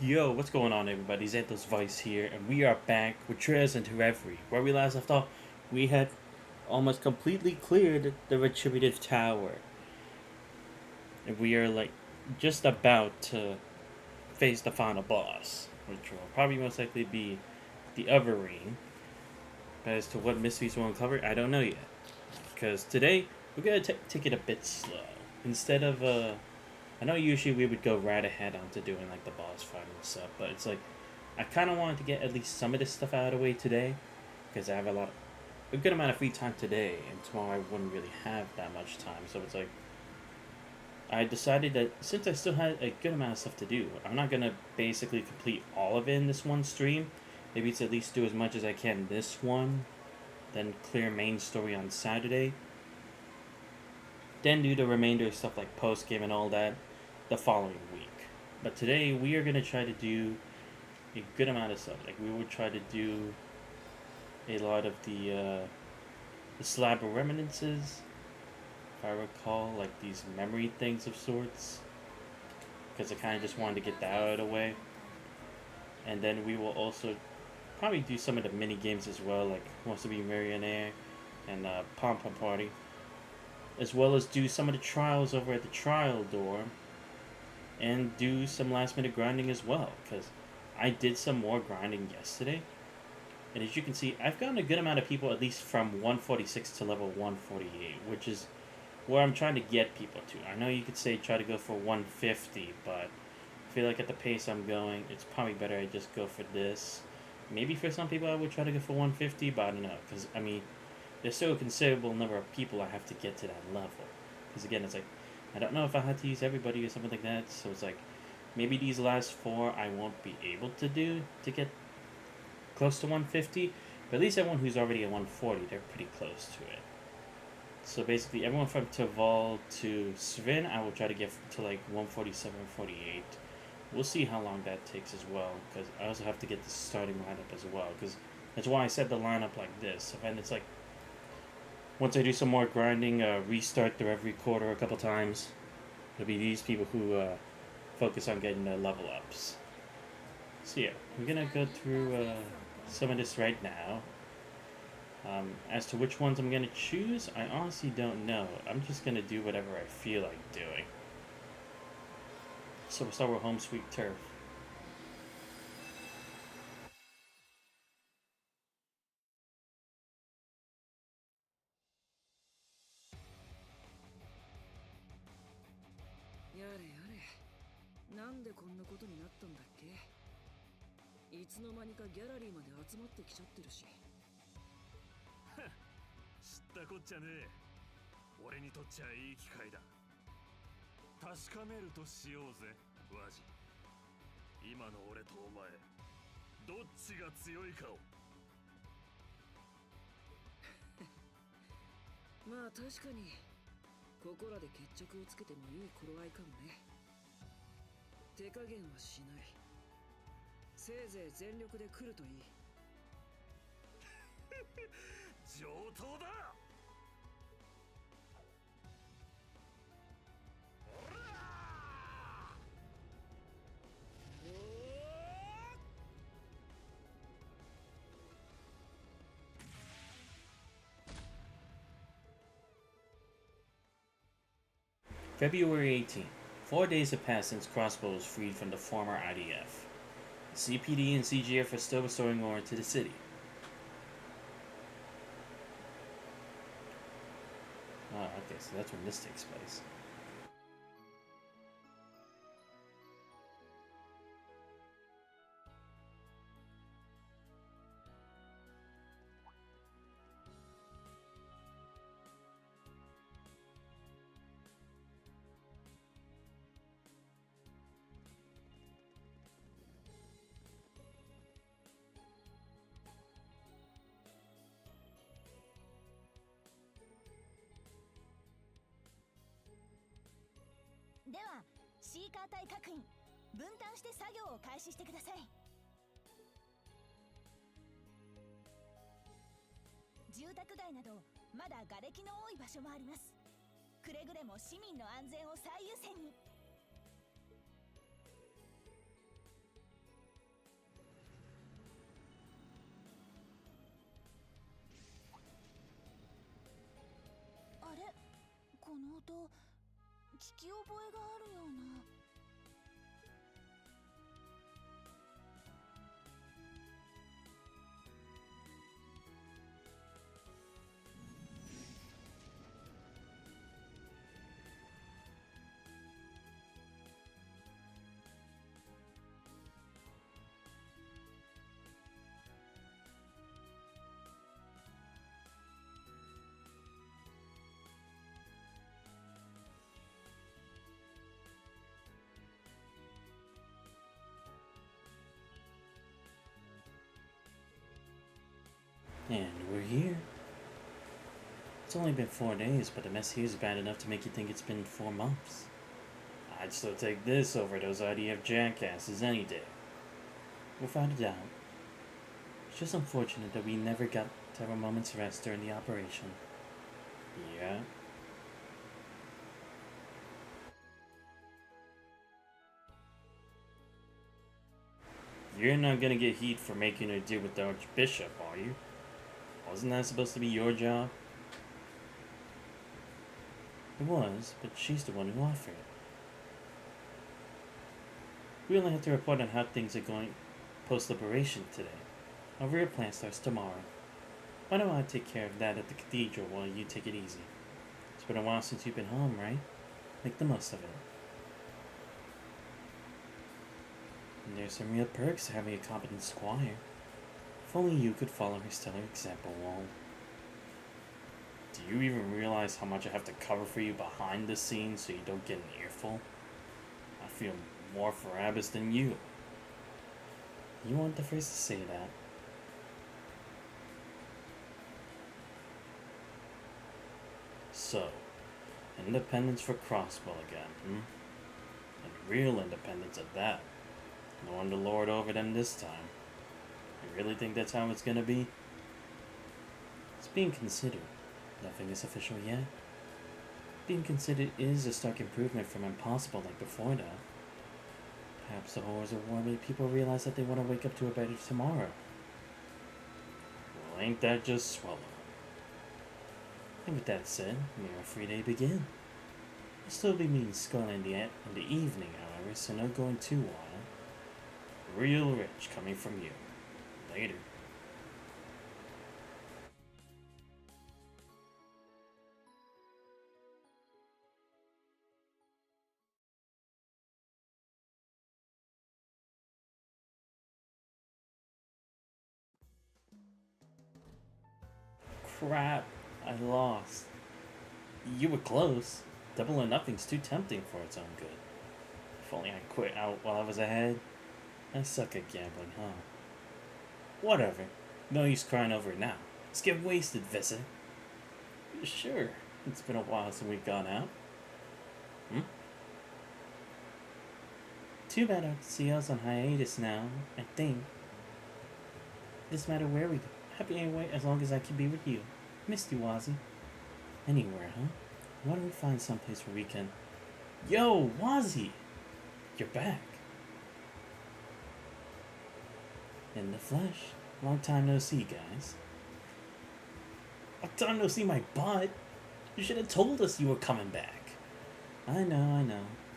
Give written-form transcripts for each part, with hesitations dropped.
Yo, what's going on, everybody? Xanthos Vice here, and we are back with Trails into Reverie. Where we last left off, we had almost completely cleared the Retributive Tower, and we are like just about to face the final boss, which will probably most likely be the Reverie. But as to what mysteries we'll uncover, I don't know yet. Because today we're gonna take it a bit slow. Instead of I know usually we would go right ahead onto doing like the boss fight and stuff, but it's like I kind of wanted to get at least some of this stuff out of the way today because I have a good amount of free time today, and tomorrow I wouldn't really have that much time. So it's like I decided that since I still had a good amount of stuff to do, I'm not gonna basically complete all of it in this one stream. Maybe it's at least do as much as I can this one, then clear main story on Saturday, then do the remainder of stuff like post game and all that the following week. But today we are gonna try to do a good amount of stuff. Like we will try to do a lot of the slab of reminiscences, if I recall, like these memory things of sorts, because I kind of just wanted to get that out of the way. And then we will also probably do some of the mini games as well, like Who Wants to Be Millionaire and Pom Pom Party, as well as do some of the trials over at the trial door, and do some last minute grinding as well, because I did some more grinding yesterday. And as you can see, I've gotten a good amount of people at least from 146 to level 148, which is where I'm trying to get people to. I know you could say try to go for 150, but I feel like at the pace I'm going, it's probably better I just go for this. Maybe for some people I would try to go for 150, but I don't know, because I mean, there's still a considerable number of people I have to get to that level. Because again, it's like, I don't know if I had to use everybody or something like that, so it's like, maybe these last four I won't be able to do to get close to 150, but at least everyone who's already at 140, they're pretty close to it. So basically, everyone from Taval to Svin, I will try to get to like 147, 48. We'll see how long that takes as well, because I also have to get the starting lineup as well, because that's why I set the lineup like this. And it's like, once I do some more grinding, restart through every quarter a couple times, it'll be these people who focus on getting the level ups. So yeah, we're gonna go through some of this right now. As to which ones I'm gonna choose, I honestly don't know. I'm just gonna do whatever I feel like doing. So we'll start with Home Sweet Turf. やれやれ、なんでこんなことになったんだっけ。いつの間にかギャラリーまで集まってきちゃってるし。知ったこっちゃねえ。俺にとっちゃいい機会だ。確かめるとしようぜ、ワジ。今の俺とお前、どっちが強いかを。まあ確かにここらで決着をつけてもいい頃合いかもね。手加減はしない。せいぜい全力で来るといい。上等だ。February 18th. 4 days have passed since Crossbow was freed from the former IDF. The CPD and CGF are still restoring order to the city. Oh, okay, so that's when this takes place.ではシーカー隊各員分担して作業を開始してください。住宅街などまだ瓦礫の多い場所もあります。くれぐれも市民の安全を最優先に。音聞き覚えがあるような。And we're here. It's only been 4 days, but the mess here is bad enough to make you think it's been 4 months. I'd still take this over those IDF jackasses any day. Without a doubt. It's just unfortunate that we never got to have a moment's rest during the operation. Yeah. You're not gonna get heat for making her deal with the Archbishop, are you? Wasn't that supposed to be your job? It was, but she's the one who offered it. We only have to report on how things are going post-liberation today. Our real plan starts tomorrow. Why don't I take care of that at the cathedral while you take it easy? It's been a while since you've been home, right? Make the most of it. And there's some real perks to having a competent squire. If only you could follow her stellar example, Wald. Do you even realize how much I have to cover for you behind the scenes so you don't get an earful? I feel more for Abbas than you. You weren't the first to say that. So, independence for Crossbow again, And real independence at that. No one to lord over them this time. You really think that's how it's gonna be? It's being considered. Nothing is official yet. Being considered is a stark improvement from impossible like before that. Perhaps the horrors of war made people realize that they want to wake up to a better tomorrow. Well, ain't that just swallow? And with that said, may our free day begin. I'll still be meeting Skull in the evening, however, so no going too wild. Real rich coming from you. Later. Crap, I lost. You were close. Double or nothing's too tempting for its own good. If only I quit out while I was ahead. I suck at gambling, huh? Whatever. No use crying over it now. Let's get wasted, Visser. Sure. It's been a while since we've gone out. Too bad RCL's on hiatus now, I think. Doesn't matter where we go. Happy anyway, as long as I can be with you. Missed you, Wazzy. Anywhere, huh? Why don't we find someplace where we can... Yo, Wazzy! You're back. In the flesh. Long time no see, guys. Long time no see my butt. You should have told us you were coming back. I know.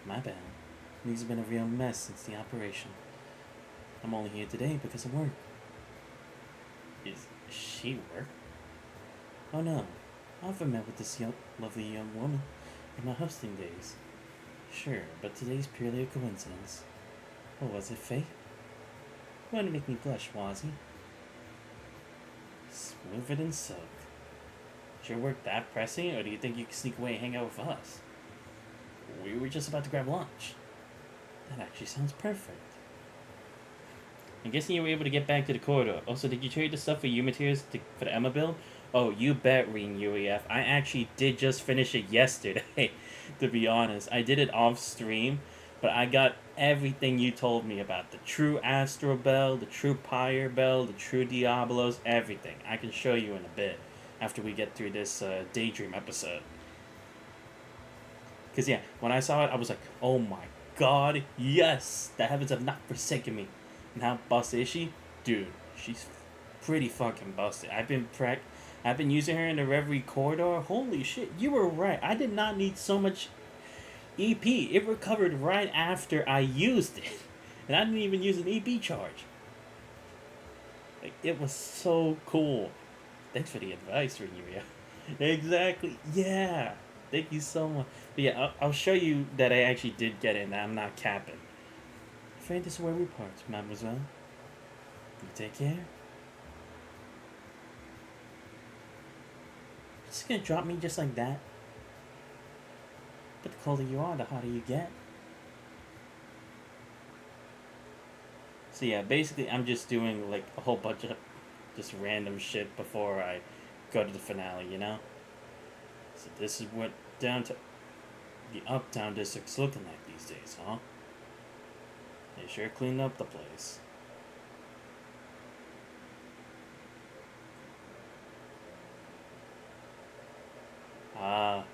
My bad. Things have been a real mess since the operation. I'm only here today because of work. Is she work? Oh no. I often met with this lovely young woman in my hosting days. Sure, but today's purely a coincidence. Or was it fate? You want to make me blush, Wazzy? Smoother than silk. Is your work that pressing, or do you think you can sneak away and hang out with us? We were just about to grab lunch. That actually sounds perfect. I'm guessing you were able to get back to the corridor. Also, did you trade the stuff for you materials for the Emma build? Oh, you bet, Reen UEF. I actually did just finish it yesterday, to be honest. I did it off stream, but I got everything you told me about. The true Astro Bell, the true Pyre Bell, the true Diablos, everything. I can show you in a bit after we get through this Daydream episode. Because, yeah, when I saw it, I was like, oh my god, yes! The heavens have not forsaken me. And how busted is she? Dude, she's pretty fucking busted. I've been I've been using her in the Reverie corridor. Holy shit, you were right. I did not need so much EP. It recovered right after I used it. And I didn't even use an EP charge. Like, it was so cool. Thanks for the advice, Reverie. Exactly. Yeah. Thank you so much. But yeah, I'll show you that I actually did get it and I'm not capping. Afraid this is where we part, mademoiselle. You take care. Just gonna drop me just like that? But the colder you are, the hotter you get. So yeah, basically I'm just doing like a whole bunch of just random shit before I go to the finale, you know? So this is what down to the Uptown District's looking like these days, huh? They sure cleaned up the place. Ah,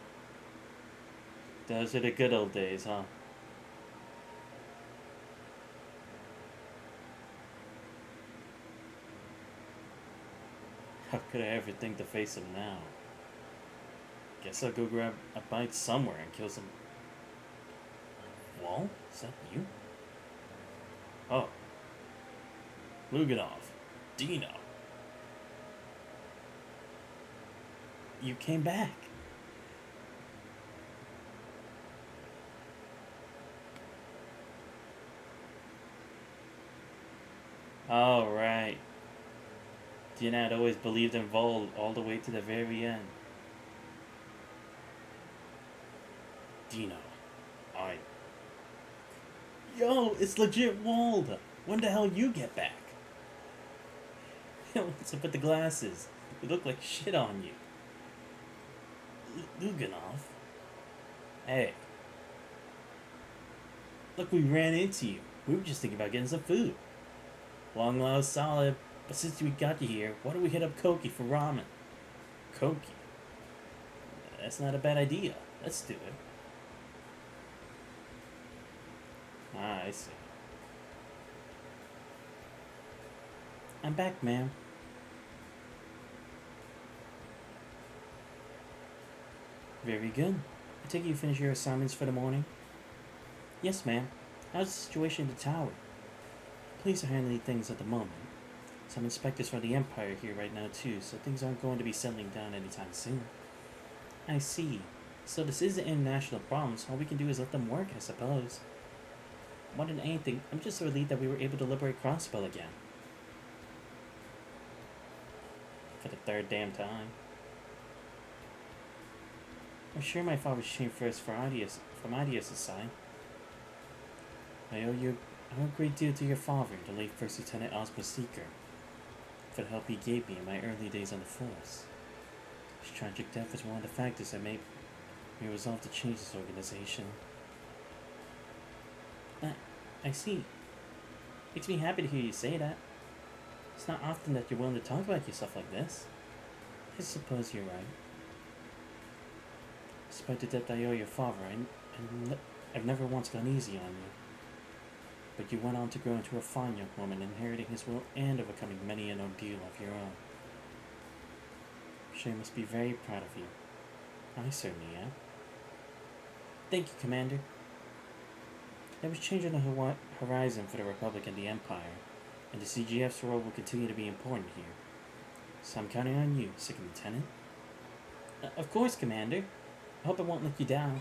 those are the good old days, huh? How could I ever think to face him now? Guess I'll go grab a bite somewhere and kill some. Wall? Is that you? Oh. Luganov. Dino. You came back. All right. Dina had always believed in Vol all the way to the very end. Dino. I. Yo, it's legit Wald. When the hell you get back? Yo, what's up with the glasses? You look like shit on you. Luganov? Hey. Look, we ran into you. We were just thinking about getting some food. Long lost solid, but since we got you here, why don't we hit up Koki for ramen? Koki? That's not a bad idea. Let's do it. Ah, I see. I'm back, ma'am. Very good. I take it you finish your assignments for the morning? Yes, ma'am. How's the situation in the tower? Police are handling things at the moment. Some inspectors from the Empire here right now too, so things aren't going to be settling down anytime soon. I see. So this is an international problem, so all we can do is let them work, I suppose. More than anything, I'm just relieved that we were able to liberate Crossbell again. For the third damn time. I'm sure my father's changed first from Ideas' side. I owe a great deal to your father, the late First Lieutenant Osmo Seeker, for the help he gave me in my early days on the force. His tragic death was one of the factors that made me resolve to change this organization. I see. Makes me happy to hear you say that. It's not often that you're willing to talk about yourself like this. I suppose you're right. Despite the debt I owe your father, I've never once gone easy on you. But you went on to grow into a fine young woman, inheriting his will and overcoming many an ordeal of your own. I'm sure you must be very proud of you. I certainly am. Thank you, Commander. There was change on the horizon for the Republic and the Empire, and the CGF's role will continue to be important here. So I'm counting on you, Second Lieutenant. Of course, Commander. I hope I won't let you down.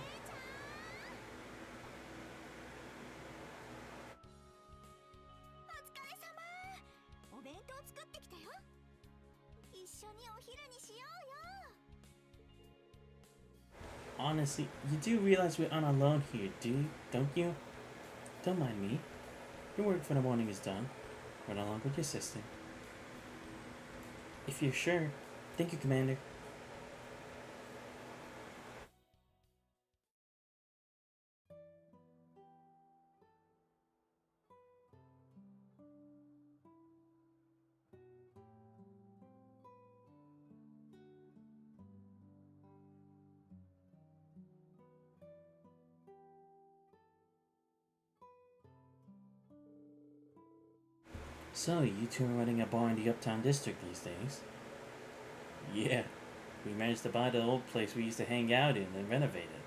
お疲れ様。お弁当作ってきたよ。一緒にお昼にしようよ。 Honestly, you do realize we're on our own here, don't you? Don't mind me. Your work for the morning is done. Run along with your sister. If you're sure. Thank you, Commander. So, you two are running a bar in the Uptown District these days. Yeah, we managed to buy the old place we used to hang out in and renovate it.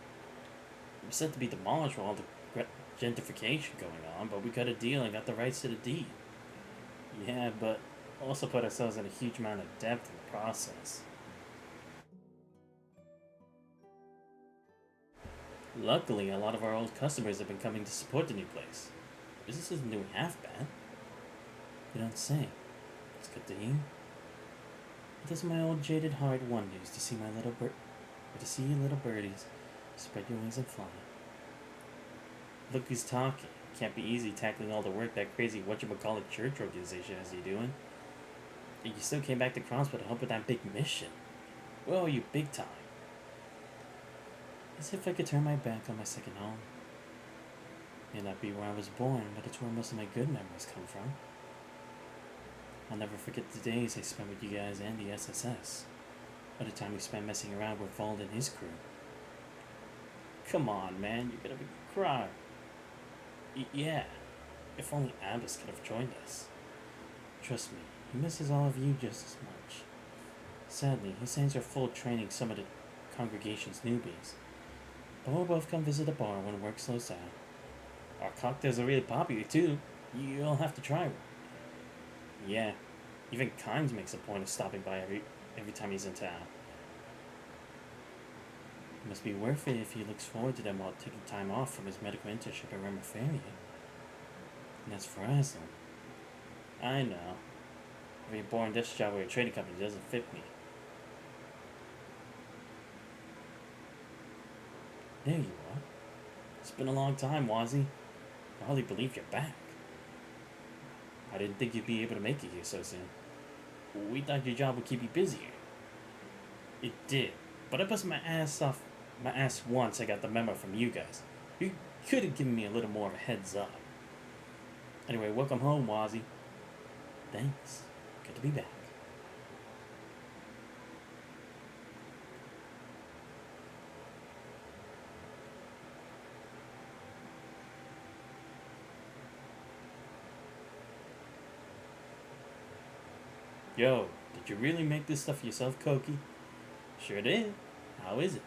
It was set to be demolished with all the gentrification going on, but we got a deal and got the rights to the deed. Yeah, but also put ourselves in a huge amount of debt in the process. Luckily, a lot of our old customers have been coming to support the new place. Business isn't doing half bad. You don't say. It's good to hear. It does my old jaded heart wonders to see my little to see you little birdies spread your wings and fly. Look who's talking. Can't be easy tackling all the work that crazy whatchamacallit church organization has you doing. Yet you still came back to Crossbow to help with that big mission. Well, you big time. As if I could turn my back on my second home. May not be where I was born, but it's where most of my good memories come from. I'll never forget the days I spent with you guys and the SSS, or the time we spent messing around with Vald and his crew. Come on, man, you're gonna cry. Yeah, if only Abbas could have joined us. Trust me, he misses all of you just as much. Sadly, his hands are full training some of the congregation's newbies, but we'll both come visit the bar when work slows down. Our cocktails are really popular too. You'll have to try one. Yeah, even Kimes makes a point of stopping by every time he's in town. It must be worth it if he looks forward to them while taking time off from his medical internship at Reverie. And that's for Aslan. I know. Having a boring desk job with a trading company doesn't fit me. There you are. It's been a long time, Wazzy. I hardly believe you're back. I didn't think you'd be able to make it here so soon. We thought your job would keep you busier. It did, but I busted my ass once I got the memo from you guys. You could have given me a little more of a heads up. Anyway, welcome home, Wazzy. Thanks. Good to be back. Yo, did you really make this stuff yourself, Koki? Sure did. How is it?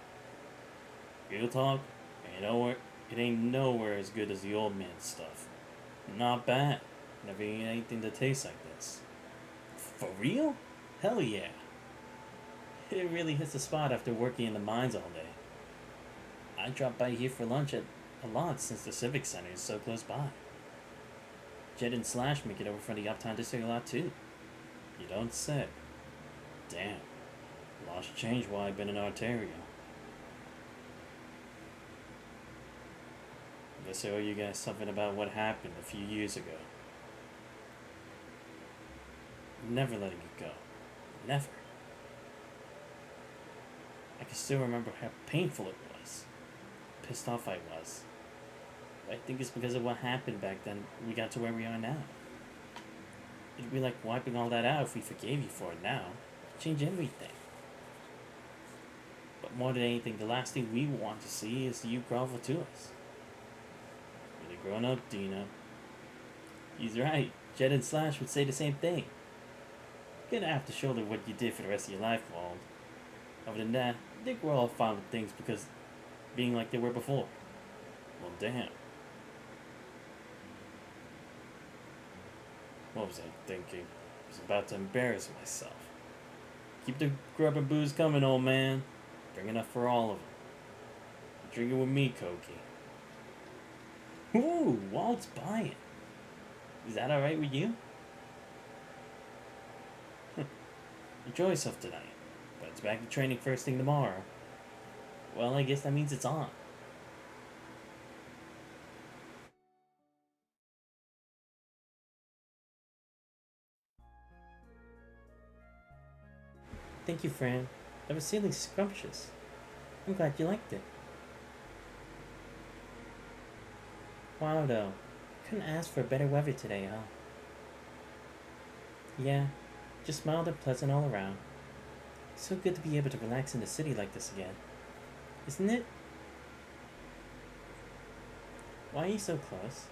Real talk, it ain't nowhere as good as the old man's stuff. Not bad. Never eaten anything that tastes like this. For real? Hell yeah. It really hits the spot after working in the mines all day. I drop by here for lunch a lot since the Civic Center is so close by. Jet and Slash make it over from the Uptown District a lot too. You don't say. Damn. Lost change while I've been in Ontario. I guess I owe you guys something about what happened a few years ago. Never letting it go. Never. I can still remember how painful it was. Pissed off I was. But I think it's because of what happened back then we got to where we are now. It'd be like wiping all that out if we forgave you for it now. It'd change everything. But more than anything, the last thing we want to see is you grovel to us. Really grown up, Dina. He's right. Jet and Slash would say the same thing. You're gonna have to shoulder what you did for the rest of your life, Wald. Other than that, I think we're all fine with things because being like they were before. Well, damn. What was I thinking? I was about to embarrass myself. Keep the grub and booze coming, old man. Bring enough for all of them. Drink it with me, Koki. Ooh, Walt's buying. Is that alright with you? Enjoy yourself tonight. But it's back to training first thing tomorrow. Well, I guess that means it's on. Thank you, Fran. That was really scrumptious. I'm glad you liked it. Wow, though. Couldn't ask for better weather today, huh? Yeah, just mild and pleasant all around. So good to be able to relax in the city like this again. Isn't it? Why are you so close?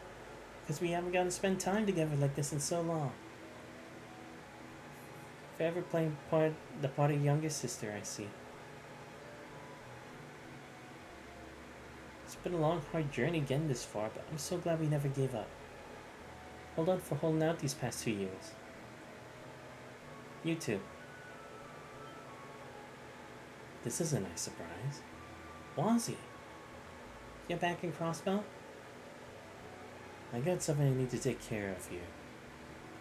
Because we haven't gotten to spend time together like this in so long. Forever playing the part of younger sister, I see. It's been a long, hard journey getting this far, but I'm so glad we never gave up. Hold on for holding out these past 2 years. You too. This is a nice surprise. Wazzy, you're back in Crossbell? I got something I need to take care of here.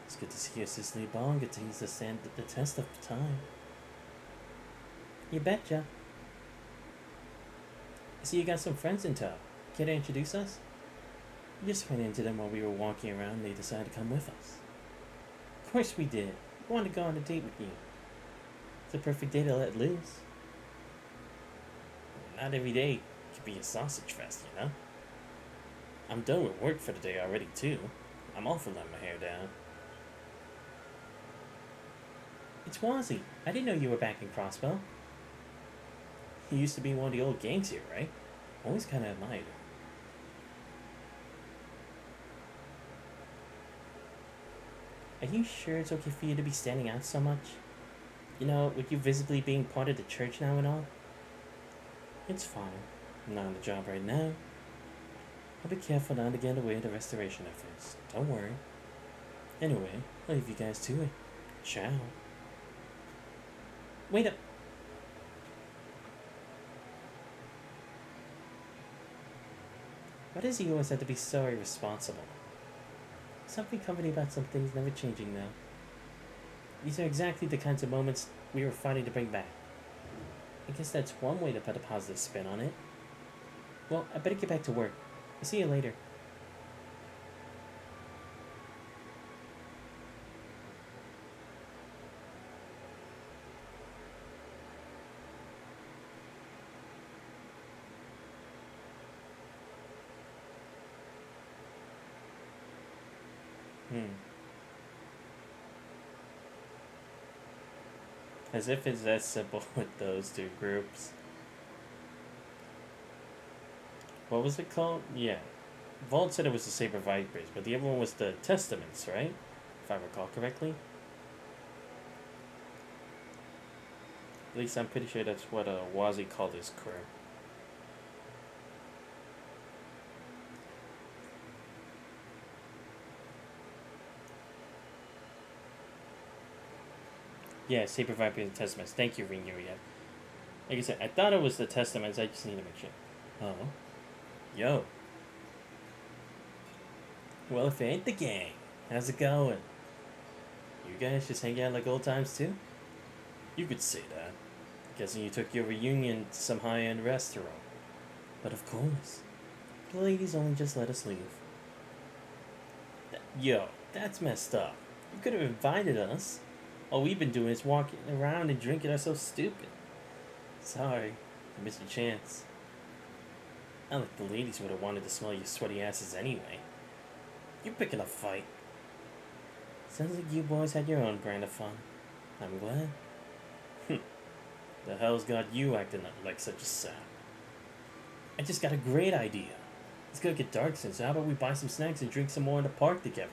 It's good to see your sisterly bond get to use the test of time. You betcha. I see you got some friends in tow. Care to introduce us? We just ran into them while we were walking around and they decided to come with us. Of course we did. We wanted to go on a date with you. It's a perfect day to let loose. Not every day can be a sausage fest, you know? I'm done with work for the day already, too. I'm all for letting my hair down. It's Wazzy. I didn't know you were back in Crossbell. You used to be one of the old gangs here, right? Always kind of admired her. Are you sure it's okay for you to be standing out so much? You know, with you visibly being part of the church now and all? It's fine. I'm not on the job right now. I'll be careful not to get away with the restoration efforts. Don't worry. Anyway, I'll leave you guys to it. Ciao. Wait up. Why does he always have to be so irresponsible? Something comforting about some things never changing though. These are exactly the kinds of moments we were fighting to bring back. I guess that's one way to put a positive spin on it. Well, I better get back to work. I'll see you later. As if it's that simple with those two groups. What was it called? Yeah. Vault said it was the Saber Vipers, but the other one was the Testaments, right? If I recall correctly. At least I'm pretty sure that's what Wazzy called his crew. Yeah, Saber Vipers and Testaments. Thank you, Ringyuya. Like I said, I thought it was the Testaments. I just need to make sure. Oh. Yo. Well, if it ain't the gang, how's it going? You guys just hang out like old times too? You could say that. Guessing you took your reunion to some high-end restaurant. But of course, the ladies only just let us leave. Yo, that's messed up. You could have invited us. All we've been doing is walking around and drinking ourselves stupid. Sorry, I missed your chance. Not like the ladies would have wanted to smell your sweaty asses anyway. You're picking a fight. Sounds like you boys had your own brand of fun. I'm glad. The hell's got you acting like such a sap? I just got a great idea. It's gonna get dark soon, so how about we buy some snacks and drink some more in the park together?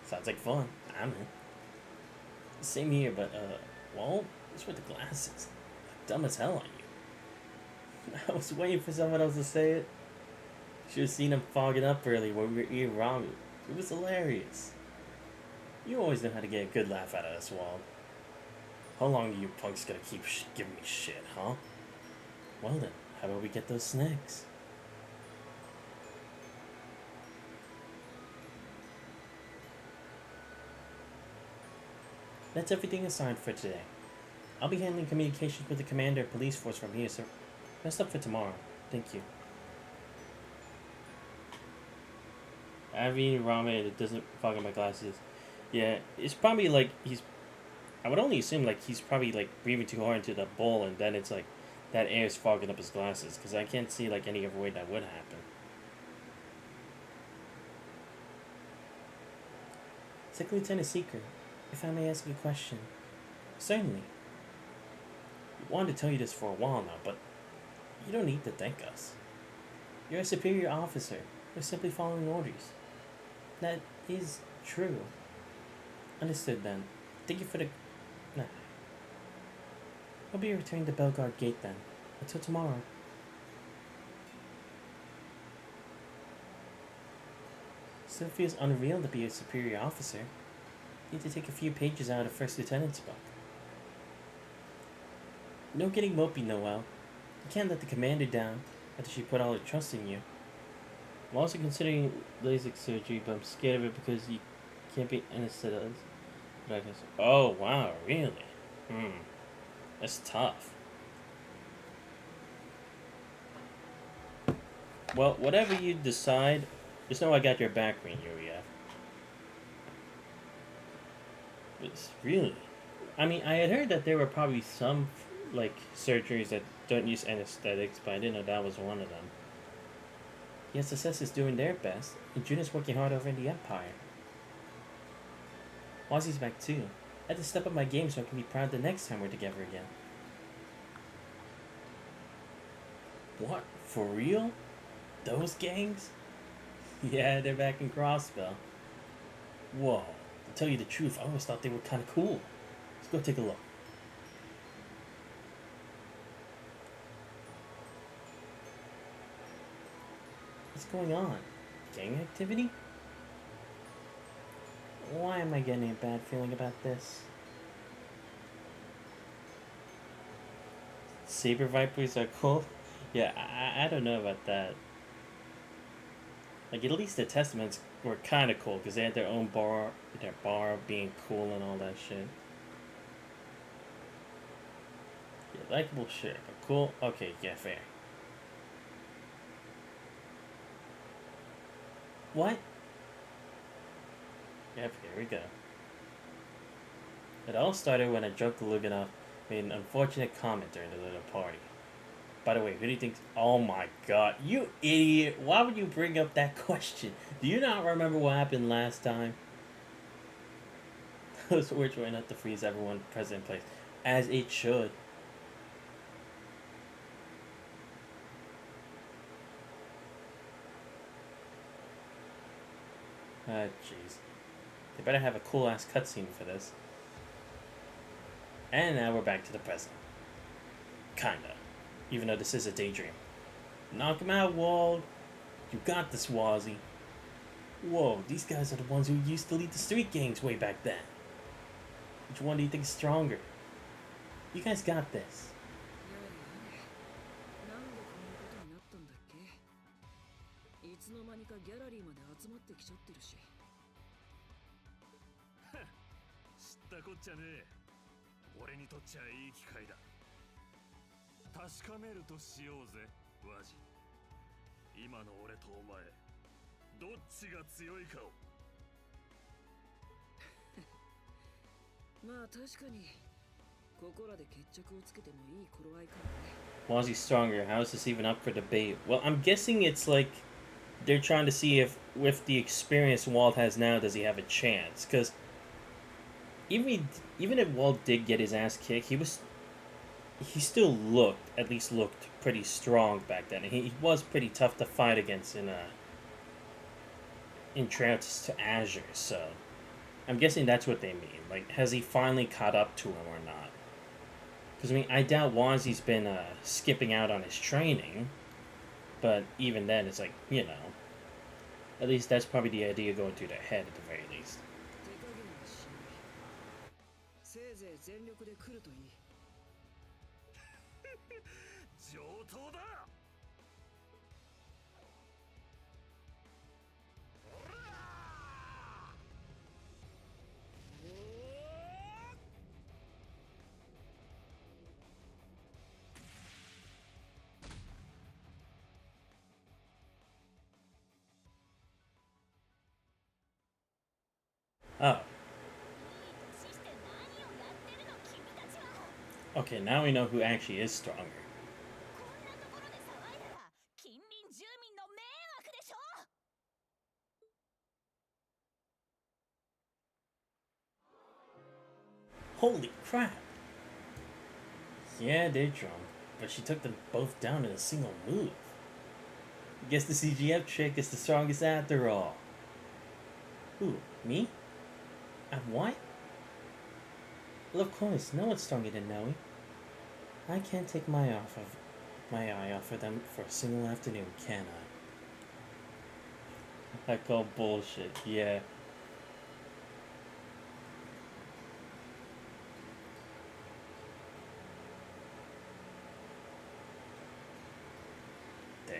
Sounds like fun. I'm in. Same here, but, well, what's with the glasses? Dumb as hell on you. I was waiting for someone else to say it. Should have seen him fogging up earlier when we were eating ramen. It was hilarious. You always know how to get a good laugh out of us, Wald. How long are you punks gonna keep giving me shit, huh? Well then, how about we get those snacks? That's everything assigned for today. I'll be handling communications with the commander and police force from here, so rest up for tomorrow. Thank you. I've eaten ramen and it doesn't fog up my glasses. Yeah, it's probably like I would only assume like he's probably like breathing too hard into the bowl and then it's like that air is fogging up his glasses because I can't see like any other way that would happen. Second Lieutenant Seeker, if I may ask you a question. Certainly. We wanted to tell you this for a while now, but you don't need to thank us. You're a superior officer. You're simply following orders. That is true. Understood then. Thank you for the Nah. I'll be returning to Belgard Gate then. Until tomorrow. Still feels unreal to be a superior officer. Need to take a few pages out of First Lieutenant's book. No getting mopey, Noel. You can't let the commander down after she put all her trust in you. I'm also considering LASIK surgery, but I'm scared of it because you can't be anesthetized. Oh, wow, really? That's tough. Well, whatever you decide, just know I got your back, Yuria. It's really... I mean, I had heard that there were probably some, like, surgeries that don't use anesthetics, but I didn't know that was one of them. The SSS is doing their best, and Juna's working hard over in the Empire. Wazzy's back too. I had to step up my game so I can be proud the next time we're together again. What? For real? Those gangs? Yeah, they're back in Crossbell. Whoa. To tell you the truth, I always thought they were kind of cool. Let's go take a look. What's going on? Gang activity? Why am I getting a bad feeling about this? Saber Vipers are cool? Yeah, I don't know about that. Like, at least the Testaments were kind of cool because they had their own bar, their bar being cool and all that shit. Yeah, likable shit, but cool? Okay, yeah, fair. What? Yep, here we go. It all started when a drunk Luganov made an unfortunate comment during the little party. By the way, who do you think... Oh my god, you idiot! Why would you bring up that question? Do you not remember what happened last time? Those words were enough to freeze everyone present in place. As it should. Ah, jeez. They better have a cool-ass cutscene for this. And now we're back to the present. Kinda. Even though this is a daydream. Knock him out, Wald. You got this, Wazzy. Whoa, these guys are the ones who used to lead the street gangs way back then. Which one do you think is stronger? You guys got this. 知ったこっちゃねえ。俺にとっちゃいい機会だ。確かめるとしようぜ、ワジ。今の俺とお前、どっちが強いかを。まあ確かに、ここらで決着をつけてもいい頃合いかもね。Wazzy's stronger. How is this even up for debate? Well, I'm guessing it's like they're trying to see if, with the experience Wald has now, does he have a chance? Because even if Wald did get his ass kicked, he still at least looked pretty strong back then. He was pretty tough to fight against in Trails to Azure. So I'm guessing that's what they mean. Like, has he finally caught up to him or not? Because, I mean, I doubt Wazzy's been skipping out on his training. But even then, it's like, you know. At least that's probably the idea going through their head at the very least. せいぜい全力で来るといい。上等だ。Oh. Okay, now we know who actually is stronger. Holy crap! Yeah, they're drunk, but she took them both down in a single move. Guess the CGF chick is the strongest after all. Who? Me? I'm what? Well, of course, no one's stronger than Noe. I can't take my eye off of them for a single afternoon, can I? I call bullshit. Yeah. Damn.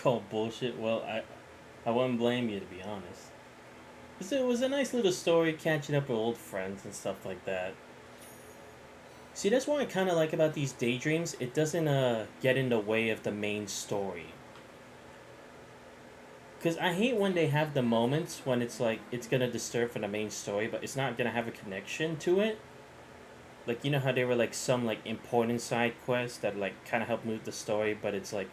Call bullshit. Well, I wouldn't blame you, to be honest. It was a nice little story, catching up with old friends and stuff like that. See, that's what I kind of like about these daydreams. It doesn't get in the way of the main story. Because I hate when they have the moments when it's like it's gonna disturb from the main story, but it's not gonna have a connection to it. Like, you know how there were like some like important side quests that like kind of help move the story, but it's like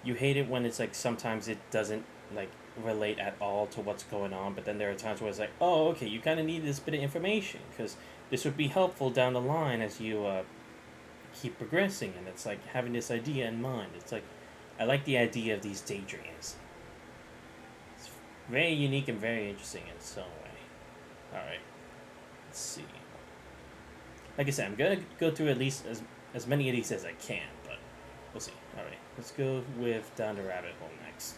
you hate it when it's like sometimes it doesn't like relate at all to what's going on, but then there are times where it's like, oh, okay, you kind of need this bit of information because this would be helpful down the line as you keep progressing, and it's like having this idea in mind. It's like I like the idea of these daydreams. It's very unique and very interesting in its own way. All right, let's see. Like I said, I'm gonna go through at least as many of these as I can, but we'll see. All right, let's go with Down the Rabbit Hole next.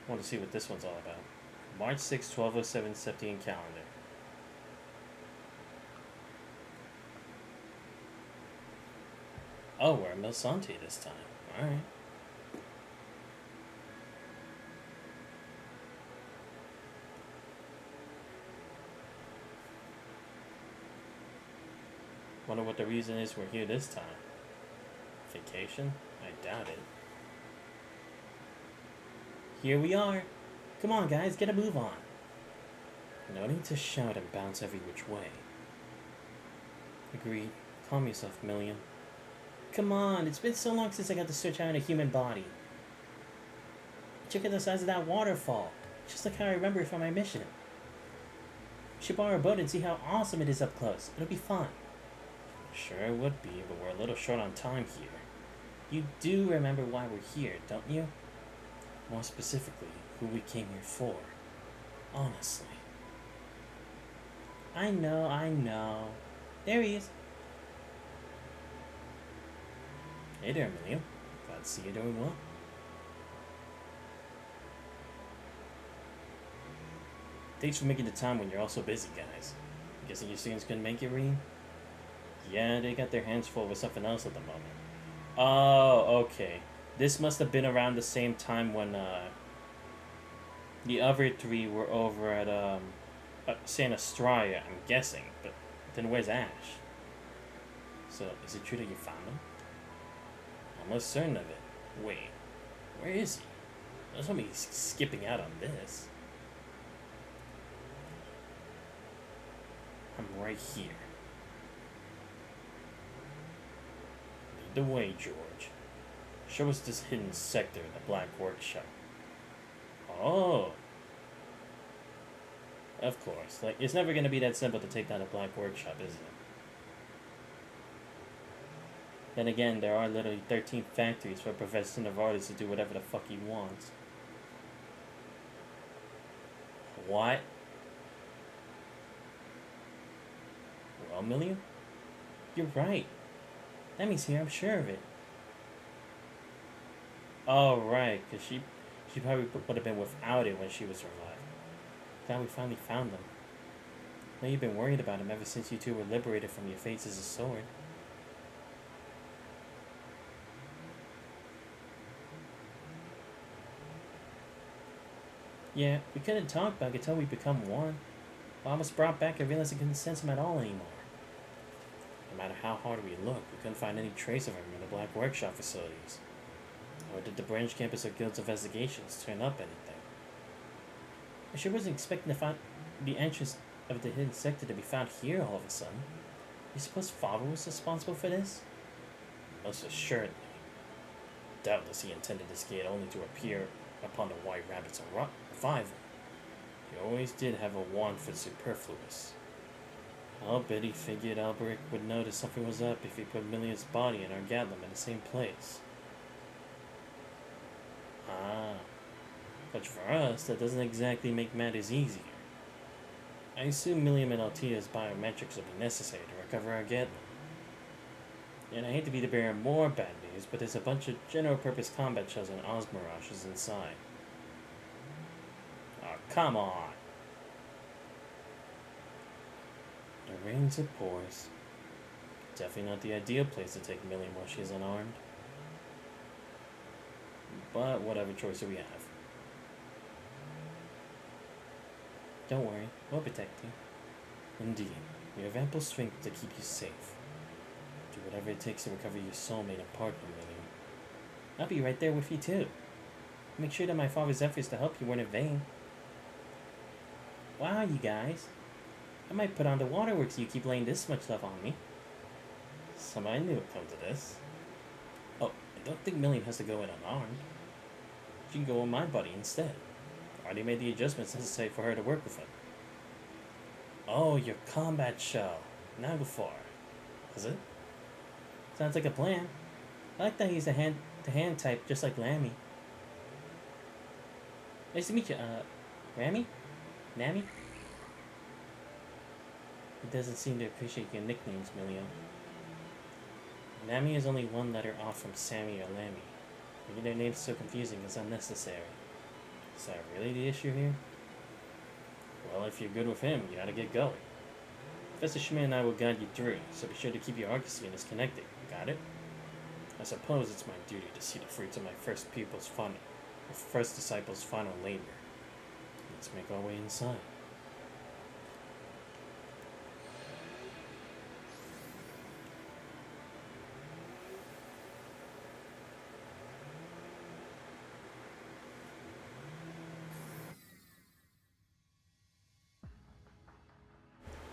I want to see what this one's all about. March 6, 1207 Septian calendar. Oh, we're at Milsanti this time. Alright. Wonder what the reason is we're here this time. Vacation? I doubt it. Here we are. Come on, guys, get a move on. No need to shout and bounce every which way. Agreed. Calm yourself, Million. Come on, it's been so long since I got to search out in a human body. Check out the size of that waterfall. Just like how I remember it from my mission. We should borrow a boat and see how awesome it is up close. It'll be fun. Sure it would be, but we're a little short on time here. You do remember why we're here, don't you? More specifically, who we came here for. Honestly. I know. There he is. Hey there, Emilio. Glad to see you doing well. Thanks for making the time when you're all so busy, guys. I'm guessing your students couldn't make it, Reem? Yeah, they got their hands full with something else at the moment. Oh, okay. This must have been around the same time when the other three were over at San Estrella, I'm guessing. But then where's Ash? So, is it true that you found him? Almost certain of it. Wait, where is he? Don't tell me he's skipping out on this. I'm right here. Lead the way, George. Show us this hidden sector in the Black Workshop. Oh. Of course. Like, it's never going to be that simple to take down a Black Workshop, is it? Then again, there are literally 13 factories for Professor Novartis to do whatever the fuck he wants. What? Well, Million? You're right. That means here, I'm sure of it. Oh, right, because she probably would have been without it when she was revived. Glad we finally found them. I know you've been worried about him ever since you two were liberated from your fates as a sword. Yeah, we couldn't talk back until we become one. I almost brought back and realized I couldn't sense him at all anymore. No matter how hard we looked, we couldn't find any trace of him in the Black Workshop facilities. Or did the branch campus or guild's investigations turn up anything? I sure wasn't expecting to find the entrance of the hidden sector to be found here all of a sudden. You suppose Father was responsible for this? Most assuredly. Doubtless he intended this gate only to appear upon the White Rabbit's revival. He always did have a wand for superfluous. I'll bet he figured Alberic would notice something was up if he put Million's body and our Gatlum in the same place. Ah, But for us, that doesn't exactly make matters easier. I assume Milliam and Altia's biometrics will be necessary to recover our Gatling. And I hate to be the bearer of more bad news, but there's a bunch of general-purpose combat shells and Osmirages inside. Oh, come on! It rains, it pours. Definitely not the ideal place to take Milliam while she's unarmed. But whatever choice we have. Don't worry, we'll protect you. Indeed, we have ample strength to keep you safe. Do whatever it takes to recover your soulmate and partner, Milliam. I'll be right there with you too. Make sure that my father's efforts to help you weren't in vain. Wow, you guys. I might put on the waterworks you keep laying this much love on me. Somebody knew it come to this. Oh, I don't think Milliam has to go in unarmed. She can go with my buddy instead. I already made the adjustments necessary for her to work with him. Oh, your combat shell. Now go far. Is it? Sounds like a plan. I like that he's a hand-to-hand type, just like Lammy. Nice to meet you, Rammy? Nammy? He doesn't seem to appreciate your nicknames, Milliam. Nammy is only one letter off from Sammy or Lammy. Making their names so confusing is unnecessary. Is that really the issue here? Well, if you're good with him, you gotta get going. Professor Schmidt and I will guide you through, so be sure to keep your Argus connected. Got it? I suppose it's my duty to see the fruits of my first disciple's final labor. Let's make our way inside.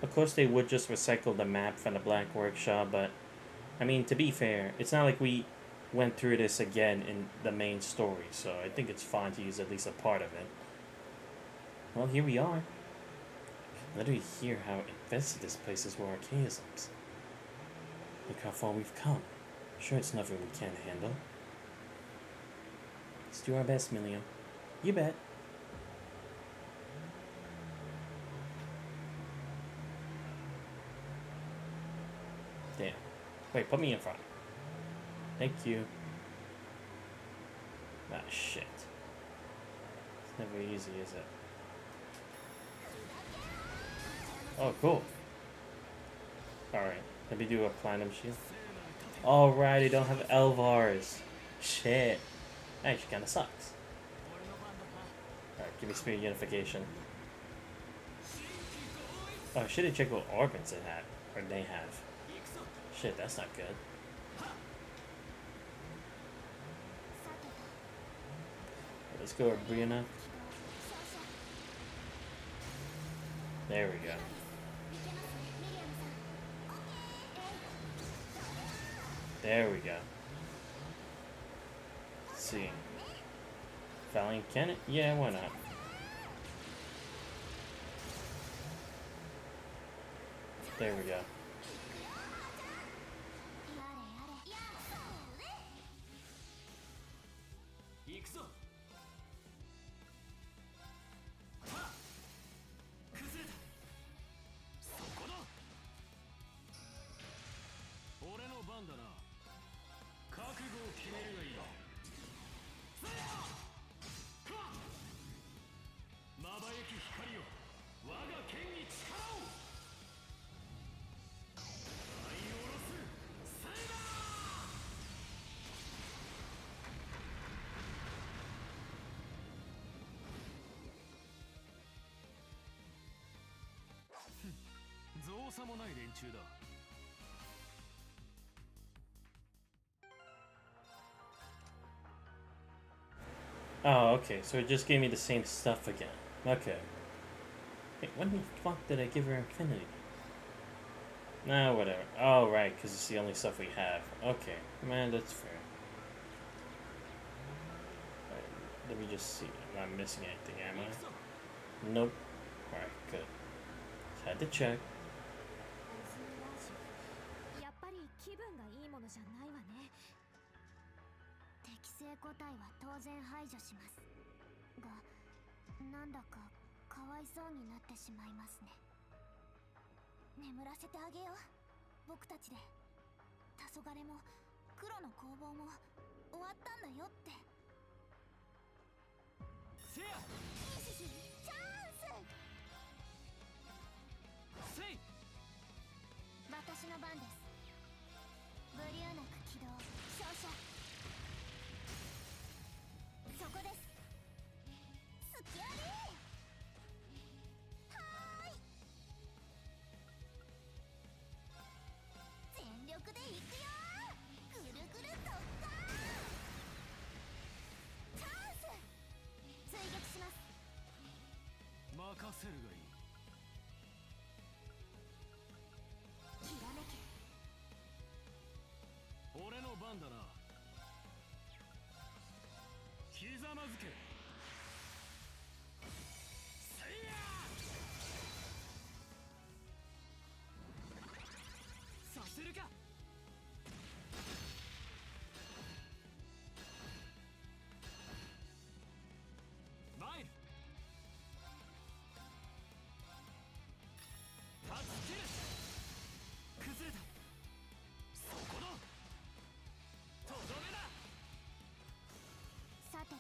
Of course, they would just recycle the map from the Black Workshop, but I mean, to be fair, it's not like we went through this again in the main story, so I think it's fine to use at least a part of it. Well, here we are. I can literally hear how infested this place is with archaisms. Look how far we've come. Sure, it's nothing we can't handle. Let's do our best, Milliam. You bet. Damn. Wait, put me in front. Thank you. Ah, shit. It's never easy, is it? Oh, cool. Alright, let me do a platinum shield. Alright, I don't have Elvars. Shit. Actually, kinda sucks. Alright, give me Spirit Unification. Oh, I should have checked what organs it had. Or they have. Shit, that's not good. Let's go with Brianna. There we go. There we go. Let's see. Valiant can it? Yeah, why not? There we go. Oh, okay, so it just gave me the same stuff again. Okay. Wait, when the fuck did I give her Infinity? Nah, whatever. Oh, right, because it's the only stuff we have. Okay, man, that's fair. Right, let me just see. I'm not missing anything, am I? Nope. Alright, good. Just had to check. やっぱり気分がいいものじゃないわね。適正個体は当然排除します。がなんだかかわいそうになってしまいますね。眠らせてあげよう、僕たちで。黄昏も黒の攻防も終わったんだよって。せやチャンス。せい。私の番です。ブリューナク起動照射。そこです。スキャリー。はーい、全力でいくよー。ぐるぐる特艦。チャンス。追撃します。任せるがいい。きらめけ。俺の番だな。ひざまずけ。せいやさせるか。マイルタッチキル。崩れた。そこのとどめだ。さてと、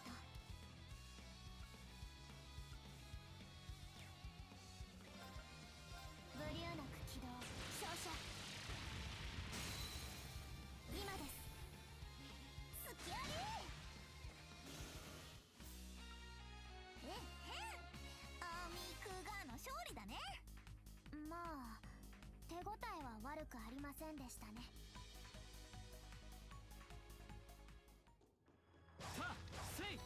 ブリューナク起動照射。今です。スキャリー。えっへん、アーミークーガーの勝利だね。まあ手応えは悪くありませんでしたね。さあせい。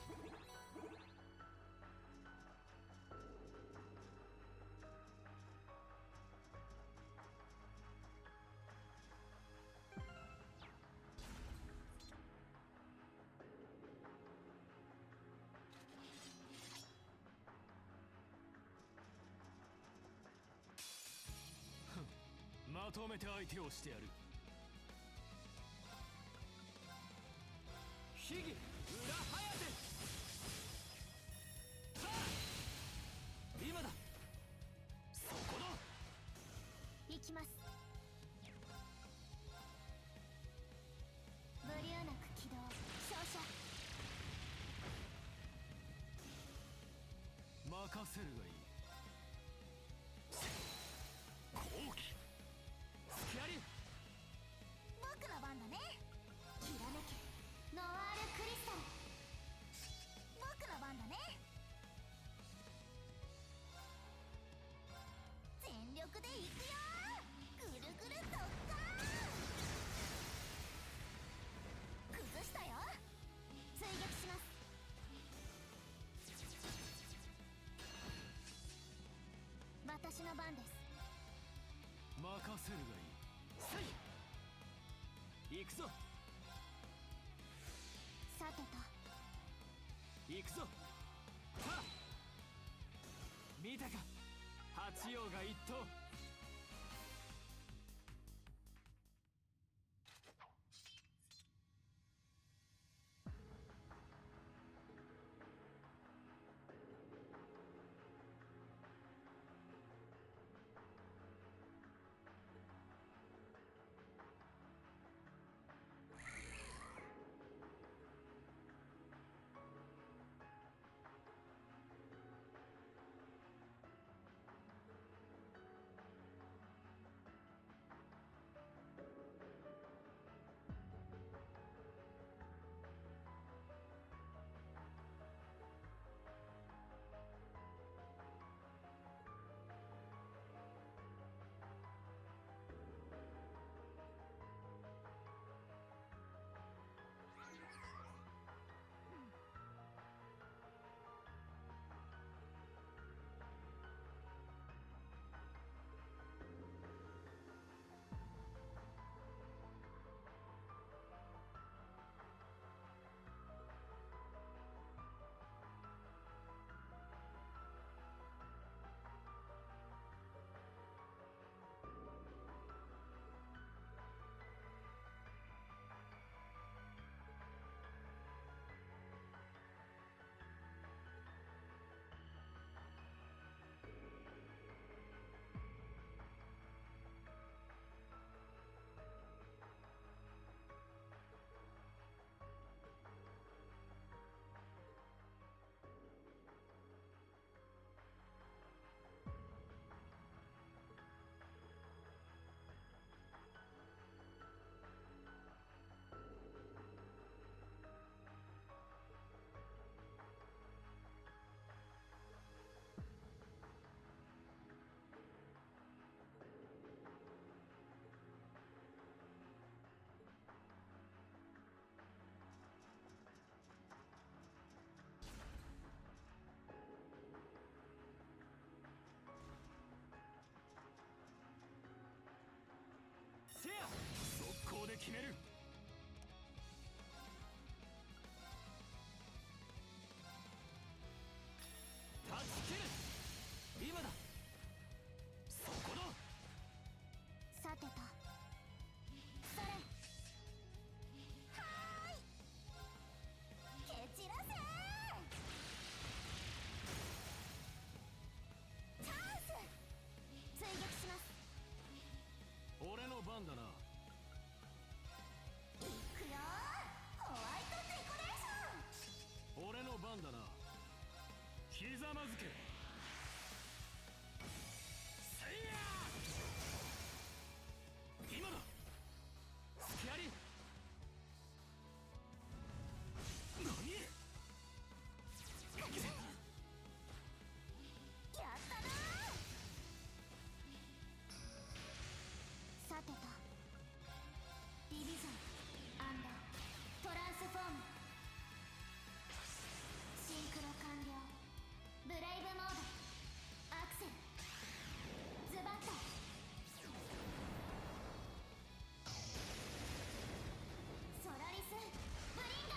まとめて相手をしてやる。秘技裏ハヤテ。さあ今だ。そこの行きます。ブリューナク起動照射。任せるがいい。後期スキャリ。僕の番だね。きらめけノワールクリスタル。僕の番だね。全力でいくよー。ぐるぐる特艦。崩したよ。追撃します。私の番です。任せるがいい。せい。行くぞ。さてと、行くぞ。はっ。見たか八葉が一頭。決める。断ち切る。今だ。そこだ。さてとそれはーい蹴散らせチャンス追撃します。俺の番だな。いくよホワイトデコレーション。俺の番だな。ひざまずけ。せいや今だ。スキャリ何やったなさてとディビジョントランスフォームシンクロ完了。ブレイブモードアクセルズバッとソラリスブリンガ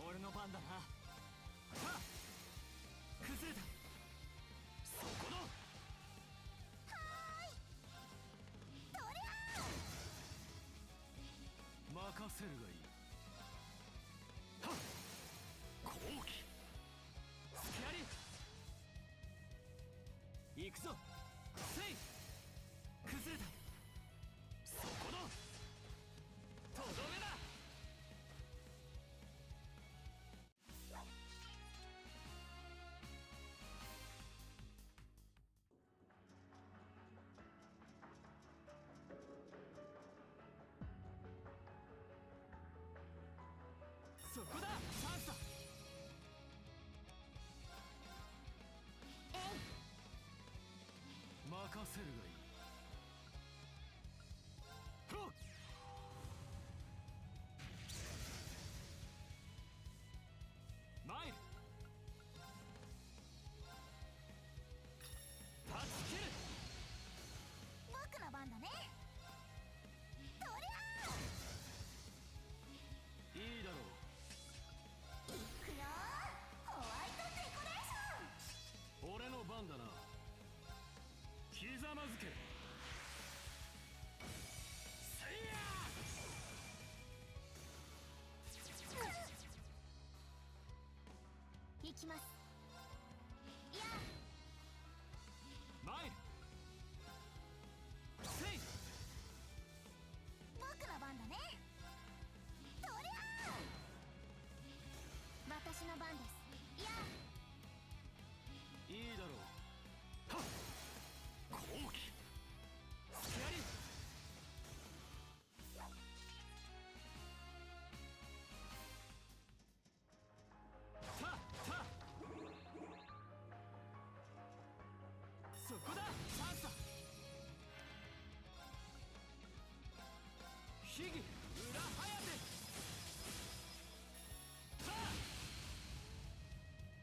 俺の番だな。はっ崩れた。そこだ。ーとりゃ任せるがいい。はっ後期スキャリ行くぞ。せい崩れた。そこだ。とどめだ。そこだ。チャンスだ。えい任せるがいい。ほっ参る。断ち切る。僕の番だね。とりゃいいだろう。いくよホワイトデコレーション。俺の番だな。ひざまずけ。せいや行きます。いや参る。せい僕の番だね。とりゃ私の番です。いやいいだろう。はっ後期スキャリたそこだ。チャンスだ。秘技裏ハヤテ。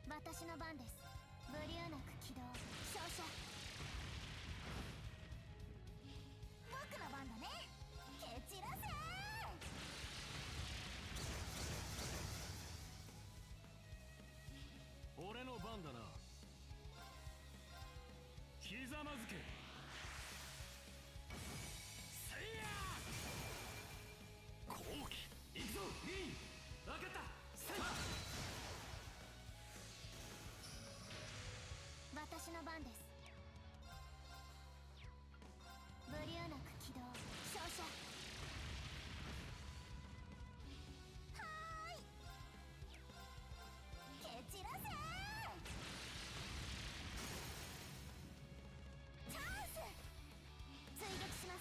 私の番です。ブリューナク起動照射。僕の番だね。蹴散らせ俺の番だな。ひざまずけ。せいや後期行くぞ。いい分かった。せい私の番です。ブリューナク起動照射。はーい蹴散らせチャンス追撃します。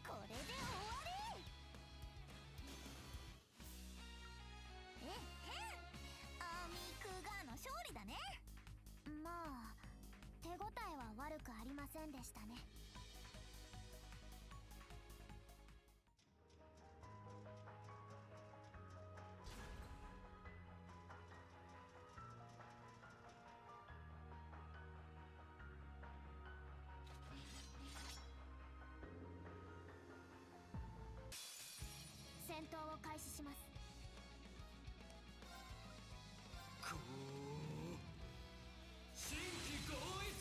これで終わり。えへんアーミークーガーの勝利だね。まあ手応えは悪くありませんでしたね。戦闘を開始します。こう新規合一。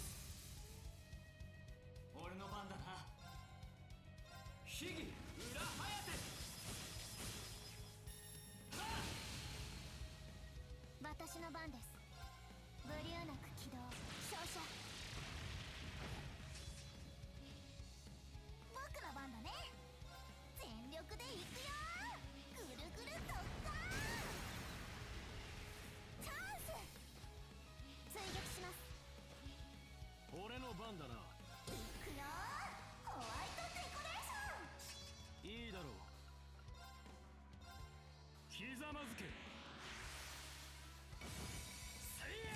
俺の番だな。秘技裏颯。私の番です。ブリューナク起動照射。僕の番だね。全力でいくよ。ぐるぐる特攻。チャンス。追撃します。俺の番だな。いくよ。ホワイトデコレーション。いいだろう。ひざまずけ。せいや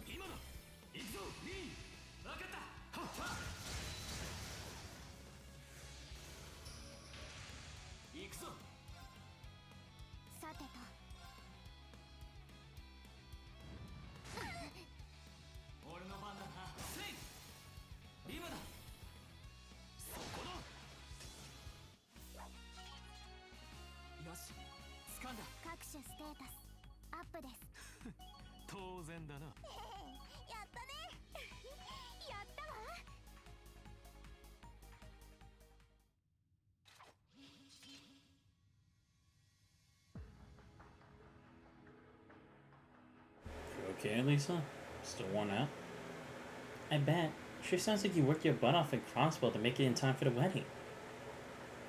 今だ。行くぞリー。分かった。はっは行くぞ。さてと俺の番だな。せい今だ。そこだ。よし掴んだ。各種ステータスアップです。当然だな。やったね。やったわ。Okay, Lisa? Still one out? I bet. Sure sounds like you worked your butt off in crossbow to make it in time for the wedding.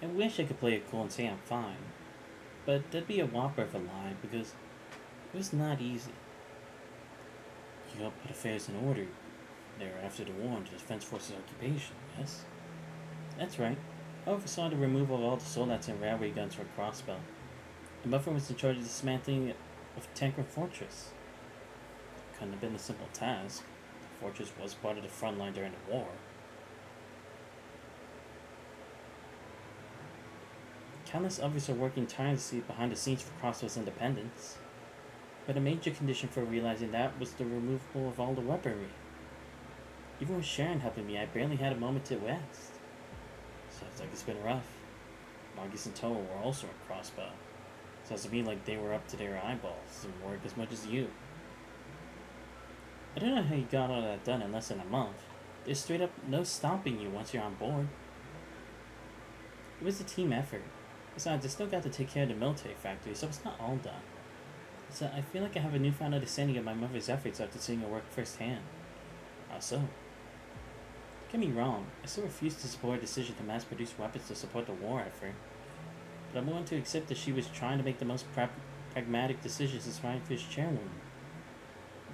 I wish I could play it cool and say I'm fine. But that'd be a whopper of a lie because it was not easy. You helped put affairs in order there after the war and the Defense Forces occupation, yes? That's right. I oversaw the removal of all the soldats and railway guns from crossbow. And Buffer was in charge of dismantling of Tancred Fortress. Couldn't have been a simple task. The fortress was part of the front line during the war. Countless others are working tirelessly behind the scenes for Crossbow's independence. But a major condition for realizing that was the removal of all the weaponry. Even with Sharon helping me, I barely had a moment to rest. Sounds like it's been rough. Marcus and Toa were also at Crossbow. Sounds to me like they were up to their eyeballs and worked as much as you. I don't know how you got all that done in less than a month. There's straight up no stopping you once you're on board. It was a team effort. Besides, I still got to take care of the military factory, so it's not all done. So I feel like I have a newfound understanding of my mother's efforts after seeing her work firsthand. How so? Don't get me wrong, I still refuse to support a decision to mass produce weapons to support the war effort. But I'm willing to accept that she was trying to make the most pragmatic decisions as Ryan Fish chairwoman.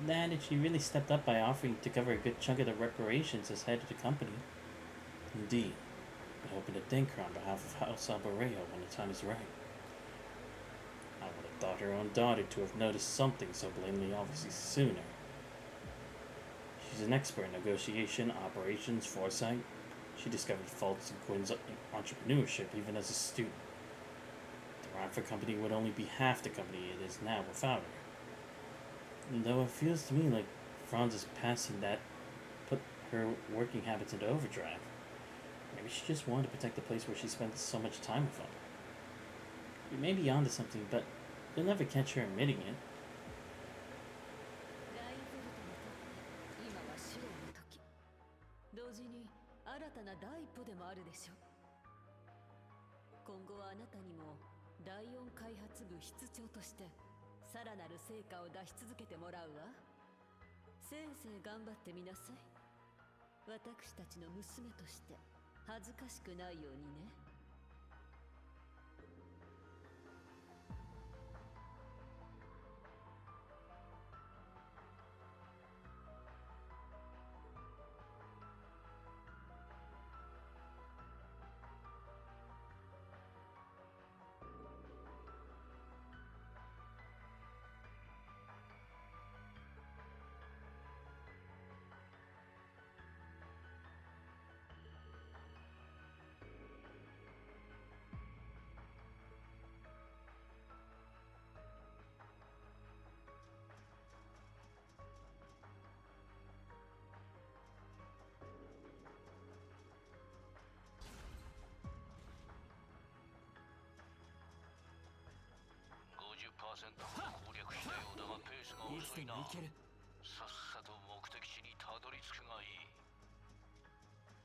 That and she really stepped up by offering to cover a good chunk of the reparations as head of the company. Indeed. But hoping to thank her on behalf of House Albareo when the time is right. I would have thought her own daughter to have noticed something so blatantly obviously sooner. She's an expert in negotiation, operations, foresight. She discovered faults in Quinn's entrepreneurship even as a student. The Rhineford company would only be half the company it is now without her. And though it feels to me like Franz's passing that put her working habits into overdrive. Maybe she just wanted to protect the place where she spent so much time with him. You may be onto something, but you'll never catch her admitting it. 今は試練の時。同時に新たな第一歩でもあるでしょう。今後はあなたにも第4開発部室長としてさらなる成果を出し続けてもらうわ。せいぜい頑張ってみなさい。私たちの娘として恥ずかしくないようにね。でも行ける。さっさと目的地にたどり着くがいい。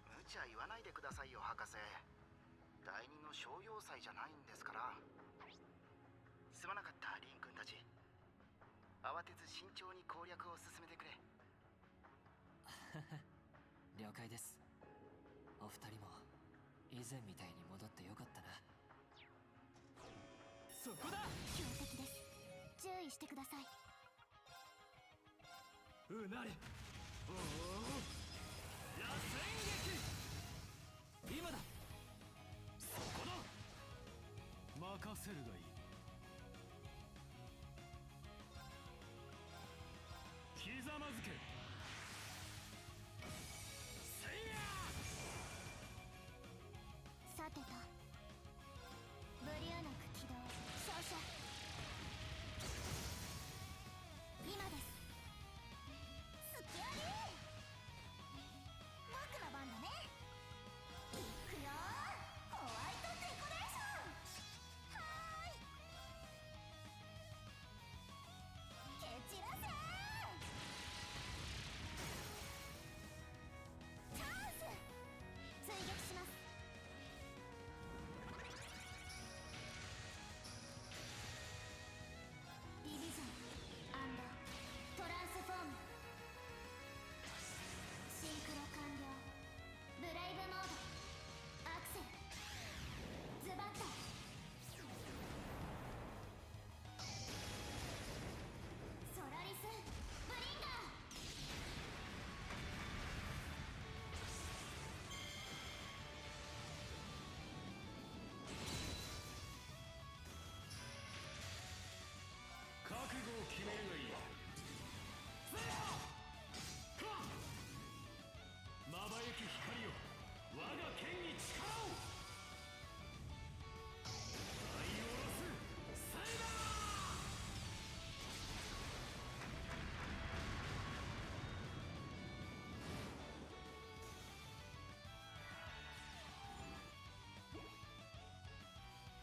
無茶言わないでくださいよ博士。第二の商業祭じゃないんですから。すまなかったリン君たち。慌てず慎重に攻略を進めてくれ。了解です。お二人も以前みたいに戻ってよかったな。そこだ。強敵です。注意してください。うなれ。おお、野戦撃。今だ。そこだ。任せるがいい。ひざまずけ。せいや。さてと、ブリューノク起動照射。今です。すきあり。僕の番だね。いくよ。ホワイトデコレーション。はーい。蹴散らせ。チャンス。追撃します。ディビジョントランスフォーム。シンクロ完了。ブレイブモード。アクセル。ズバッと。ソラリスブリンガー。覚悟を決めるがいい。まばゆき光よ、我が剣に力を。舞い下ろすサイバ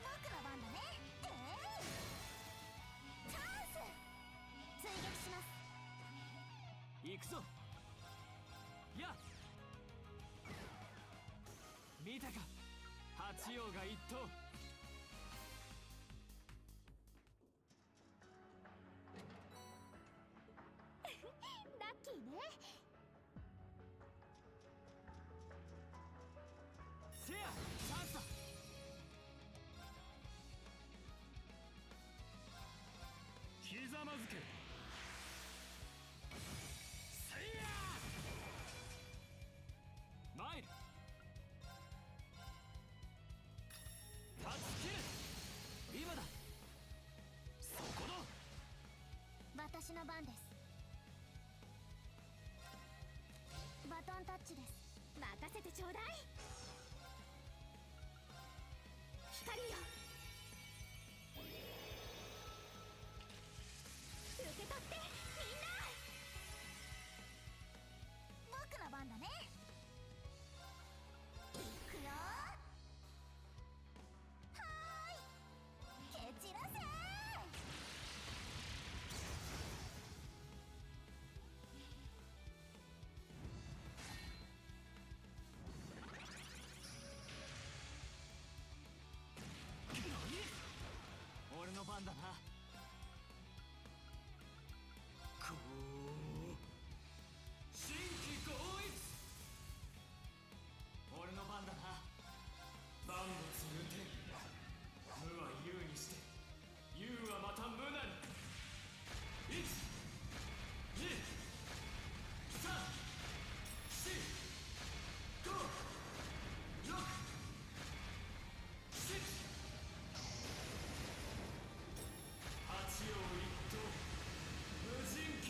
僕の番だね。チャンス。追撃します。行くぞ。やっ。見たか、八葉が一頭。ラッキーね。せや、チャンスだ。ひざまずけ。せいや。マイル。断ち切る。今だ。そこだ。私の番です。バトンタッチです。任せてちょうだい。光よ、受け取ってみんな。僕の番だね。いくよ。はーい、蹴散らせ。俺の番だな。こう新規合一。俺の番だな。万物無天。無は有にして有はまた無なり。1、2、3、4、5、6、7。八葉一頭無人剣。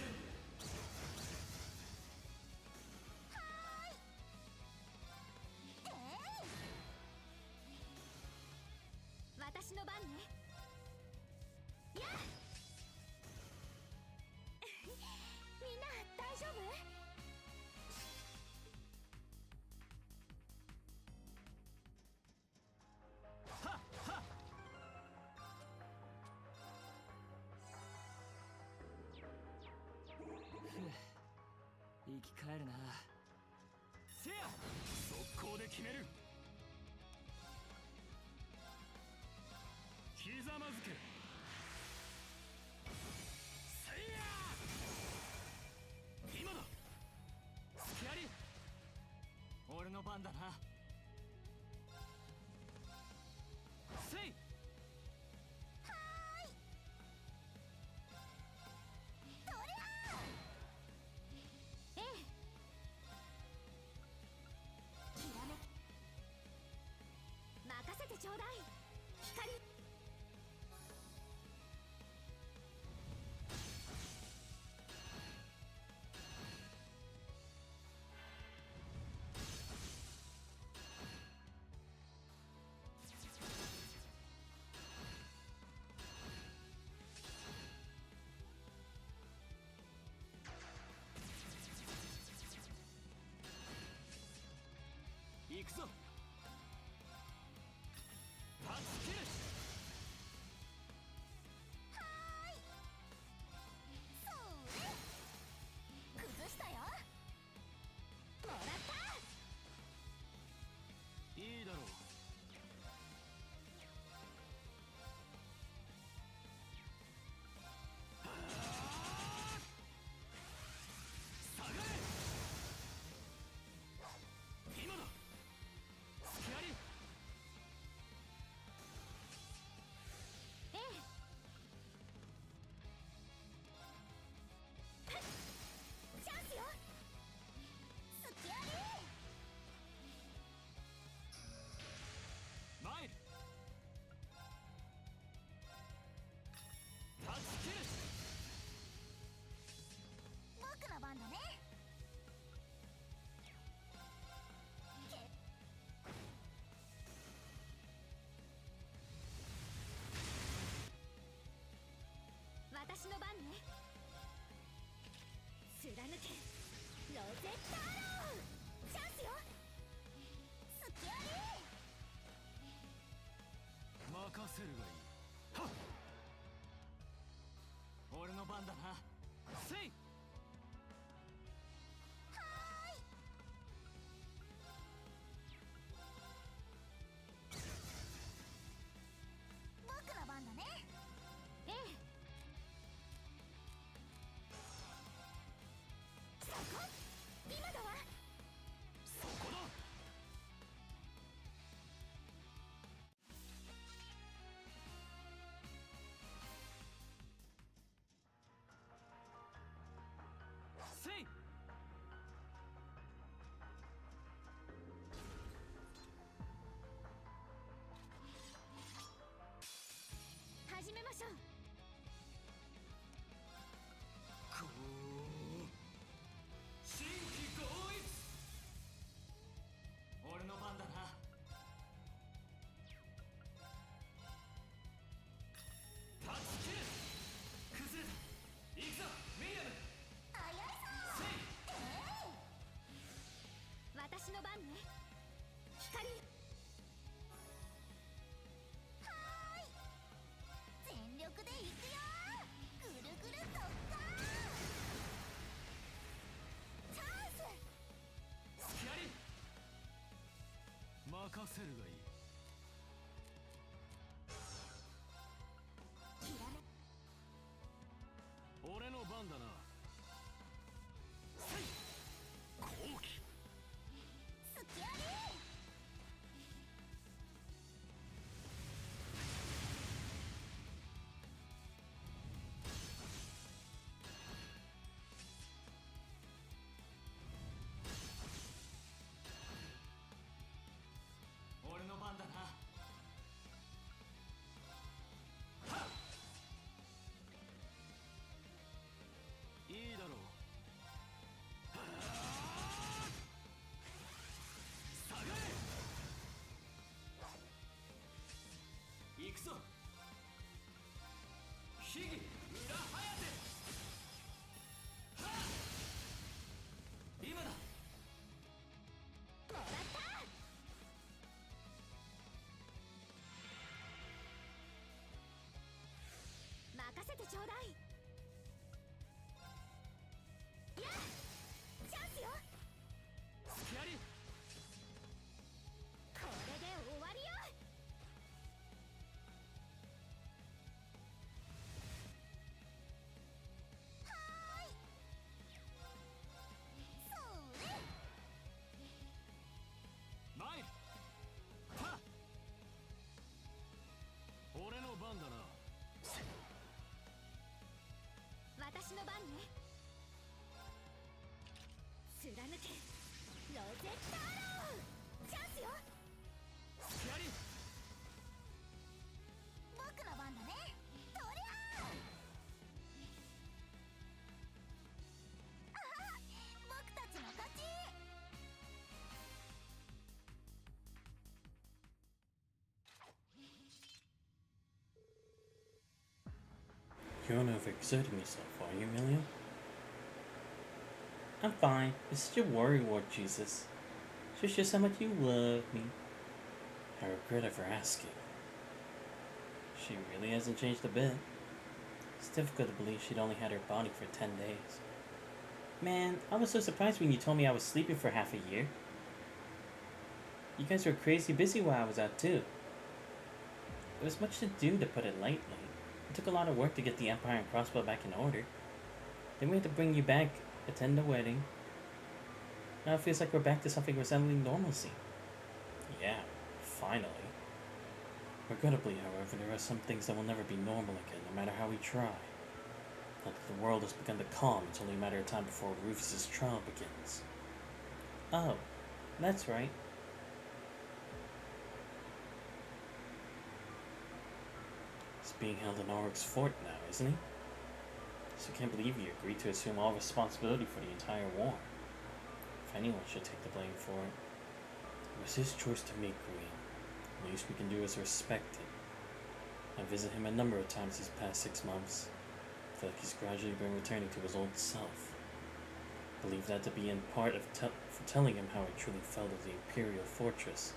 私の番ね。やあみんな大丈夫？生き返るな。せや、速攻で決める。ひざまずけ。せいや、今だ。隙あり。俺の番だな。せい。任せてちょうだい光。行くぞ。タッチキル。崩したよ。もらった。いいだろう。下がれ。今だ。隙あり。チャンスよ。隙あり。マイル。タッチキル。僕の番だね。私の番ね。貫けロゼッタアロー。チャンスよ。隙あり。任せるがいい。はっ。俺の番だな。せい。僕の番だね。ええ。そこ今だわ。そこだ。せい。始めましょう。新規合一。俺の番だな。タッチキル。崩れた。行くぞミリアム。あやいせい。さ。私の番ね。光。全力でいくよ。ぐるぐる突破。チャンス。隙あり。任せるがいい。きらめ俺の番だな。せい。好機。隙あり。俺の番だな。はっ。いいだろう。下がれ。行くぞ。秘技裏ハヤテ。はっ。今だ。もらった。任せてちょうだい。やっチャンスよ。ゼッタアローチャンスよ。スキャリ僕の番だね。とりゃあはは僕たちの勝ち。You're not overexerting yourself, are you, Amelia? I'm fine. It's such a worry ward, Jesus. Shows just how much you love me. I regret ever asking. She really hasn't changed a bit. It's difficult to believe she'd only had her body for 10 days. Man, I was so surprised when you told me I was sleeping for half a year. You guys were crazy busy while I was out too. There was much to do, to put it lightly. It took a lot of work to get the Empire and Crossbow back in order. Then we had to bring you back, attend the wedding. Now it feels like we're back to something resembling normalcy. Yeah, finally. Regrettably, however, there are some things that will never be normal again, no matter how we try. Now that the world has begun to calm, it's only a matter of time before Rufus's trial begins. Oh, that's right. He's being held in Auric's fort now, isn't he? So I can't believe he agreed to assume all responsibility for the entire war. If anyone should take the blame for it, it was his choice to make Green. The least we can do is respect it. I visited him a number of times these past 6 months. I feel like he's gradually been returning to his old self. I believe that to be in part of for telling him how I truly felt of the Imperial Fortress.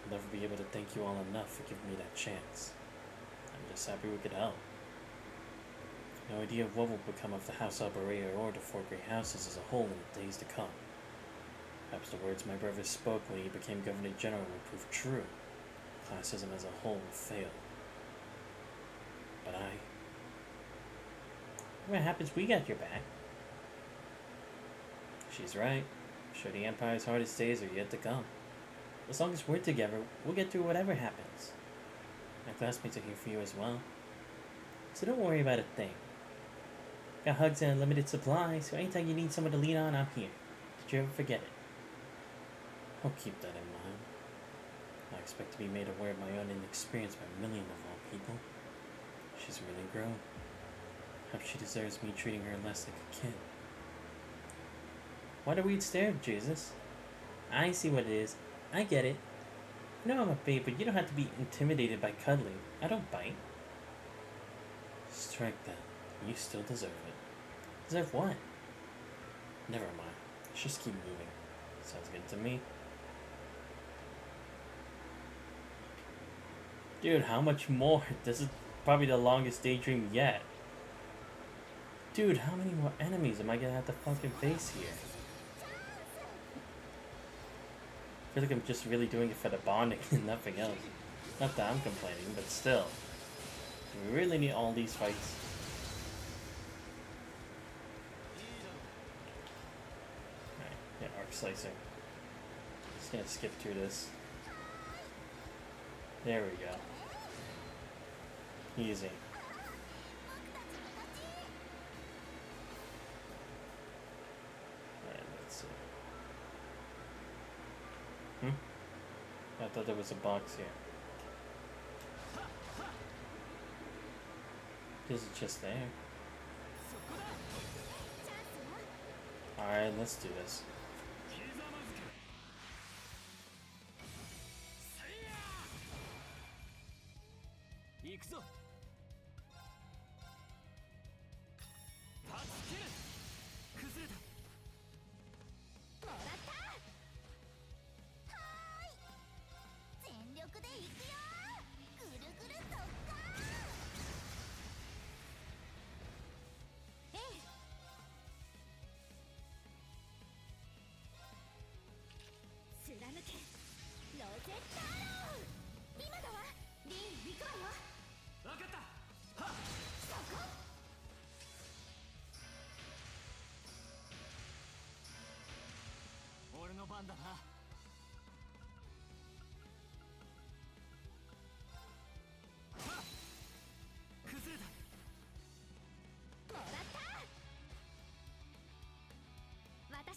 I'll never be able to thank you all enough for giving me that chance. I'm just happy we could help. No idea of what will become of the House Operator or the Four Great Houses as a whole in the days to come. Perhaps the words my brother spoke when he became Governor General will prove true. Classism as a whole will fail. But what happens, we got your back. She's right. I'm sure the Empire's hardest days are yet to come. As long as we're together, we'll get through whatever happens. My classmates are here for you as well. So don't worry about a thing. Got hugs and unlimited supply, so anytime you need someone to lean on, I'm here. Did you ever forget it? I'll keep that in mind. I expect to be made aware of my own inexperience by a million of all people. She's really grown. Perhaps she deserves me treating her less like a kid. Why do we stare, Jesus? I see what it is. I get it. I know I'm a babe, but you don't have to be intimidated by cuddling. I don't bite. Strike that. You still deserve it. Deserve what? Never mind. Let's just keep moving. Sounds good to me. Dude, how much more? This is probably the longest daydream yet. Dude, how many more enemies am I gonna have to fucking face here? I feel like I'm just really doing it for the bonding and nothing else. Not that I'm complaining, but still. Do we really need all these fights? Alright, yeah, arc slicer. Just gonna skip through this. There we go. Easy. Alright, let's see. I thought there was a box here. Is it just there? Alright, let's do this.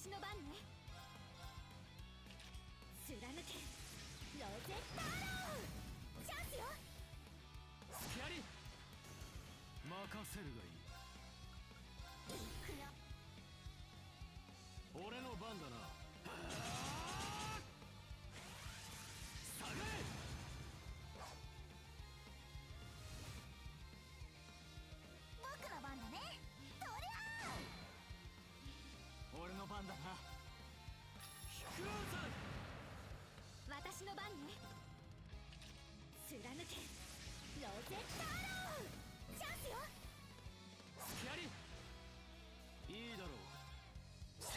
私の番ね。貫けロゼッタアロー、チャンスよ。スキャリ任せるがいい。いくよ。俺の番だな。下がれ。僕の番だね。とりゃ俺の番だな。引くぞ。私の番ね。貫けロゼッタアロー、チャンスよ。スキャリいいだろう。と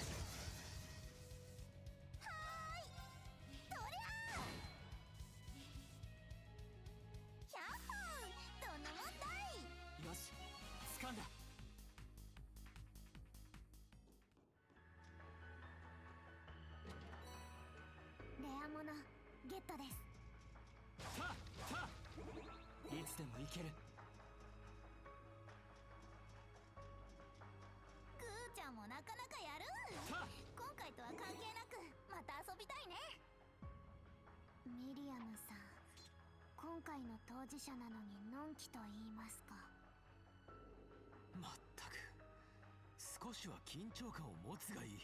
りゃキャッホー、どんな問題。よし掴んだ。レアものゲットです。いつでもいける。グーちゃんもなかなかやる。今回とは関係なくまた遊びたいね。ミリアムさん、今回の当事者なのにのんきと言いますか。まったく少しは緊張感を持つがいい。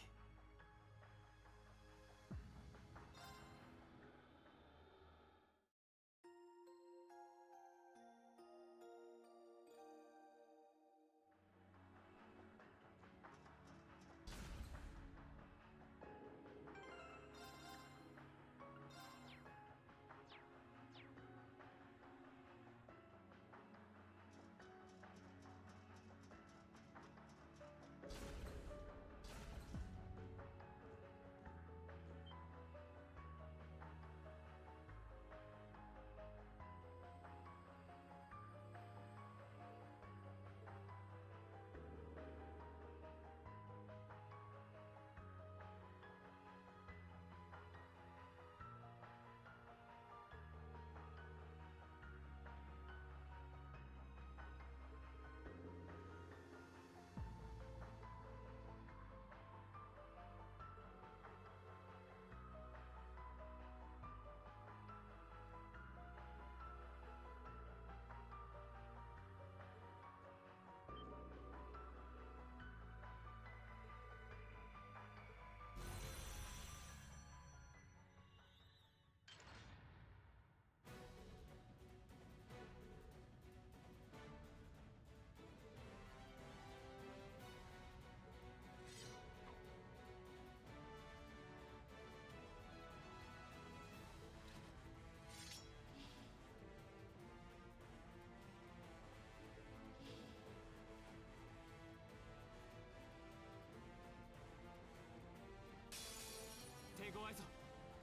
手強いぞ、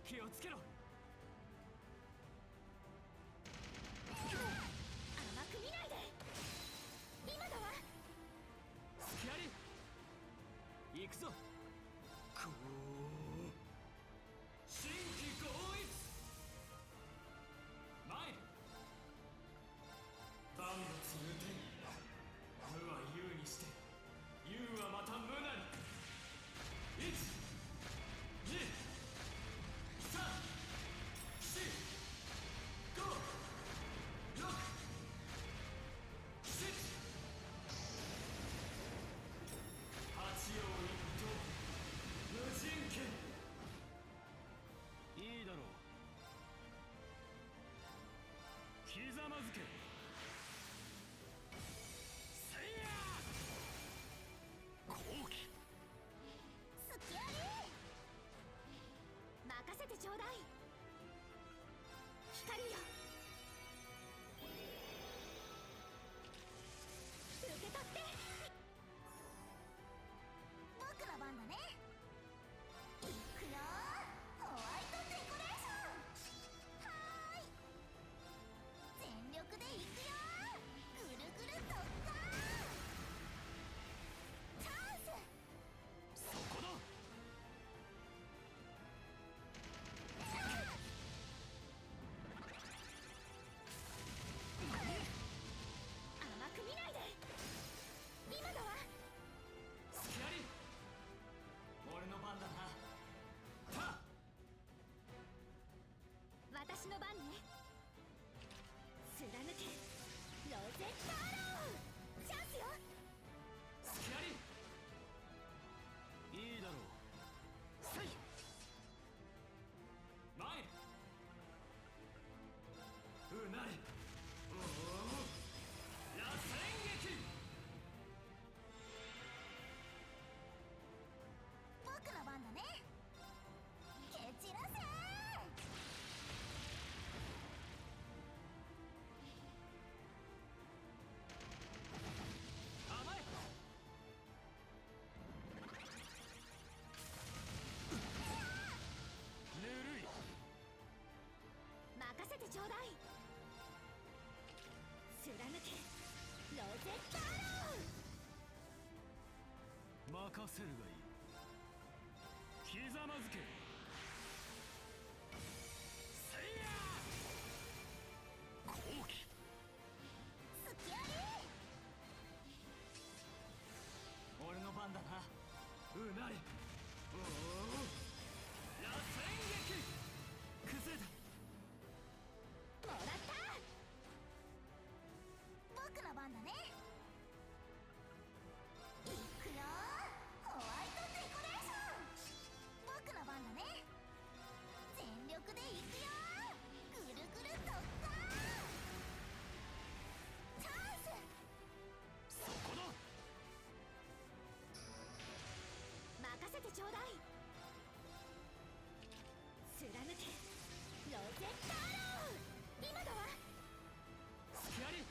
気をつけろ。甘く見ないで。今だわ。スキャリ行くぞ。こう新規合一前に万物無天、無は有にして有はまた無なり。1、2、3、4、5、6、7。八葉一頭せるがいい。ひざまずけ。せいや後期すきあり。俺の番だな。うなり。おお螺旋撃。崩れた。もらった。僕の番だね。いくよー、ホワイトデコレーション。僕の番だね。全力でいくよー、ぐるぐる特化。チャンス。そこだ。任せてちょうだい。貫けロゼッタロー。今だわ。スキアリ。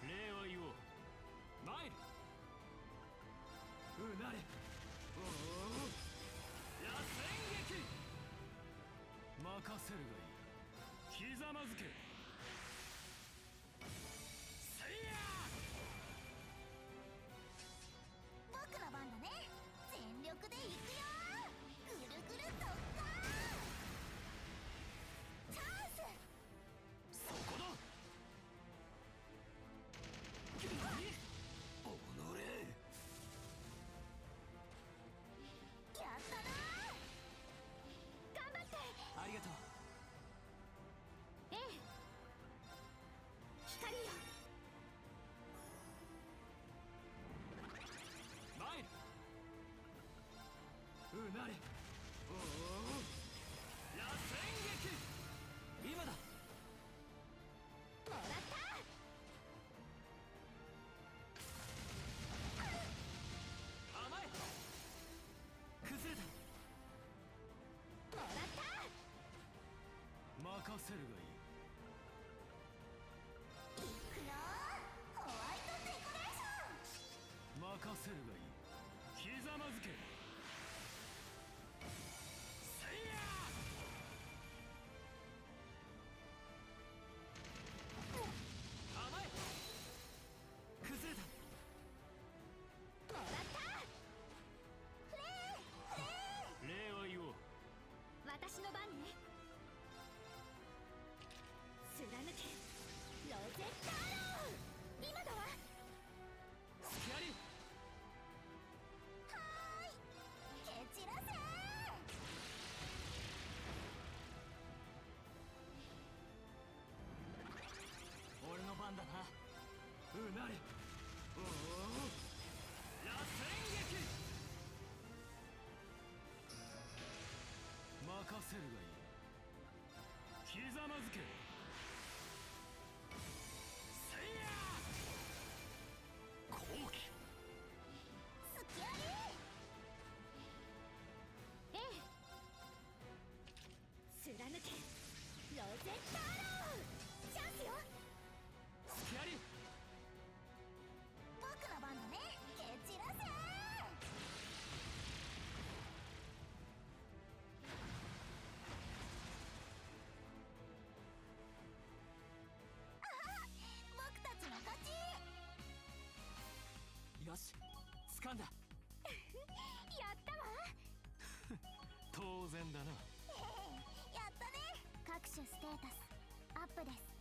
礼は言おう。参る。うなれ。おお螺旋撃。任せるがいい。ひざまずけ。せいや僕の番だね。全力でいくよー、ぐるぐる特化。チャンス。そこだ。おのれ。やったなー。頑張って。ありがとう。ええ。光よ。参る。うなれ。おお螺旋撃。今だ。もらった。甘え。崩れた。もらった。任せるがいい。いくよー、ホワイトデコレーション。任せるがいい。ひざまずけ。せいや甘え。崩れた。もらった。フレーフレ礼は言おう。ー。私の番ね。貫けロゼッタロー。今だわ。スキアリ。はーい、蹴散らせー。俺の番だな。うなれ。おお螺旋撃。任せるがいい。ひざまずけ。せいや後期すきあり。ええ。貫けロゼッタロー。チャンスよ。スキアリ。僕の番だね。蹴散らせー。あはは、僕たちの勝ち。よし掴んだ。やったわ。当然だな。やったね。各種ステータスアップです。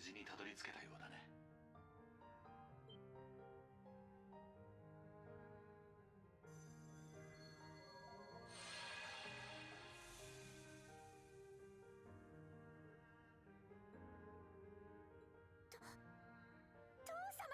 事にたどり着けたようだね。父様。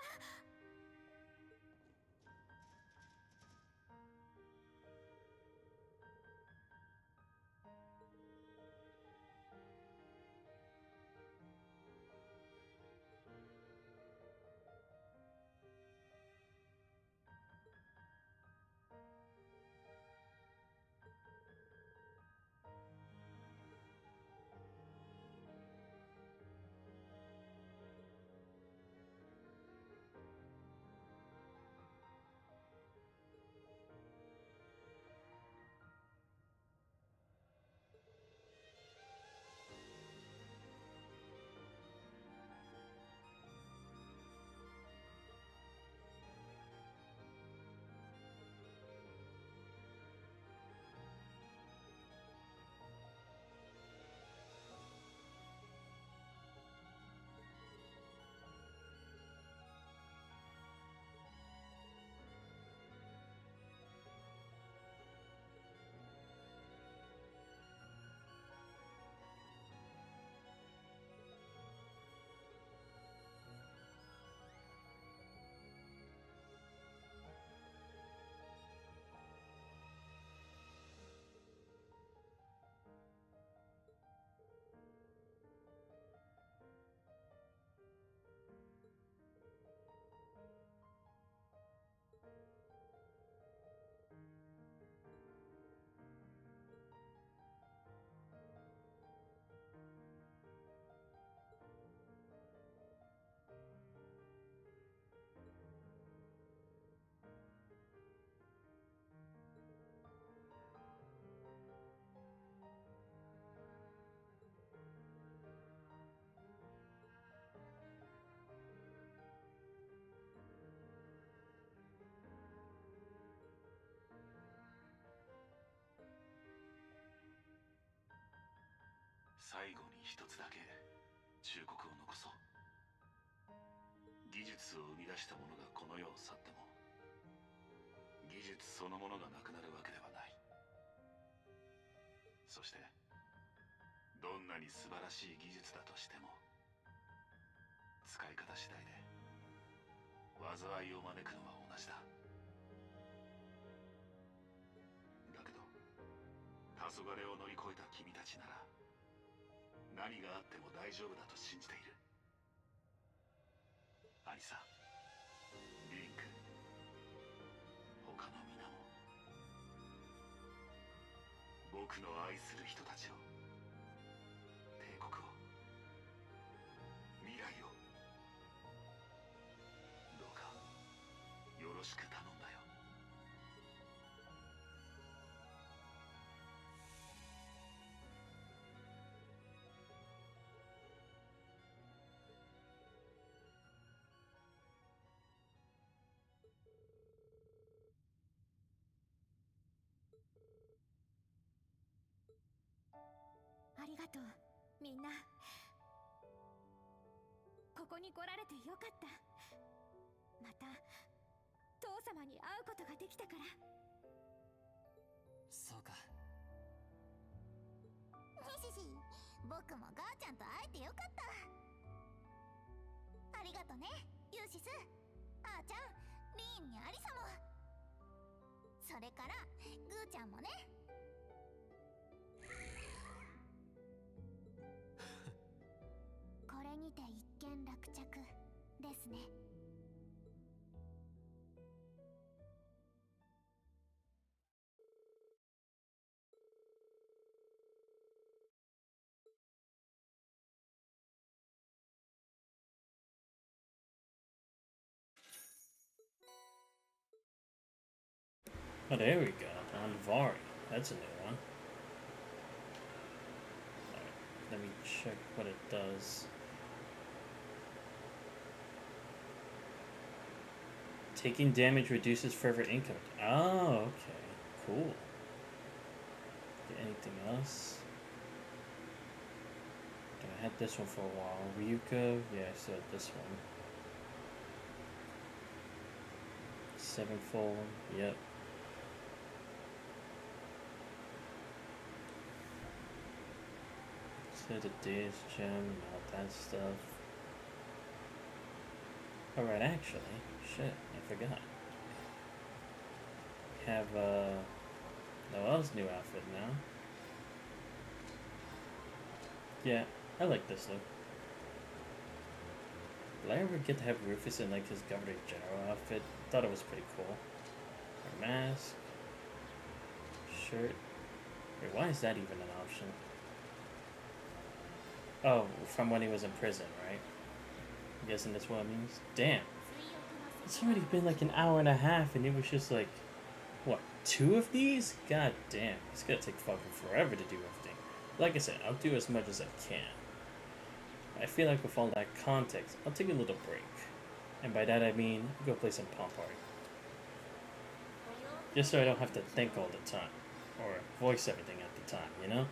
最後に一つだけ忠告を残そう。技術を生み出した者がこの世を去っても技術そのものがなくなるわけではない。そしてどんなに素晴らしい技術だとしても使い方次第で災いを招くのは同じだ。だけど黄昏を乗り越えた君たちなら何があっても大丈夫だと信じている。アリサ、リンク、他の皆も僕の愛する人たちを、帝国を、未来をどうかよろしく頼んだよ。ありがとうみんな。ここに来られてよかった。また父様に会うことができたから。そうか。にしし、僕もガーちゃんと会えてよかった。ありがとねユーシス、あーちゃん、リーンにアリサも、それからグーちゃんもね。これにて一件落着ですね。Oh, there we go. On Reverie. That's a new one. Alright, let me check what it does. Taking damage reduces forever income. Oh, okay. Cool. Anything else? I had this one for a while. Ryuko, yeah, I still had this one. Sevenfold, yep. So the Days Gem and all that stuff. Alright, actually, shit, I forgot. Have Noelle's new outfit now. Yeah, I like this look. Did I ever get to have Rufus in like his Governor General outfit? Thought it was pretty cool. A mask, shirt. Wait, why is that even an option? Oh, from when he was in prison, right? I'm guessing that's what it means. Damn. It's already been like an hour and a half and it was just like, what, 2 of these? God damn. It's gonna take fucking forever to do everything. Like I said, I'll do as much as I can. I feel like with all that context, I'll take a little break. And by that I mean, go play some Pom Party. Just so I don't have to think all the time. Or voice everything at the time, you know?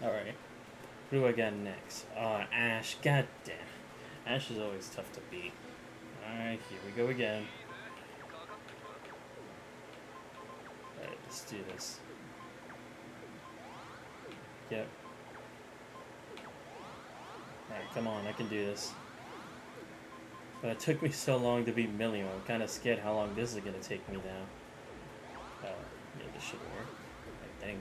Alright. Who do I got next? Ash. God damn. Ash is always tough to beat. Alright, here we go again. Alright, let's do this. Yep. Alright, come on, I can do this. But it took me so long to beat Million. I'm kind of scared how long this is going to take me now. Yeah, this should work, I think.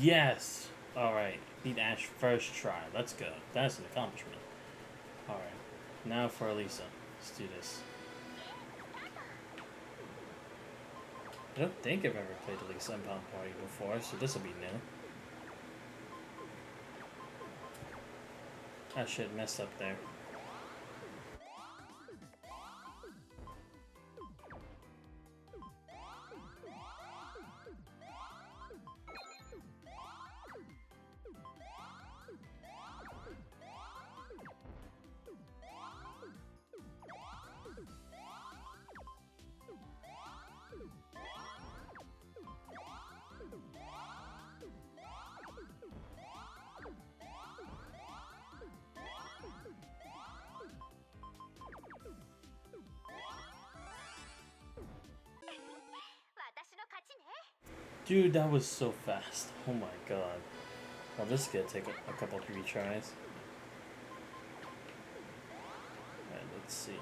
Yes! Alright, beat Ash first try. Let's go. That's an accomplishment. Alright, now for Elisa. Let's do this. I don't think I've ever played Elisa in Pom Party before, so this will be new. Ah shit, messed up there. Dude, that was so fast. Oh my god. Well, this is gonna take a couple 3 tries. Alright, let's see.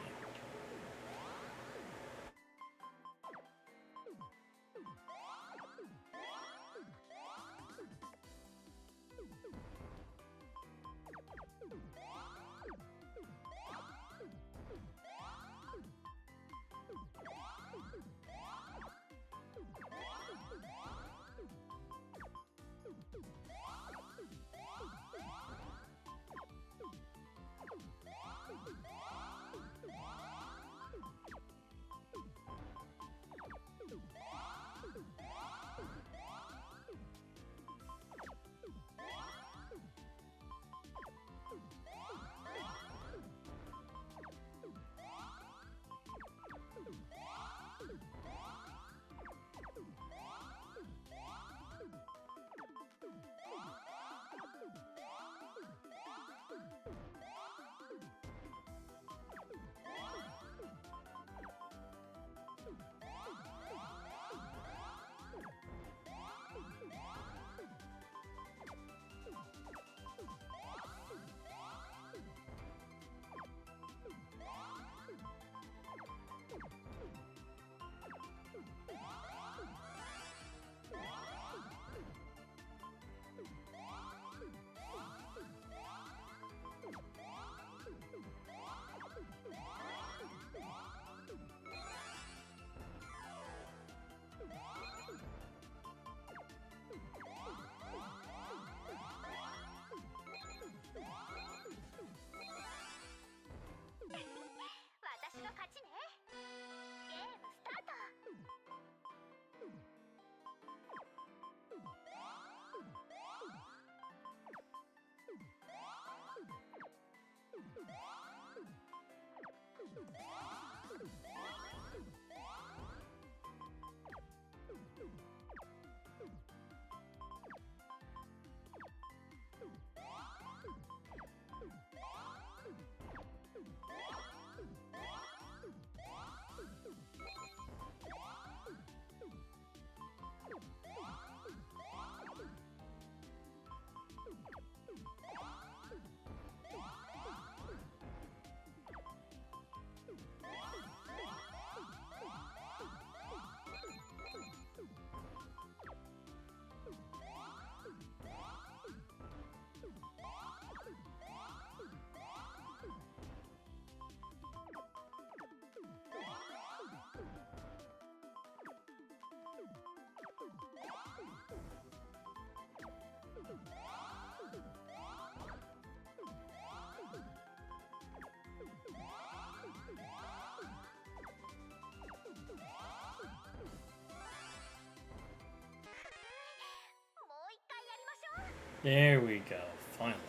There we go. Finally.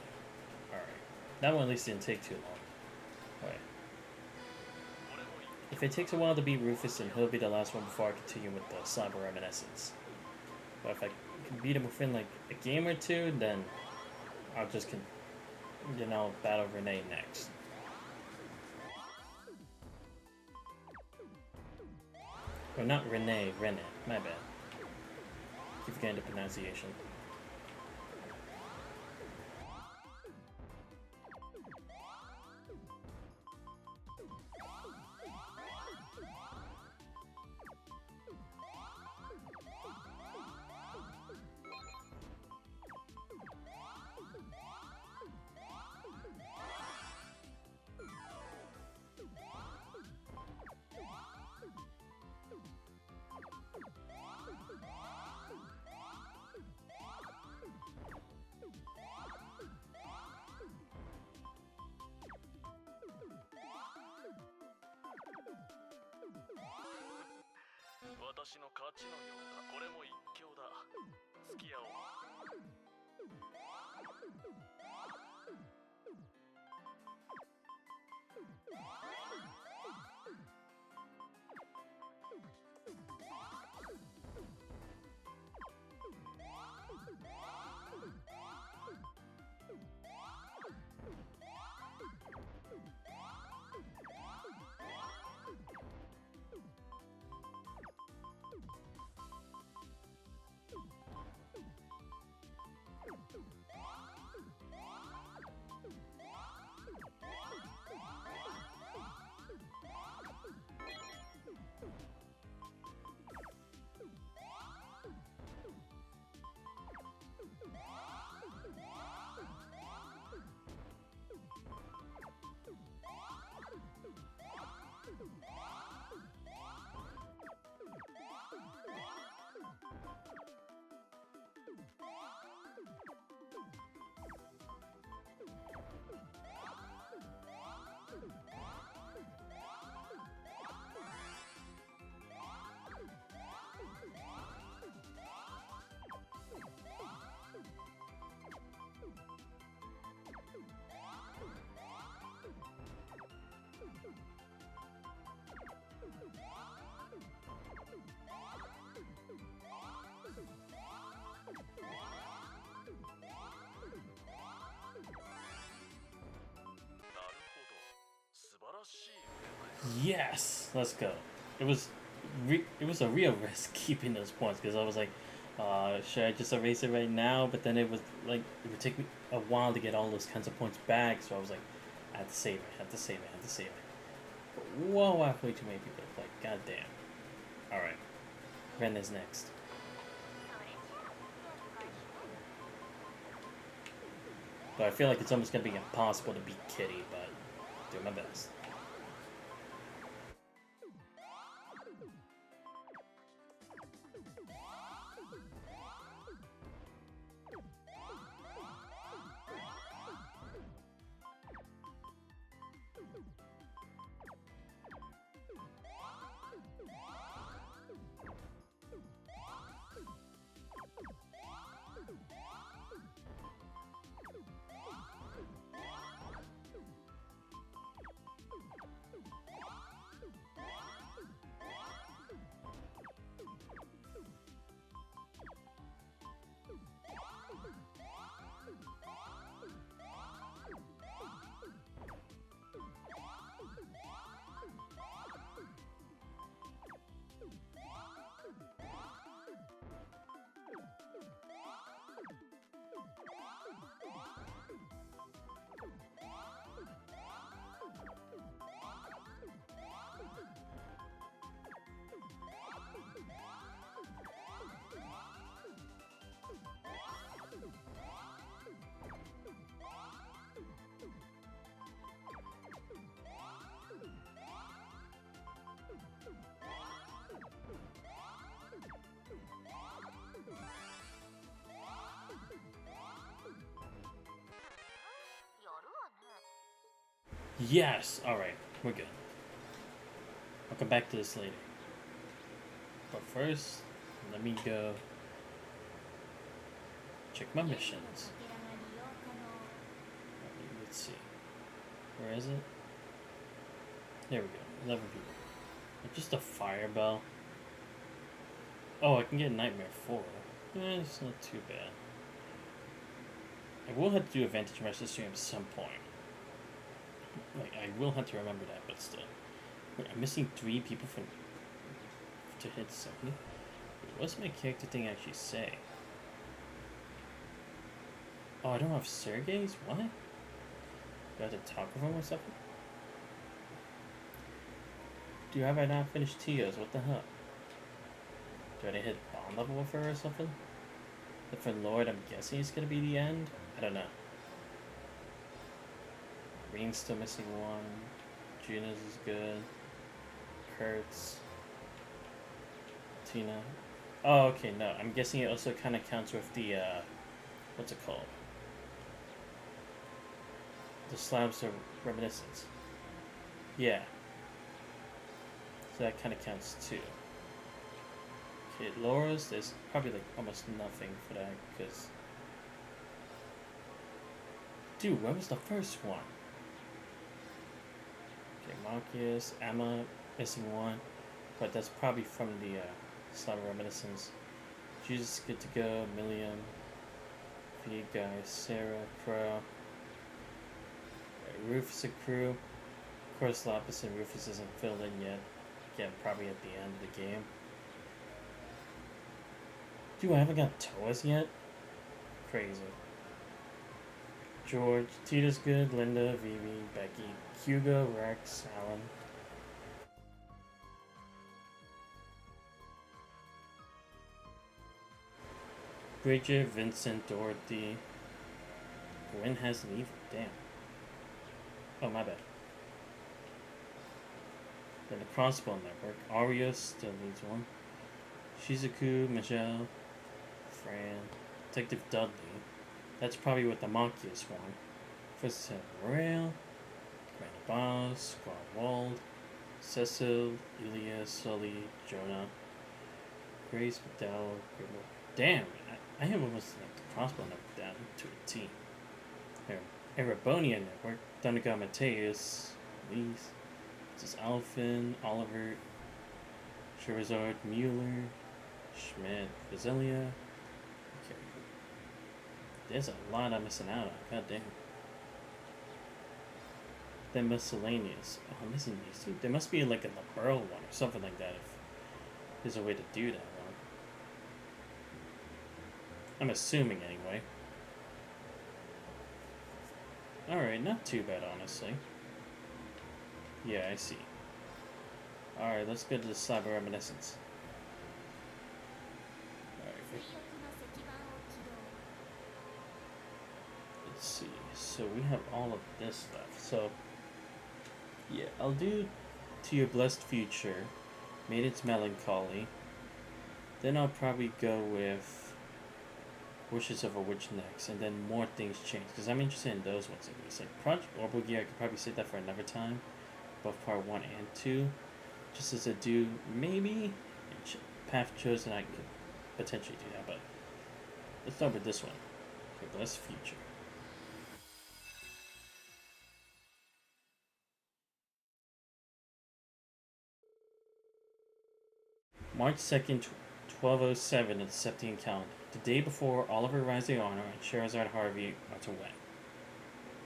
Alright. That one at least didn't take too long. Alright. If it takes a while to beat Rufus, then he'll be the last one before I continue with the Cyber Reminiscence. But if I can beat him within like a game or two, then I'll just battle Renee next. Or not Renee, Rennet. My bad. Keep forgetting the pronunciation. Yes, let's go. It was a real risk keeping those points because I was like, should I just erase it right now? But then it was like it would take me a while to get all those kinds of points back. So I was like, I had to save it. I had to save it. I had to save it. But whoa, I have way too many people to play. God damn. All right, Ren is next. But I feel like it's almost gonna be impossible to beat Kitty, but do my best. Yes! Alright, we're good. I'll come back to this later. But first, let me go check my missions. Let's see. Where is it? There we go. 11 people. Just a fire bell. Oh, I can get Nightmare 4. It's not too bad. I will have to do a Vantage Rush this stream at some point. Like, I will have to remember that, but still. Wait, I'm missing 3 people to hit 70? What's my character thing actually say? Oh, I don't have Sergei's? What? Do I have to talk with him or something? Dude, have I not finished Tio's? What the hell? Do I hit bond level with her or something? But for Lord, I'm guessing it's gonna be the end? I don't know. Green's still missing 1. Gina's is good. Kurtz. Tina. Oh, okay, no. I'm guessing it also kind of counts with the, what's it called? The slabs of reminiscence. Yeah. So that kind of counts too. Okay, Laura's, there's probably like almost nothing for that, because... Dude, where was the first one? Okay, Marcus, Emma, missing 1. But that's probably from the Slab of Reminiscence. Jesus, good to go. Milliam, Feed Guy, Sarah, Crow. Rufus a crew. Of course, Lapis and Rufus isn't filled in yet. Again, probably at the end of the game. Dude, I haven't got Toas yet? Crazy. George, Tita's good, Linda, Vivi, Becky, Hugo, Rex, Alan. Bridget, Vincent, Dorothy. Gwen hasn't even. Damn. Oh, my bad. Then the Crossbow Network. Aria still needs 1. Shizuku, Michelle, Fran, Detective Dudley. That's probably what the Monkiest one. First Morale, Commander Boss, Squad Wald, Cecil, Ilya, Sully, Jonah, Grace, McDowell, Damn, I have almost like the Crossbow Network down to a T. Erebonia Network, Thundergod Mateus, Elise, this is Alphin, Oliver, Charizard, Mueller, Schmidt, Vizelia. Okay. There's a lot I'm missing out on, god damn. Then miscellaneous. Oh, I'm missing these two. There must be like a LaBeryl one or something like that if there's a way to do that one. I'm assuming anyway. Alright, not too bad honestly. Yeah, I see. Alright, let's go to the Slab of Reminiscence. Alright. Let's see. So we have all of this stuff. So, yeah, I'll do To Your Blessed Future, Maiden's Melancholy. Then I'll probably go with Wishes of a Witch next, and then More Things Change, because I'm interested in those ones at least. Like Project Orbital Gear, I could probably save that for another time, both part 1 and 2. Just as a do, maybe Path Chosen, I could potentially do that, but let's start with this one. Okay, Blessed Future. March 2nd, 1207 at the Septian calendar. The day before Oliver Rising Honor and Charizard Harvey are to wed.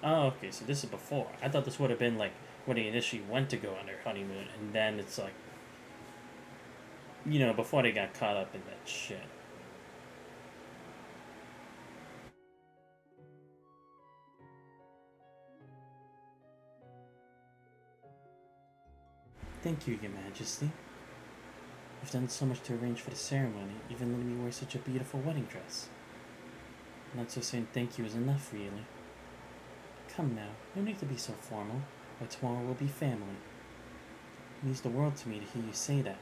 Oh, okay, so this is before. I thought this would have been like when they initially went to go on their honeymoon, and then it's like, you know, before they got caught up in that shit. Thank you, Your Majesty. You've done so much to arrange for the ceremony, even letting me wear such a beautiful wedding dress. Not so saying thank you is enough, really. Come now, no need to be so formal, or tomorrow we'll be family. It means the world to me to hear you say that.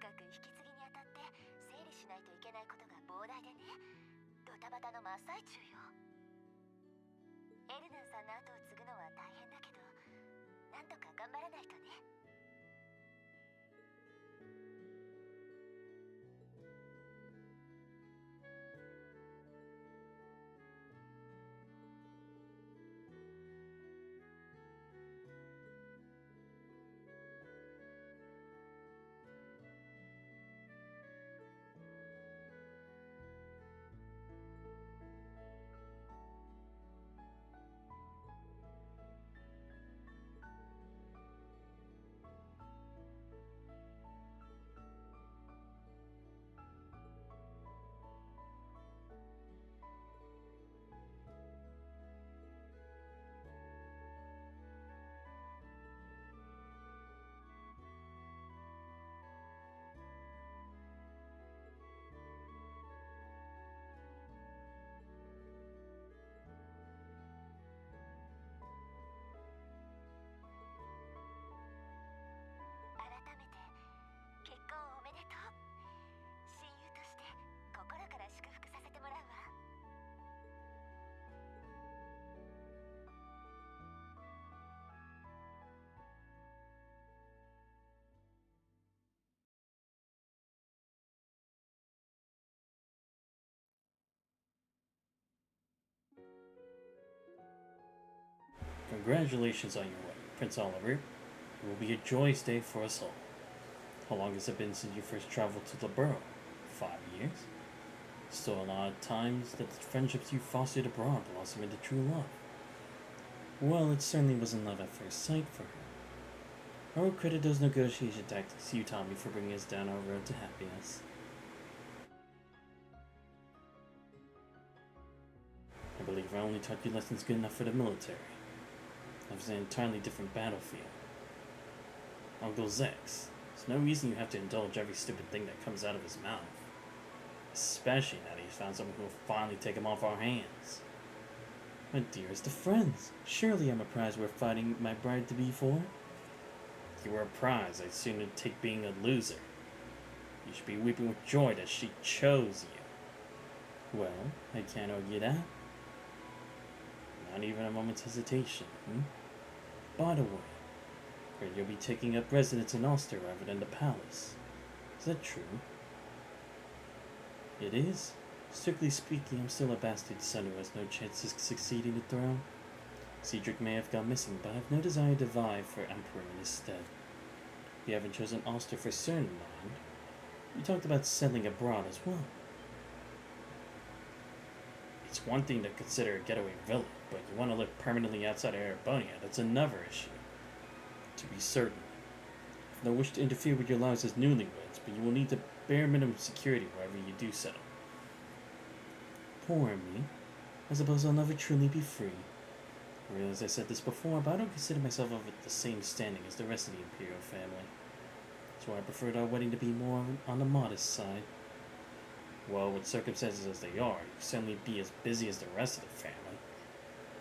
かく引き継ぎにあたって整理しないといけないことが膨大でね、ドタバタの真っ最中よ。エルナンさんの後を継ぐのは大変だけど、なんとか頑張らないとね。改めて結婚おめでとう。親友として心から祝福させてもらうわ。Congratulations on your wedding, Prince Oliver. It will be a joyous day for us all. How long has it been since you first traveled to the borough? 5 years? Still a lot of times that the friendships you fostered abroad blossom into true love. Well, it certainly wasn't love at first sight for her. I will credit those negotiation tactics you taught me for bringing us down our road to happiness. I believe I only taught you lessons good enough for the military. That was an entirely different battlefield. Uncle Zex, there's no reason you have to indulge every stupid thing that comes out of his mouth. Especially now that he's found someone who will finally take him off our hands. My dearest of friends, surely I'm a prize worth fighting my bride-to-be for? If you were a prize, I'd sooner take being a loser. You should be weeping with joy that she chose you. Well, I can't argue that. Not even a moment's hesitation, By the way, heard you'll be taking up residence in Ulster rather than the palace. Is that true? It is. Strictly speaking, I'm still a bastard son who has no chance of succeeding the throne. Cedric may have gone missing, but I have no desire to vie for emperor in his stead. You haven't chosen Ulster for certain, mind. You talked about settling abroad as well. It's one thing to consider a getaway villa, but you want to live permanently outside of Erebonia, that's another issue. To be certain, I have no wish to interfere with your lives as newlyweds, but you will need the bare minimum security wherever you do settle. Poor me. I suppose I'll never truly be free. I realize I said this before, but I don't consider myself of the same standing as the rest of the Imperial family. That's why I preferred our wedding to be more on the modest side. Well, with circumstances as they are, you certainly be as busy as the rest of the family.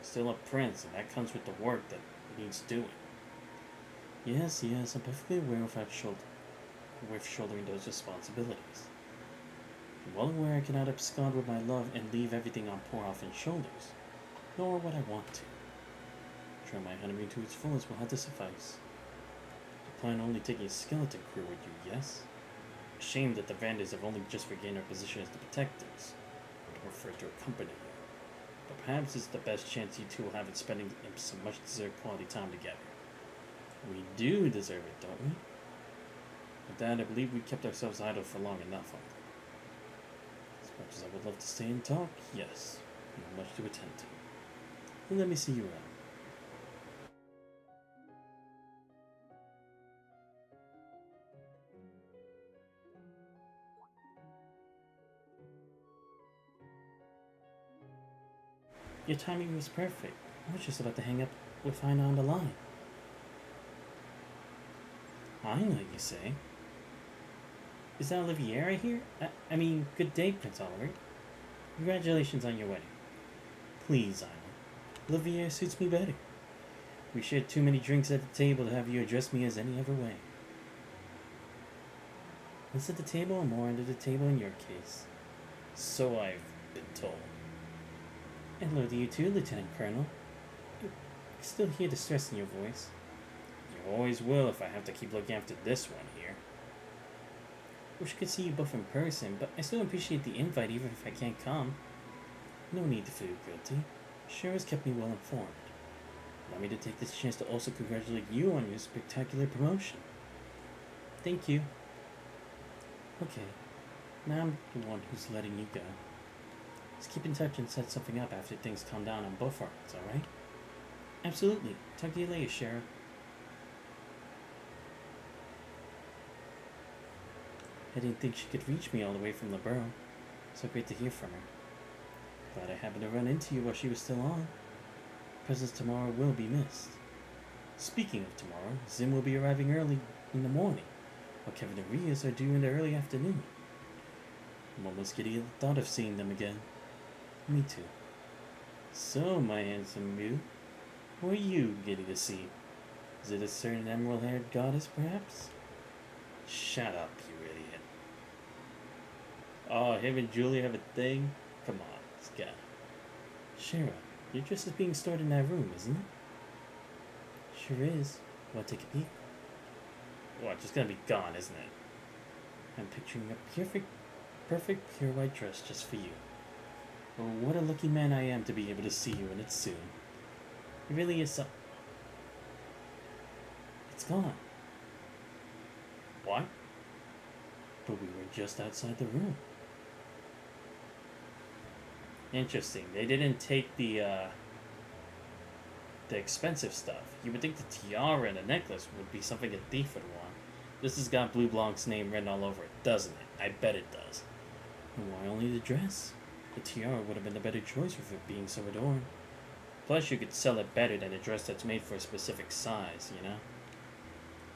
Still a prince, and that comes with the work that needs doing. Yes, I'm perfectly aware of shouldering those responsibilities. I'm well aware I cannot abscond with my love and leave everything on poor orphan's shoulders, nor would I want to. Try my honeymoon to its fullest will have to suffice. I plan on only taking a skeleton crew with you, yes? Ashamed that the Vandals have only just regained our position as the protectors. I would prefer to accompany you. But perhaps it's the best chance you two will have in spending some much-deserved quality time together. We do deserve it, don't we? With that, I believe we kept ourselves idle for long enough, Uncle. As much as I would love to stay and talk, yes, we have much to attend to. Well, let me see you around. Your timing was perfect. I was just about to hang up with Ina on the line. Ina, you say? Is that Olivier I hear? I mean, good day, Prince Oliver. Congratulations on your wedding. Please, Ina. Olivier suits me better. We shared too many drinks at the table to have you address me as any other way. Less at the table and more under the table in your case. So I've been told. Hello to you too, Lieutenant Colonel. I can still hear the stress in your voice. You always will if I have to keep looking after this one here. Wish I could see you both in person, but I still appreciate the invite even if I can't come. No need to feel guilty. Shara's kept me well informed. Allow me to take this chance to also congratulate you on your spectacular promotion. Thank you. Okay, now I'm the one who's letting you go. Let's keep in touch and set something up after things calm down on both our ends, alright? Absolutely. Talk to you later, Shara. I didn't think she could reach me all the way from the borough. So great to hear from her. Glad I happened to run into you while she was still on. Presence tomorrow will be missed. Speaking of tomorrow, Zim will be arriving early in the morning, while Kevin and Rias are due in the early afternoon. I'm almost getting the thought of seeing them again. Me too. So, my handsome Mew, who are you getting to see? Is it a certain emerald-haired goddess, perhaps? Shut up, you idiot. Oh, him and Julie have a thing? Come on, this guy. Shara, your dress is being stored in that room, isn't it? Sure is. Want to take a peek? Well, it's just gonna be gone, isn't it? I'm picturing a perfect pure white dress just for you. Oh, what a lucky man I am to be able to see you in it soon. It really is so... It's gone. What? But we were just outside the room. Interesting. They didn't take the expensive stuff. You would think the tiara and the necklace would be something a thief would want. This has got Blue Blanc's name written all over it, doesn't it? I bet it does. And why only the dress? The tiara would have been the better choice with it being so adorned. Plus, you could sell it better than a dress that's made for a specific size, you know?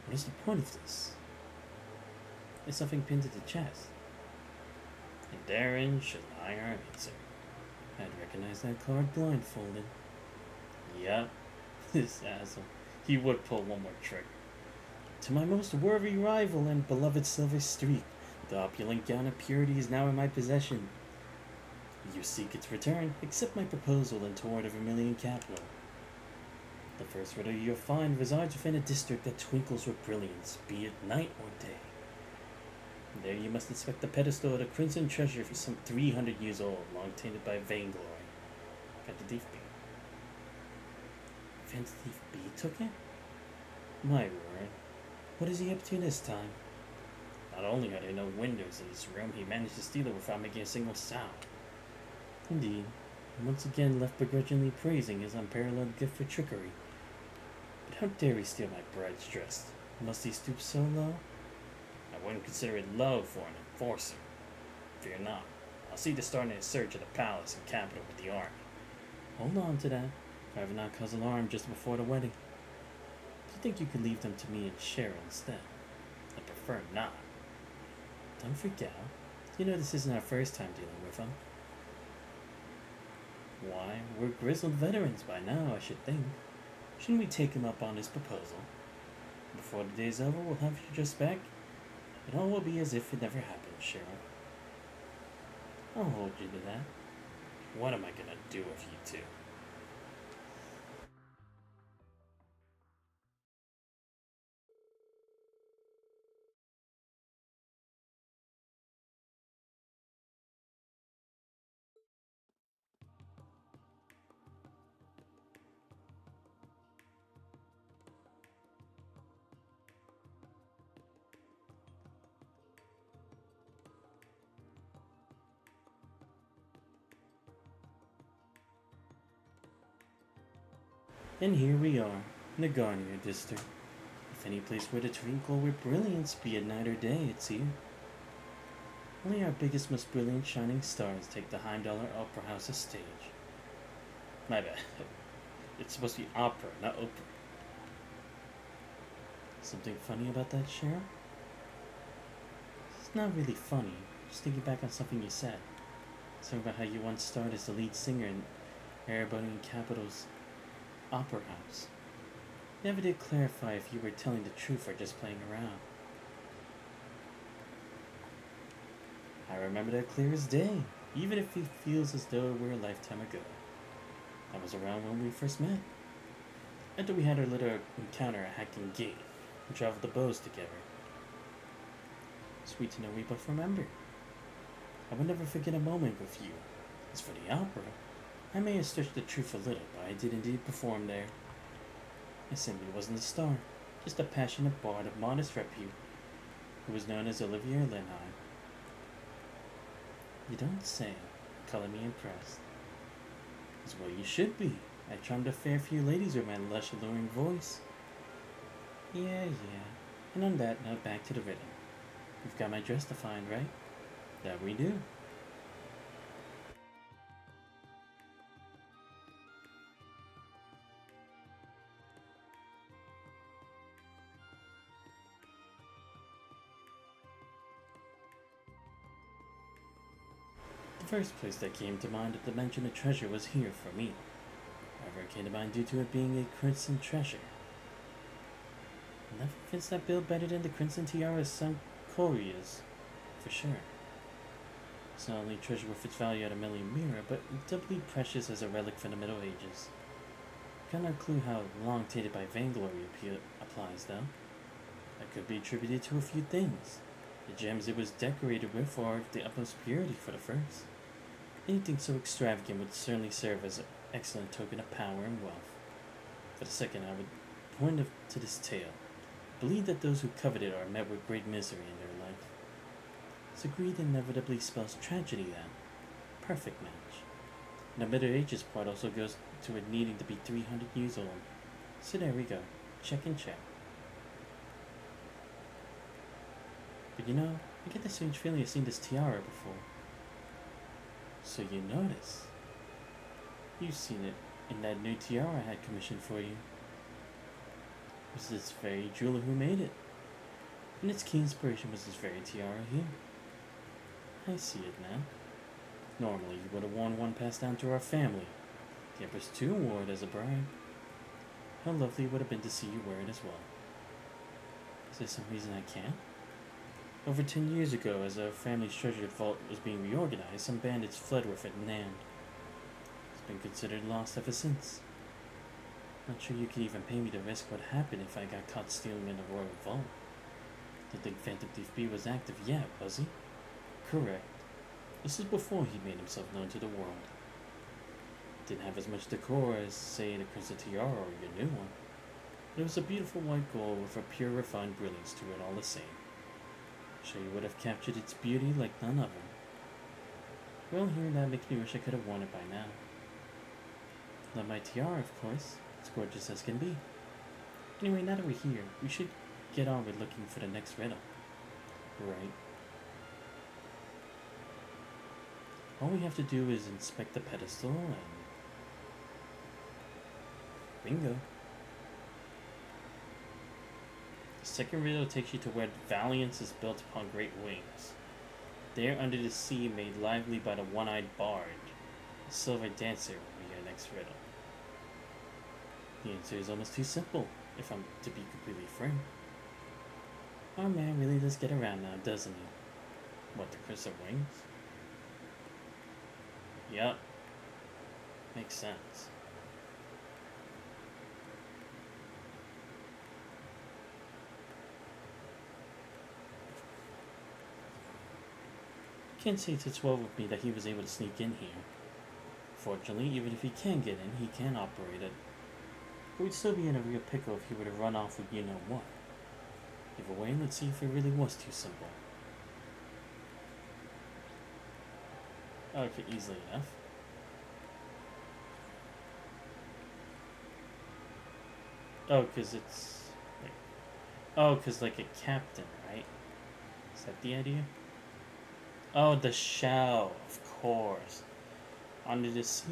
What is the point of this? There's something pinned to the chest. And therein should lie our answer. I'd recognize that card blindfolded. Yep, this asshole. He would pull one more trick. To my most worthy rival and beloved Silver Streak, the opulent gown of purity is now in my possession. You seek its return, accept my proposal and toward a Vermilion capital. The first riddle you'll find resides within a district that twinkles with brilliance, be it night or day. There you must inspect the pedestal of the crimson treasure for some 300 years old, long tainted by vainglory. Got the thief B. Fancy Thief B took it? My word. What is he up to this time? Not only are there no windows in this room, he managed to steal it without making a single sound. Indeed, and once again left begrudgingly praising his unparalleled gift for trickery. But how dare he steal my bride's dress? Must he stoop so low? I wouldn't consider it low for an enforcer. Fear not. I'll see to starting a search of the palace and capital with the army. Hold on to that. I have not cause alarm just before the wedding. Do you think you could leave them to me and Cheryl instead? I prefer not. Don't freak out. You know this isn't our first time dealing with them. Why, we're grizzled veterans by now, I should think. Shouldn't we take him up on his proposal? Before the day's over, we'll have you just back. It all will be as if it never happened, Cheryl. I'll hold you to that. What am I gonna do with you two? And here we are, in the Garnier district. If any place where to twinkle with brilliance, be it night or day, it's here. Only our biggest, most brilliant shining stars take the Heimdall Opera House as stage. My bad. It's supposed to be opera, not opera. Something funny about that, Cheryl? It's not really funny. Just thinking back on something you said. Something about how you once starred as the lead singer in Erebonian Capital's Opera House. Never did clarify if you were telling the truth or just playing around. I remember that clear as day, even if it feels as though it were a lifetime ago. I was around when we first met. After we had our little encounter at Hacking Gate, we traveled the bows together. Sweet to know we both remember. I would never forget a moment with you. As for the opera, I may have stretched the truth a little, but I did indeed perform there. I simply wasn't a star, just a passionate bard of modest repute, who was known as Olivier Lenheim. You don't say, color me impressed. As well you should be. I charmed a fair few ladies with my lush, alluring voice. Yeah. And on that note, back to the rhythm. You've got my dress to find, right? That we do. The first place that came to mind at the mention of treasure was here for me. However, it came to mind due to it being a crimson treasure. Nothing fits that bill better than the crimson tiara son Coria's, for sure. It's not only treasure with its value at a million mirror, but doubly precious as a relic from the Middle Ages. Got no clue how long dated by vainglory applies, though. That could be attributed to a few things. The gems it was decorated with are of the utmost purity for the first. Anything so extravagant would certainly serve as an excellent token of power and wealth. For the second, I would point to this tale. Believe that those who covet it are met with great misery in their life. So greed inevitably spells tragedy then. Perfect match. And the Middle Ages part also goes to it needing to be 300 years old. So there we go. Check and check. But you know, I get the strange feeling I've seen this tiara before. So you notice. You've seen it in that new tiara I had commissioned for you. It was this very jeweler who made it. And its key inspiration was this very tiara here. I see it now. Normally you would have worn one passed down to our family. The Empress too wore it as a bride. How lovely it would have been to see you wear it as well. Is there some reason I can't? Over 10 years ago, as our family's treasure vault was being reorganized, some bandits fled with it in hand. It's been considered lost ever since. Not sure you could even pay me to risk what happened if I got caught stealing in the royal vault. Didn't think Phantom Thief B was active yet, was he? Correct. This is before he made himself known to the world. Didn't have as much decor as, say, the Crimson Tiara or your new one. But it was a beautiful white gold with a pure, refined brilliance to it all the same. Sure you would have captured its beauty like none other. Well, hearing that makes me wish I could have worn it by now. Love my tiara, of course. It's gorgeous as can be. Anyway, now that we're here, we should get on with looking for the next riddle. Right. All we have to do is inspect the pedestal and... bingo. The second riddle takes you to where valiance is built upon great wings. There under the sea made lively by the one-eyed bard, the silver dancer will be your next riddle. The answer is almost too simple, if I'm to be completely frank. Our man really does get around now, doesn't he? What, the crimson wings? Yup. Makes sense. Can't say it sits well with me that he was able to sneak in here. Fortunately, even if he can get in, he can operate it. But we'd still be in a real pickle if he were to run off with you know what. Either way, let's see if it really was too simple. Okay, easily enough. Oh, because it's... Like, oh, because like a captain, right? Is that the idea? Oh, the shell, of course. Under the sea,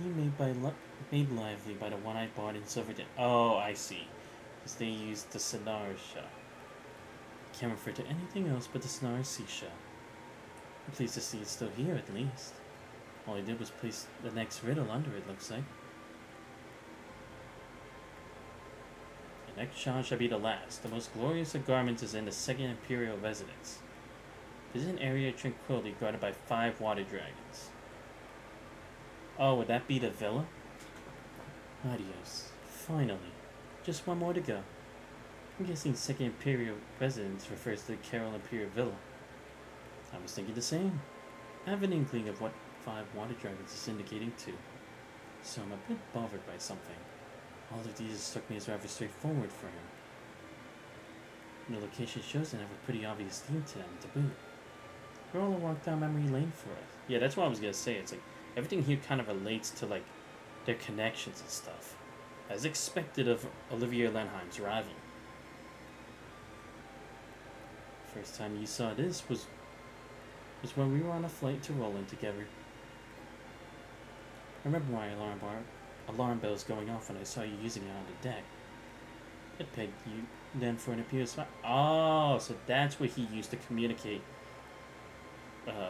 made lively by the one-eyed bard in silver. Oh, I see. Because they used the sonar shell. Can't refer to anything else but the sonar seashell. I'm pleased to see it's still here, at least. All I did was place the next riddle under it, looks like. The next challenge shall be the last. The most glorious of garments is in the second imperial residence. Visit an area of tranquility guarded by 5 water dragons. Oh, would that be the villa? Adios. Finally. Just one more to go. I'm guessing Second Imperial Residence refers to the Carroll Imperial Villa. I was thinking the same. I have an inkling of what 5 water dragons is indicating too. So I'm a bit bothered by something. All of these struck me as rather straightforward for him. The location shows them have a pretty obvious theme to them to boot. They're all a walk down memory lane for us. Yeah, that's what I was gonna say. It's like everything here kind of relates to like their connections and stuff, as expected of Olivia Lenheim's rival. First time you saw this was when we were on a flight to Roland together. I remember my alarm bells going off when I saw you using it on the deck. I pegged you then for an appeal spot. Oh, so that's what he used to communicate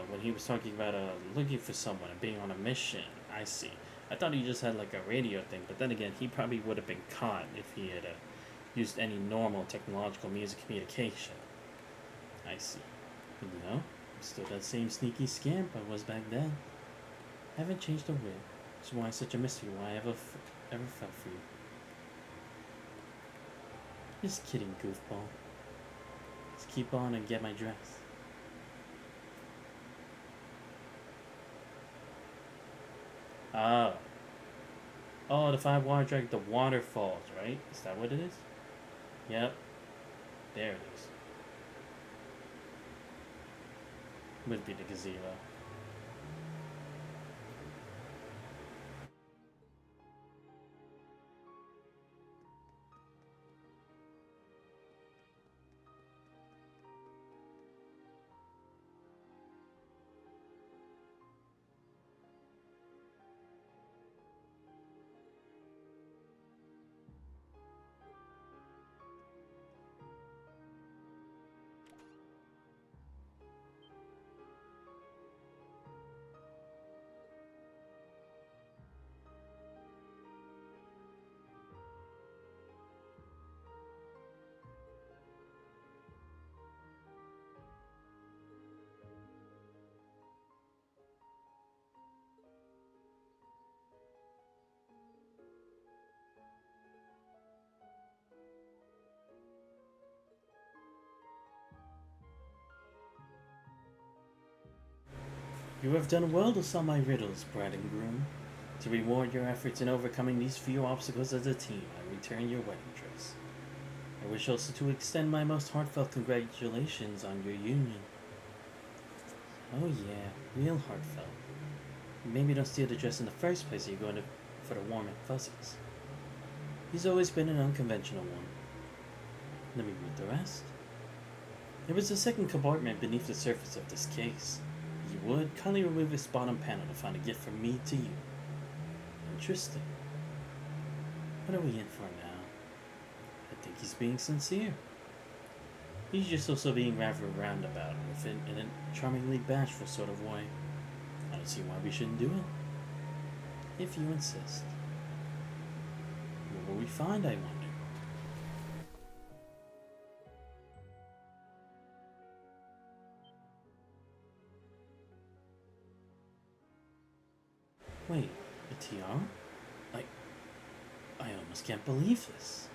when he was talking about looking for someone and being on a mission. I see. I thought he just had like a radio thing, but then again, he probably would have been caught if he had used any normal technological means of communication. I see. But you know, I'm still that same sneaky scamp I was back then. I haven't changed a whit. That's why it's such a mystery why I ever felt for you. Just kidding, goofball. Let's keep on and get my dress. Ah. Oh, the 5 water dragons, the waterfalls, right? Is that what it is? Yep. There it is. Would be the gazebo. You have done well to solve my riddles, bride and groom. To reward your efforts in overcoming these few obstacles as a team, I return your wedding dress. I wish also to extend my most heartfelt congratulations on your union. Oh yeah, real heartfelt. Maybe don't steal the dress in the first place if you're going for the warm and fuzzies. He's always been an unconventional one. Let me read the rest. There was a second compartment beneath the surface of this case. If you would, kindly remove this bottom panel to find a gift from me to you. Interesting. What are we in for now? I think he's being sincere. He's just also being rather roundabout with it in a charmingly bashful sort of way. I don't see why we shouldn't do it. If you insist. What will we find, I wonder? Wait, a tiara? I almost can't believe this.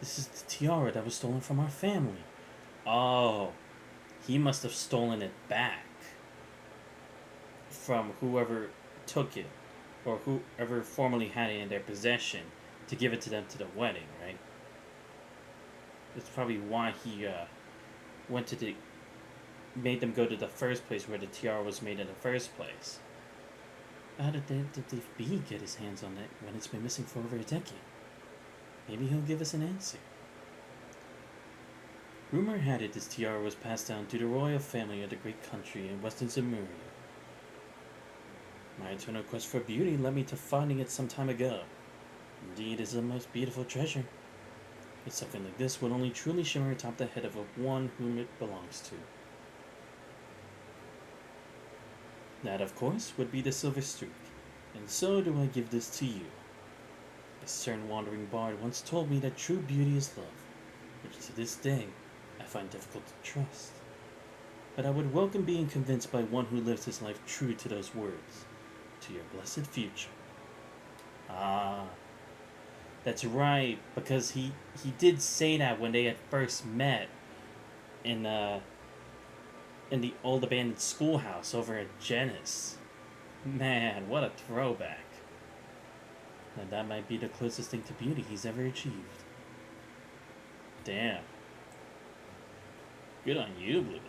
This is the tiara that was stolen from our family. Oh, he must have stolen it back from whoever took it, or whoever formerly had it in their possession to give it to them to the wedding, right? That's probably why he made them go to the first place where the tiara was made in the first place. How did Dave B get his hands on it when it's been missing for over a decade? Maybe he'll give us an answer. Rumor had it this tiara was passed down to the royal family of the great country in western Zemuria. My eternal quest for beauty led me to finding it some time ago. Indeed, it's a most beautiful treasure. But something like this would only truly shimmer atop the head of one whom it belongs to. That, of course, would be the silver streak, and so do I give this to you. A certain wandering bard once told me that true beauty is love, which to this day I find difficult to trust. but I would welcome being convinced by one who lives his life true to those words. To your blessed future. Ah, that's right, because he did say that when they had first met in the old abandoned schoolhouse over at Genis. Man, what a throwback. And that might be the closest thing to beauty he's ever achieved. Damn. Good on you, Bluebell.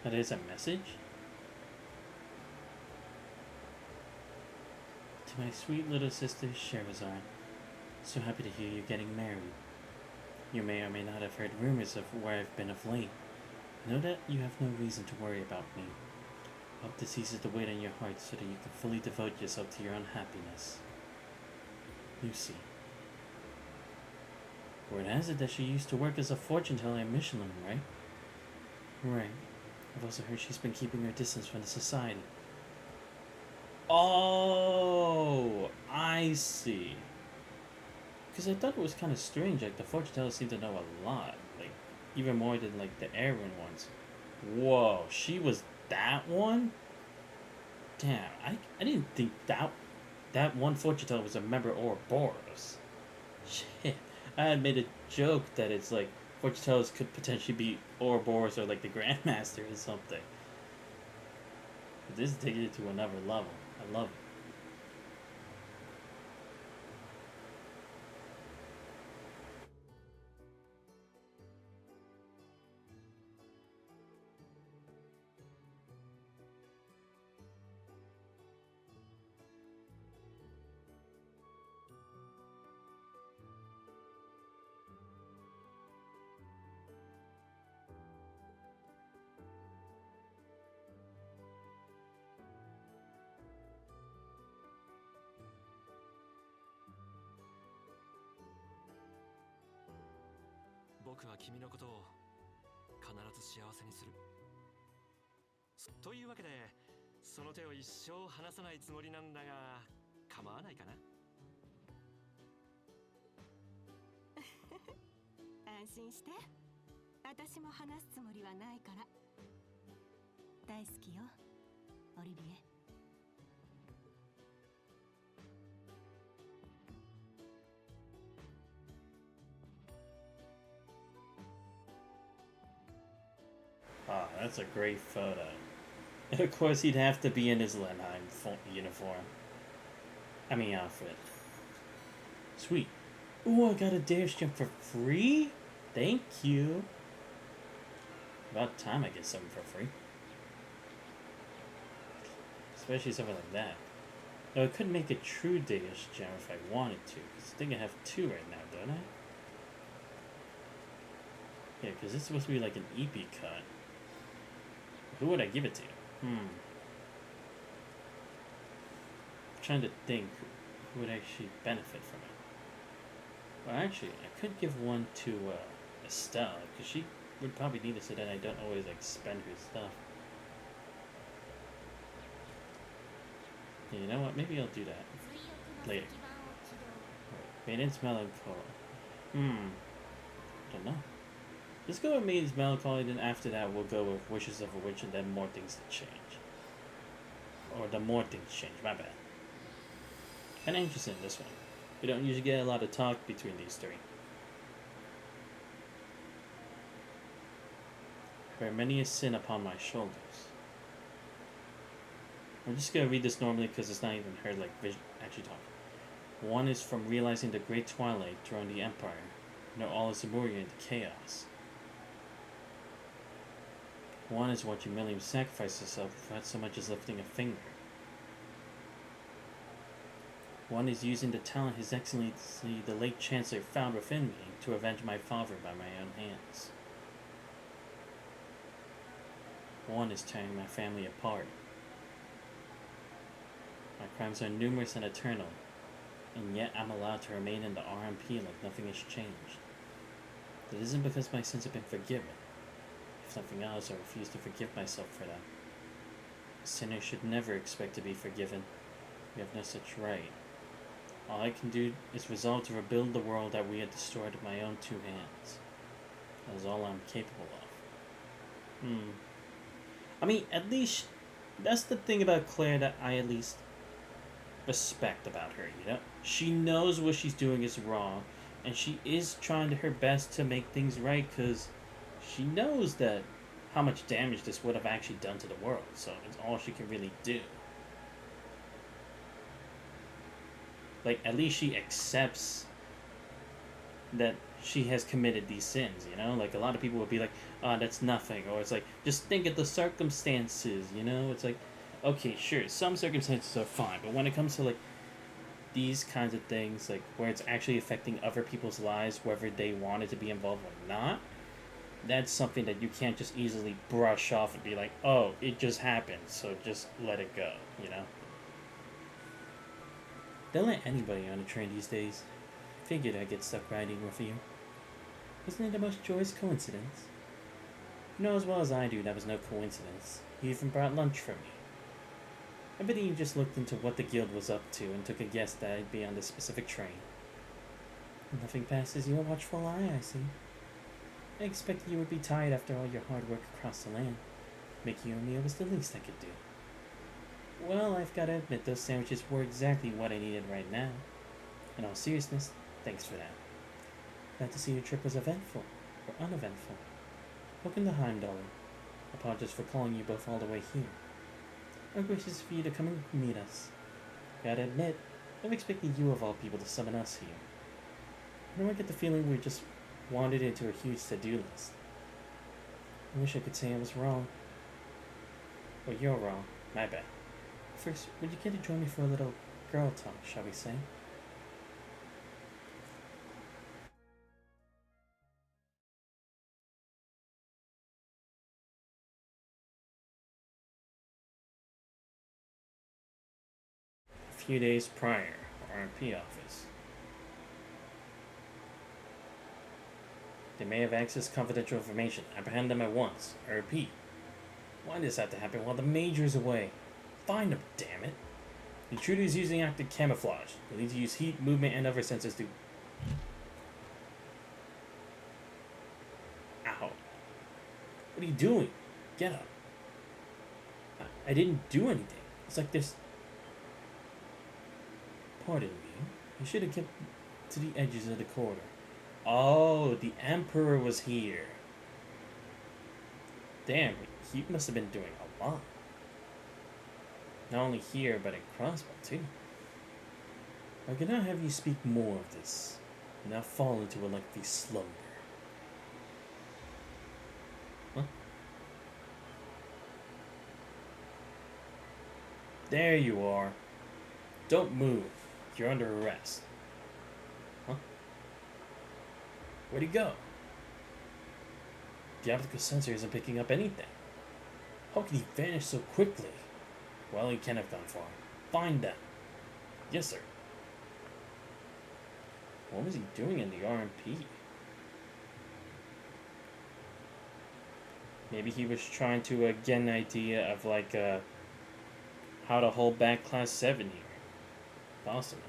That is a message? To my sweet little sister, Sherazade. So happy to hear you're getting married. You may or may not have heard rumors of where I've been of late. Know that you have no reason to worry about me. I hope this eases the weight on your heart so that you can fully devote yourself to your own happiness. Lucy. Word has it that she used to work as a fortune teller in Michelin, right? Right. I've also heard she's been keeping her distance from the society. Oh, I see. Because I thought it was kind of strange, like the fortune tellers seem to know a lot, like even more than like the Aaron ones. Whoa, she was that one? Damn, I didn't think that one fortune teller was a member of Ouroboros. Shit, I had made a joke that it's like fortune tellers could potentially be Ouroboros or like the Grandmaster or something. But this is taking it to another level. I love it.僕は君のことを必ず幸せにする。というわけで、その手を一生離さないつもりなんだが、構わないかな？安心して。私も話すつもりはないから。大好きよ、オリビエ。Ah, that's a great photo. And of course, he'd have to be in his Lenheim uniform. I mean, outfit. Sweet. Ooh, I got a dash jump for free? Thank you. About time I get something for free. Especially something like that. Now, I could make a true dash jump if I wanted to. Because I think I have two right now, don't I? Yeah, because this is supposed to be like an EP cut. Who would I give it to? I'm trying to think who would actually benefit from it. Well, actually, I could give one to Estelle, because she would probably need it so that I don't always like spend her stuff. Yeah, you know what? Maybe I'll do that later. Maiden's Melancholy. Don't know. Let's go with Maiden's Melancholy, then after that we'll go with Wishes of a Witch, and then More Things to Change. Or the More Things Change, my bad. Kinda interested in this one. We don't usually get a lot of talk between these three. Bear many a sin upon my shoulders. I'm just gonna read this normally because it's not even her like actually talking. One is from realizing the great twilight during the Empire. Now all is imbued into chaos. One is watching Milliam sacrifice herself without so much as lifting a finger. One is using the talent His Excellency the late Chancellor found within me to avenge my father by my own hands. One is tearing my family apart. My crimes are numerous and eternal, and yet I'm allowed to remain in the RMP like nothing has changed. That isn't because my sins have been forgiven. If nothing else, I refuse to forgive myself for them. A sinner should never expect to be forgiven. We have no such right. All I can do is resolve to rebuild the world that we had destroyed with my own 2 hands. That is all I'm capable of. I mean, at least, that's the thing about Claire that I at least respect about her, you know? She knows what she's doing is wrong, and she is trying her best to make things right, because she knows that how much damage this would have actually done to the world, so it's all she can really do. Like, at least she accepts that she has committed these sins, you know? Like, a lot of people would be like, oh, that's nothing. Or it's like, just think of the circumstances, you know? It's like, okay, sure, some circumstances are fine. But when it comes to, like, these kinds of things, like, where it's actually affecting other people's lives, whether they wanted to be involved or not, that's something that you can't just easily brush off and be like, oh, it just happened, so just let it go, you know? They'll let anybody on a train these days. Figured I'd get stuck riding with you. Isn't it the most joyous coincidence? You know as well as I do that was no coincidence. You even brought lunch for me. I bet you just looked into what the guild was up to and took a guess that I'd be on this specific train. Nothing passes your watchful eye, I see. I expected you would be tired after all your hard work across the land. Making you a meal was the least I could do. Well, I've got to admit those sandwiches were exactly what I needed right now. In all seriousness, thanks for that. Glad to see your trip was eventful, or uneventful. Welcome to Heimdall. Apologies for calling you both all the way here. How gracious for you to come and meet us. Gotta admit, I've expected you of all people to summon us here. I don't get the feeling we just wandered into a huge to-do list. I wish I could say I was wrong. Or you're wrong. My bad. First, would you care to join me for a little girl talk, shall we say? A few days prior, RMP office. They may have accessed confidential information. Apprehend them at once. I repeat. Why does this have to happen while the Major is away? Find him, damn it. The intruder is using active camouflage. They need to use heat, movement, and other sensors to... Ow. What are you doing? Get up. I didn't do anything. It's like this... Pardon me. I should have kept to the edges of the corridor. Oh, the Emperor was here. Damn, he must have been doing a lot. Not only here, but in Crossbow, too. I cannot have you speak more of this, and now fall into a lengthy slumber. Huh? There you are. Don't move. You're under arrest. Huh? Where'd he go? The optical sensor isn't picking up anything. How could he vanish so quickly? Well, he can't have gone far. Find them. Yes, sir. What was he doing in the RMP? Maybe he was trying to get an idea of, like, how to hold back Class 7 here. Possibly.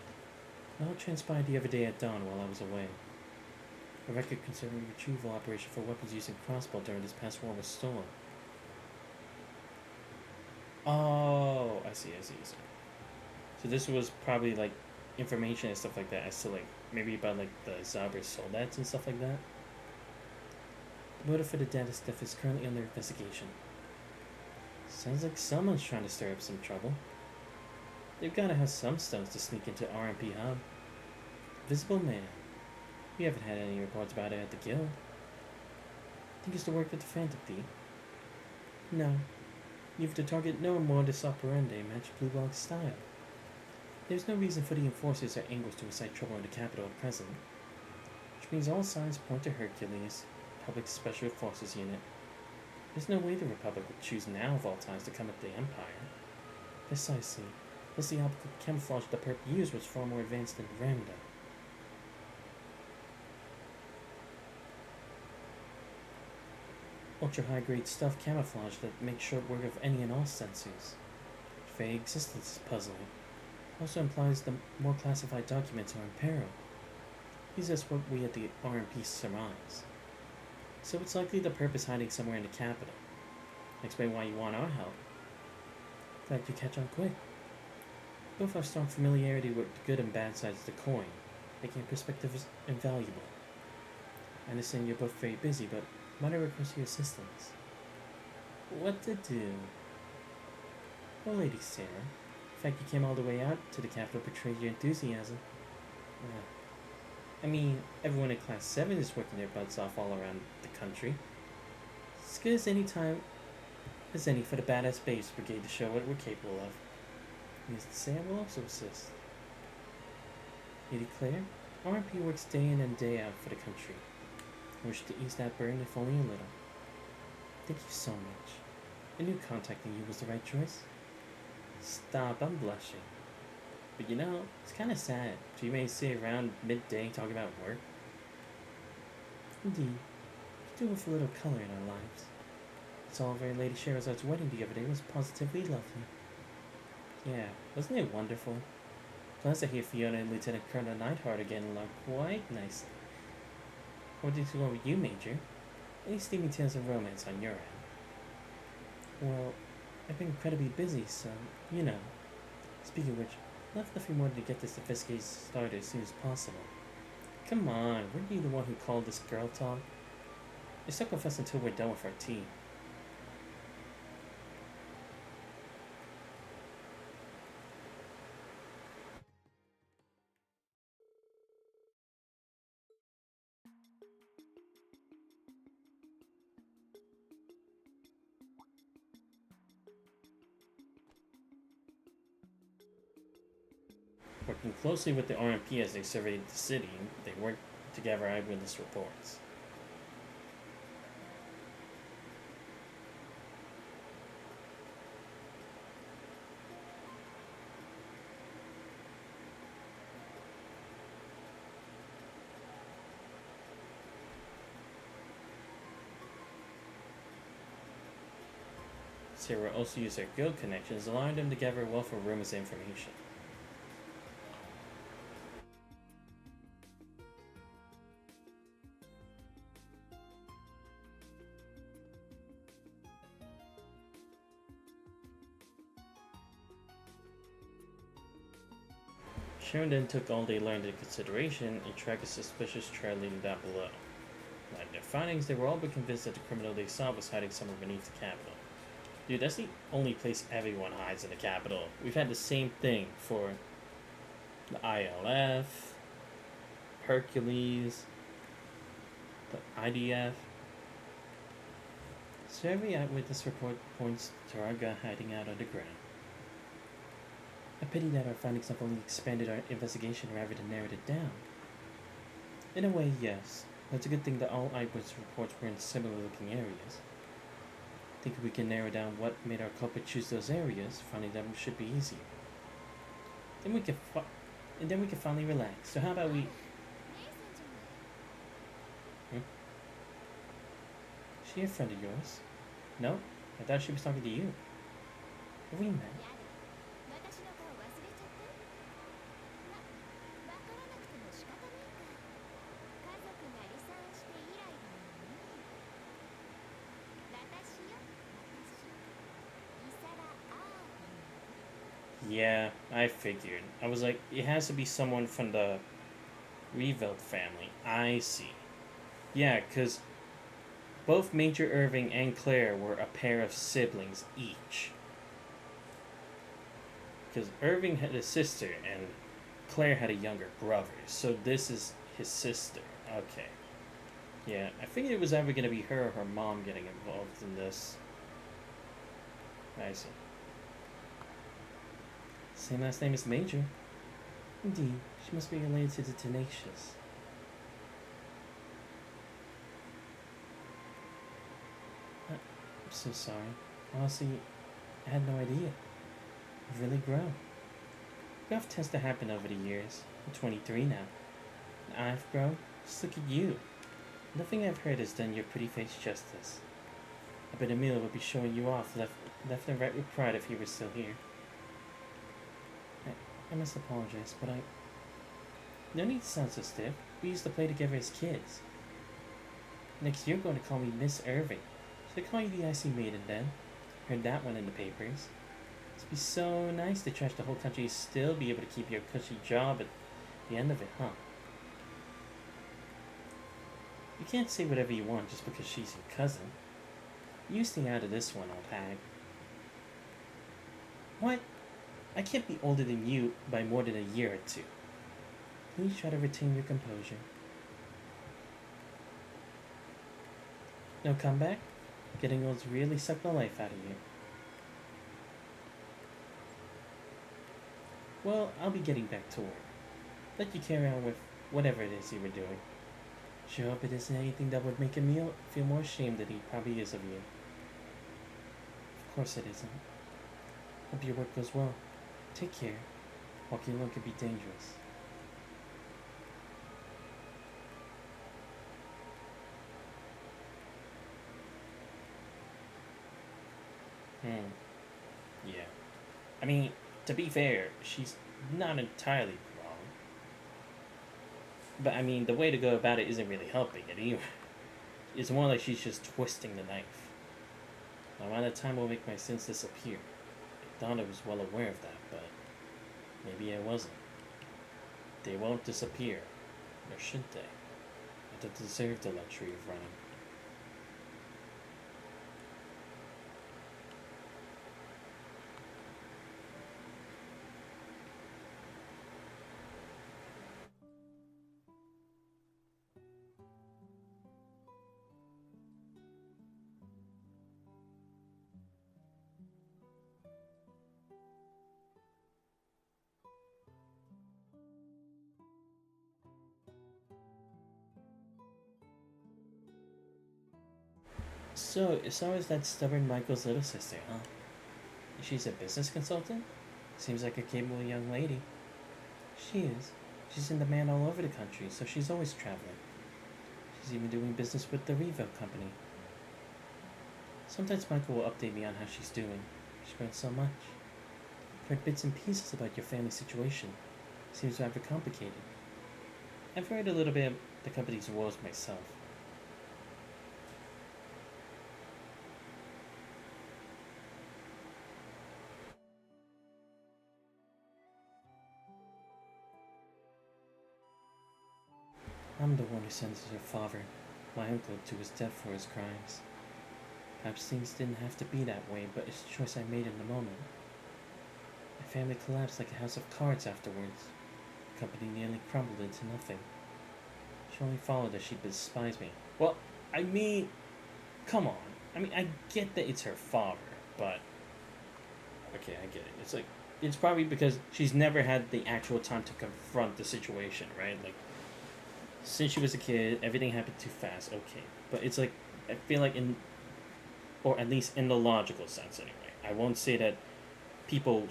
It all transpired the other day at dawn while I was away. A record concerning retrieval operation for weapons used in Crossbow during this past war was stolen. Oh, I see. So this was probably, like, information and stuff like that as to, like, maybe about, like, the Zauber soldats and stuff like that. The motive for the data theft is currently under investigation. Sounds like someone's trying to stir up some trouble. They've gotta have some stones to sneak into RMP Hub. Visible Man. We haven't had any reports about it at the guild. Think it's the work of the Phantom Thief? No. You've to target no modus operandi match Blue Log's style. There's no reason for the enforcers or angles to incite trouble in the capital at present. Which means all signs point to Hercules, Public Special Forces Unit. There's no way the Republic would choose now of all times to come at the Empire. Precisely. Plus, the optical camouflage the perp used was far more advanced than Ramda. Ultra high grade stealth camouflage that makes short work of any and all sensors. Very existence is puzzling. Also implies the more classified documents are in peril. At least that's what we at the RMP surmise. So it's likely the perp is hiding somewhere in the capital. Explain why you want our help. Glad you catch on quick. Both have strong familiarity with the good and bad sides of the coin, making perspective is invaluable. I understand you're both very busy, but might I request your assistance? What to do? Well, Lady Sarah, the fact you came all the way out to the capital betrays your enthusiasm. I mean, everyone in Class 7 is working their butts off all around the country. As good as any time as any for the Badass Babes Brigade to show what we're capable of. Needless to say, I will also assist. Lady Claire, RMP works day in and day out for the country. I wish to ease that burden if only a little. Thank you so much. I knew contacting you was the right choice. Stop, I'm blushing. But you know, it's kind of sad. So you may sit around midday talking about work. Indeed, we do with a little color in our lives. It's all very Lady Shahrazad's wedding the other day was positively lovely. Yeah, wasn't it wonderful? Plus I hear Fiona and Lieutenant Colonel Neidhart are getting along quite nicely. What did you go with you, Major? Any steamy tales of romance on your end? Well, I've been incredibly busy, so, you know. Speaking of which, I'd love nothing more to get this investigation started as soon as possible. Come on, weren't you the one who called this girl talk? I still confess until we're done with our tea. Working closely with the RMP as they surveyed the city, they worked to gather eyewitness reports. Sarah also used their guild connections, allowing them to gather a wealth of rumors and information. Sharon then took all they learned into consideration and tracked a suspicious trail leading down below. Like their findings, they were all but convinced that the criminal they saw was hiding somewhere beneath the capital. Dude, that's the only place everyone hides in the capital. We've had the same thing for the ILF, Hercules, the IDF. So every eyewitness report points to our guy hiding out underground. A pity that our findings have only expanded our investigation rather than narrowed it down. In a way, yes. But it's a good thing that all eyewitness reports were in similar looking areas. I think if we can narrow down what made our culprit choose those areas, finding them should be easier. Then we can finally relax. So how about we... Is she a friend of yours? No? I thought she was talking to you. Have we met? Yeah, I figured. I was like, it has to be someone from the Reverie family. I see. Yeah, because both Major Irving and Claire were a pair of siblings each. Because Irving had a sister and Claire had a younger brother. So this is his sister. Okay. Yeah, I figured it was either going to be her or her mom getting involved in this. I see. Same last name as Major. Indeed, she must be related to the Tenacious. I'm so sorry. Honestly, I had no idea. You've really grown. Growth tends to happen over the years. I'm 23 now. And I've grown. Just look at you. Nothing I've heard has done your pretty face justice. I bet Emil would be showing you off left and right with pride if he were still here. I must apologize, but I... No need to sound so stiff. We used to play together as kids. Next, you're going to call me Miss Irving. Should I call you the Icy Maiden then? Heard that one in the papers. It'd be so nice to trash the whole country and still be able to keep your cushy job at the end of it, huh? You can't say whatever you want just because she's your cousin. You stay out of this one, old hag. What? I can't be older than you by more than a year or two. Please try to retain your composure. No comeback? Getting old's really sucked the life out of you. Well, I'll be getting back to work. Let you carry on with whatever it is you were doing. Sure hope it isn't anything that would make Emil feel more ashamed than he probably is of you. Of course it isn't. Hope your work goes well. Take care. Walking alone can be dangerous. Yeah. I mean, to be fair, she's not entirely wrong. But I mean, the way to go about it isn't really helping it either. It's more like she's just twisting the knife. Around that time will make my sins disappear. I thought I was well aware of that, but maybe I wasn't. They won't disappear, or should they? I don't deserve the luxury of running. So is that stubborn Michael's little sister, huh? She's a business consultant? Seems like a capable young lady. She is. She's in demand all over the country, so she's always traveling. She's even doing business with the Reverie company. Sometimes Michael will update me on how she's doing. She's grown so much. I've heard bits and pieces about your family situation. Seems rather complicated. I've heard a little bit of the company's woes myself. I'm the one who sentenced her father, my uncle, to his death for his crimes. Perhaps things didn't have to be that way, but it's a choice I made in the moment. My family collapsed like a house of cards afterwards. The company nearly crumbled into nothing. She only followed as she'd despise me. Well, I mean, come on. I mean, I get that it's her father, but... Okay, I get it. It's probably because she's never had the actual time to confront the situation, right? Like, since she was a kid, everything happened too fast. Okay, but it's like, I feel like or at least in the logical sense anyway. I won't say that people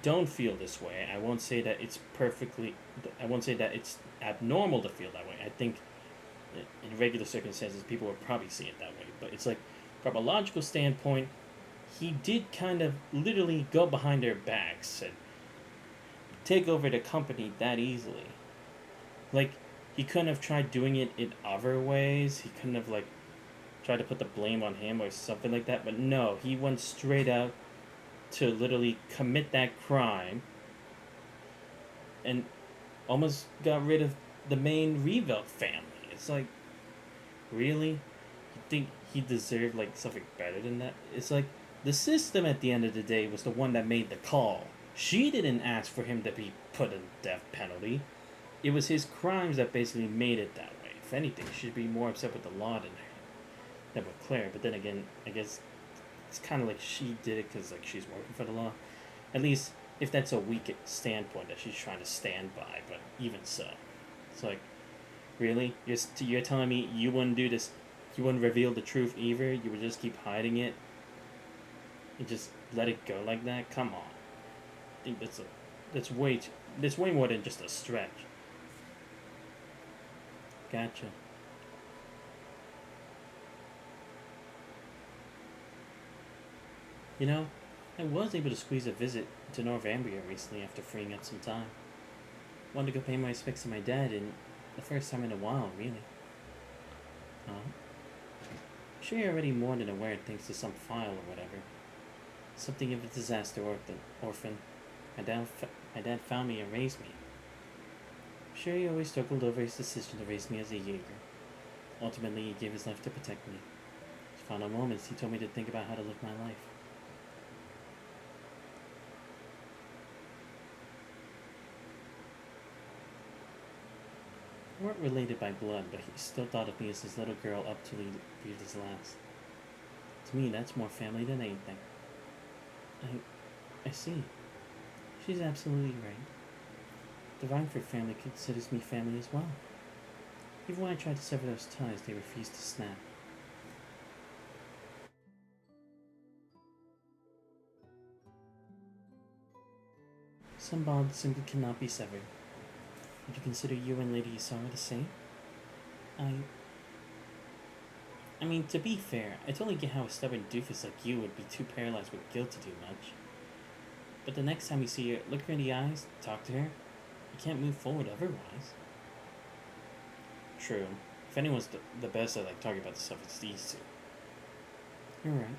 don't feel this way. I won't say that I won't say that it's abnormal to feel that way. I think in regular circumstances, people would probably see it that way. But it's like, from a logical standpoint, he did kind of literally go behind their backs and take over the company that easily. Like, he couldn't have tried doing it in other ways. He couldn't have, like, tried to put the blame on him or something like that. But no, he went straight out to literally commit that crime and almost got rid of the main Revel family. It's like, really? You think he deserved, like, something better than that? It's like, the system at the end of the day was the one that made the call. She didn't ask for him to be put in death penalty. It was his crimes that basically made it that way. If anything, she should be more upset with the law than with Claire. But then again, I guess it's kind of like she did it because, like, she's working for the law. At least, if that's a weak standpoint that she's trying to stand by. But even so, it's like, really? You're telling me you wouldn't do this? You wouldn't reveal the truth either? You would just keep hiding it? And just let it go like that? Come on. I think that's that's way more than just a stretch. Gotcha. You know, I was able to squeeze a visit to Northumbria recently after freeing up some time. Wanted to go pay my respects to my dad, and the first time in a while, really. I'm sure you're already more than aware thanks to some file or whatever. Something of a disaster orphan. My dad found me and raised me. I'm sure he always struggled over his decision to raise me as a Jaeger. Ultimately, he gave his life to protect me. In his final moments, he told me to think about how to live my life. We weren't related by blood, but he still thought of me as his little girl up till he breathed his last. To me, that's more family than anything. I see. She's absolutely right. The Rhineford family considers me family as well. Even when I tried to sever those ties, they refused to snap. Some bonds simply cannot be severed. Would you consider you and Lady Isara the same? I mean, to be fair, I totally get how a stubborn doofus like you would be too paralyzed with guilt to do much. But the next time you see her, look her in the eyes, talk to her. You can't move forward otherwise. True. If anyone's the best at talking about this stuff, it's these two. You're right.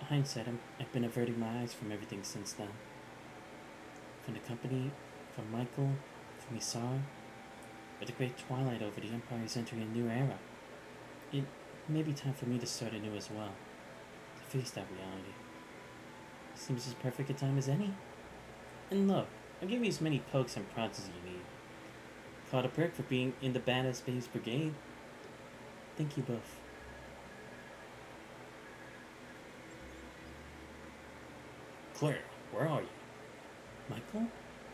In hindsight, I've been averting my eyes from everything since then. From the company, from Michael, from Isara. With the great twilight over, the Empire is entering a new era. It may be time for me to start anew as well. To face that reality. Seems as perfect a time as any. And look, I'll give you as many pokes and prods as you need. Caught a perk for being in the Badass Babes Brigade. Thank you both. Claire, where are you? Michael?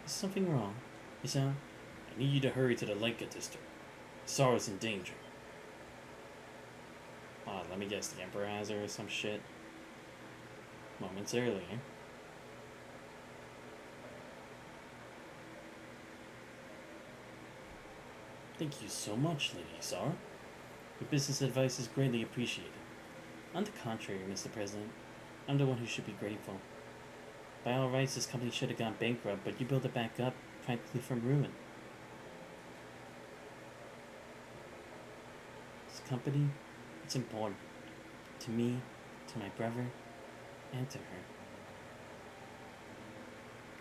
Is something wrong? I need you to hurry to the Lenka district. Sara's in danger. Let me guess, the Emperor has her or some shit. Moments earlier. Thank you so much, Lady Sara. Your business advice is greatly appreciated. On the contrary, Mr. President, I'm the one who should be grateful. By all rights, this company should have gone bankrupt, but you built it back up practically from ruin. This company, it's important. To me, to my brother, and to her.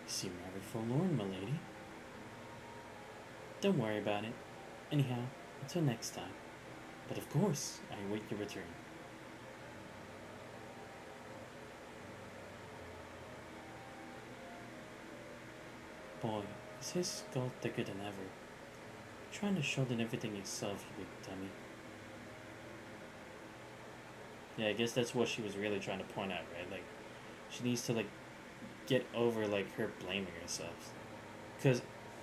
You seem rather forlorn, my lady. Don't worry about it. Anyhow, until next time. But of course, I await your return. Boy, is his skull thicker than ever. Trying to shoulder everything yourself, you big dummy. Yeah, I guess that's what she was really trying to point out, right? She needs to, get over, her blaming herself. Because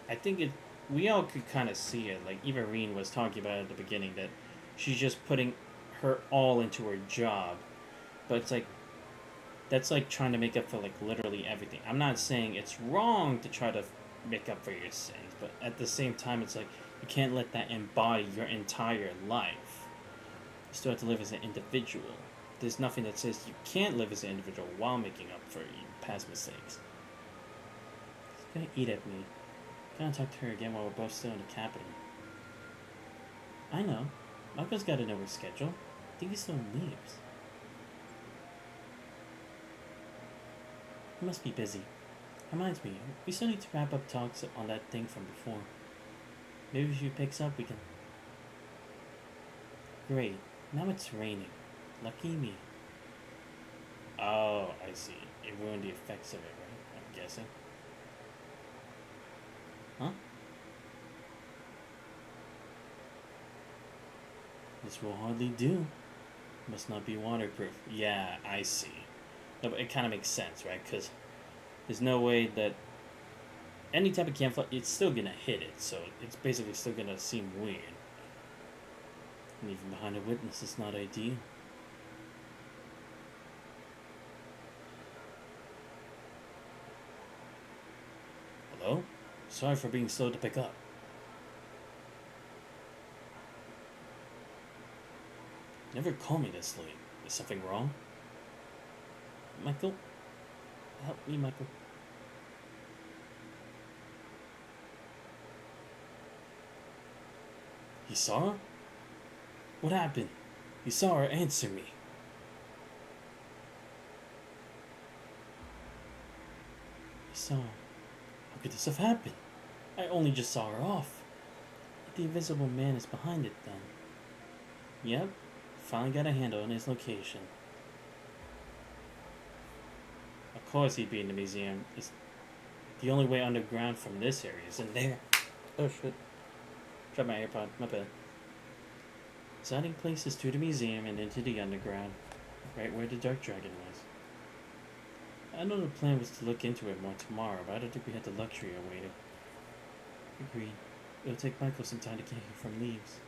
I think we all could kind of see it. Eva Reen was talking about at the beginning that she's just putting her all into her job. But it's that's trying to make up for, literally everything. I'm not saying it's wrong to try to make up for your sins, but at the same time, it's you can't let that embody your entire life. You still have to live as an individual. There's nothing that says you can't live as an individual while making up for your past mistakes. She's gonna eat at me. Gonna talk to her again while we're both still in the capital. I know. Michael's got to know her schedule. I think he still leaves. He must be busy. Reminds me, we still need to wrap up talks on that thing from before. Maybe if she picks up, we can... Great. Now it's raining. Lucky me. Oh, I see. It ruined the effects of it, right? I'm guessing. Huh? This will hardly do. Must not be waterproof. Yeah, I see. No, but it kind of makes sense, right? Because there's no way that any type of camouflage, it's still going to hit it. So it's basically still going to seem weird. And even behind a witness, it's not ideal. Hello? Sorry for being slow to pick up. Never call me this late. Is something wrong? Michael? Help me, Michael. You saw her? What happened? You saw her, answer me. I saw her. How could this have happened? I only just saw her off. But the invisible man is behind it then. Yep, finally got a handle on his location. Of course he'd be in the museum. It's the only way underground from this area is in there. Oh shit. Dropped my AirPod, my bad. Deciding places to the museum and into the underground, right where the Dark Dragon was. I know the plan was to look into it more tomorrow, but I don't think we had the luxury of waiting. Agreed. It'll take Michael some time to get here from Leaves.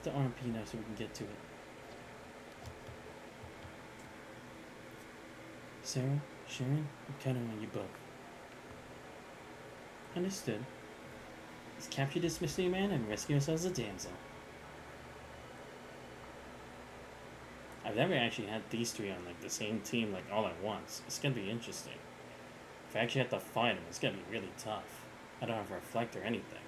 The RMP now so we can get to it. Sarah, Sharon, I'm counting on you both. Understood. Let's capture this mystery man and rescue ourselves a damsel. I've never actually had these three on like the same team like all at once. It's gonna be interesting. If I actually have to fight them, it's gonna be really tough. I don't have a reflect or anything.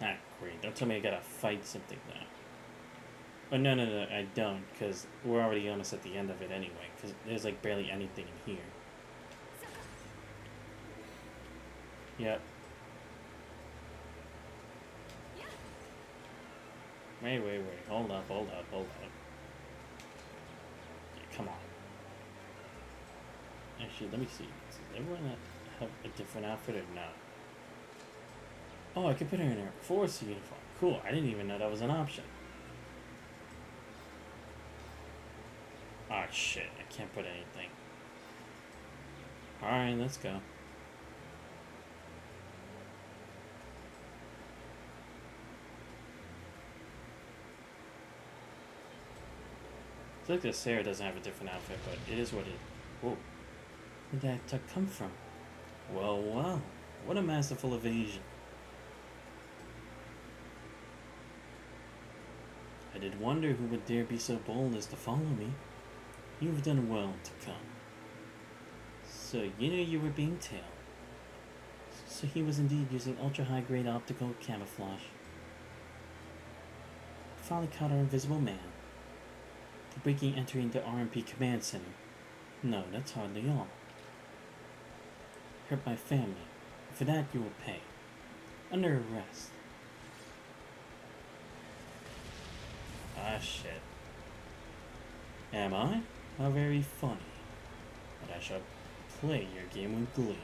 Ah, great. Don't tell me I gotta fight something now. Oh, no, I don't, because we're already almost at the end of it anyway, because there's like barely anything in here. Yep. Wait. Hold up. Yeah, come on. Actually, let me see. Does everyone have a different outfit or not? Oh, I could put her in her forest uniform. Cool, I didn't even know that was an option. Ah, shit, I can't put anything. Alright, let's go. It's like this Sarah doesn't have a different outfit, but it is what it is. Whoa. Where did that tuck come from? Well. What a masterful evasion. I did wonder who would dare be so bold as to follow me. You have done well to come. So you knew you were being tailed. So he was indeed using ultra-high-grade optical camouflage. Finally caught our invisible man. For breaking entering the RMP command center. No, that's hardly all. Hurt my family. For that you will pay. Under arrest. Ah, shit. Am I? How very funny. But I shall play your game with glee.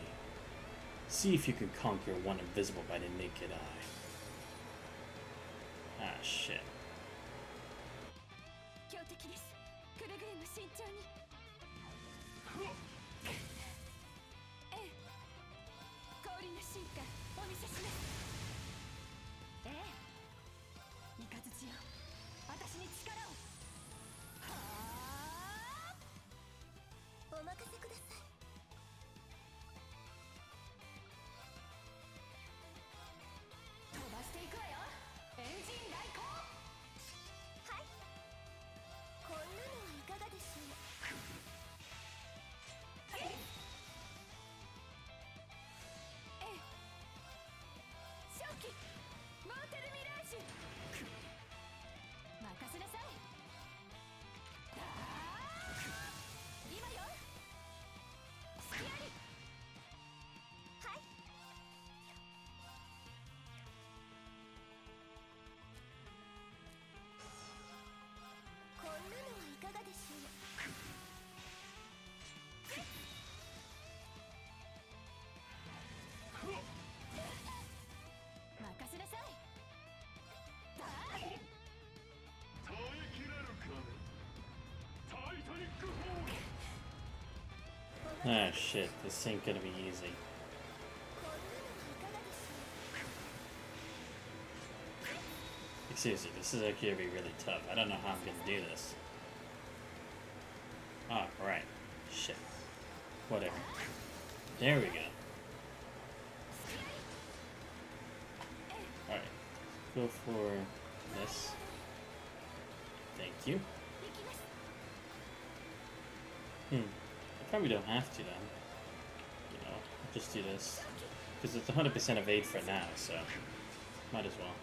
See if you can conquer one invisible by the naked eye. Ah, shit. Ah, shit. This ain't gonna be easy. Like, seriously, this is actually gonna be really tough. I don't know how I'm gonna do this. Ah, right. Shit. Whatever. There we go. Alright. Go for this. Thank you. I probably don't have to then. You know, just do this. Because it's 100% evade for now, so might as well.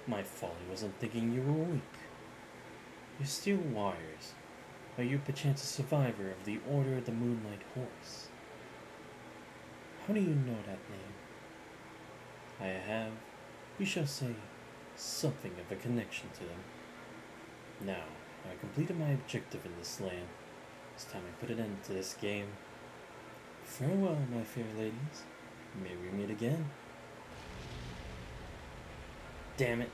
My fault I wasn't thinking you were weak. You're steel wires. Are you perchance a survivor of the Order of the Moonlight Horse? How do you know that name? I have, we shall say, something of a connection to them. Now, I completed my objective in this land. It's time I put an end to this game. Farewell, my fair ladies. May we meet again. Damn it.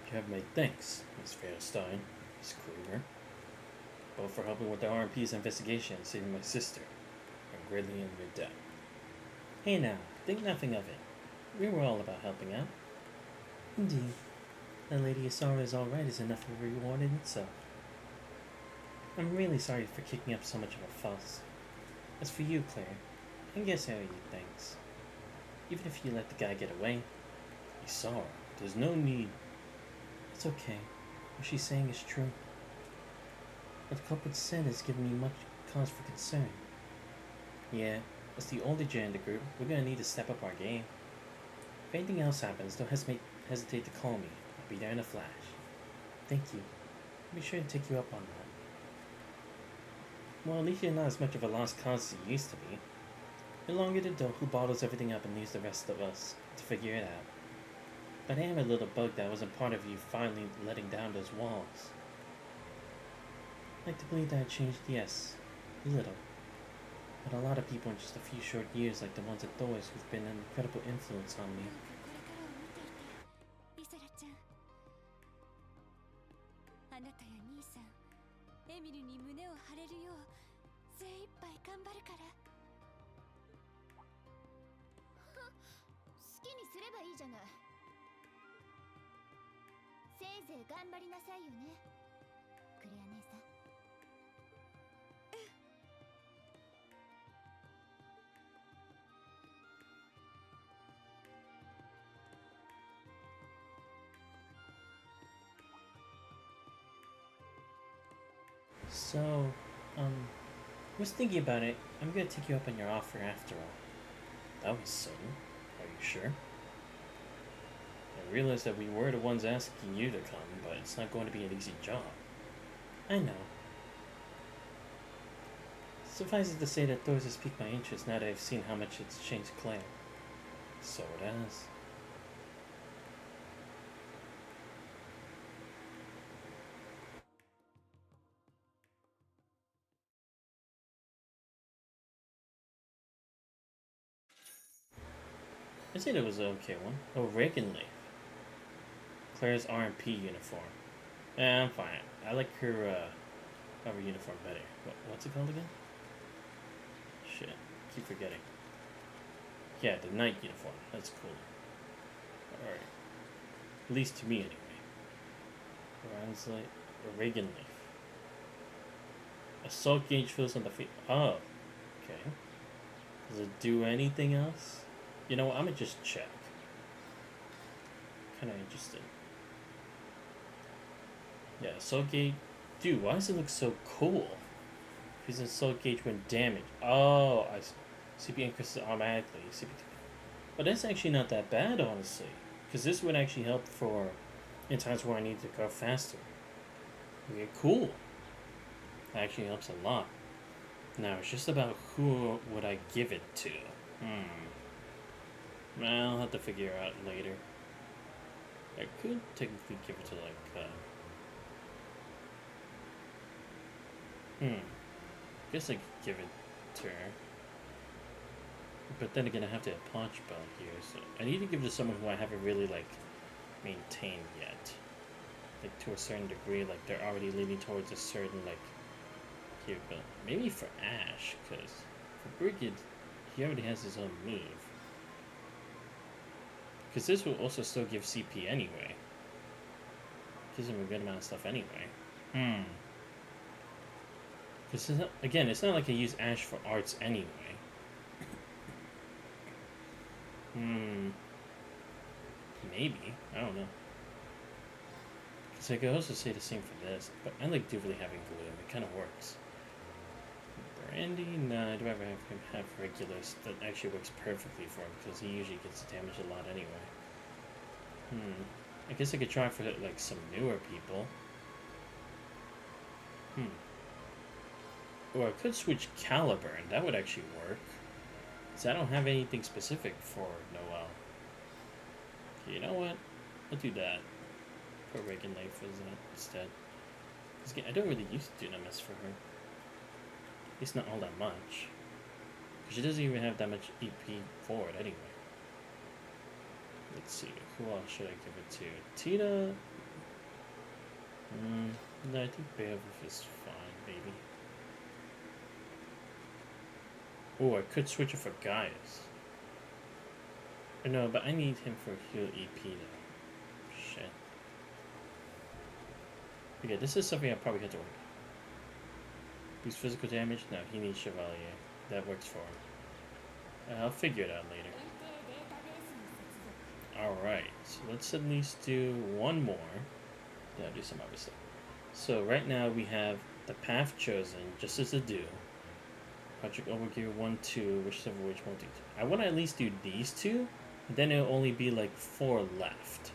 You have my thanks, Miss Fairstein, Miss Kruger, both for helping with the RMP's investigation and saving my sister. I'm greatly in your debt. Hey now, think nothing of it. We were all about helping out. Indeed. A Lady Asara is alright is enough of a reward in itself. I'm really sorry for kicking up so much of a fuss. As for you, Claire, I guess I owe you thanks. Even if you let the guy get away, Asara, there's no need. It's okay. What she's saying is true. What the culprit said has given me much cause for concern. Yeah, as the older Jen in the group, we're gonna need to step up our game. If anything else happens, don't hesitate to call me. I'll be there in a flash. Thank you. I'll be sure to take you up on that. Well, at least you're not as much of a lost cause as you used to be. You're longer the dope who bottles everything up and leaves the rest of us to figure it out. But I am a little bugged that wasn't part of you finally letting down those walls. I'd like to believe that I changed, yes, a little. But a lot of people in just a few short years, like the ones at Thor's, who've been an incredible influence on me. リサラちゃん、あなたや兄さん、エミルに胸を張れるよう精一杯頑張るから。好きにすればいいじゃない。せいぜい頑張りなさいよね、クレア姉さん。So, I was thinking about it. I'm gonna take you up on your offer after all. That was sudden. Are you sure? I realized that we were the ones asking you to come, but it's not going to be an easy job. I know. Suffice it to say that Thor's has piqued my interest now that I've seen how much it's changed Claire. So it has. I said it was an okay one. Oh, Reagan Leaf. Claire's RMP uniform. I'm fine. I like her uniform better. What's it called again? Shit. Keep forgetting. Yeah, the night uniform. That's cool. Alright. At least to me, anyway. Translate. Reagan Leaf. Assault gauge fills on the feet. Oh. Okay. Does it do anything else? You know what? I'm gonna just check. Kinda interested. Yeah, assault gauge. Dude, why does it look so cool? Because assault gauge when damaged. Oh, I see. CP increases automatically. CP. But that's actually not that bad, honestly. Because this would actually help for in times where I need to go faster. Okay, cool. That actually helps a lot. Now, it's just about who would I give it to. Well, I'll have to figure out later. I could technically give it to like, guess I could give it to her. But then again, I have to have Punch Belt here, so I need to give it to someone who I haven't really, like, maintained yet. Like, to a certain degree, like, they're already leaning towards a certain, like, capability. Maybe for Ash, because for Brigid, he already has his own move. Because this will also still give CP anyway. Gives him a good amount of stuff anyway. Because, again, it's not like I use Ash for arts anyway. Maybe. I don't know. Because I could also say the same for this. But I like Duvalie having Gloom. It kind of works. Brandy? Nah, I'd rather have him have Regulus. That actually works perfectly for him. Because he usually gets damaged a lot anyway. I guess I could try for, like, some newer people. Or I could switch Caliburn. That would actually work. Because I don't have anything specific for Noelle. Okay, you know what? I'll do that. Put Reagan Life as that instead. Because I don't really use Dunamis for her. At least not all that much. Because she doesn't even have that much EP forward anyway. Let's see. Who else should I give it to? Tina? No, I think Beowulf is fine, maybe. Oh, I could switch it for Gaius. No, but I need him for heal EP now. Shit. Okay, this is something I probably have to work on. Use physical damage? No, he needs Chevalier. That works for him. I'll figure it out later. Alright, so let's at least do one more. Then I'll do some other stuff. So right now we have the path chosen, just as a do. Project Overgear 1, 2, whichever which one do. I want to at least do these two, then it'll only be like 4 left.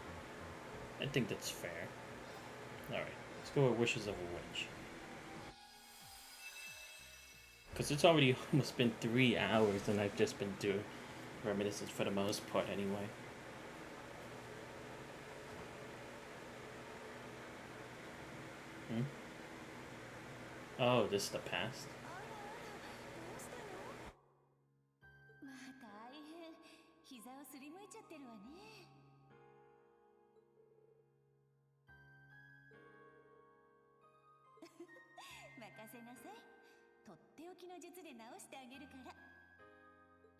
I think that's fair. Alright, let's go with Wishes of a Witch. Because it's already almost been 3 hours and I've just been doing reminiscence for the most part anyway. Oh, this is the past? まあ大変膝をすりむいちゃってるわね任せなさいとっておきの術で治してあげるから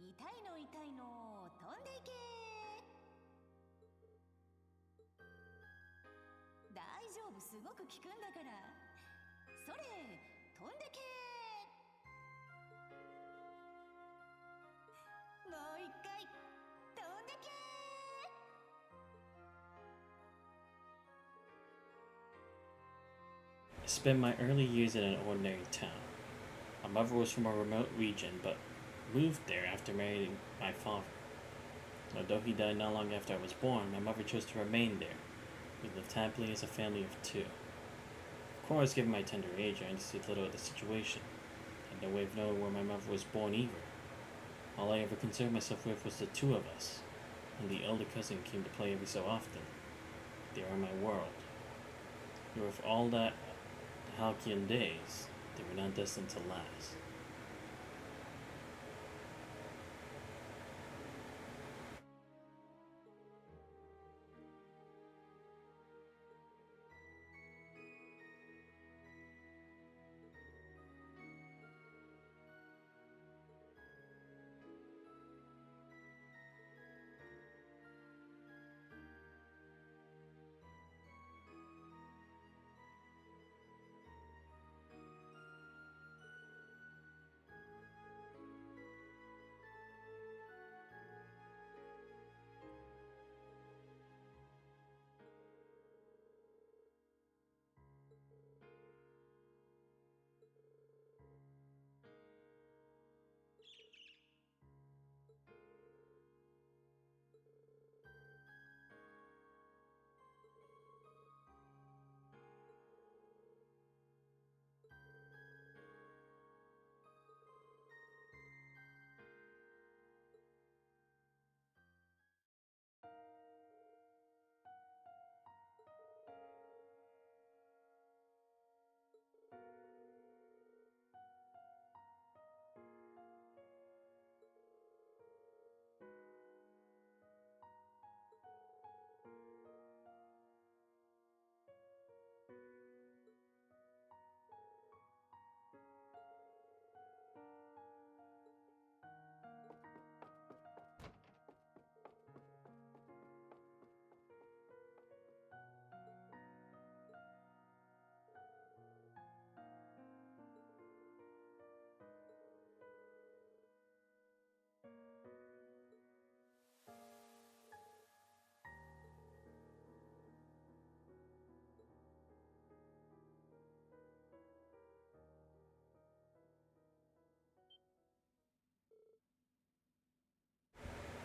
痛いの痛いの飛んでいけ大丈夫すごく効くんだからそれ飛んでけもう一回飛んでけ I spent my early years in an ordinary town. My mother was from a remote region, but moved there after marrying my father. Although he died not long after I was born, my mother chose to remain there. We lived happily as a family of 2. Of course, given my tender age, I understood little of the situation. I had no way of knowing where my mother was born either. All I ever concerned myself with was the 2 of us, and the elder cousin came to play every so often. They were my world. And with all that halcyon days, they were not destined to last.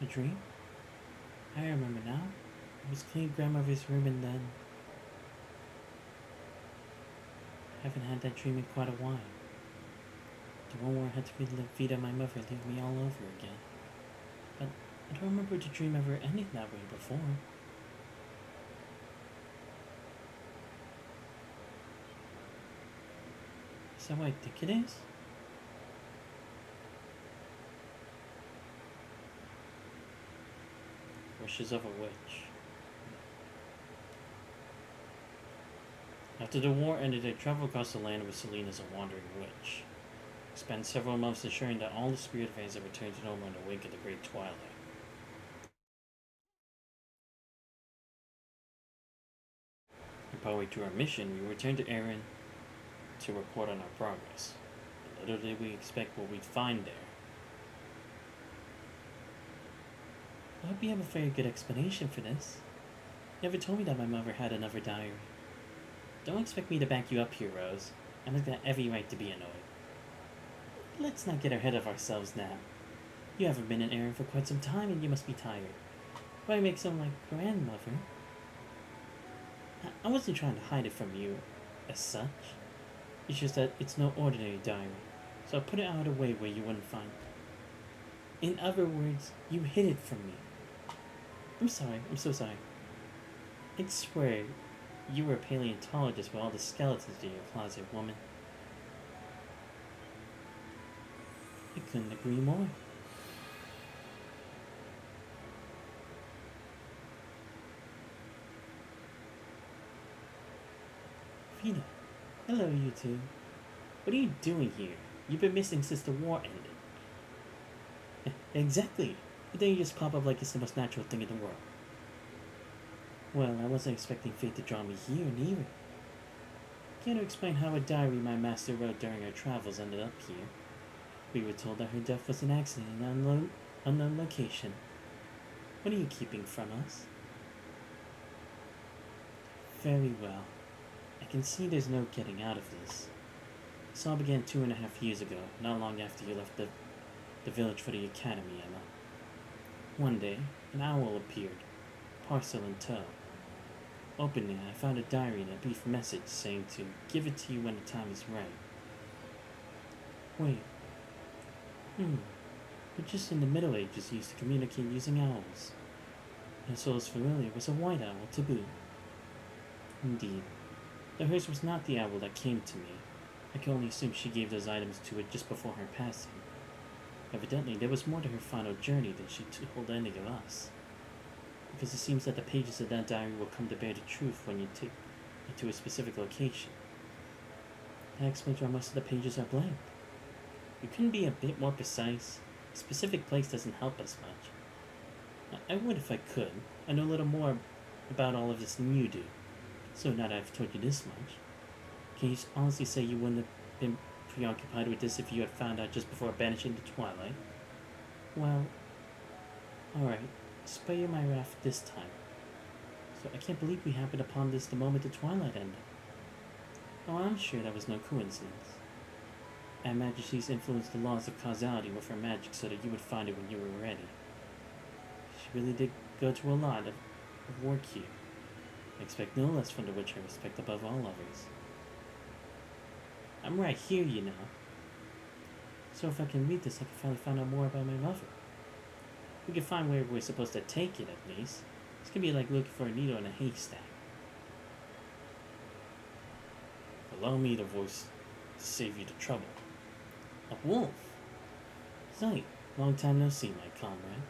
A dream? I remember now. It was cleaning grandmother's room and then... I haven't had that dream in quite a while. The one where I had to read Vida my mother leave me all over again. But I don't remember the dream ever ending that way before. Is that what I think it is? Wishes of a witch. After the war ended, I traveled across the land with Selene as a wandering witch. I spent several months ensuring that all the spirit fans had returned to normal in the wake of the Great Twilight. And partway through our mission, we returned to Erin to report on our progress. But little did we expect what we'd find there. I hope you have a very good explanation for this. You never told me that my mother had another diary. Don't expect me to back you up here, Rose. I have got every right to be annoyed. Let's not get ahead of ourselves now. You haven't been in Erin for quite some time and you must be tired. Why make sound like grandmother? I wasn't trying to hide it from you, as such. It's just that it's no ordinary diary, so I put it out of the way where you wouldn't find it. In other words, you hid it from me. I'm sorry, I'm so sorry. I'd swear you were a paleontologist with all the skeletons in your closet, woman. I couldn't agree more. Vida, hello you two. What are you doing here? You've been missing since the war ended. Exactly. You think you just pop up like it's the most natural thing in the world. Well, I wasn't expecting fate to draw me here, neither. Can't explain how a diary my master wrote during our travels ended up here. We were told that her death was an accident in an unknown location. What are you keeping from us? Very well. I can see there's no getting out of this. This all began 2.5 years ago, not long after you left the village for the academy, Emma. One day, an owl appeared, parcel in tow. Opening it, I found a diary and a brief message saying to give it to you when the time is right. Wait. But just in the Middle Ages used to communicate using owls. And so as familiar was a white owl to boot. Indeed. Though hers was not the owl that came to me, I can only assume she gave those items to it just before her passing. Evidently, there was more to her final journey than she told any of us. Because it seems that the pages of that diary will come to bear the truth when you take it to a specific location. That explains why most of the pages are blank. You couldn't be a bit more precise? A specific place doesn't help us much. I would if I could. I know a little more about all of this than you do. So now that I've told you this much, can you honestly say you wouldn't have been preoccupied with this if you had found out just before banishing the Twilight? Well, alright, spare you my wrath this time. So I can't believe we happened upon this the moment the Twilight ended. Oh, I'm sure that was no coincidence. I imagine she's influenced the laws of causality with her magic so that you would find it when you were ready. She really did go to a lot of work here. I expect no less from the witch I respect above all others. I'm right here, you know. So if I can read this, I can finally find out more about my mother. We can find where we're supposed to take it, at least. It's gonna be like looking for a needle in a haystack. Allow me to voice to save you the trouble. A wolf? Sight, long time no see, my comrade.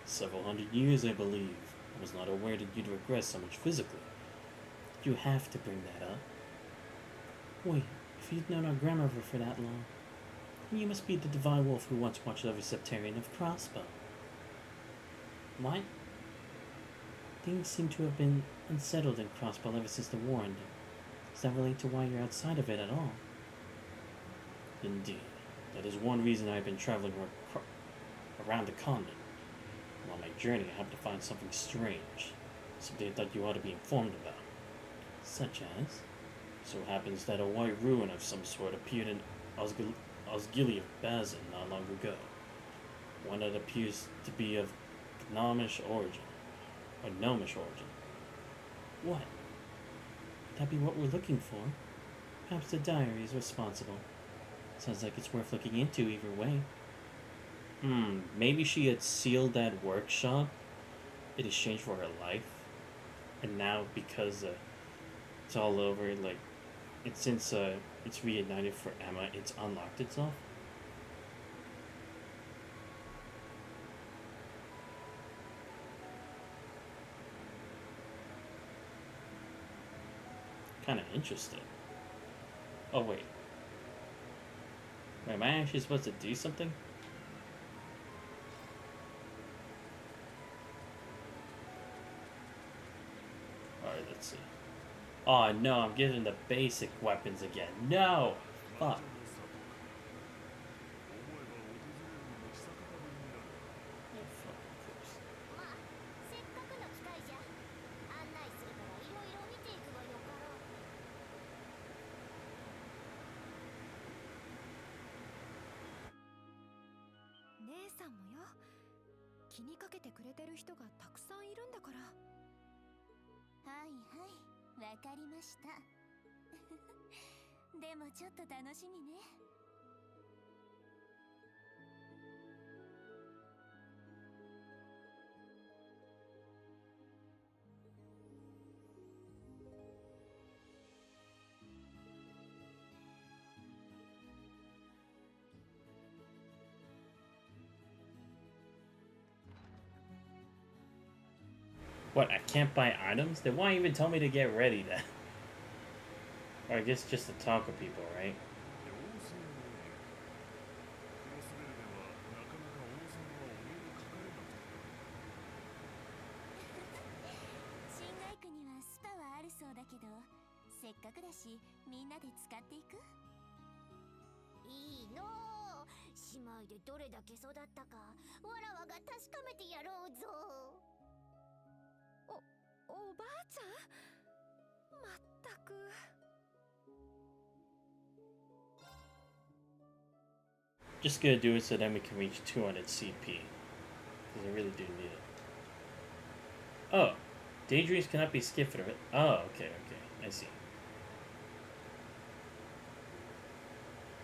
Several hundred years, I believe. I was not aware that you'd regress so much physically. You have to bring that up. Wait, if you'd known our grandmother for that long, then you must be the divine wolf who once watched over Septarian of Crossbow. What? Things seem to have been unsettled in Crossbow ever since the war ended. Does that relate to why you're outside of it at all? Indeed. That is one reason I've been traveling around the continent. On my journey, I happened to find something strange. Something I thought you ought to be informed about. Such as? So it happens that a white ruin of some sort appeared in Osgiliath Bazin not long ago. One that appears to be of gnomish origin. Or gnomish origin. What? Could that be what we're looking for? Perhaps the diary is responsible. Sounds like it's worth looking into either way. Maybe she had sealed that workshop in exchange for her life. And now because it's all over, like, since it's reunited for Emma, it's unlocked itself. Kind of interested. Oh wait. Wait, am I actually supposed to do something? Alright, let's see. Oh no, I'm getting the basic weapons again. No! Fuck. What, I can't buy items? Then why even tell me to get ready then? Or I guess just to talk with people, right? Just gonna do it so then we can reach 200 CP. Because I really do need it. Oh. Daydreams cannot be skipped for it. Oh, okay. I see.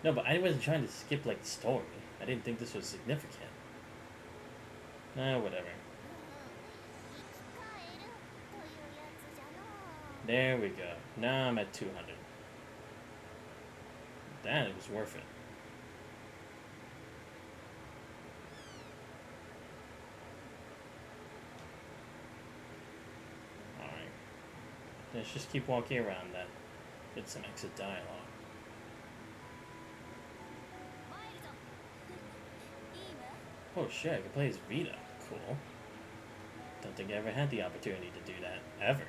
No, but I wasn't trying to skip, like, the story. I didn't think this was significant. Nah, whatever. There we go. Now I'm at 200. That was worth it. Alright. Let's just keep walking around then. Get some exit dialogue. Oh shit, I can play as Vita. Cool. Don't think I ever had the opportunity to do that. Ever.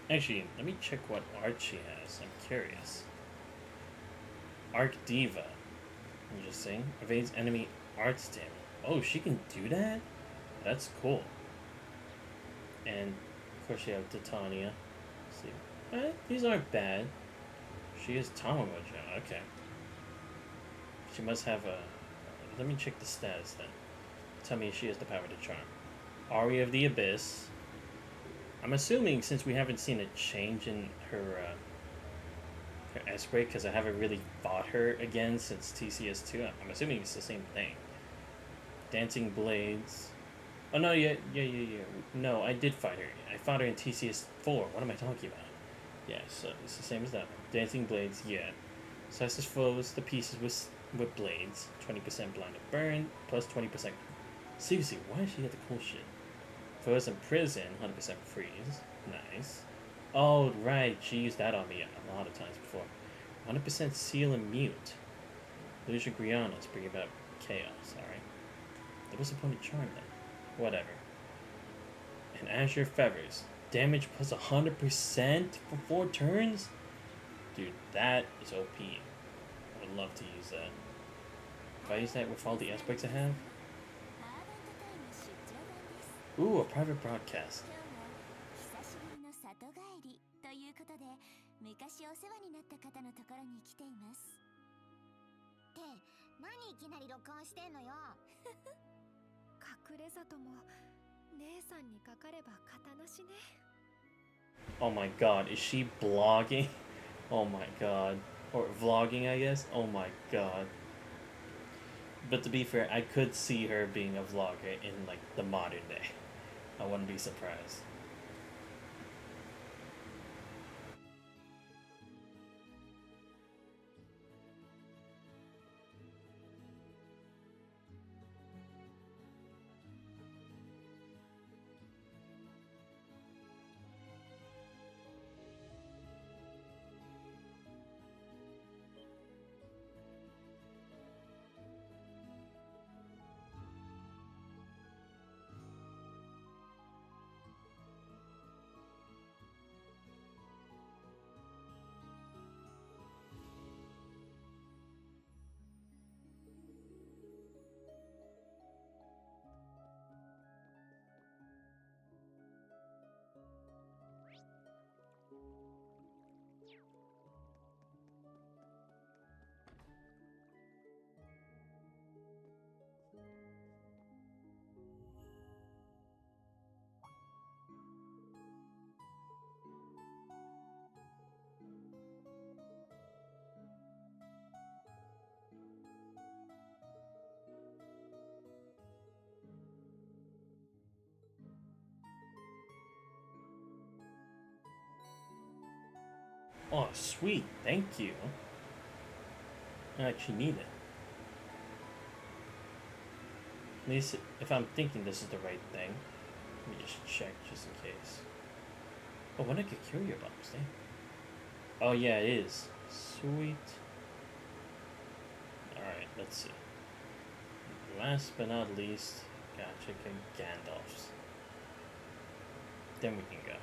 Actually, let me check what art she has. I'm curious. Arc Diva. Interesting. Evades enemy art stamina. Oh, she can do that? That's cool. And, of course, you have Titania. Let's see. These aren't bad. She is Tamamojo. Okay. She must have a... Let me check the status then. Tell me if she has the power to charm. Aria of the Abyss. I'm assuming since we haven't seen a change in her S-Break, because I haven't really fought her again since TCS2, I'm assuming it's the same thing. Dancing Blades. Oh no, yeah. No, I did fight her. I fought her in TCS 4. What am I talking about? Yeah, so it's the same as that one. Dancing Blades, yeah. Slices foes the pieces with blades. 20% blind and burn, plus 20%. Seriously, why does she get the cool shit? Foes in prison, 100% freeze. Nice. Oh, right, she used that on me a lot of times before. 100% seal and mute. Lose your Grianas, bring about chaos, alright. What was the point of charm then? Whatever. And Azure Feathers. Damage plus 100% for 4 turns? Dude, that is OP. I would love to use that. If I use that with all the aspects I have? Ooh, a private broadcast. 今日も久しぶりの里帰りということで昔お世話になった方のところに来ています。って何いきなり録音してんのよ。隠れ里も姉さんにかかれば型なしね。Oh my god, is she blogging? Oh my god. Or vlogging, I guess? Oh my god. But to be fair, I could see her being a vlogger in, like, the modern day. I wouldn't be surprised. Oh, sweet. Thank you. I actually need it. At least if I'm thinking this is the right thing. Let me just check just in case. Oh, when I get Curio Box, damn. Oh yeah, it is. Sweet. Alright, let's see. Last but not least, gotta check in Gandalf's. Then we can go.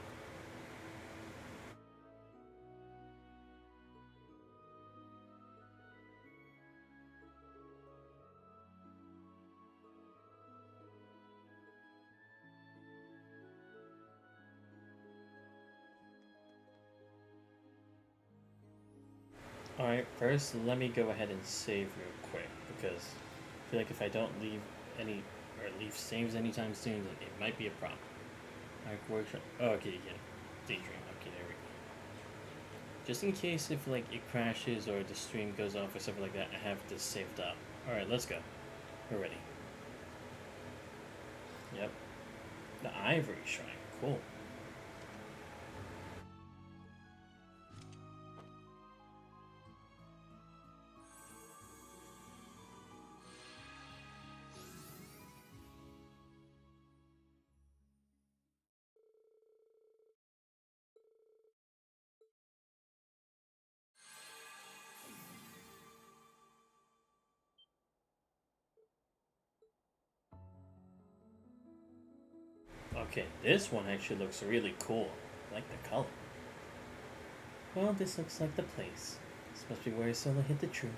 Alright, first let me go ahead and save real quick because I feel like if I don't leave any or leave saves anytime soon, then it might be a problem. Alright, workshop. Oh, okay, yeah. Daydream. Okay, there we go. Just in case if like it crashes or the stream goes off or something like that, I have this saved up. Alright, let's go. We're ready. Yep. The Ivory Shrine. Cool. Okay, this one actually looks really cool. I like the color. Well, this looks like the place. This must be where Solo hit the truth.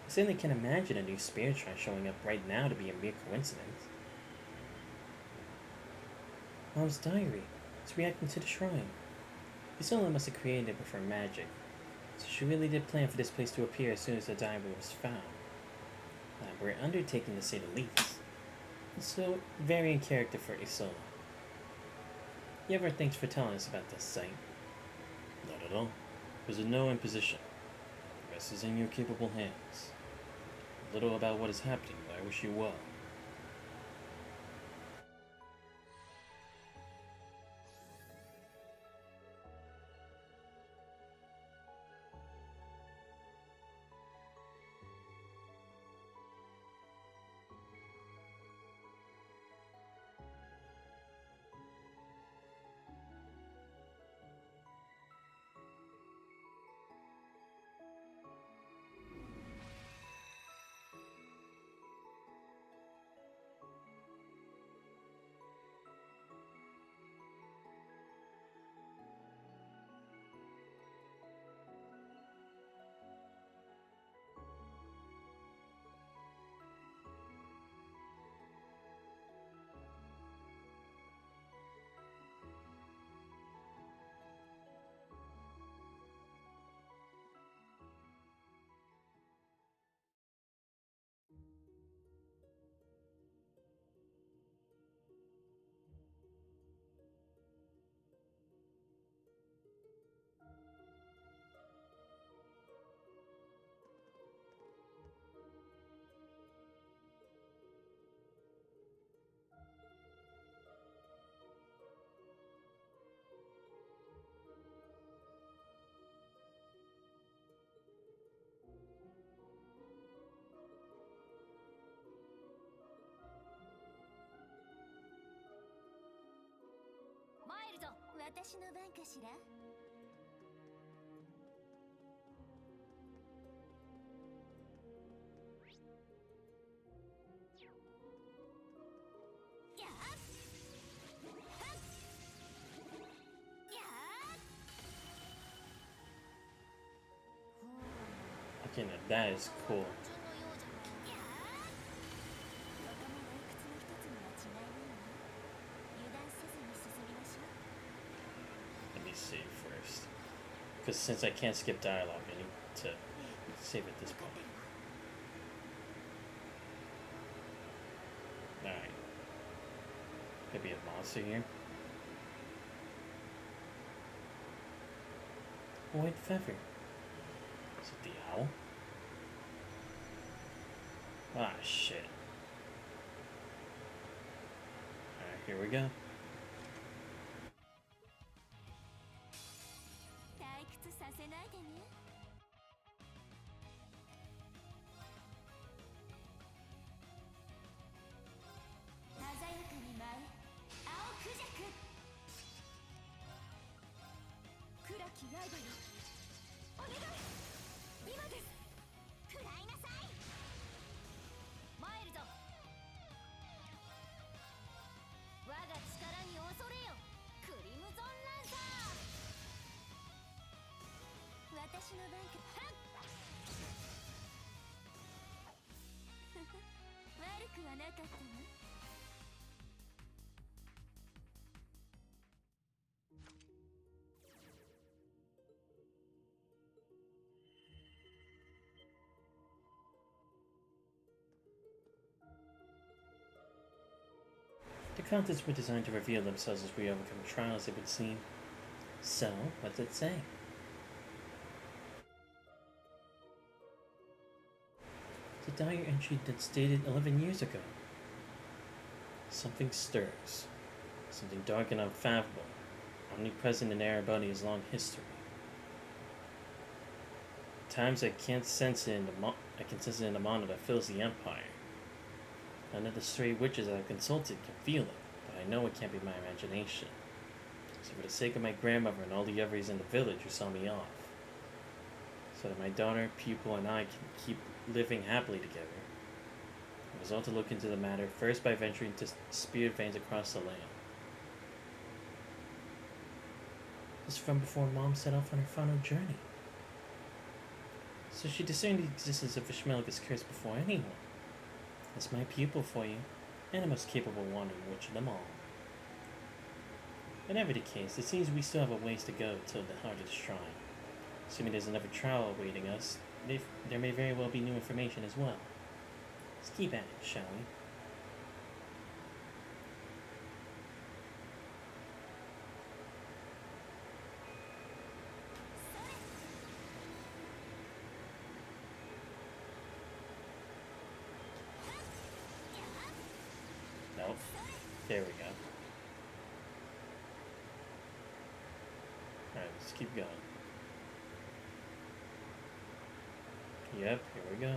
I certainly can't imagine a new spirit shrine showing up right now to be a mere coincidence. Mom's diary. It's reacting to the shrine. Isola must have created it with her magic. So she really did plan for this place to appear as soon as the diary was found. We're undertaking to say the least. So, very in character for Isola. Ever thanks for telling us about this site? Not at all. There's no imposition. The rest is in your capable hands. Little about what is happening, but I wish you well. 私の番かしら。Okay, now that is cool. Let me save first. Because since I can't skip dialogue, I need to save at this point. Alright. Could be a monster here. White feather. Is it the owl? Ah, shit. Alright, here we go. 退屈させないでね。鮮やかに舞う青クジャク。暗き刃よ、お願い、今です。食らいなさい。参るぞ。我が力に恐れよ、クリムゾンランサー。私の番か。悪くはなかったわ。The contests were designed to reveal themselves as we overcome trials, it would seem. So, what did it say? The diary entry that stated 11 years ago. Something stirs. Something dark and unfathomable, omnipresent in Arabonea's long history. At times I can't sense it in the mana that fills the empire. None of the stray witches I've consulted can feel it, but I know it can't be my imagination. So for the sake of my grandmother and all the others in the village who saw me off, so that my daughter, pupil, and I can keep living happily together, I resolved to look into the matter, first by venturing to spirit veins across the land. This is from before Mom set off on her final journey. So she discerned the existence of Ishmael's curse before anyone. That's my pupil for you, and the most capable wandering witch of them all. Whatever the case, it seems we still have a ways to go till the heart of the shrine. Assuming there's another trial awaiting us, there may very well be new information as well. Let's keep at it, shall we? Nope. There we go. Alright, let's keep going. Yep, here we go.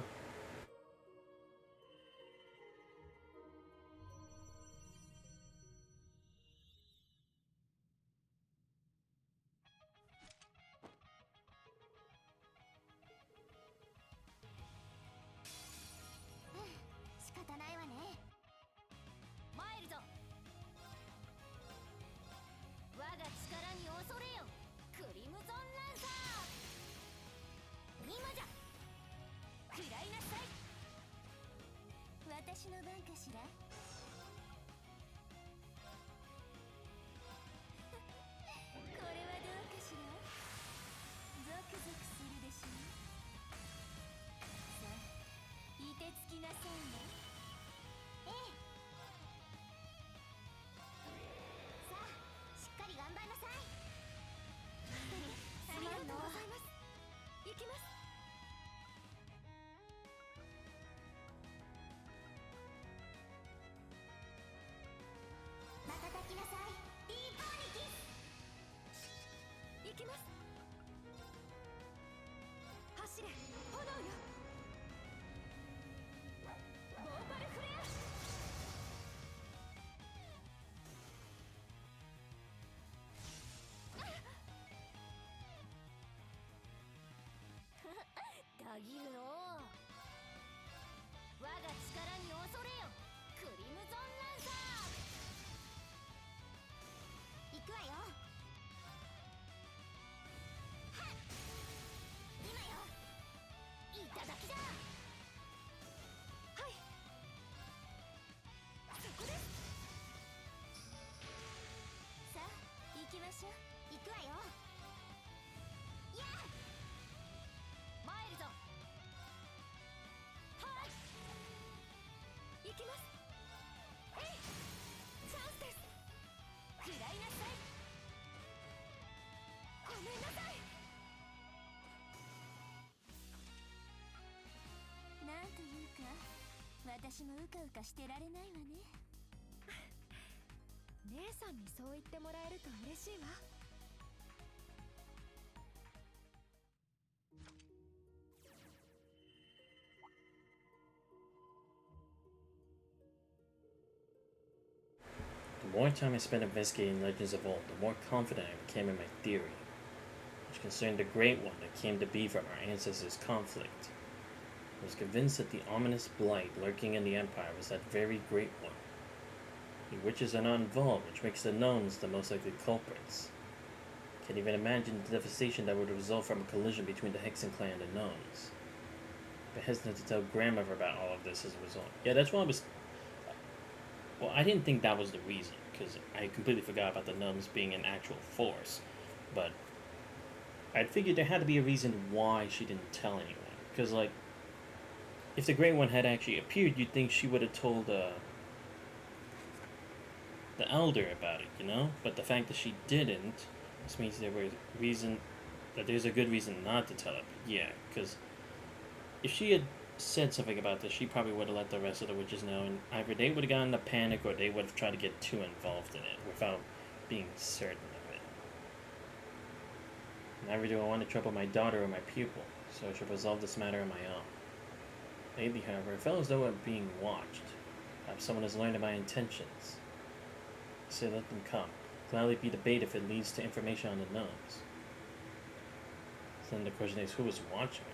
ぎるの我が力に恐れよクリムゾンランサー。行くわよ。はっ今よいただきだ。はい、そこです。さあ行きましょう。行くわよ。やあ参るぞ。はい行きます。えいチャンスです。食らいなさい。ごめんなさい。なんというか私もうかうかしてられないわね。姉さんにそう言ってもらえると嬉しいわ。The more time I spent investigating legends of old, the more confident I became in my theory, which concerned the Great One that came to be from our ancestors' conflict. I was convinced that the ominous blight lurking in the Empire was that very Great One. The witches are not involved, which makes the gnomes the most likely culprits. Can't even imagine the devastation that would result from a collision between the Hexen clan and the gnomes. But hesitant to tell grandmother about all of this as a result. Yeah, that's why I was. Well, I didn't think that was the reason, because I completely forgot about the gnomes being an actual force. But I figured there had to be a reason why she didn't tell anyone. Because, like, if the Great One had actually appeared, you'd think she would have told the elder about it, you know? But the fact that she didn't, this means there's a good reason not to tell it. Yeah, because if she had said something about this, she probably would have let the rest of the witches know, and either they would have gotten a panic or they would have tried to get too involved in it without being certain of it. Never do I want to trouble my daughter or my pupil, so I should resolve this matter on my own. Lately, however, it felt as though I'm being watched. Perhaps someone has learned of my intentions. I say let them come. Gladly be debate if it leads to information on the gnomes. So then the question is, who is watching her?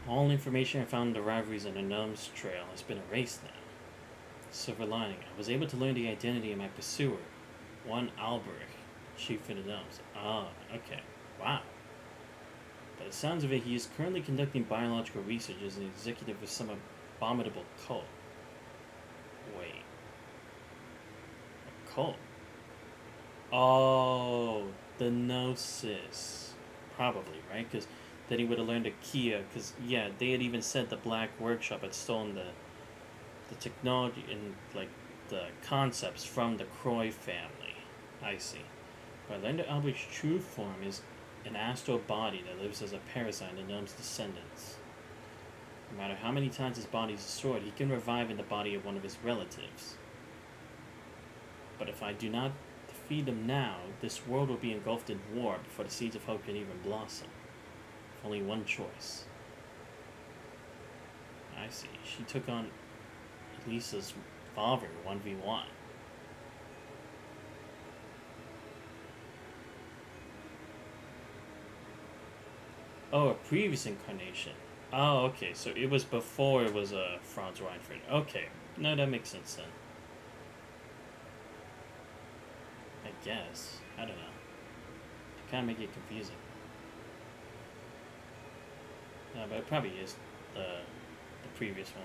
All information I found in the Reveries and the Gnomes trail has been erased now. Silver lining, I was able to learn the identity of my pursuer, one Albrecht, chief of the Gnomes. Ah, okay. Wow. By the sounds of it, he is currently conducting biological research as an executive of some abominable cult. Wait. A cult? Oh, the Gnosis. Probably, right? Because then he would have learned a Kia, because, yeah, they had even said the Black Workshop had stolen the technology and, like, the concepts from the Croy family. I see. But Linda Albert's true form is an astral body that lives as a parasite in the gnome's descendants. No matter how many times his body is destroyed, he can revive in the body of one of his relatives. But if I do not defeat him now, this world will be engulfed in war before the seeds of hope can even blossom. With only one choice. I see. She took on Lisa's father 1v1. Oh, a previous incarnation. Oh, okay. So it was before it was Franz Reinfeld. Okay. No, that makes sense then. I guess. I don't know. Kind of make it confusing. No, but it probably is the previous one.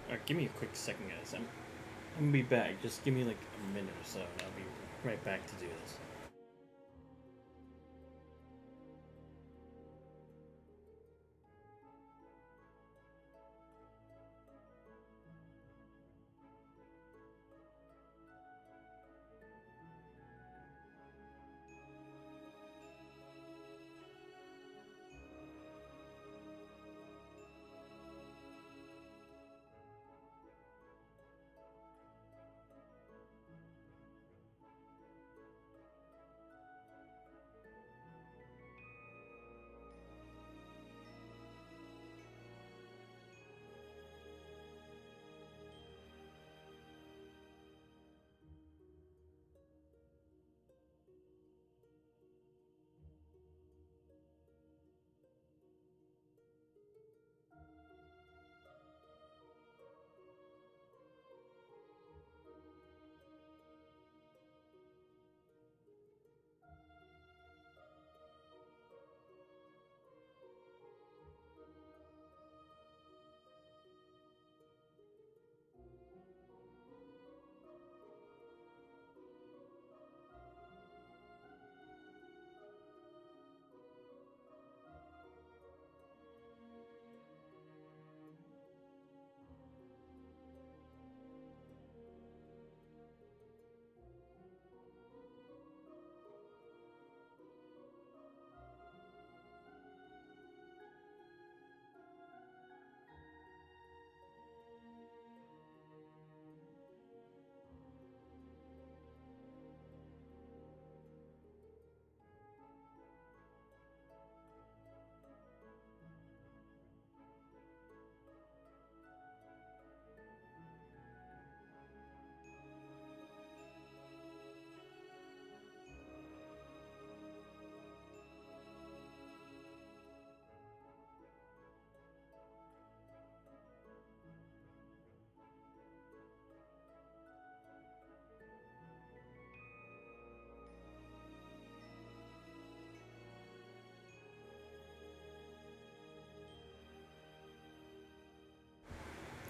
Alright, give me a quick second, guys. I'm gonna be back. Just give me like a minute or so, and I'll be right back to do this.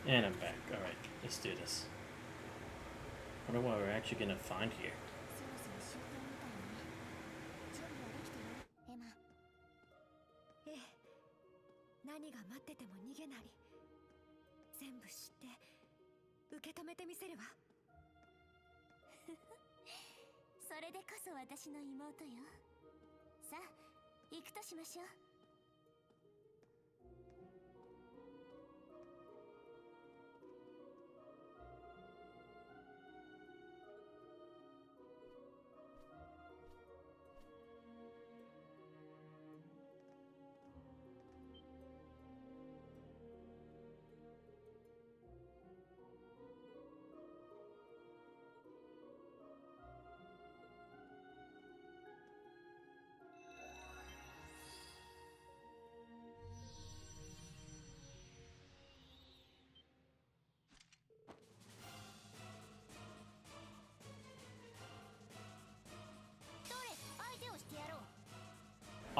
And I'm back. Alright, let's do this. Wonder what we're actually gonna find here. そろそろ終点みたいね。準備はできてる？エマ。ええ、何が待ってても逃げない。全部知って受け止めてみせるわ。それでこそ私の妹よ。さあ行くとしましょう。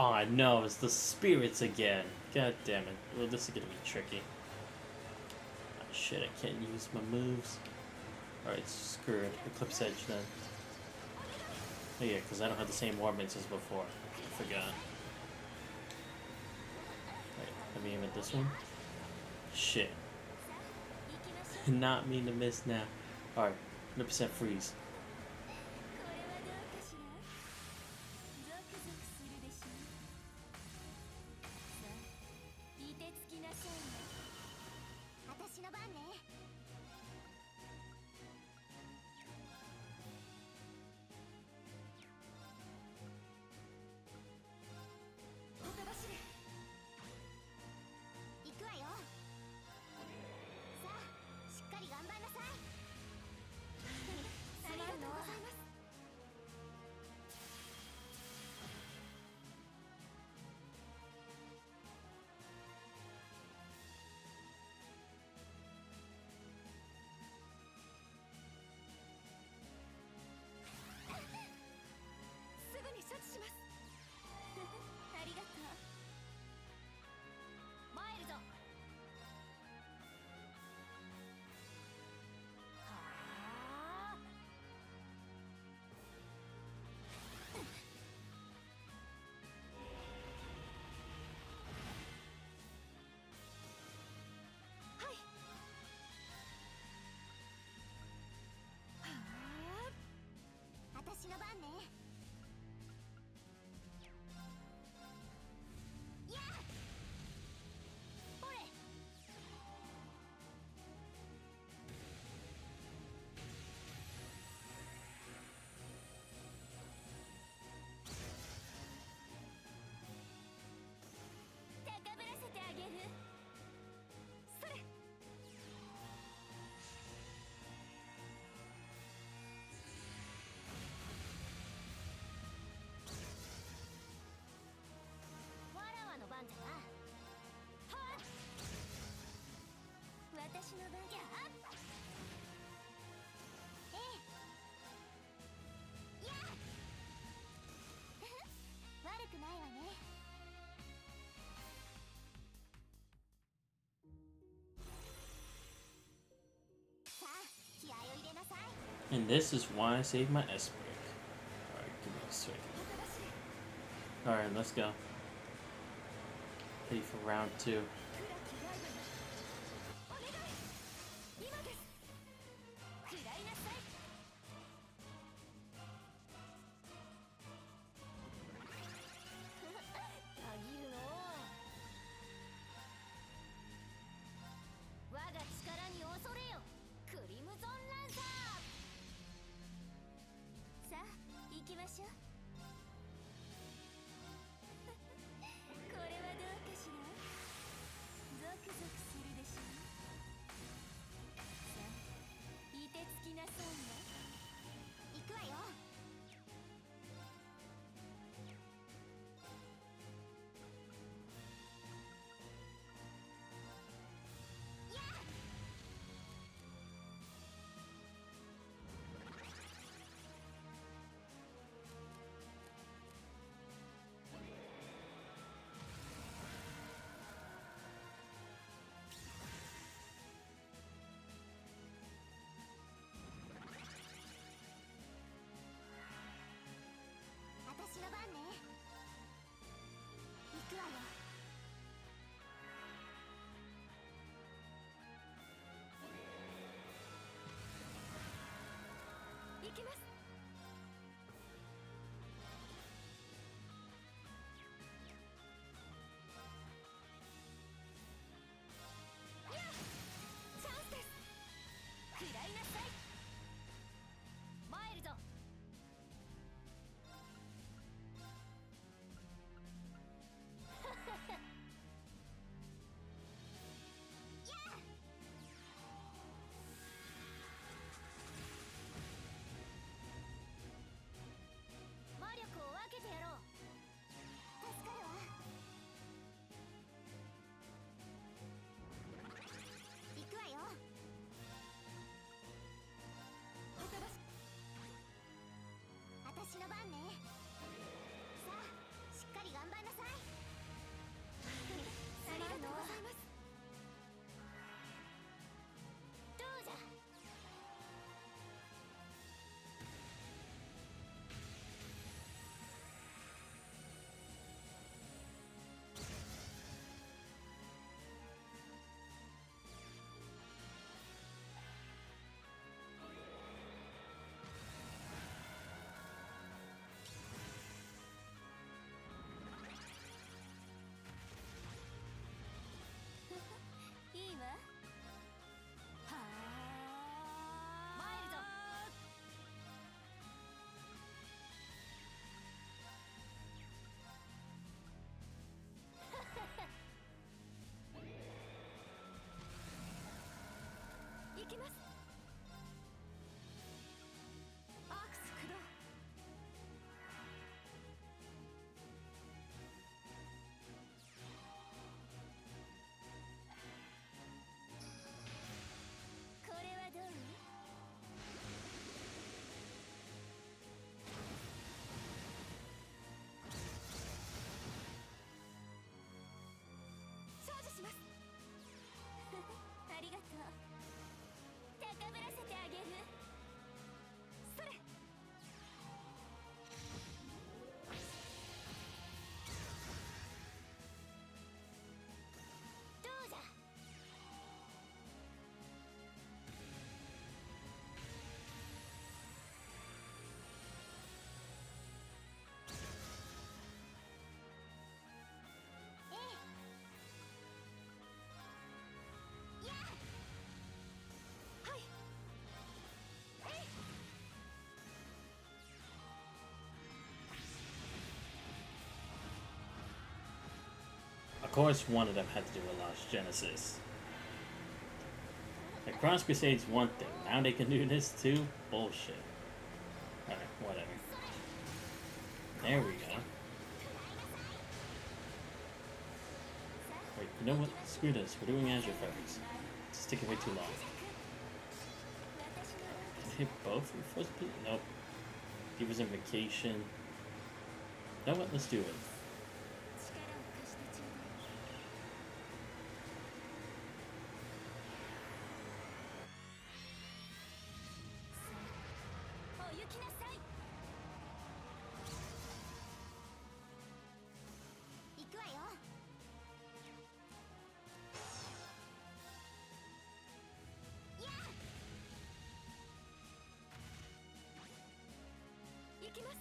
Oh no, it's the spirits again. God damn it. Well, this is gonna be tricky. Oh, shit, I can't use my moves. Alright, screw it. Eclipse Edge then. Oh yeah, because I don't have the same warments as before. I forgot. Alright, let me aim at this one. Shit. Not mean to miss now. Alright, 100% freeze. 私の番ね。行くわよ。さあしっかり頑張りなさい。ありがとうございます。すぐに処置します。ありがとう。参るぞ。はあ。はい。はあ。私の番ね。やあ。ほれ。高ぶらせてあげる。それ。わらわの番じゃな。はあ。私の番じゃ。ええ。やあ。悪くないわね。さあ気合を入れなさい。 And this is why I saved my S break. Alright, give me a second. Alright, let's go. Ready for round 2. お願い。今です。食らいなさい。たぎるの我が力に恐れよ。クリムゾンランサー。さあ行きましょう。これはどうかしら。行きます。やあ、チャンスです。食らいなさい。参るぞ。魔力を分けてやろう。助かるわ。行くわよ。おとばし私の番ね。さあ、しっかり頑張んなさい。ありがとうございます。どうじゃ。いいわ。はあ。参るぞ。行きます。アークス駆動。これはどう？チャージします。ありがとう。高ぶらせてあげる。それ。どうじゃ。ええ。やあ。はい。Of course, one of them had to do with Lost Genesis. The Cross Crusade's one thing. Now they can do this too? Bullshit. Alright, whatever. There we go. Wait, you know what? Screw this. We're doing Azure Feathers. It's taking way too long. Can I hit both in first place? Nope. He was on vacation. You know what? Let's do it. 力を貸してちょうだい。さあ、お行きなさい。行くわよ。やあ。行きます。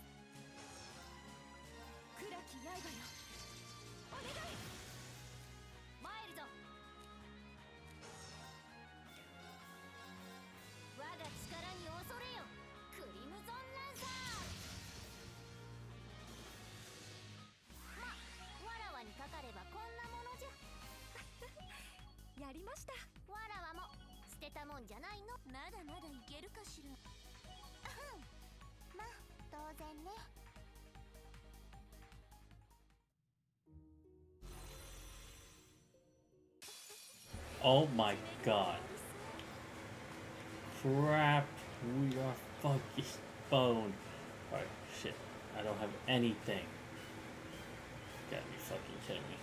暗き刃よ。お願い。参るぞ。我が力に恐れよ。クリムゾンランサー。ま、わらわにかかればこんなものじゃ。やりました。わらわも捨てたもんじゃないの。まだまだいけるかしら。まあ当然ね。Oh my god. Crap. We are fucking boned. Alright, shit. I don't have anything. Gotta be fucking kidding me.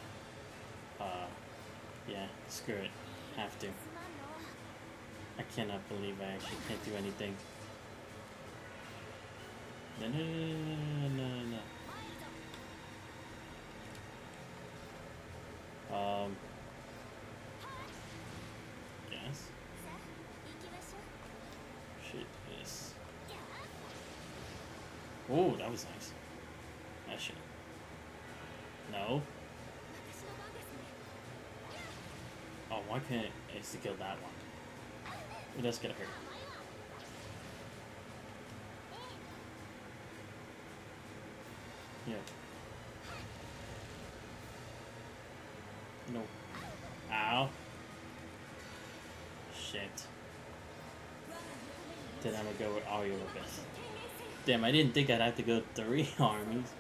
Yeah, screw it. Have to. すまんの。 I cannot believe I actually can't do anything. No, no, no, no, no, no, no. 参るぞ。 Yes. さあ行きましょう。 Shit, this. やあ。Oh, that was nice. That shit. No. Oh, why can't I just kill that one? Oh, that's gonna hurt. Yeah. No. Ow. Shit. Then I'm gonna go with all your best. Damn, I didn't think I'd have to go 3 armies.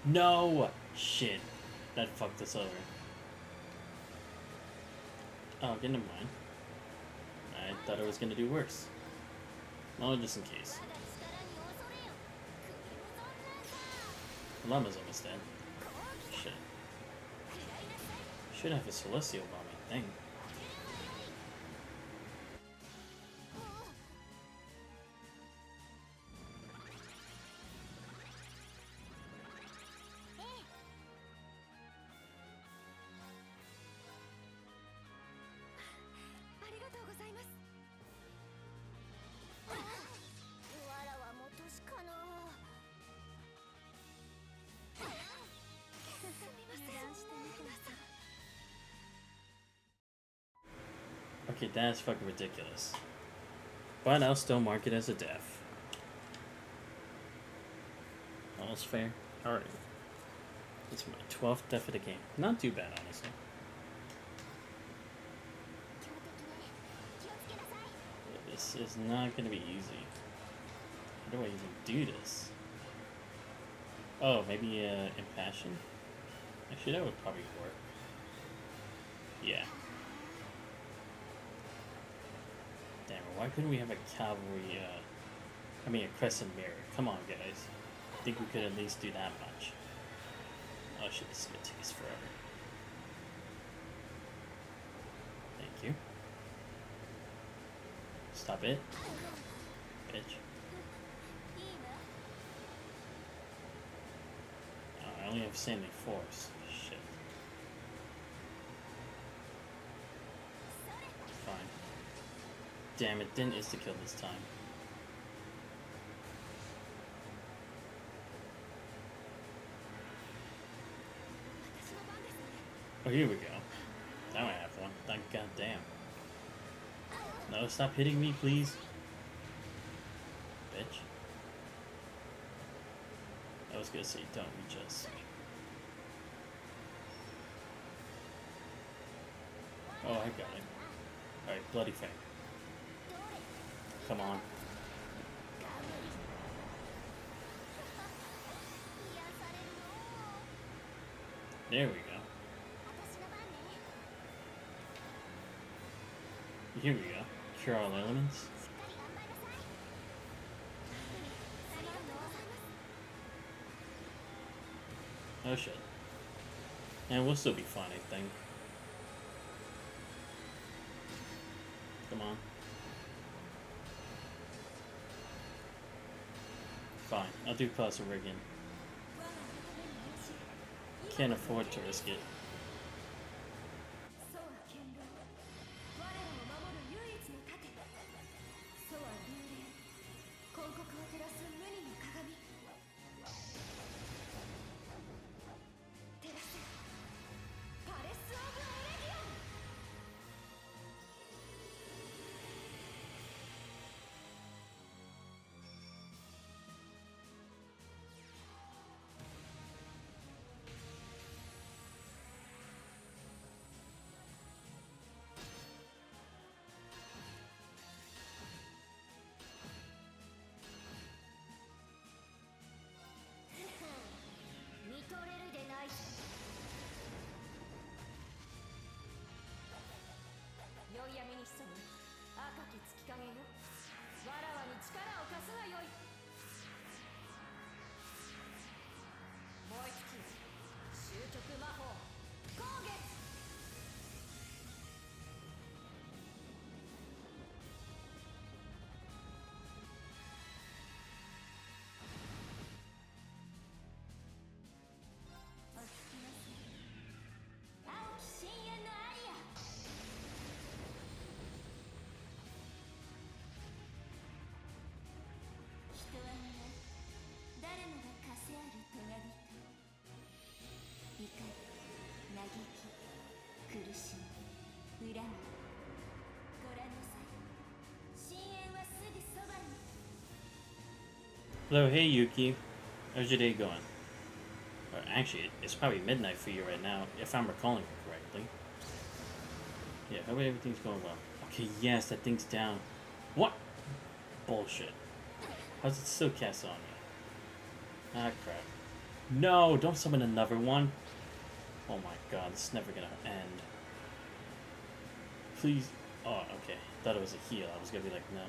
No! Shit. That fucked us over. Oh, okay, never mind. I thought I was gonna do worse. No, just in case. Llama's almost dead. Shit. Should have a celestial bomb, I think. Okay, that's fucking ridiculous. But I'll still mark it as a death. All's fair. Alright. It's my 12th death of the game. Not too bad, honestly. This is not gonna be easy. How do I even do this? Oh, maybe Impassion? Actually, that would probably work. Yeah. Damn it, why couldn't we have a cavalry, a crescent mirror? Come on, guys. I think we could at least do that much. Oh shit, this is gonna take us forever. Thank you. Stop it. Bitch. Oh, I only have standing force. Shit. Fine. Damn it, didn't insta-kill this time. Oh, here we go. Now I have one. Thank goddamn. No, stop hitting me, please. Bitch. I was gonna say, don't reach us. Oh, I got it. Alright, Bloody Fang. Come on. There we go. Here we go. Cure all elements. Oh shit. And we'll still be fine, I think. Come on. Fine. I'll do Class of Riggin. Can't afford to risk it. Hello, hey Yuki. How's your day going? Or actually, it's probably midnight for you right now, if I'm recalling correctly. Yeah, hope everything's going well. Okay, yes, that thing's down. What? Bullshit. How's it still cast on me? Ah, crap. No, don't summon another one. Oh my god, this is never gonna end. Please. Oh, okay. Thought it was a heal. I was gonna be like, no.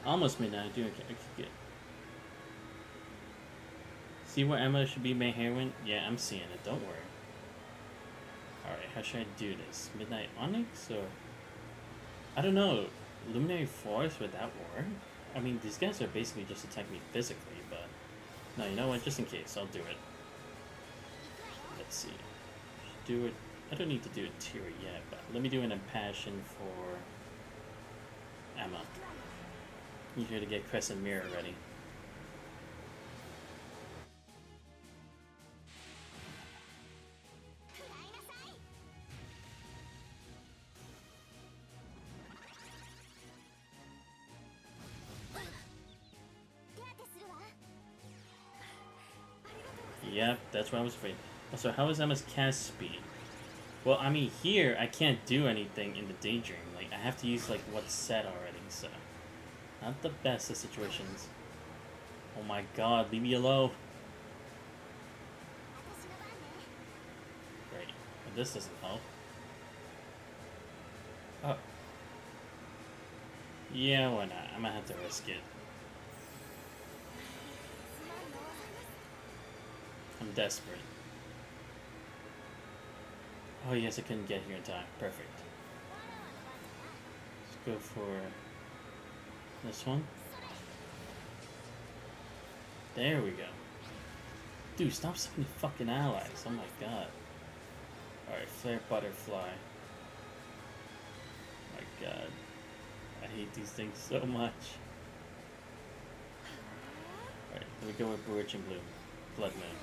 Almost midnight. Doing okay. Good. See where Emma should be my heroine? Yeah, I'm seeing it. Don't worry. Alright, how should I do this? Midnight Onyx or... I don't know. Luminary Force, would that work? I mean, these guys are basically just attacking me physically, but... No, you know what? Just in case, I'll do it. Let's see. Do it... I don't need to do a tier yet, but let me do an Impassion for... Emma. Need her to get Crescent Mirror ready. Yep, that's what I was afraid. Also, how is Emma's cast speed? Well, I mean, here, I can't do anything in the Daydream. Like, I have to use, like, what's set already, so... Not the best of situations. Oh my god, leave me alone. Great. But this doesn't help. Oh. Yeah, why not? I might have to risk it. I'm desperate. Oh yes, I couldn't get here in time. Perfect. Let's go for this one. There we go. Dude, stop sending fucking allies. Oh my god. Alright, Flare Butterfly. Oh my god. I hate these things so much. Alright, let me go with Bewitching Bloom. Blood Moon.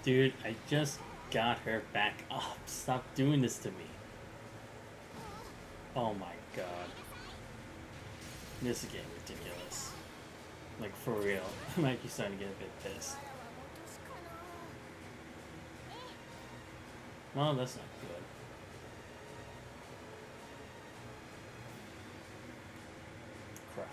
Dude, I just got her back up. Stop doing this to me. Oh my god. This is getting ridiculous. Like, for real. I'm actually starting to get a bit pissed. Well, that's not good. Crap.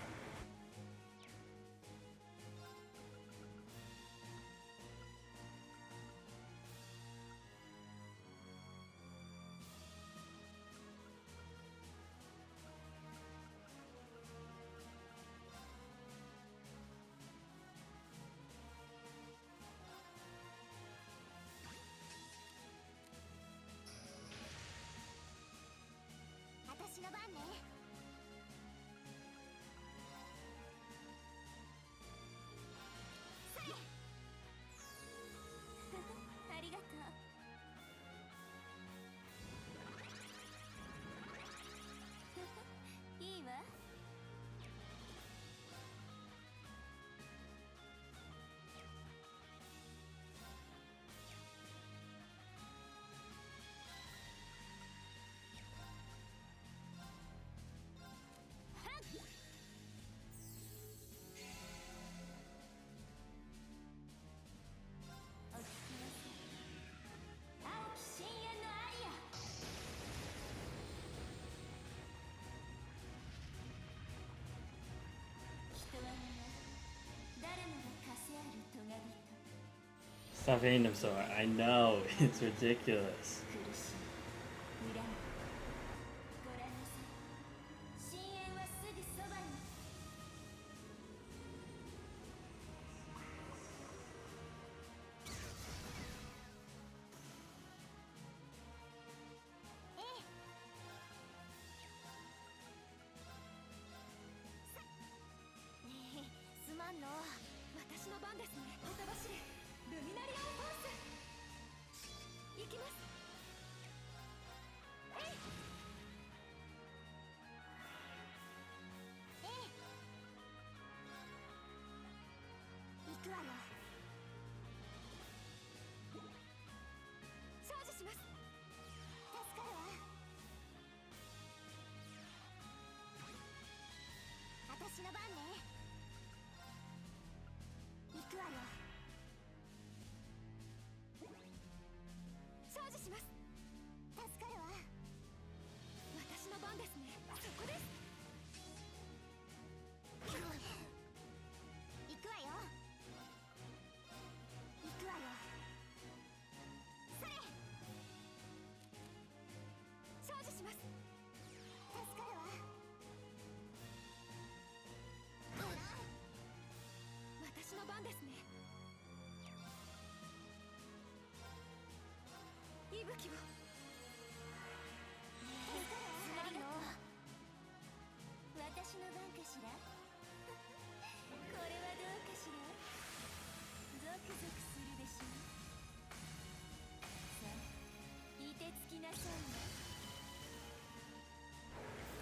Stop hating him so hard. I know, it's ridiculous.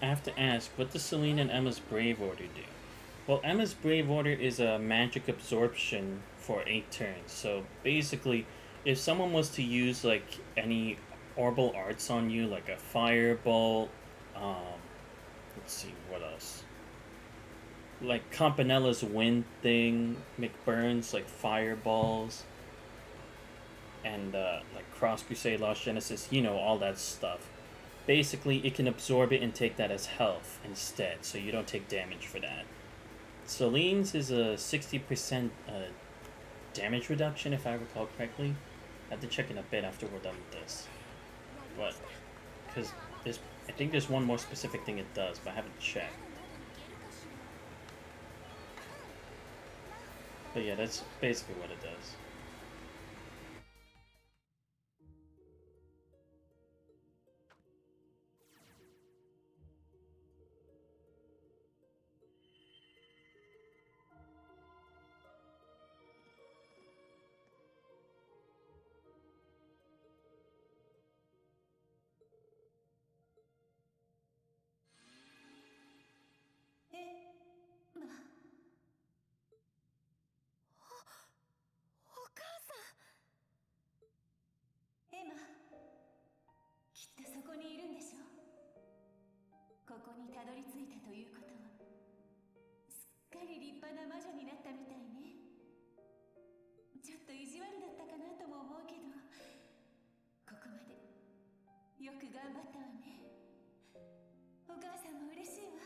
I have to ask, what does Celine and Emma's Brave Order do? Well, Emma's Brave Order is a magic absorption for 8 turns. So basically, if someone was to use like any orbital arts on you, like a firebolt, let's see, what else? Like Campanella's wind thing, McBurn's like fireballs, and like Cross Crusade, Lost Genesis, you know, all that stuff. Basically, it can absorb it and take that as health instead, so you don't take damage for that. Celine's is a 60% damage reduction, if I recall correctly. I have to check in a bit after we're done with this. But, because I think there's one more specific thing it does, but I haven't checked. But yeah, that's basically what it does. り立派な魔女になったみたいね。ちょっと意地悪だったかなとも思うけど、ここまでよく頑張ったわね。お母さんも嬉しいわ。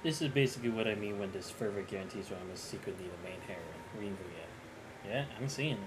This is basically what I mean when this fervor guarantees Ram is secretly the main heroine, Reverie. Yeah, I'm seeing it.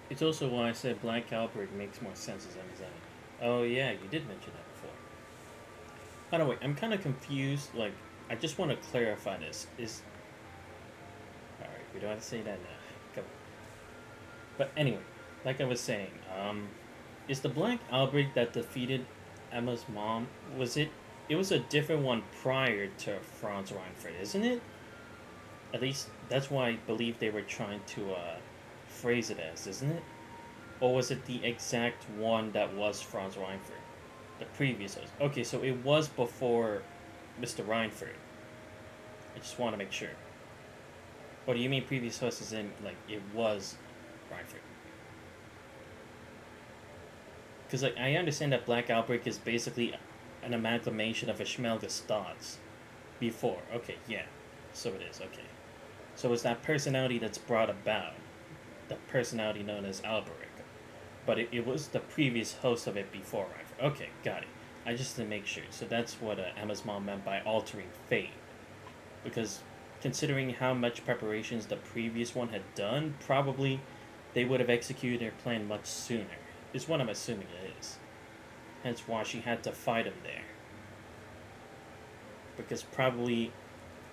It's also why I said Black Albert makes more sense as Emma's enemy. Oh yeah, you did mention that before. By the way, I'm kind of confused. Like, I just want to clarify this. Alright, we don't have to say that now. Come on. But anyway, like I was saying, is the Black Albert that defeated Emma's mom, was it? It was a different one prior to Franz Reinfeld, isn't it? At least that's why I believe they were trying to phrase it as, isn't it? Or was it the exact one that was Franz Reinfeld? The previous host. Okay, so it was before Mr. Reinfeld. I just want to make sure. Or do you mean previous host as in, like, it was Reinfeld? Because, like, I understand that Black Outbreak is basically an amalgamation of Ishmael's thoughts before. Okay, yeah. So it is, okay. So it's that personality that's brought about, the personality known as Alberic. But it was the previous host of it before Reinfeld. Okay, got it. I just didn't make sure. So that's what Emma's mom meant by altering fate. Because considering how much preparations the previous one had done, probably they would have executed their plan much sooner, is what I'm assuming it is. Hence why she had to fight him there. Because probably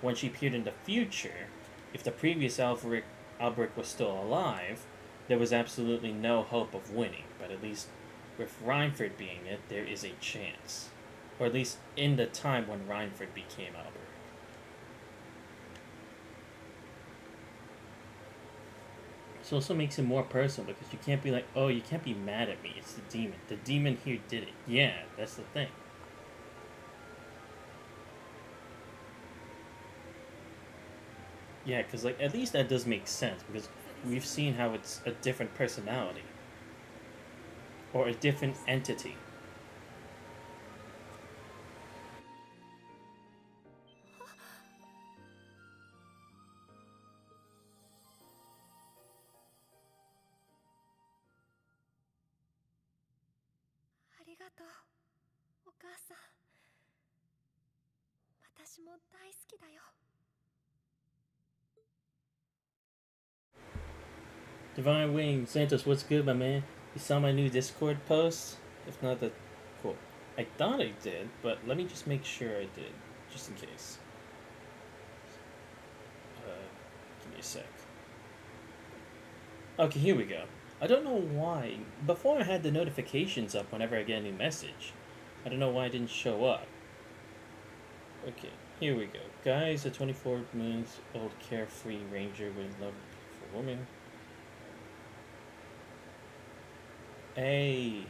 when she appeared in the future, if the previous Alberic was still alive, there was absolutely no hope of winning. But at least with Reinfeld being it, there is a chance. Or at least in the time when Reinfeld became Alberic. This also makes it more personal because you can't be like, oh, you can't be mad at me. It's the demon. The demon here did it. Yeah, that's the thing. Yeah, because like at least that does make sense because we've seen how it's a different personality or a different entity. 母さん、私も大好きだよ。 Divine Wing, Santos, what's good, my man? You saw my new Discord post? If not, that cool. I thought I did, but let me just make sure I did, just in case. Give me a sec. Okay, here we go. I don't know why. Before I had the notifications up whenever I get a new message. I don't know why it didn't show up. Okay, here we go. Guys, a 24 months old carefree ranger with love for women. Hey,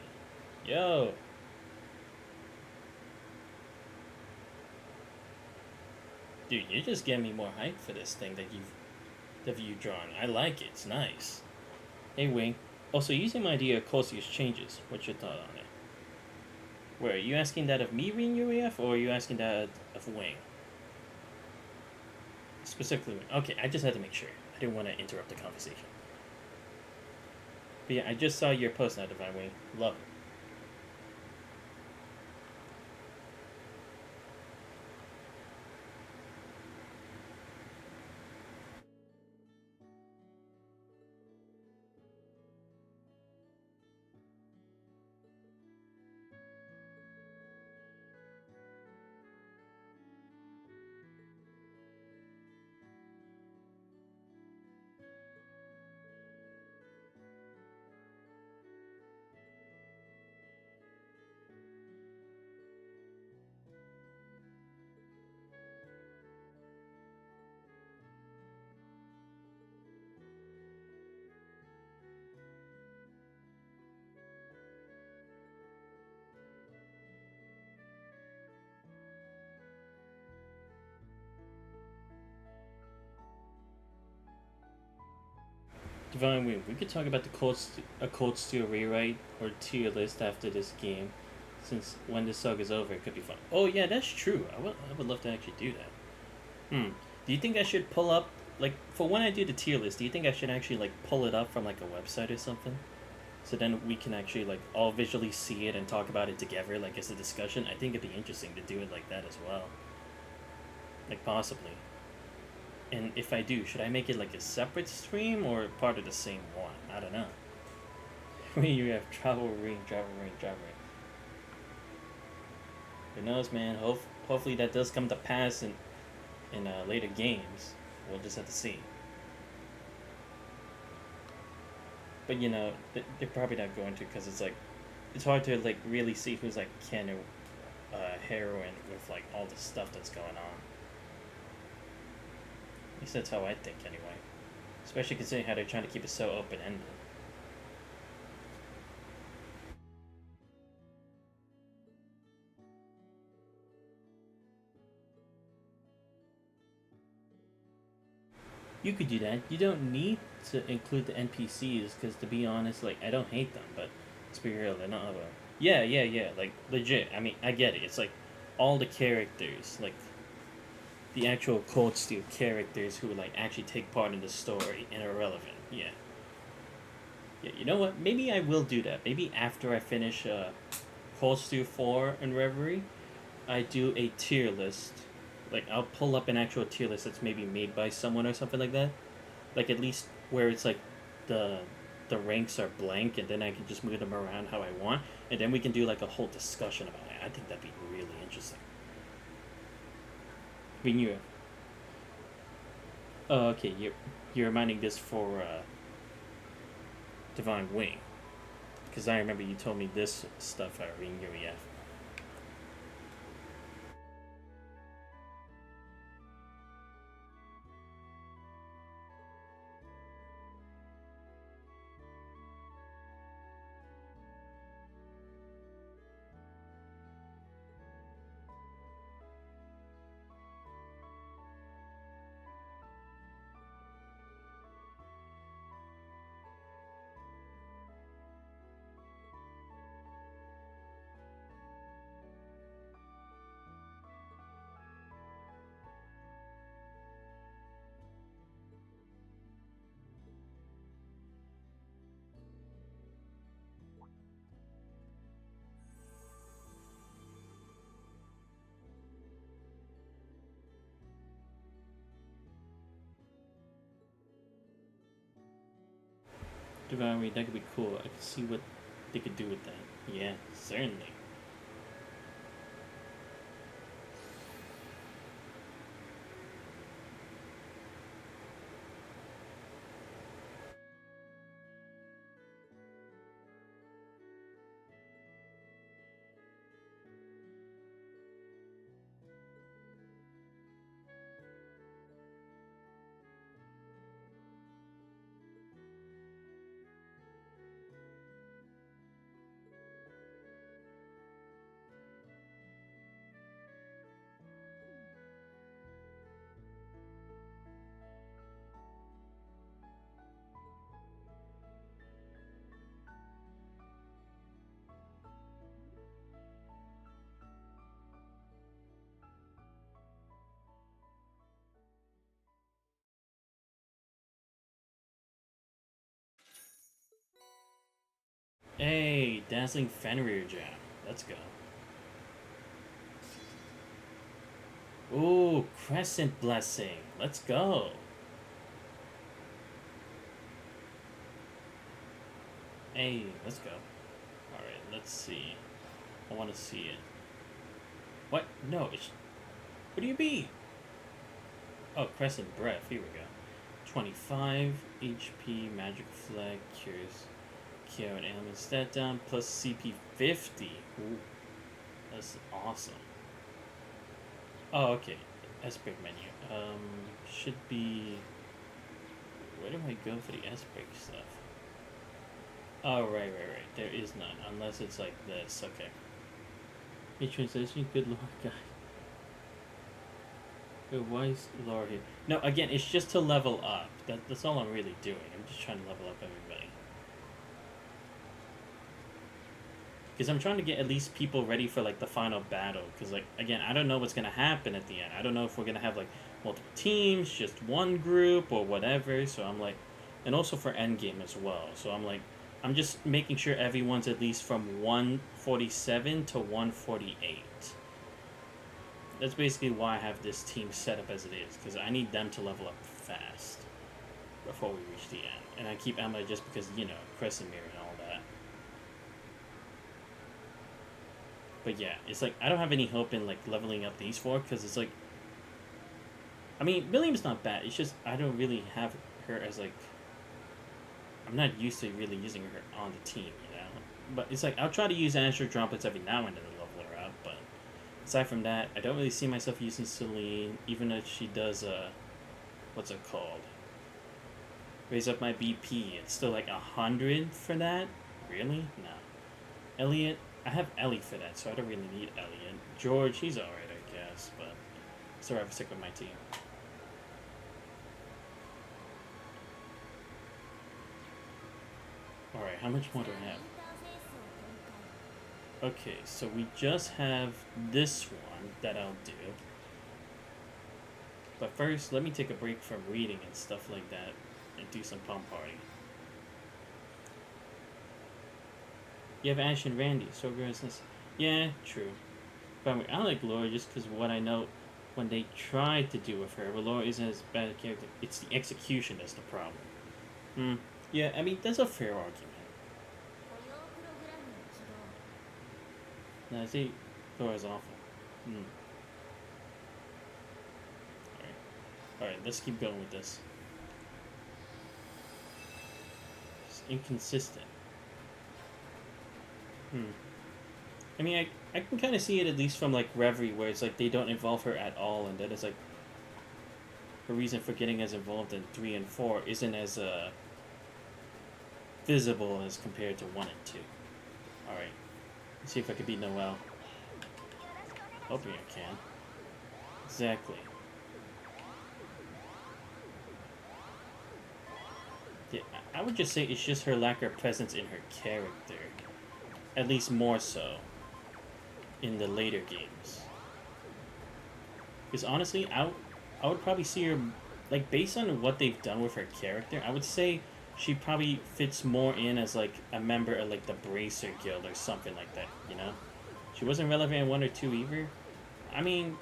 yo. Dude, you're just getting me more hype for this thing that you've drawn. I like it. It's nice. Hey, Wing. Also, using my idea of Colossus changes. What's your thought on it? Where, are you asking that of me, Rin UEF, or are you asking that of Wing? Specifically Wing. Okay, I just had to make sure. I didn't want to interrupt the conversation. But yeah, I just saw your post now, Divine Wing. Love it. Divine Wing, we could talk about a Cold Steel rewrite or tier list after this game, since when this saga is over, it could be fun. Oh yeah, that's true. I would love to actually do that. Do you think I should pull up, like, for when I do the tier list, do you think I should actually, like, pull it up from, like, a website or something? So then we can actually, like, all visually see it and talk about it together, like, as a discussion? I think it'd be interesting to do it like that as well. Like, possibly. And if I do, should I make it like a separate stream or part of the same one? I don't know. When you have travel ring. Who knows, man? Hopefully that does come to pass in later games. We'll just have to see. But you know, they're probably not going to, because it's like, it's hard to like really see who's like Ken or heroine with like all the stuff that's going on. At least that's how I think, anyway. Especially considering how they're trying to keep it so open-ended. You could do that. You don't need to include the NPCs, because to be honest, like, I don't hate them, but let's be real, they're not a... Yeah, like, legit. I mean, I get it. It's like, all the characters, like, the actual Cold Steel characters who like actually take part in the story and are relevant. Yeah, you know what? Maybe I will do that. Maybe after I finish Cold Steel 4 and Reverie, I do a tier list. Like, I'll pull up an actual tier list that's maybe made by someone or something like that. Like, at least where it's like the ranks are blank, and then I can just move them around how I want, and then we can do like a whole discussion about it. I think that'd be really interesting. We knew it. Oh, okay. You're reminding this for Divine Wing, because I remember you told me this stuff at Ring UEF. Reverie, that could be cool. I could see what they could do with that. Yeah, certainly. Hey, Dazzling Fenrir Jam. Let's go. Ooh, Crescent Blessing. Let's go. Hey, let's go. Alright, let's see. I want to see it. What? No, it's... What do you mean? Oh, Crescent Breath. Here we go. 25 HP, Magic Flag, Cures, Cure and Ailment stat down, plus CP 50. Ooh, that's awesome. Oh, okay. S-Break menu. Should be... Where do I go for the S-Break stuff? Oh, right. There is none, unless it's like this. Okay. Hey, translation, good lord, guy. Why is Laura here? No, again, it's just to level up. That's all I'm really doing. I'm just trying to level up everybody. Because I'm trying to get at least people ready for, like, the final battle. Because, like, again, I don't know what's going to happen at the end. I don't know if we're going to have, like, multiple teams, just one group, or whatever. So I'm, like... And also for endgame as well. So I'm, like... I'm just making sure everyone's at least from 147 to 148. That's basically why I have this team set up as it is. Because I need them to level up fast before we reach the end. And I keep Emma just because, you know, Crescent Mirror and all that. But yeah, it's like, I don't have any hope in, like, leveling up these four, because it's like... I mean, William's not bad, it's just, I don't really have her as, like... I'm not used to really using her on the team, you know? But it's like, I'll try to use Astro Droplets every now and then to level her up, but... Aside from that, I don't really see myself using Celine, even if she does, what's it called? Raise up my BP, it's still like 100 for that? Really? No. Elliot, I have Ellie for that, so I don't really need Elliot. George, he's alright, I guess, but sorry, I'm sick with my team. Alright, how much more do I have? Okay, so we just have this one that I'll do. But first, let me take a break from reading and stuff like that and do some pump party. You have Ash and Randy, so aggressive. Yeah, true. But I like Laura just because what I know when they tried to do with her, but Laura isn't as bad a character. It's the execution that's the problem. Yeah, I mean, that's a fair argument. No, I see Laura's awful. Alright, let's keep going with this. It's inconsistent. I mean, I can kind of see it at least from, like, Reverie, where it's like they don't involve her at all, and then it's like her reason for getting as involved in 3 and 4 isn't as visible as compared to 1 and 2. Alright, let's see if I can beat Noelle. Hoping I can. Exactly. Yeah, I would just say it's just her lack of presence in her character. At least more so in the later games. Because honestly, I would probably see her, like, based on what they've done with her character, I would say she probably fits more in as, like, a member of, like, the Bracer Guild or something like that, you know? She wasn't relevant in 1 or 2 either. I mean,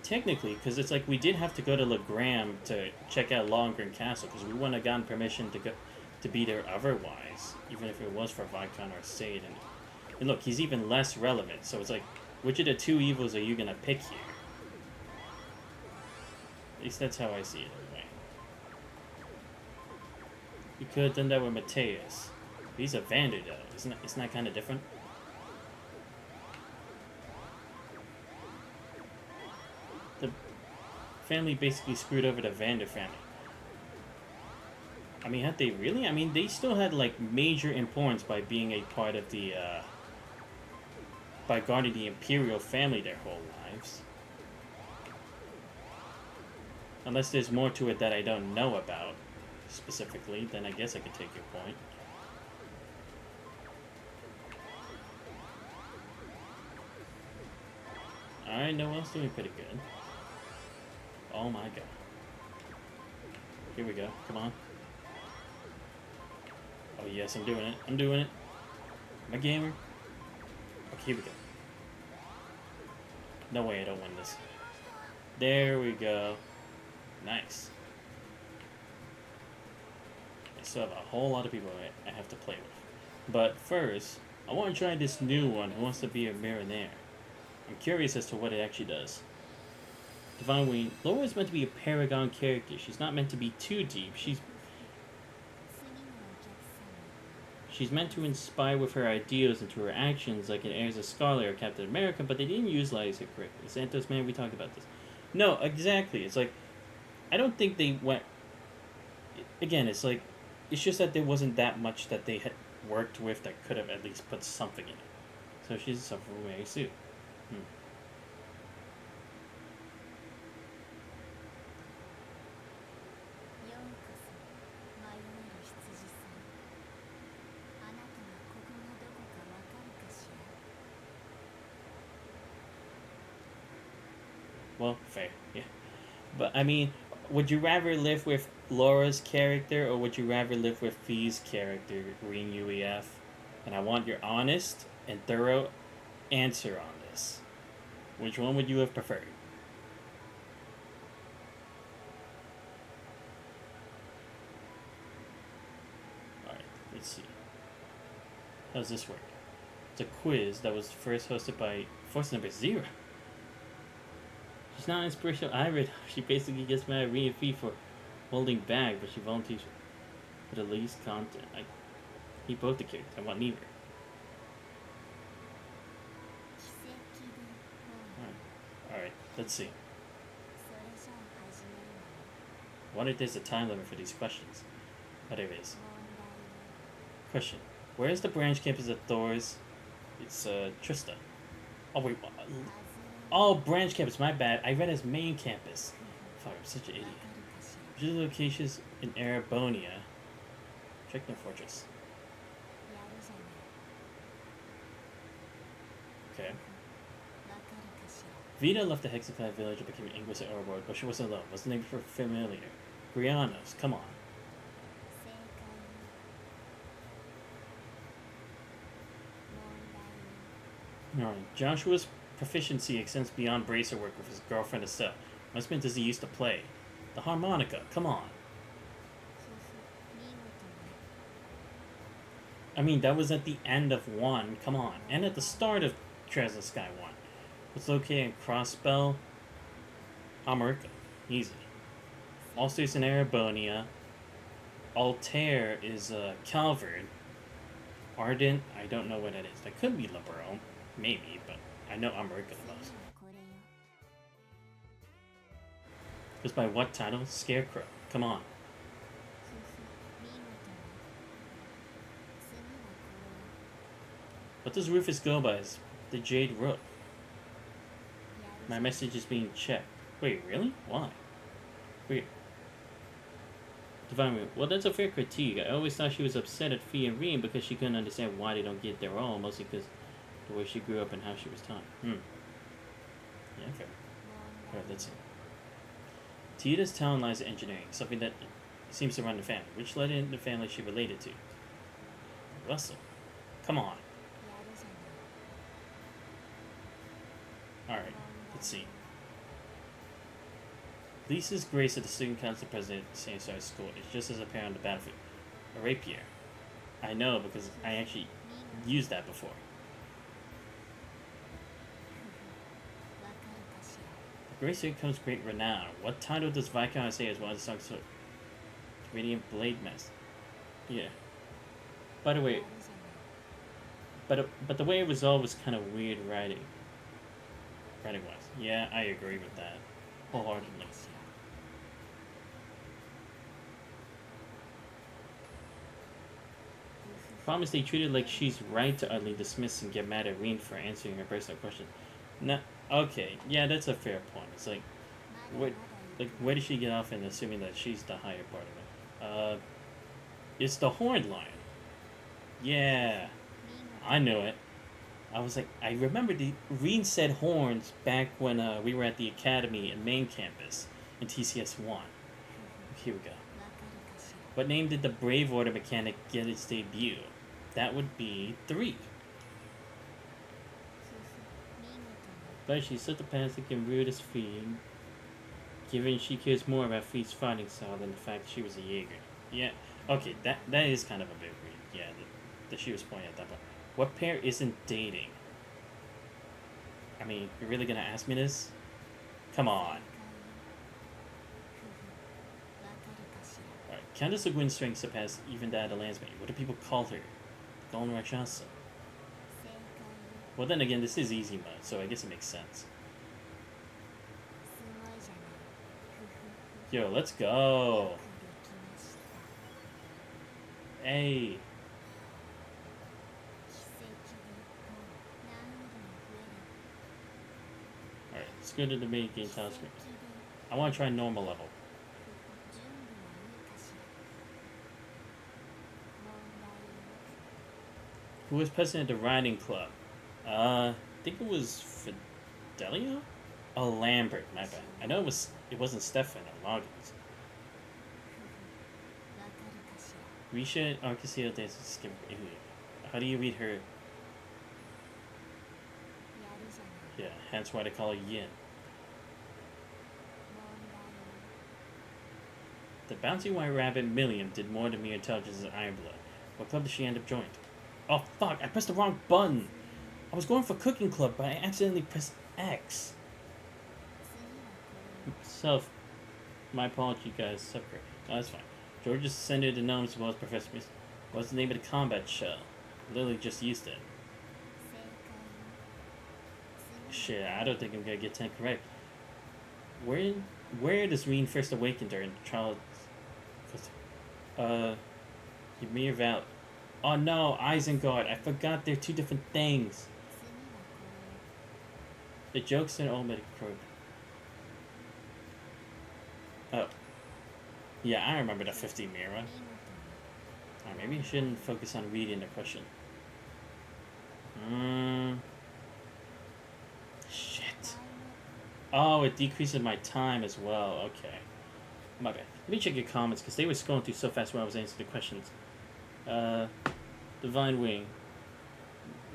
technically, because it's like we did have to go to Legram to check out Lohengrin Castle, because we wouldn't have gotten permission to to be there otherwise, even if it was for Vicon or Sade. And look, he's even less relevant, so it's like, which of the two evils are you gonna pick here? At least that's how I see it, anyway. You could have done that with Mateus. He's a Vander, though. Isn't that kind of different? The family basically screwed over the Vander family. I mean, had they really? I mean, they still had, like, major importance by being a part of the, by guarding the Imperial family their whole lives. Unless there's more to it that I don't know about, specifically, then I guess I could take your point. Alright, no one's doing pretty good. Oh my god. Here we go, come on. Oh yes, I'm doing it. I'm doing it. I'm a gamer. Okay, here we go. No way I don't win this. There we go. Nice. I still have a whole lot of people I have to play with. But first, I want to try this new one who wants to be a Marinaire. I'm curious as to what it actually does. Divine Wing, Laura is meant to be a paragon character. She's not meant to be too deep. She's meant to inspire with her ideals into her actions like in Heirs of Scarlet or Captain America, but they didn't utilize it correctly. Santos, man, we talked about this. No, exactly. It's like, I don't think they went... Again, it's like, it's just that there wasn't that much that they had worked with that could have at least put something in it. So she's suffering very soon. Well, fair, yeah. But, I mean, would you rather live with Laura's character, or would you rather live with Fee's character, Green UEF? And I want your honest and thorough answer on this. Which one would you have preferred? Alright, let's see. How does this work? It's a quiz that was first hosted by Force Number 0. She's not inspirational. I read she basically gets mad at Rhea Fee for holding back, but she volunteers for the least content. I hate both the characters. I want neither. Alright, let's see. I wonder if there's a time limit for these questions. Oh, there is. Question. Where is the branch campus of Thor's? It's, Trista. Oh, wait. Oh, branch campus. My bad. I read as main campus. Fuck, I'm such an idiot. Which are the locations in Arabonia? Check their fortress. Okay. Vita left the Hexaclad village and became an Inquisitor overlord, but she wasn't alone. What's the name for familiar? Grianos. Come on. Alright. Joshua's proficiency extends beyond bracer work with his girlfriend Estelle. What instrument does he used to play? The harmonica. Come on. I mean, that was at the end of 1. Come on. And at the start of Trails of Sky 1. What's located in Crossbell? America. Easy. All states in Arabonia. Altair is Calvard. Ardent, I don't know what that is. That could be Liberome. Maybe, but I know America the most. Goes by what title? Scarecrow. Come on. What does Rufus go by as the Jade Rook? My message is being checked. Wait, really? Why? Weird. Divine Root. Well, that's a fair critique. I always thought she was upset at Fee and Reem because she couldn't understand why they don't get their own, mostly because the way she grew up and how she was taught. Yeah, fair. Alright, let's see. Tida's talent lies in engineering, something that seems to run the family. Which led in the family she related to? Russell. Come on. Alright, let's see. Lisa's grace at the student council president at St. Sarah's School is just as apparent on the battlefield. A rapier. I know because I actually used that before. The great suit comes great renown. What title does Viscount say as well as the song so Radiant Blade Mask? Yeah. By the way, but the way it resolved was kind of weird writing. Writing wise. Yeah, I agree with that. Wholeheartedly. Promise they treat it like she's right to utterly dismiss and get mad at Reen for answering her personal question. No, okay, yeah, that's a fair point. It's like, where did she get off in assuming that she's the higher part of it? It's the Horned Lion. Yeah, I knew it. I was like, I remember Reen said horns back when we were at the academy and main campus in TCS 1. Here we go. What name did the Brave Order mechanic get its debut? That would be 3. But she's so pathetic and rude as Fee, given she cares more about Fee's fighting style than the fact she was a Jaeger. Yeah, okay, that is kind of a bit weird. Yeah, that she was pointing at that point. What pair isn't dating? I mean, you're really gonna ask me this? Come on. Alright, Countess of Gwyn's strength surpassed even that of the Landsmaid. What do people call her? Golden Rakshasa. Well, then again, this is easy mode, so I guess it makes sense. Yo, let's go. Hey. Alright, let's go to the main game tile screen. I want to try normal level. Who was president of the riding club? I think it was Fidelio? Oh, Lambert, my bad. I know it wasn't Stefan or Loggins. Risha Arcasio dances skip. How do you read her? Yeah, hence why they call her Yin. The bouncy white rabbit Milliam did more than mere intelligence as Ironblood. What club did she end up joining? Oh fuck, I pressed the wrong button! I was going for Cooking Club, but I accidentally pressed X. My apology, guys. Separate. No, that's fine. George just sent it to gnomes as well as Professor Miss. What's the name of the combat shell? Lily just used it. Shit, I don't think I'm gonna get 10 correct. Where does Reen first awaken during Child? Ymir Valley. Oh no, Isengard. I forgot they're 2 different things. The joke's in old medic croak. Oh. Yeah, I remember the 50 Mira. Oh, maybe you shouldn't focus on reading the question. Shit. Oh, it decreases my time as well. Okay. My bad. Let me check your comments, because they were scrolling through so fast while I was answering the questions. Divine Wing.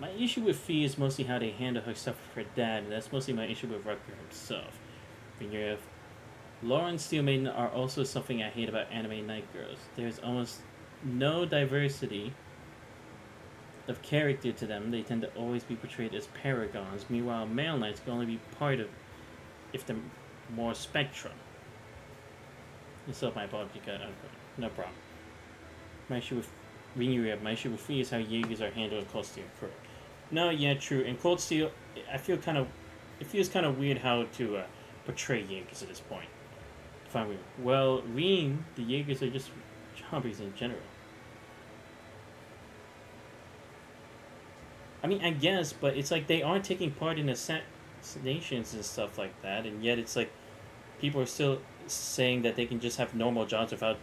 My issue with Fee is mostly how they handle her stuff with her dad, and that's mostly my issue with Rutger himself. Vinyev. Laura and Steel Maiden are also something I hate about anime night girls. There's almost no diversity of character to them. They tend to always be portrayed as paragons. Meanwhile, male knights can only be part of, if they're more spectrum. So my apology, no problem. My issue with my issue with Fee is how Jaegers are handled in Cold Steel. Correct. No, yeah, true. In Cold Steel, it feels kind of weird how to portray Jaegers at this point. Fine. Well, Reen, the Jaegers are just zombies in general. I mean, I guess, but it's like they aren't taking part in assassinations and stuff like that, and yet it's like people are still saying that they can just have normal jobs without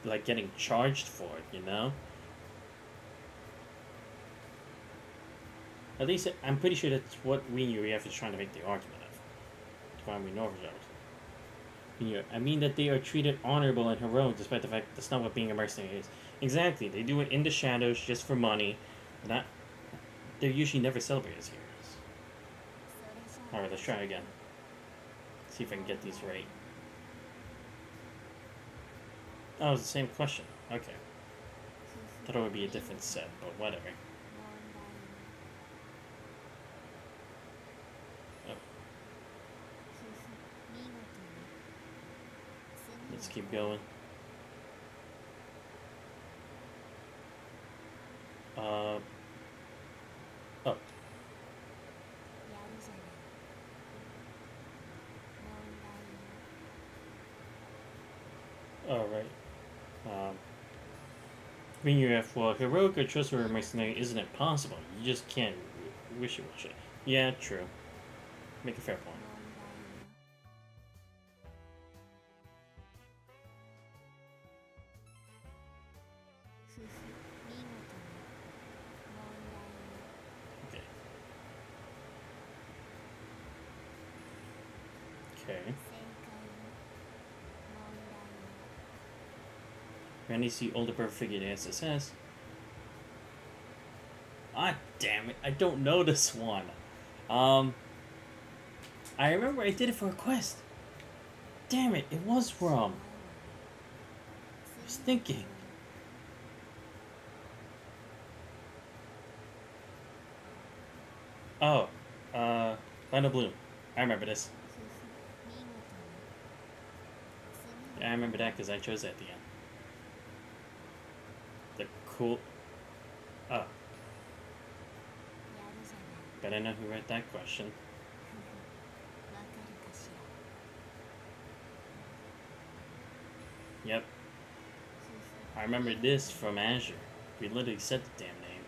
like getting charged for it, you know? At least I'm pretty sure that's what Reen Urief is trying to make the argument of. Divine Renorvers. I mean that they are treated honorable and heroic despite the fact that's not what being a mercenary is. Exactly, they do it in the shadows just for money. They're usually never celebrated as heroes. Alright, let's try again. See if I can get these right. Oh, it's the same question. Okay. Thought it would be a different set, but whatever. Oh. Let's keep going. Oh. Alright. When you have, well, heroic or trustworthy mercenary isn't impossible. You just can't wish it was it. Yeah, true. Make a fair point. Okay. Okay. Randy see older bird figure the SSS. Ah, damn it! I don't know this one. I remember I did it for a quest. Damn it! It was wrong. I was thinking. Oh, Final Bloom. I remember this. Yeah, I remember that because I chose it at the end. The cool. Oh. But I know who read that question. Yep. I remember this from Azure. We literally said the damn name.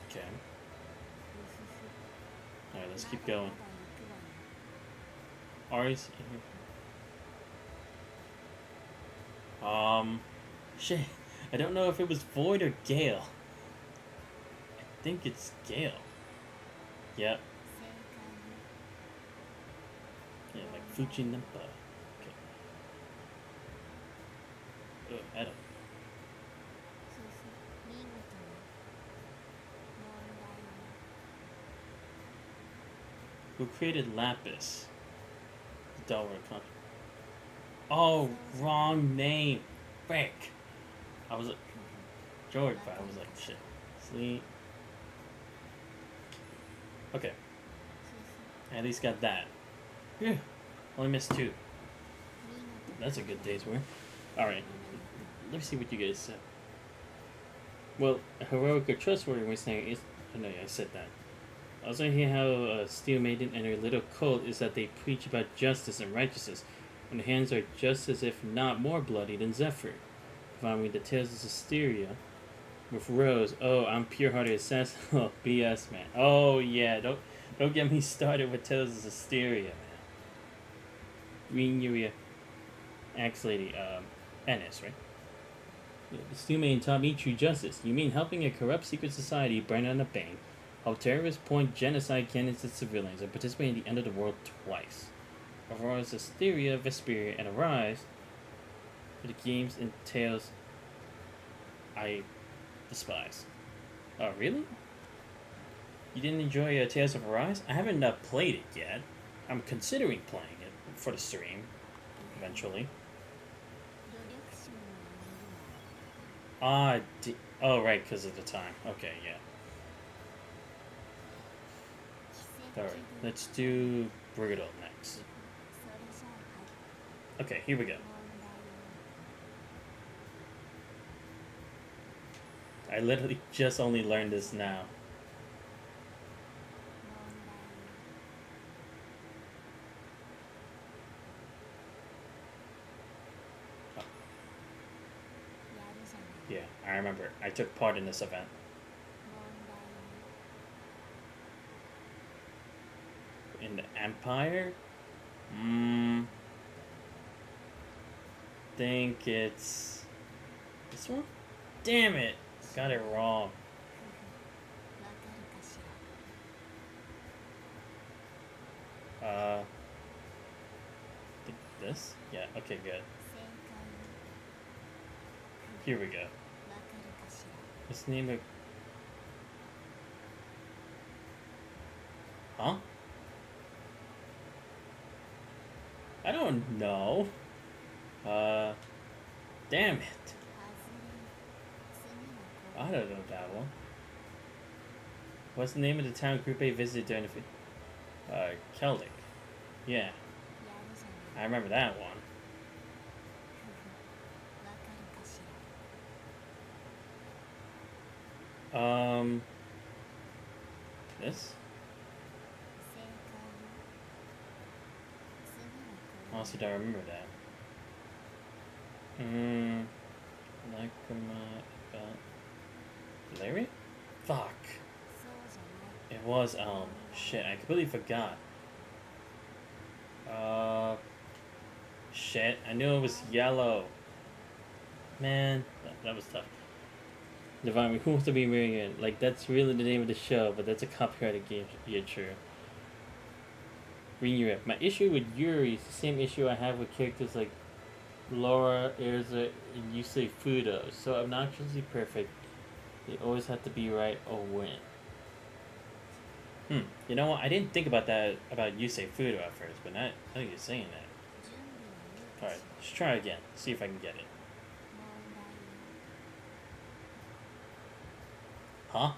Okay. Alright, let's keep going. Ari's shit. I don't know if it was Void or Gale. I think it's Gale. Yep. Yeah, like Fujinimpa. Okay. Ugh, Adam. Who created Lapis? The Delaware Country. Oh, wrong name. Frick. I was like, George, but I was like, shit. Sleep. Okay. I at least got that. Phew. Only missed 2. That's a good day's work. Alright. Let me see what you guys said. Well, heroic or trustworthy we're saying is. Oh no, yeah, I said that. Also, hear how Steel Maiden and her little cult is that they preach about justice and righteousness, when the hands are just as if not more bloody than Zephyr. Following the tales of Hysteria with Rose. Oh, I'm pure-hearted assassin. Oh, BS, man. Oh yeah, don't get me started with tales of Hysteria, man. Green Uria, Axe Lady, Ennis, right? The Steel Maiden taught me true justice. You mean helping a corrupt secret society burn down a bank, help terrorists point genocide cannons at civilians, and participate in the end of the world twice. Aurora's Hysteria, Vesperia, and Arise are the games and tales I despise. Oh, really? You didn't enjoy Tales of Arise? I haven't played it yet. I'm considering playing it for the stream, eventually. Oh, right, because of the time. Okay, yeah. Alright, let's do Brutal next. Okay, here we go. I literally just only learned this now. Oh. Yeah, I remember. I took part in this event. In the Empire? Think it's this one? Damn it! Got it wrong. Think this? Yeah, okay, good. Here we go. Let's name it. Huh? I don't know. Damn it. I don't know that one. What's the name of the town Group A visited during the Celtic? Yeah, I remember that one. This? Honestly, don't remember that. Larry? Fuck. It was shit, I completely forgot. Shit, I knew it was yellow. Man, that was tough. Divine, who wants to be Marion? Like, that's really the name of the show, but that's a copyrighted game. Yeah, true. Green Europe. My issue with Yuri is the same issue I have with characters like Laura, Erza, and Yusei Fudo. So obnoxiously perfect. They always have to be right or win. You know what? I didn't think about that about Yusei Fudo at first, but now you're saying that. Alright, let's try again. See if I can get it. Huh?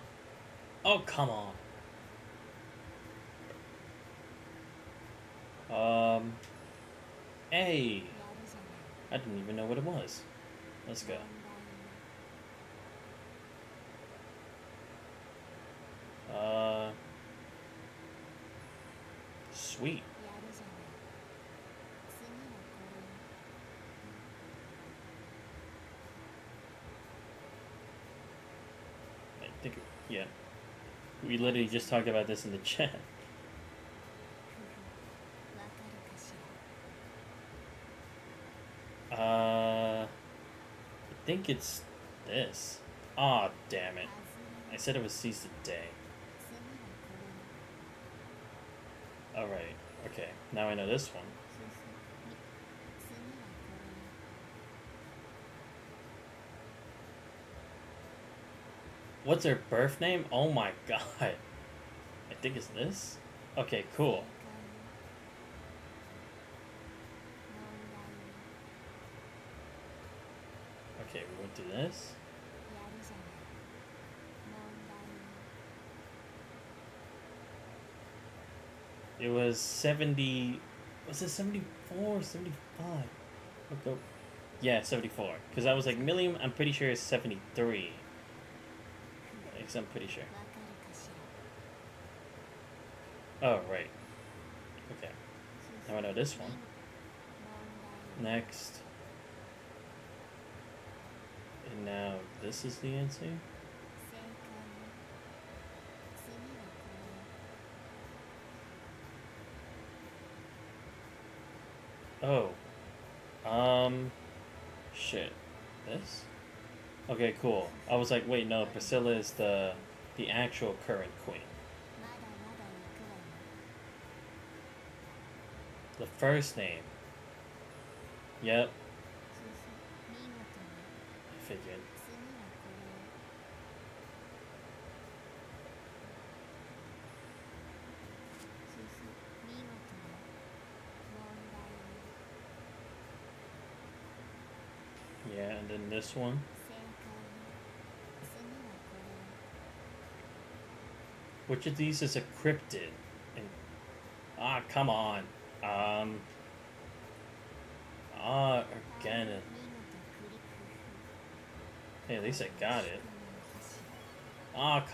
Oh, come on. Hey! I didn't even know what it was. Let's go. Sweet. I think, yeah. We literally just talked about this in the chat. I think it's this. Aw, oh, damn it. I said it was seize the day. Alright, okay. Now I know this one. What's her birth name? Oh my god. I think it's this? Okay, cool. Okay, we went through this. It was 70... Was it 74 or 75? Okay. Yeah, 74. Because I was like, Milliam, I'm pretty sure it's 73. Because I'm pretty sure. Oh, right. Okay. Now I know this one. Next. And now this is the answer? Oh. Shit. This? Okay, cool. I was like, wait, no, Priscilla is the actual current queen. The first name. Yep. I figured. Yeah, and then this one. Which of these is a cryptid? And, come on. Again. Hey, at least I got it.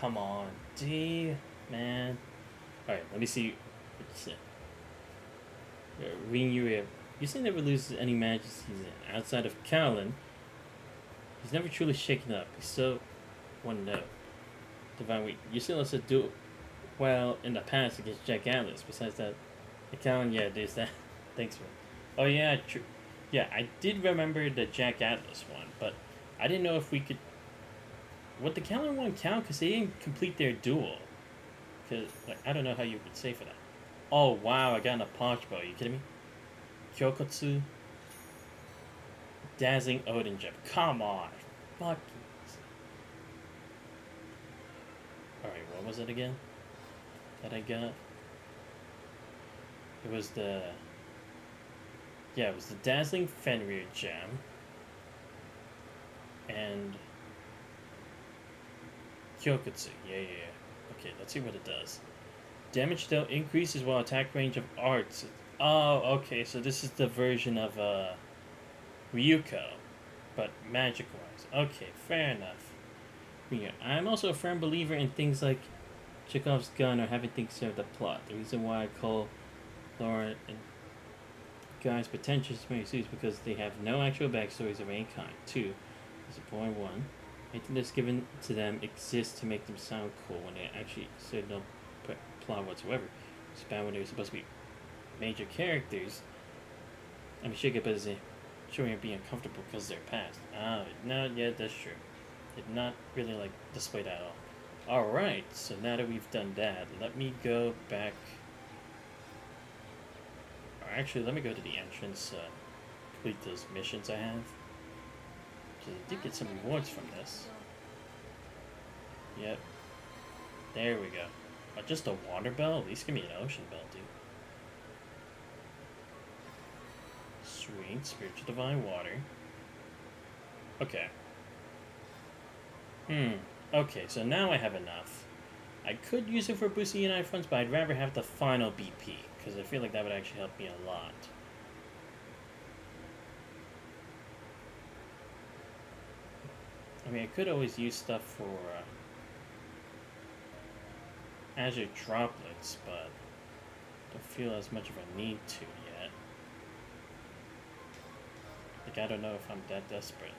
Come on. D, man. Alright, let me see. Reverie. Yusei never loses any matches season. Outside of Carolyn, he's never truly shaken up. He's so one note. Divine Week. Yusei lets it do well in the past against Jack Atlas. Besides that, the Carolyn, yeah, there's that. Thanks, man. Oh, yeah, true. Yeah, I did remember the Jack Atlas one, but I didn't know if we could... Would the Carolyn one count? Because they didn't complete their duel. Because, like, I don't know how you would say for that. Oh, wow, I got an Apache bow. Are you kidding me? Kyokotsu. Dazzling Odin Gem. Come on. Fuck. Alright, what was it again? That I got? It was the... Yeah, it was the Dazzling Fenrir gem. And Kyokutsu. Yeah. Okay, let's see what it does. Damage dealt increases while attack range of arts. Oh, okay, so this is the version of Ryuko, but magic wise. Okay, fair enough. Yeah, I'm also a firm believer in things like Chekhov's gun or having things serve the plot. The reason why I call Laura and guys pretentious is because they have no actual backstories of any kind. 2 is a point 1. Anything that's given to them exists to make them sound cool when they actually serve no plot whatsoever. Span when they're supposed to be major characters. I'm sure it is showing being uncomfortable because they're past. Oh, no, yeah, that's true. Did not really like display that at all. Alright, so now that we've done that, let me go back. Or actually, let me go to the entrance, complete those missions I have. Because I did get some rewards from this. Yep. There we go. Oh, just a water bell? At least give me an ocean bell, dude. Sweet. Spiritual Divine Water. Okay. Okay, so now I have enough. I could use it for boosting United Fronts, but I'd rather have the final BP, because I feel like that would actually help me a lot. I mean, I could always use stuff for Azure Droplets, but don't feel as much of a need to yet. Like, I don't know if I'm that desperate.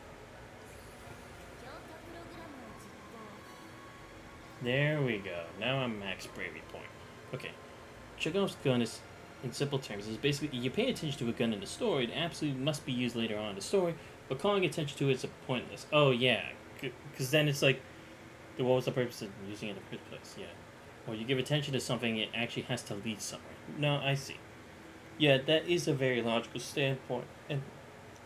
There we go. Now I'm max bravery point. Okay. Chekhov's gun is, in simple terms, is basically you pay attention to a gun in the story, it absolutely must be used later on in the story, but calling attention to it is pointless. Oh, yeah. Because then it's like, what was the purpose of using it in the first place? Yeah. Or you give attention to something, it actually has to lead somewhere. No, I see. Yeah, that is a very logical standpoint, and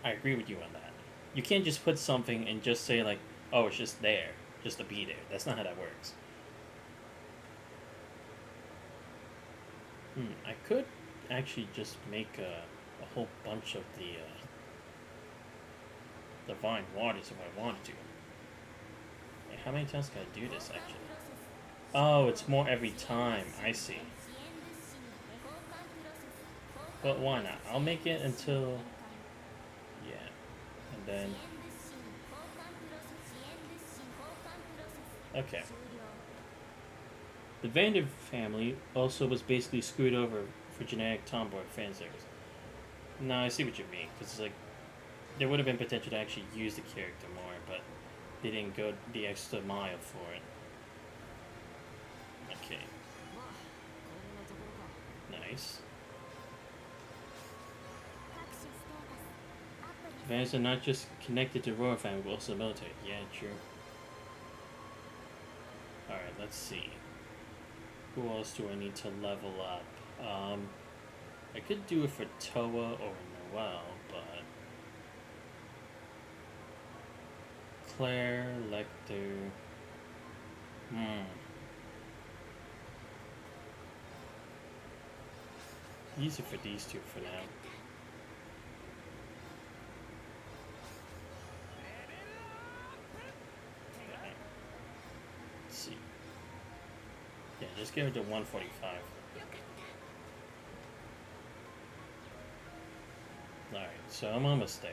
I agree with you on that. You can't just put something and just say, like, oh, it's just there, just to be there. That's not how that works. I could actually just make a whole bunch of the divine waters if I wanted to. Wait, how many times can I do this, actually? Oh, it's more every time. I see. But why not? I'll make it until... Yeah. And then... Okay. The Vander family also was basically screwed over for generic tomboy fan service. No, I see what you mean, because it's like, there would have been potential to actually use the character more, but they didn't go the extra mile for it. Okay. Nice. Vans are not just connected to Royal family, but also the military. Yeah, true. Alright, let's see. Who else do I need to level up? I could do it for Toa or Noelle, but... Claire, Lecter... Use it for these two for now. Let's see. Yeah, just give it to 145. Alright, so I'm almost there.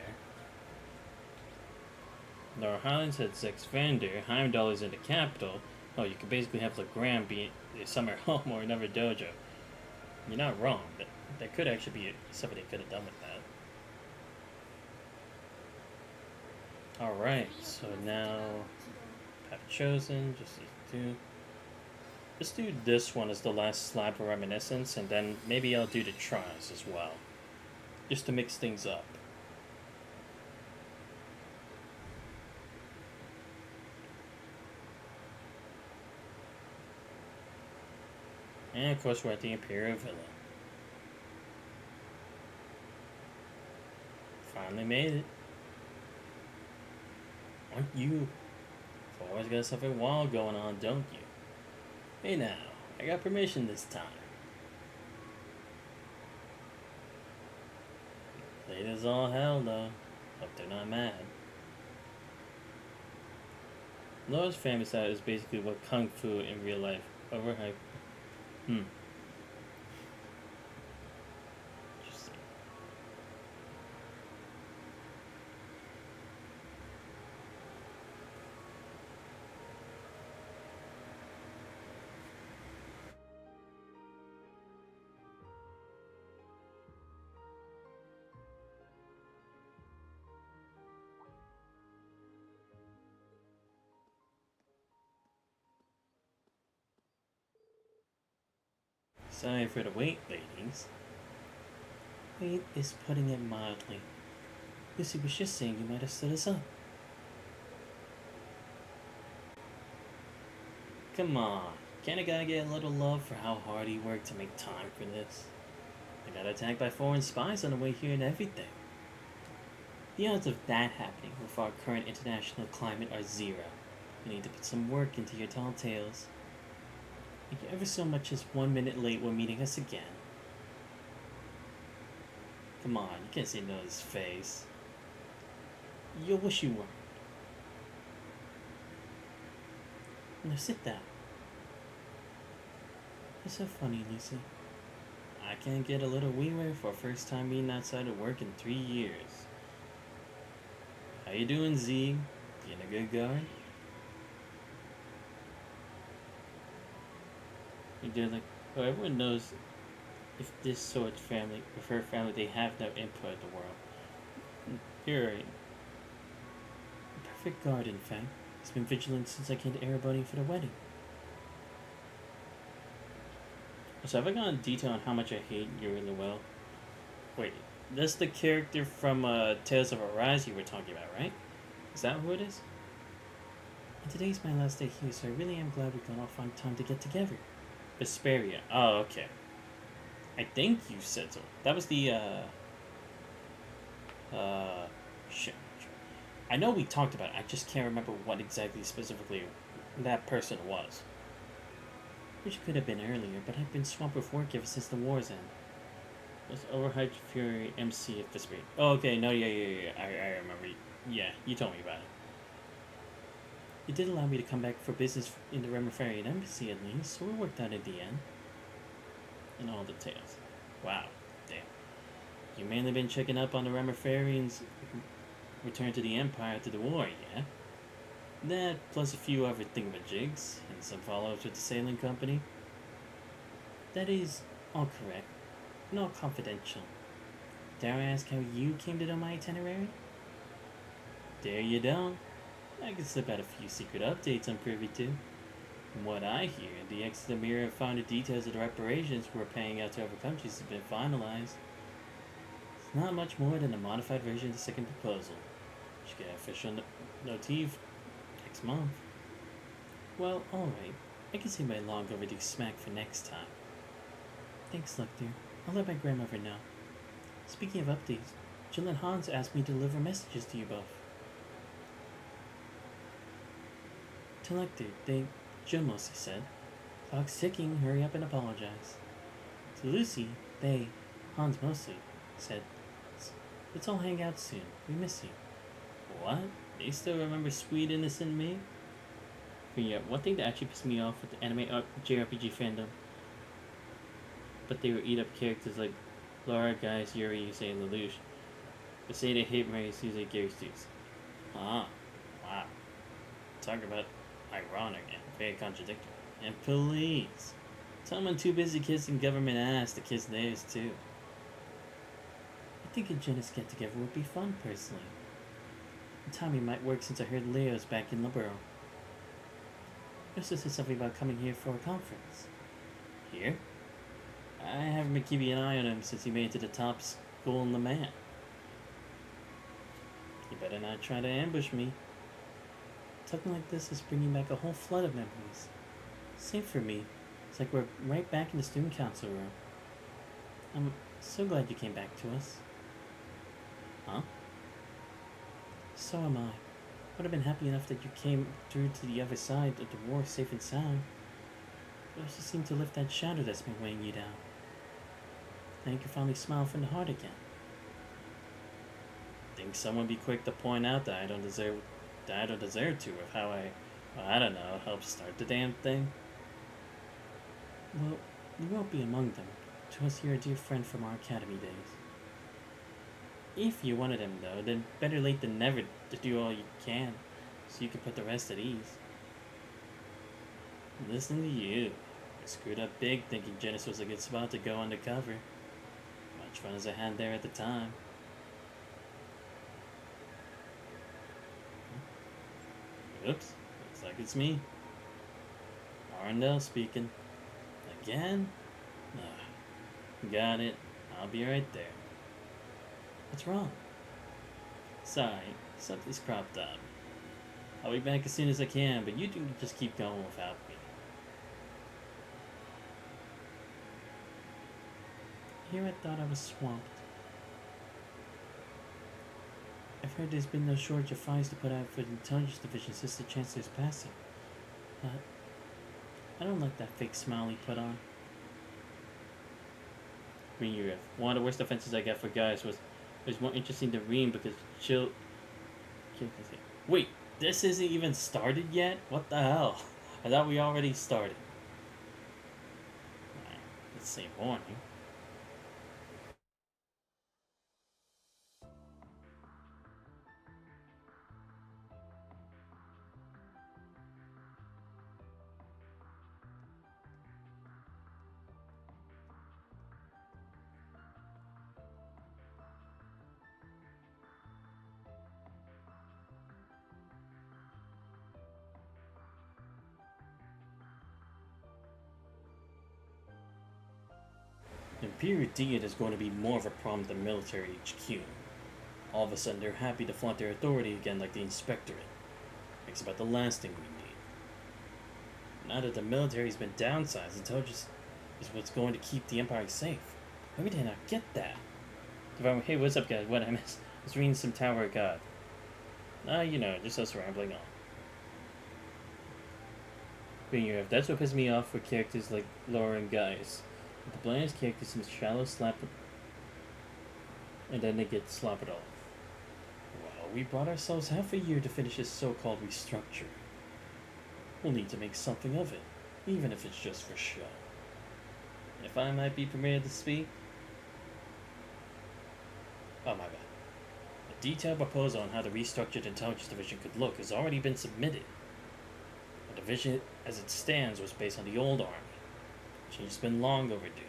Nora Highlands had Zex Vander, Heimdall is in the capital. Oh, you could basically have Legram be a summer home or another dojo. You're not wrong, but that could actually be something they could have done with that. Alright, so now have chosen, just do. Let's do this one as the last slab of reminiscence, and then maybe I'll do the trials as well. Just to mix things up. And of course we're at the Imperial Villa. Finally made it. Aren't you? Always got something wild going on, don't you? Hey now, I got permission this time. Late as all hell, though. Hope they're not mad. Laura's family style is basically what kung fu in real life. Overhyped. Interesting. Sorry for the wait, ladies. Wait is putting it mildly. Lucy was just saying you might have stood us up. Come on, can't a guy get a little love for how hard he worked to make time for this? I got attacked by foreign spies on the way here and everything. The odds of that happening with our current international climate are zero. You need to put some work into your tall tales. If you're ever so much as 1 minute late when meeting us again. Come on, you can't say no to his face. You'll wish you weren't. Now sit down. You're so funny, Lucy. I can't get a little wee-way for first time being outside of work in 3 years. How you doing, Z? Being a good guard? They're like, oh, everyone knows if this sort of family, with her family, they have no input in the world. You're right. Perfect guard, in fact. He's been vigilant since I came to Erebony for the wedding. So have I gone in detail on how much I hate you really well? Wait, that's the character from Tales of Arise you were talking about, right? Is that who it is? And today's my last day here, so I really am glad we got off on time to get together. Vesperia. Oh, okay. I think you said so. That was the, shit. I know we talked about it. I just can't remember what exactly specifically that person was. Which could have been earlier, but I've been swamped with work ever since the war's end. It was Overhyped Fury MC of Vesperia. Oh, okay. No, yeah. I remember. Yeah, you told me about it. It did allow me to come back for business in the Reverie embassy at least, so it worked out in the end. In all details. Wow, damn. You mainly been checking up on the Reverie's return to the Empire after the war, yeah? That, plus a few other thingamajigs, and some follow-ups with the sailing company. That is all correct, and all confidential. Dare I ask how you came to know my itinerary? There you don't. I can slip out a few secret updates I'm privy to. From what I hear, the exit mirror found the details of the reparations we're paying out to other countries has been finalized. It's not much more than a modified version of the second proposal. Should get official notif next month. Well, alright. I can see my long overdue smack for next time. Thanks, Lecter. I'll let my grandmother know. Speaking of updates, Jill and Hans asked me to deliver messages to you both. To Lecter, Jill mostly said, "Clock's ticking, hurry up and apologize." To Lucy, Hans mostly, said, "Let's all hang out soon. We miss you." What? They still remember sweet innocent me? But yeah, one thing that actually pissed me off with the anime JRPG fandom, but they would eat up characters like Laura, Gaius, Yuri, Yusei, and Lelouch. But say they hate Mary Susie, Gary Stews. Ah, wow. Talk about ironic and very contradictory. And please, someone too busy kissing government ass to kiss theirs too. I think a Genis get-together would be fun, personally. The timing might work since I heard Leo's back in Liberal. He also said something about coming here for a conference. Here? I haven't been keeping an eye on him since he made it to the top school in the man. You better not try to ambush me. Talking like this is bringing back a whole flood of memories. Same for me. It's like we're right back in the student council room. I'm so glad you came back to us. Huh? So am I. Would have been happy enough that you came through to the other side of the war safe and sound. But also seemed to lift that shadow that's been weighing you down. Now you can finally smile from the heart again. think someone be quick to point out that I don't deserve to, or how I don't know, help start the damn thing. Well, you won't be among them. To us, you're a dear friend from our academy days. If you wanted him, though, then better late than never to do all you can, so you can put the rest at ease. Listen to you. I screwed up big thinking Genesis was a good spot to go undercover. Much fun as I had there at the time. Oops, looks like it's me. Arndell speaking. Again? Got it. I'll be right there. What's wrong? Sorry, something's cropped up. I'll be back as soon as I can, but you two just keep going without me. Here I thought I was swamped. I've heard there's been no shortage of fires to put out for the intelligence division since the Chancellor's passing. But I don't like that fake smile he put on. Green Uriff. One of the worst offenses I got for guys was it was more interesting to read because chill. Wait, this isn't even started yet? What the hell? I thought we already started. Let's say warning. Imperial Diet is going to be more of a problem than military HQ. All of a sudden, they're happy to flaunt their authority again like the Inspectorate. Makes about the last thing we need. Now that the military's been downsized, intelligence is what's going to keep the Empire safe. Why did I not get that? Hey, what's up, guys? What I missed? I was reading some Tower of God. You know, just us rambling on. If that's what pisses me off with characters like Laura and Guys. The blandest characters seem shallow, slap, and then they get slopped off. Well, we brought ourselves half a year to finish this so-called restructure. We'll need to make something of it, even if it's just for show. If I might be permitted to speak? Oh, my bad. A detailed proposal on how the restructured intelligence division could look has already been submitted. The division, as it stands, was based on the old army. Change has been long overdue.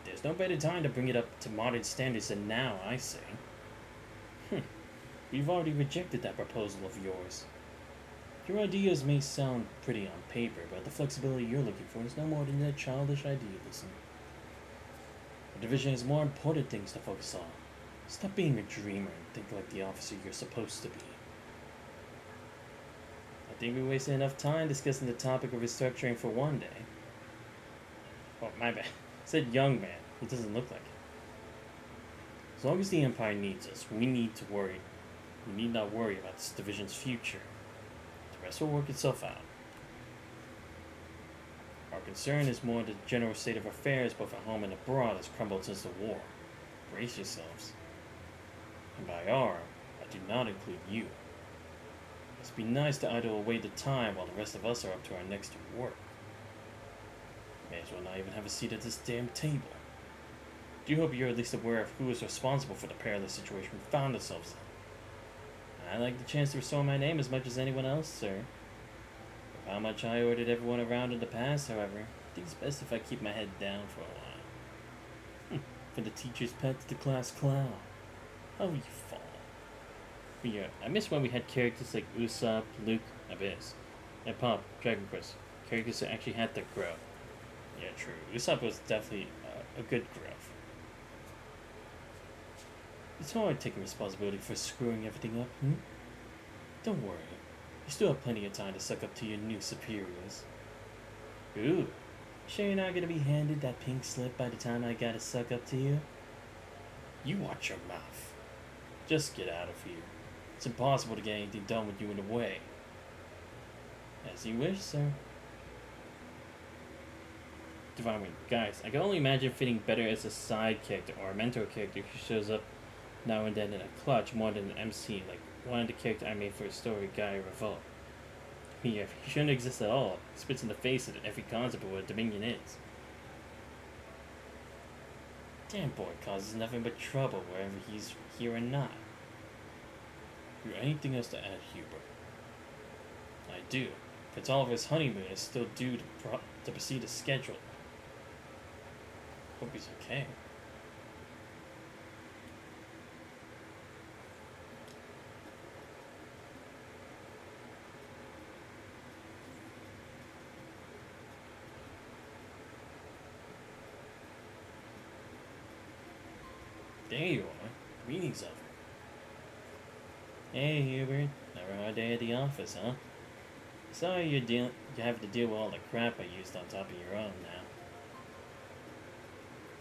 There's no better time to bring it up to modern standards than now, I say. We've already rejected that proposal of yours. Your ideas may sound pretty on paper, but the flexibility you're looking for is no more than a childish idealism. The division has more important things to focus on. Stop being a dreamer and think like the officer you're supposed to be. I think we wasted enough time discussing the topic of restructuring for one day. Oh, my bad. I said young man. He doesn't look like it. As long as the Empire needs us, we need not worry about this division's future. The rest will work itself out. Our concern is more the general state of affairs both at home and abroad has crumbled since the war. Brace yourselves. And by our, I do not include you. Must be nice to idle away the time while the rest of us are up to our next work. May as well not even have a seat at this damn table. Do hope you're at least aware of who is responsible for the perilous situation we found ourselves in. I like the chance to restore my name as much as anyone else, sir. With how much I ordered everyone around in the past, however, I think it's best if I keep my head down for a while. From the teacher's pet to the class clown. How will you fall? But yeah, I miss when we had characters like Usopp, Luke, Abyss, and Pop, Dragon Quest. Characters that actually had to grow. Yeah, true. Usopp was definitely a good growth. It's hard taking responsibility for screwing everything up, Don't worry. You still have plenty of time to suck up to your new superiors. Ooh. Sure you're not gonna be handed that pink slip by the time I gotta suck up to you? You watch your mouth. Just get out of here. It's impossible to get anything done with you in the way. As you wish, sir. Divine Wing. Guys, I can only imagine fitting better as a side character or a mentor character who shows up now and then in a clutch more than an MC, like one of the character I made for a story, Guy Revolt. Yeah, he shouldn't exist at all. He spits in the face of every concept of what a Dominion is. Damn boy causes nothing but trouble wherever he's here or not. Do anything else to add, Hubert? I do. Prince Oliver's honeymoon is still due to proceed as scheduled. Hope he's okay. There you are. Greetings, Oliver. Hey, Hubert. Another hard day at the office, huh? Sorry you have to deal with all the crap I used on top of your own now.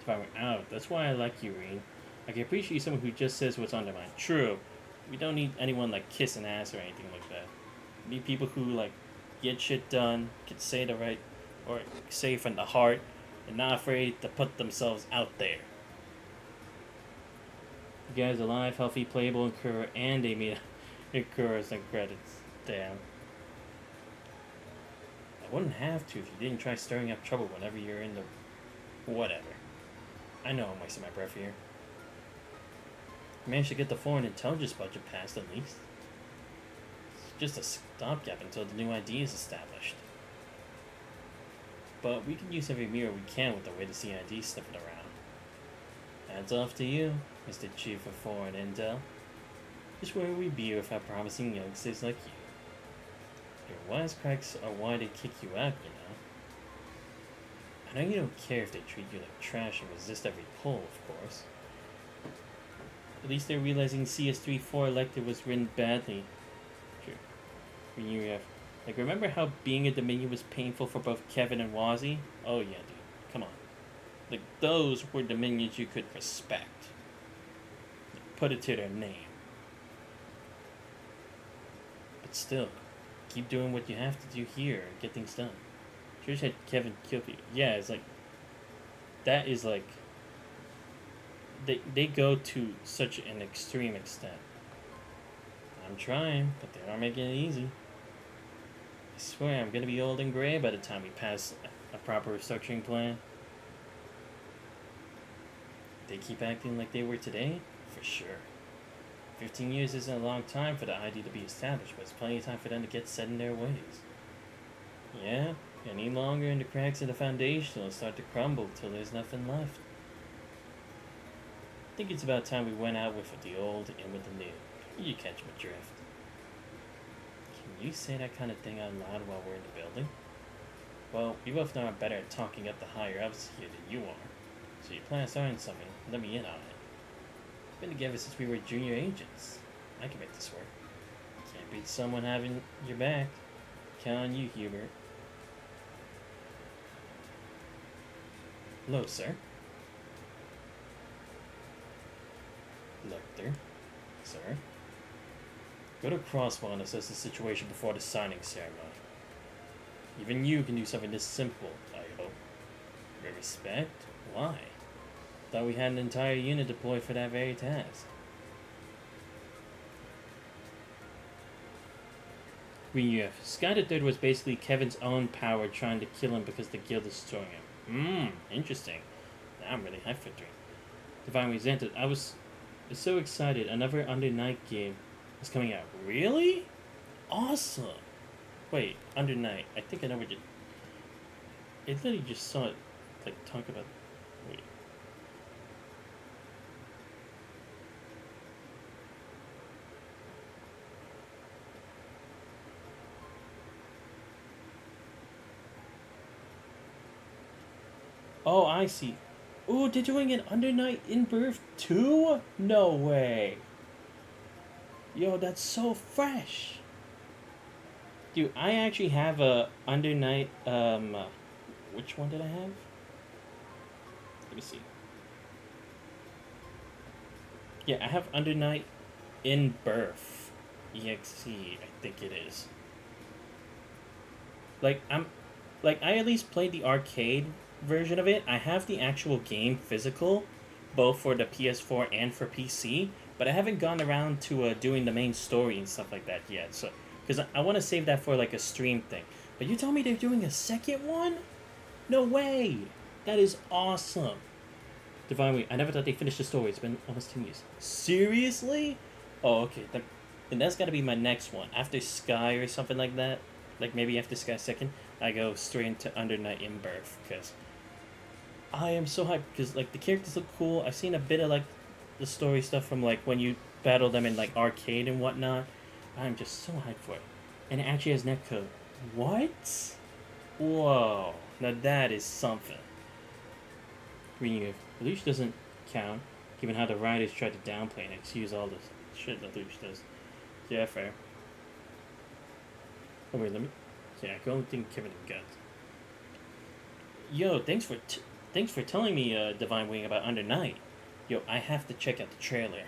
If I were out, that's why I like you, Reen. I can appreciate someone who just says what's on their mind. True. We don't need anyone like kissing ass or anything like that. We need people who like get shit done, can say the right or say from the heart, and not afraid to put themselves out there. You guys alive, healthy, playable, and Kura, and they meet Kura's and credits. Damn. I wouldn't have to if you didn't try stirring up trouble whenever you're in the... Whatever. I know I'm wasting my breath here. I managed to get the foreign intelligence budget passed at least. It's just a stopgap until the new ID is established. But we can use every mirror we can with the way the CID sniffing around. Hands off to you, Mr. Chief of Foreign Intel. Just where we'd be without promising youngsters like you. Your wisecracks are why they kick you out, you know. I know you don't care if they treat you like trash and resist every pull, of course. At least they're realizing CS34 Elected was written badly. True. When you have... Like, remember how being a Dominion was painful for both Kevin and Wazzy? Oh yeah, dude. Come on. Like, those were Dominions you could respect. Like, put it to their name. But still, keep doing what you have to do here and get things done. Trish had Kevin kill people. Yeah, it's like... That is like... They go to such an extreme extent. I'm trying, but they aren't making it easy. I swear I'm gonna be old and gray by the time we pass a proper restructuring plan. They keep acting like they were today? For sure. 15 years isn't a long time for the ID to be established, but it's plenty of time for them to get set in their ways. Yeah, any longer and the cracks in the foundation will start to crumble till there's nothing left. I think it's about time we went out with the old and with the new. You catch my drift. Can you say that kind of thing out loud while we're in the building? Well, we both know I'm better at talking up the higher ups here than you are. So you plan on starting something, let me in on it. We've been together since we were junior agents. I can make this work. Can't beat someone having your back. Count on you, Hubert. Hello, sir. Lecter. Sir. Go to Crosswell and assess the situation before the signing ceremony. Even you can do something this simple, I hope. Your respect? Why? Thought we had an entire unit deployed for that very task. Sky the Third was basically Kevin's own power trying to kill him because the guild is destroying him. Interesting. Now I'm really hyped for 3. Divine Resented. I was so excited. Another Under Night game is coming out. Really? Awesome. Wait, Under Night. I think I know what you... I literally just saw it, like, talk about... Wait. Oh, I see. Ooh, they're doing an Under Night in Birth too? No way. Yo, that's so fresh. Dude, I actually have a Under Night, which one did I have? Let me see. Yeah, I have Under Night in Birth. EXE, I think it is. Like, I at least played the arcade version of it. I have the actual game physical, both for the PS4 and for PC, but I haven't gone around to doing the main story and stuff like that yet. So, because I want to save that for like a stream thing. But you told me they're doing a second one? No way! That is awesome. Divine Week. I never thought they finished the story. It's been almost 10 years. Seriously? Oh, okay. Then that's got to be my next one. After Sky or something like that. Like maybe after Sky second, I go straight into Under Night in Birth. Because I am so hyped. Because like the characters look cool. I've seen a bit of like the story stuff from like when you battle them in like arcade and whatnot. I'm just so hyped for it. And it actually has netcode. What? Whoa. Now that is something. Renew. Lelouch doesn't count, given how the writers tried to downplay and excuse all this shit that Lelouch does. Yeah, fair. Oh wait, let me. Yeah, I can only think Kevin and Gut. Yo, thanks for telling me, Divine Wing, about Under Night. Yo, I have to check out the trailer.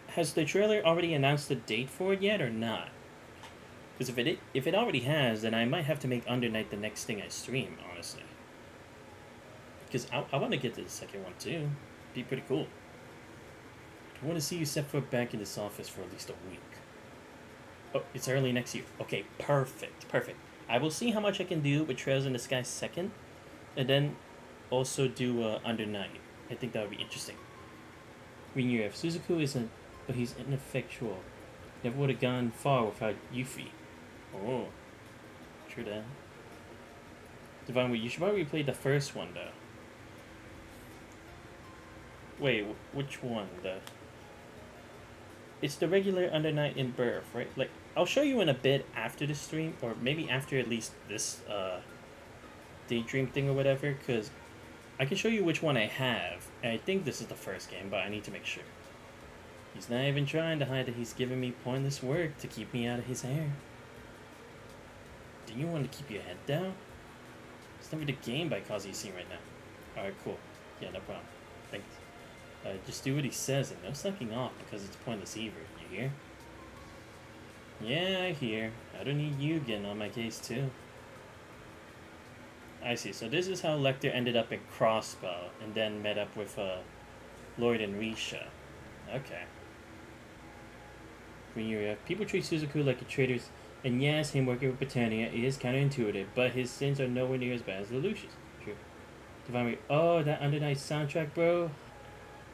Has the trailer already announced the date for it yet or not? Because if it already has, then I might have to make Under Night the next thing I stream, honestly. Because I want to get to the second one too. Be pretty cool. I want to see you set foot back in this office for at least a week. Oh, it's early next year. Okay, perfect. I will see how much I can do with Trails in the Sky second, and then also do Under Night. I think that would be interesting. Renew if Suzuku isn't, but he's ineffectual. Never would have gone far without Yuffie. Oh, true that. Divine Week, you should probably play the first one though. Wait, which one? It's the regular Under Night in Birth, right? Like, I'll show you in a bit after the stream, or maybe after at least this daydream thing or whatever, because I can show you which one I have, and I think this is the first game, but I need to make sure. He's not even trying to hide that he's giving me pointless work to keep me out of his hair. Do you want to keep your head down? It's never the game by Kazuya scene right now. Alright, cool. Yeah, no problem. Thanks. Just do what he says and no sucking off because it's pointless either. You hear? Yeah, I hear. I don't need you getting on my case too. I see. So this is how Lecter ended up in Crossbow and then met up with Lloyd and Risha. Okay. People treat Suzuku like a traitor, and yes, him working with Britannia is counterintuitive, but his sins are nowhere near as bad as Lelouch's. True. Divine Week. Oh, that Under Night soundtrack, bro.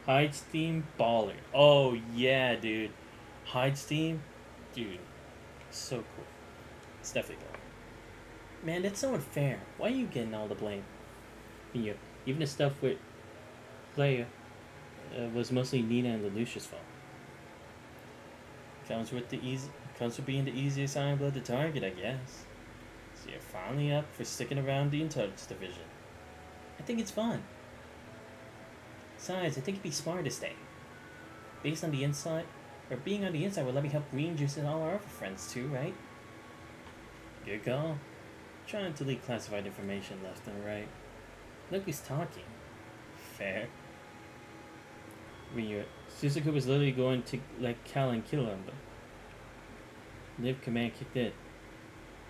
Hyde's theme, baller. Oh yeah, dude. Hyde's theme, dude, so cool. It's definitely baller. Man, that's so unfair. Why are you getting all the blame? Even the stuff with Leia was mostly Nina and Lelouch's fault. Comes with being the easiest Iron Blood to target, I guess. So you're finally up for sticking around the Intelligence Division. I think it's fun. Besides, I think it'd be smart to stay. Based on the inside, or being on the inside would let me help Green Juice and all our other friends too, right? Good call. Trying to leak classified information left and right. Look who's talking. Fair. Suzuku was literally going to let Callan kill him, but Liv command kicked it.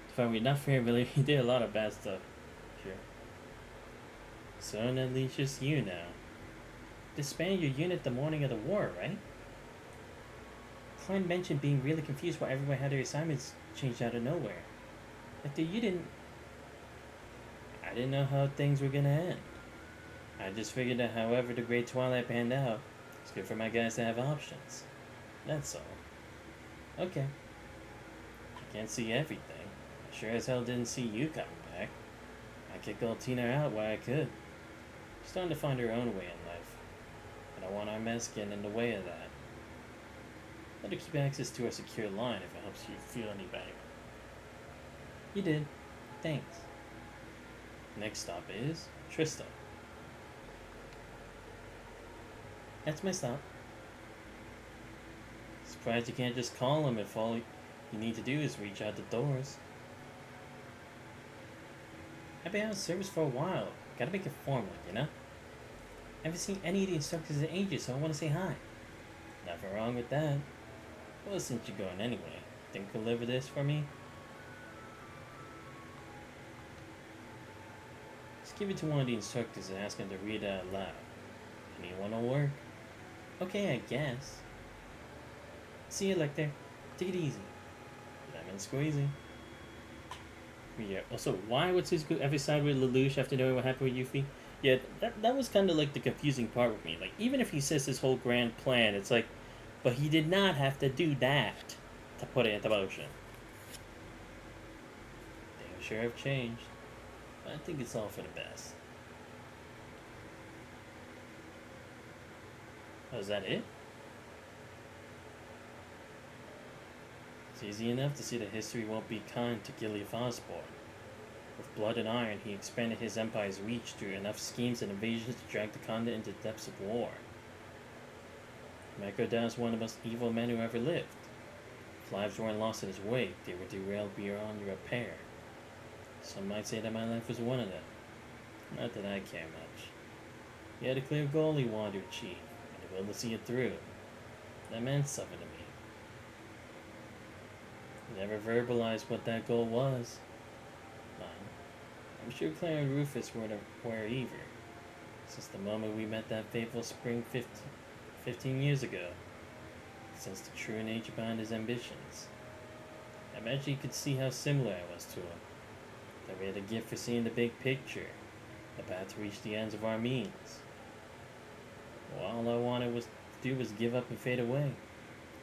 If I were not fair, really, he did a lot of bad stuff. Sure. So at least just you now. Disband your unit the morning of the war, right? Klein mentioned being really confused why everyone had their assignments changed out of nowhere. I didn't know how things were gonna end. I just figured that however the Great Twilight panned out, it's good for my guys to have options. That's all. Okay. I can't see everything. I sure as hell didn't see you coming back. I kicked old Tina out while I could. She's starting to find her own way in life. I don't want our mess getting in the way of that. Let her keep access to our secure line if it helps you feel any better. You did. Thanks. Next stop is Trista. That's my stop. Surprised you can't just call him if all you need to do is reach out the doors. I've been out of service for a while. Gotta make it formal, you know? I haven't seen any of the instructors in ages, so I want to say hi. Nothing wrong with that. Well, since you're going anyway, think you'll deliver this for me? Just give it to one of the instructors and ask him to read it out loud. Anyone will work. Okay, I guess. See you, Lecter. Take it easy. Lemon squeezy. Yeah. Also, why would Suzuku ever side with Lelouch after knowing what happened with Yuffie? Yeah, that was kind of like the confusing part with me. Like, even if he says his whole grand plan, it's like, but he did not have to do that to put it into motion. Things sure have changed. But I think it's all for the best. Oh, is that it? It's easy enough to see that history won't be kind to Gilead Osborne. With blood and iron, he expanded his empire's reach through enough schemes and invasions to drag the continent into the depths of war. Megadon is one of the most evil men who ever lived. If lives weren't lost in his wake, they were derailed beyond repair. Some might say that my life was one of them. Not that I care much. He had a clear goal he wanted to achieve, and the will to see it through. That meant something to me. He never verbalized what that goal was. I'm sure Claire and Rufus were either, since the moment we met that fateful spring 15 years ago. Since the true nature behind his ambitions. I imagine you could see how similar I was to him. That we had a gift for seeing the big picture, the path to reach the ends of our means. Well, all I wanted to do was give up and fade away.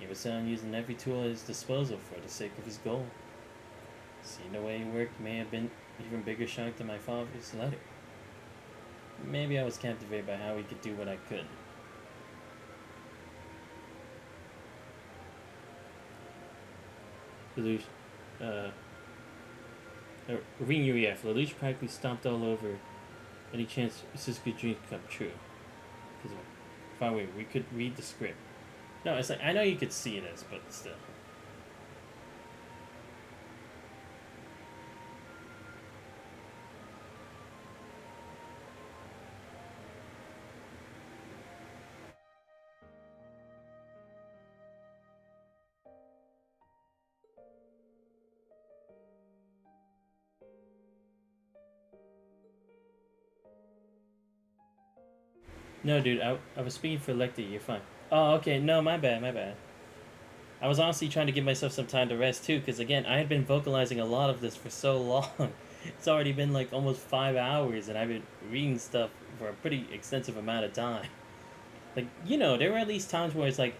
He was on using every tool at his disposal for the sake of his goal. Seeing the way he worked may have been even bigger shock than my father's letter. Maybe I was captivated by how he could do what I couldn't. Lelouch, reading your EF, Lelouch practically stomped all over any chance Suzuki's dreams come true. Because, by the way, we could read the script. No, it's like, I know you could see this, but still. No, dude, I was speaking for Lecter. You're fine. Oh, okay. No, my bad, my bad. I was honestly trying to give myself some time to rest, too, because, again, I had been vocalizing a lot of this for so long. It's already been, like, almost 5 hours, and I've been reading stuff for a pretty extensive amount of time. Like, you know, there were at least times where it's, like,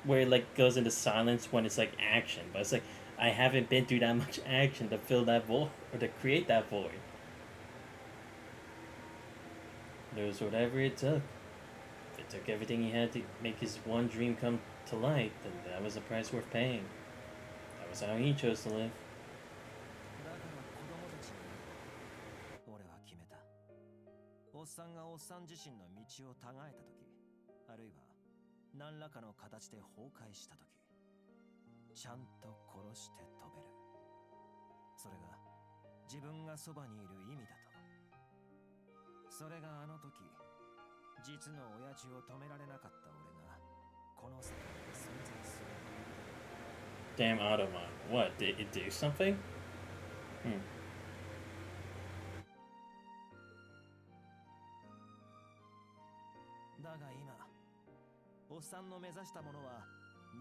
where it, like, goes into silence when it's, like, action. But it's, like, I haven't been through that much action to fill that void, or to create that void. It was whatever it took. If it took everything he had to make his one dream come to light, then that was a price worth paying. That was how he chose to live. だから子供たちに俺は決めた。おっさんがおっさん自身の道をたがえた時、あるいは何らかの形で崩壊した時、ちゃんと殺して飛べる。それが自分がそばにいる意味だと。それがあの時、実の親父を止められなかった俺がこの世界に存在する。Damn Automon. What? Did it do something? Hmm. だが今、おっさんの目指したものは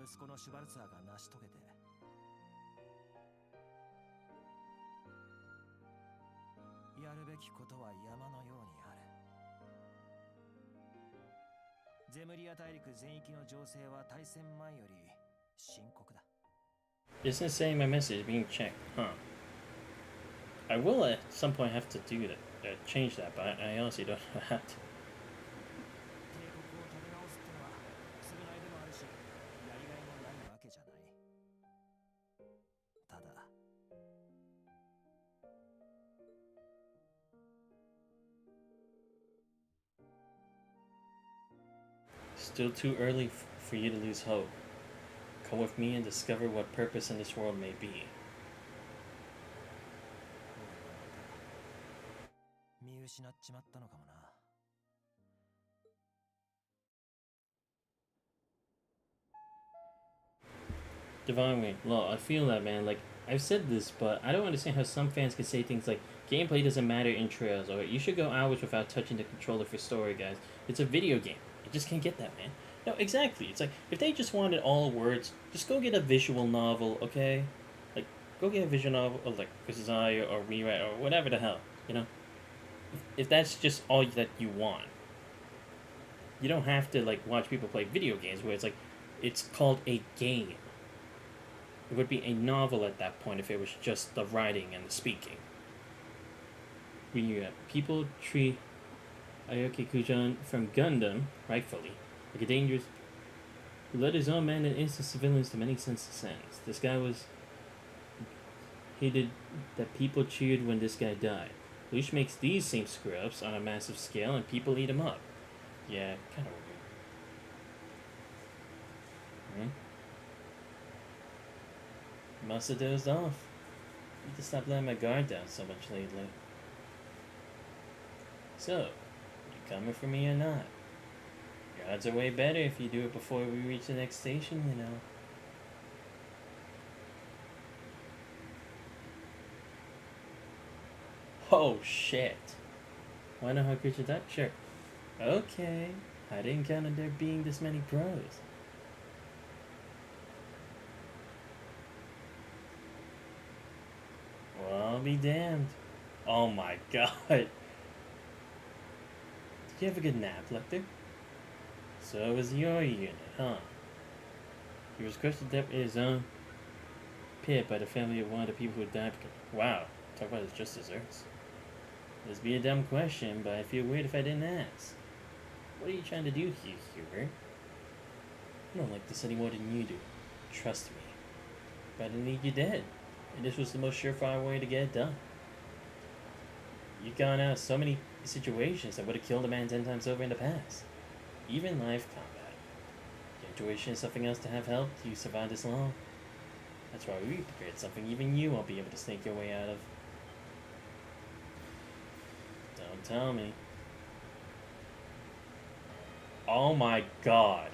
息子のシュバルツァーが成し遂げて、やるべきことは山のようにある。ゼムリア大陸全域の情勢は大戦前より深刻だ。Isn't saying my message is being checked, huh? I will at some point have to do that, change that, but I honestly don't know how to. 帝国を立て直すってのは償いでもあるし、やりがいもないわけじゃない。ただ、Still too early for you to lose hope. Come with me and discover what purpose in this world may be. 見失っちまったのかもな。Divine Wing, Law, I feel that, man. Like, I've said this, but I don't understand how some fans can say things like, gameplay doesn't matter in Trails, or you should go hours without touching the controller for story, guys. It's a video game. You just can't get that, man. No, exactly. It's like if they just wanted all words, just go get a visual novel, okay? Like go get a visual novel, or like Kuzai or Rewrite or whatever the hell, you know. If that's just all that you want, you don't have to like watch people play video games where it's like it's called a game. It would be a novel at that point if it was just the writing and the speaking. When you people treat Aoki Kujan from Gundam, rightfully, like a dangerous who led his own men and innocent civilians to many senseless ends. This guy was hated that people cheered when this guy died. Leash makes these same screw-ups on a massive scale and people eat him up. Yeah, kind of weird. Must have dozed off. Need to stop letting my guard down so much lately. So, you coming for me or not? Your odds are way better if you do it before we reach the next station, you know. Oh shit. Wanna know how good you that? Sure. Okay. I didn't count on there being this many pros. Well, I'll be damned. Oh my god. Did you have a good nap, Lecter? So it was your unit, huh? He was crushed to death in his own pit by the family of one of the people who died because... Wow, talk about his just desserts. This be a dumb question, but I feel weird if I didn't ask. What are you trying to do here, Hubert? I don't like this any more than you do. Trust me. But I need you dead. And this was the most surefire way to get it done. You've gone out of so many situations that would have killed a man 10 times over in the past. Even live combat. Your intuition is something else to have helped you survive this long. That's why we prepared something even you won't be able to snake your way out of. Don't tell me. Oh my god.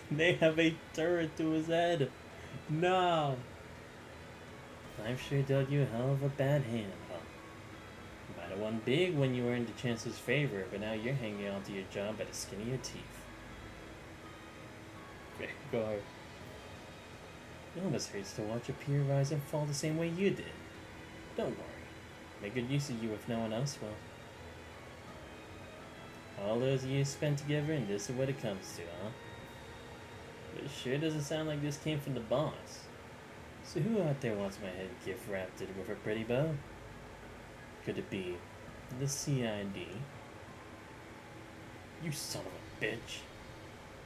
They have a turret to his head. No. Life sure dug you a hell of a bad hand, huh? You might have won big when you were in the Chancellor's favor, but now you're hanging on to your job by the skin of your teeth. Vanguard. It almost hurts to watch a peer rise and fall the same way you did. Don't worry. Make good use of you if no one else will. All those years spent together, and this is what it comes to, huh? But it sure doesn't sound like this came from the boss. So who out there wants my head gift wrapped with a pretty bow? Could it be the CID? You son of a bitch.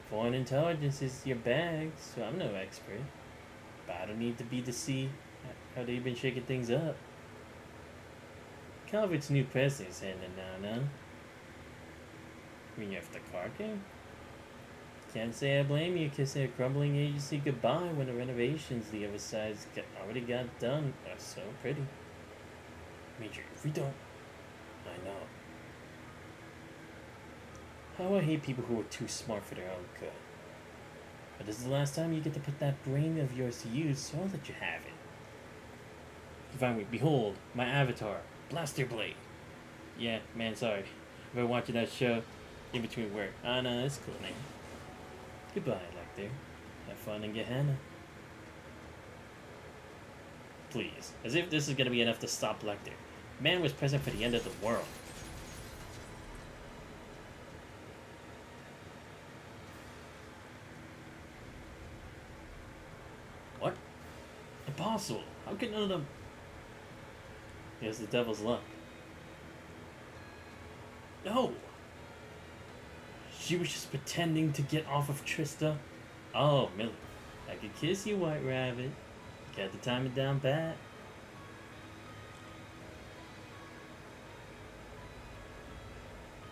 Foreign intelligence is your bag, so I'm no expert. But I don't need to be to see how they've been shaking things up. Calvert's new president's handing now, no? When you're after the card game? Can't say I blame you kissing a crumbling agency goodbye when the renovations the other side's already got done are so pretty. Major, if we don't... I know. How I hate people who are too smart for their own good. But this is the last time you get to put that brain of yours to use, so I'll let you have it. Finally, behold, my avatar, Blaster Blade. Yeah, man, sorry. I've been watching that show in between work. Ah, no, that's cool, man. Goodbye, Lecter. Have fun in Gehenna. Please, as if this is gonna be enough to stop Lecter. Man was present for the end of the world. What? Impossible. How could none of them... Here's the devil's luck. No! She was just pretending to get off of Trista. Oh, Millie. I could kiss you, White Rabbit. Got to time it down pat.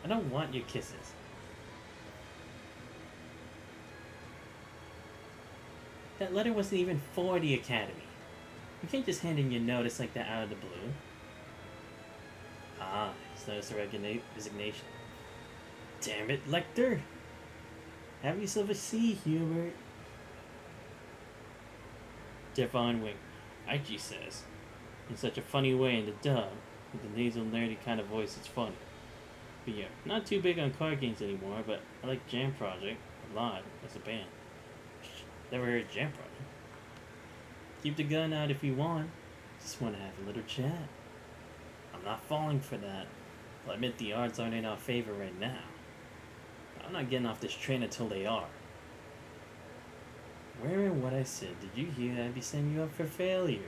I don't want your kisses. That letter wasn't even for the Academy. You can't just hand in your notice like that out of the blue. Ah, he's noticed the resignation. Damn it, Lecter! Have yourself a seat, Hubert. Devon Wing. Aichi says, in such a funny way in the dub, with the nasal nerdy kind of voice, it's funny. But yeah, not too big on card games anymore, but I like Jam Project a lot as a band. Never heard Jam Project. Keep the gun out if you want. Just want to have a little chat. I'm not falling for that. I'll admit the odds aren't in our favor right now. I'm not getting off this train until they are. Where in what I said did you hear I'd be setting you up for failure?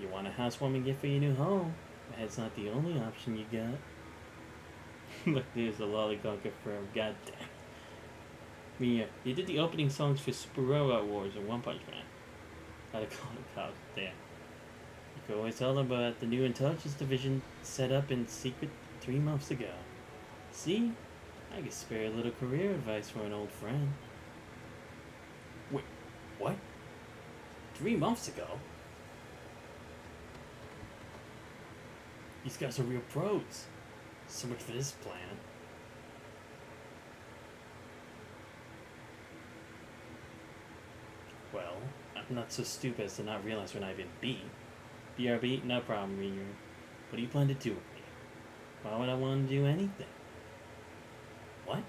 You want a housewarming gift for your new home? That's not the only option you got. Look, there's a lollygog confirmed. Goddamn. I mean, yeah, you did the opening songs for Super Robot Wars and One Punch Man. How'd call it cops? Damn. You could always tell them about the new intelligence division set up in secret 3 months ago. See? I could spare a little career advice for an old friend. Wait, what? 3 months ago? These guys are real pros. So much for this plan. Well, I'm not so stupid as to not realize when I've been beat. BRB, no problem, Reader. What do you plan to do with me? Why would I want to do anything? What?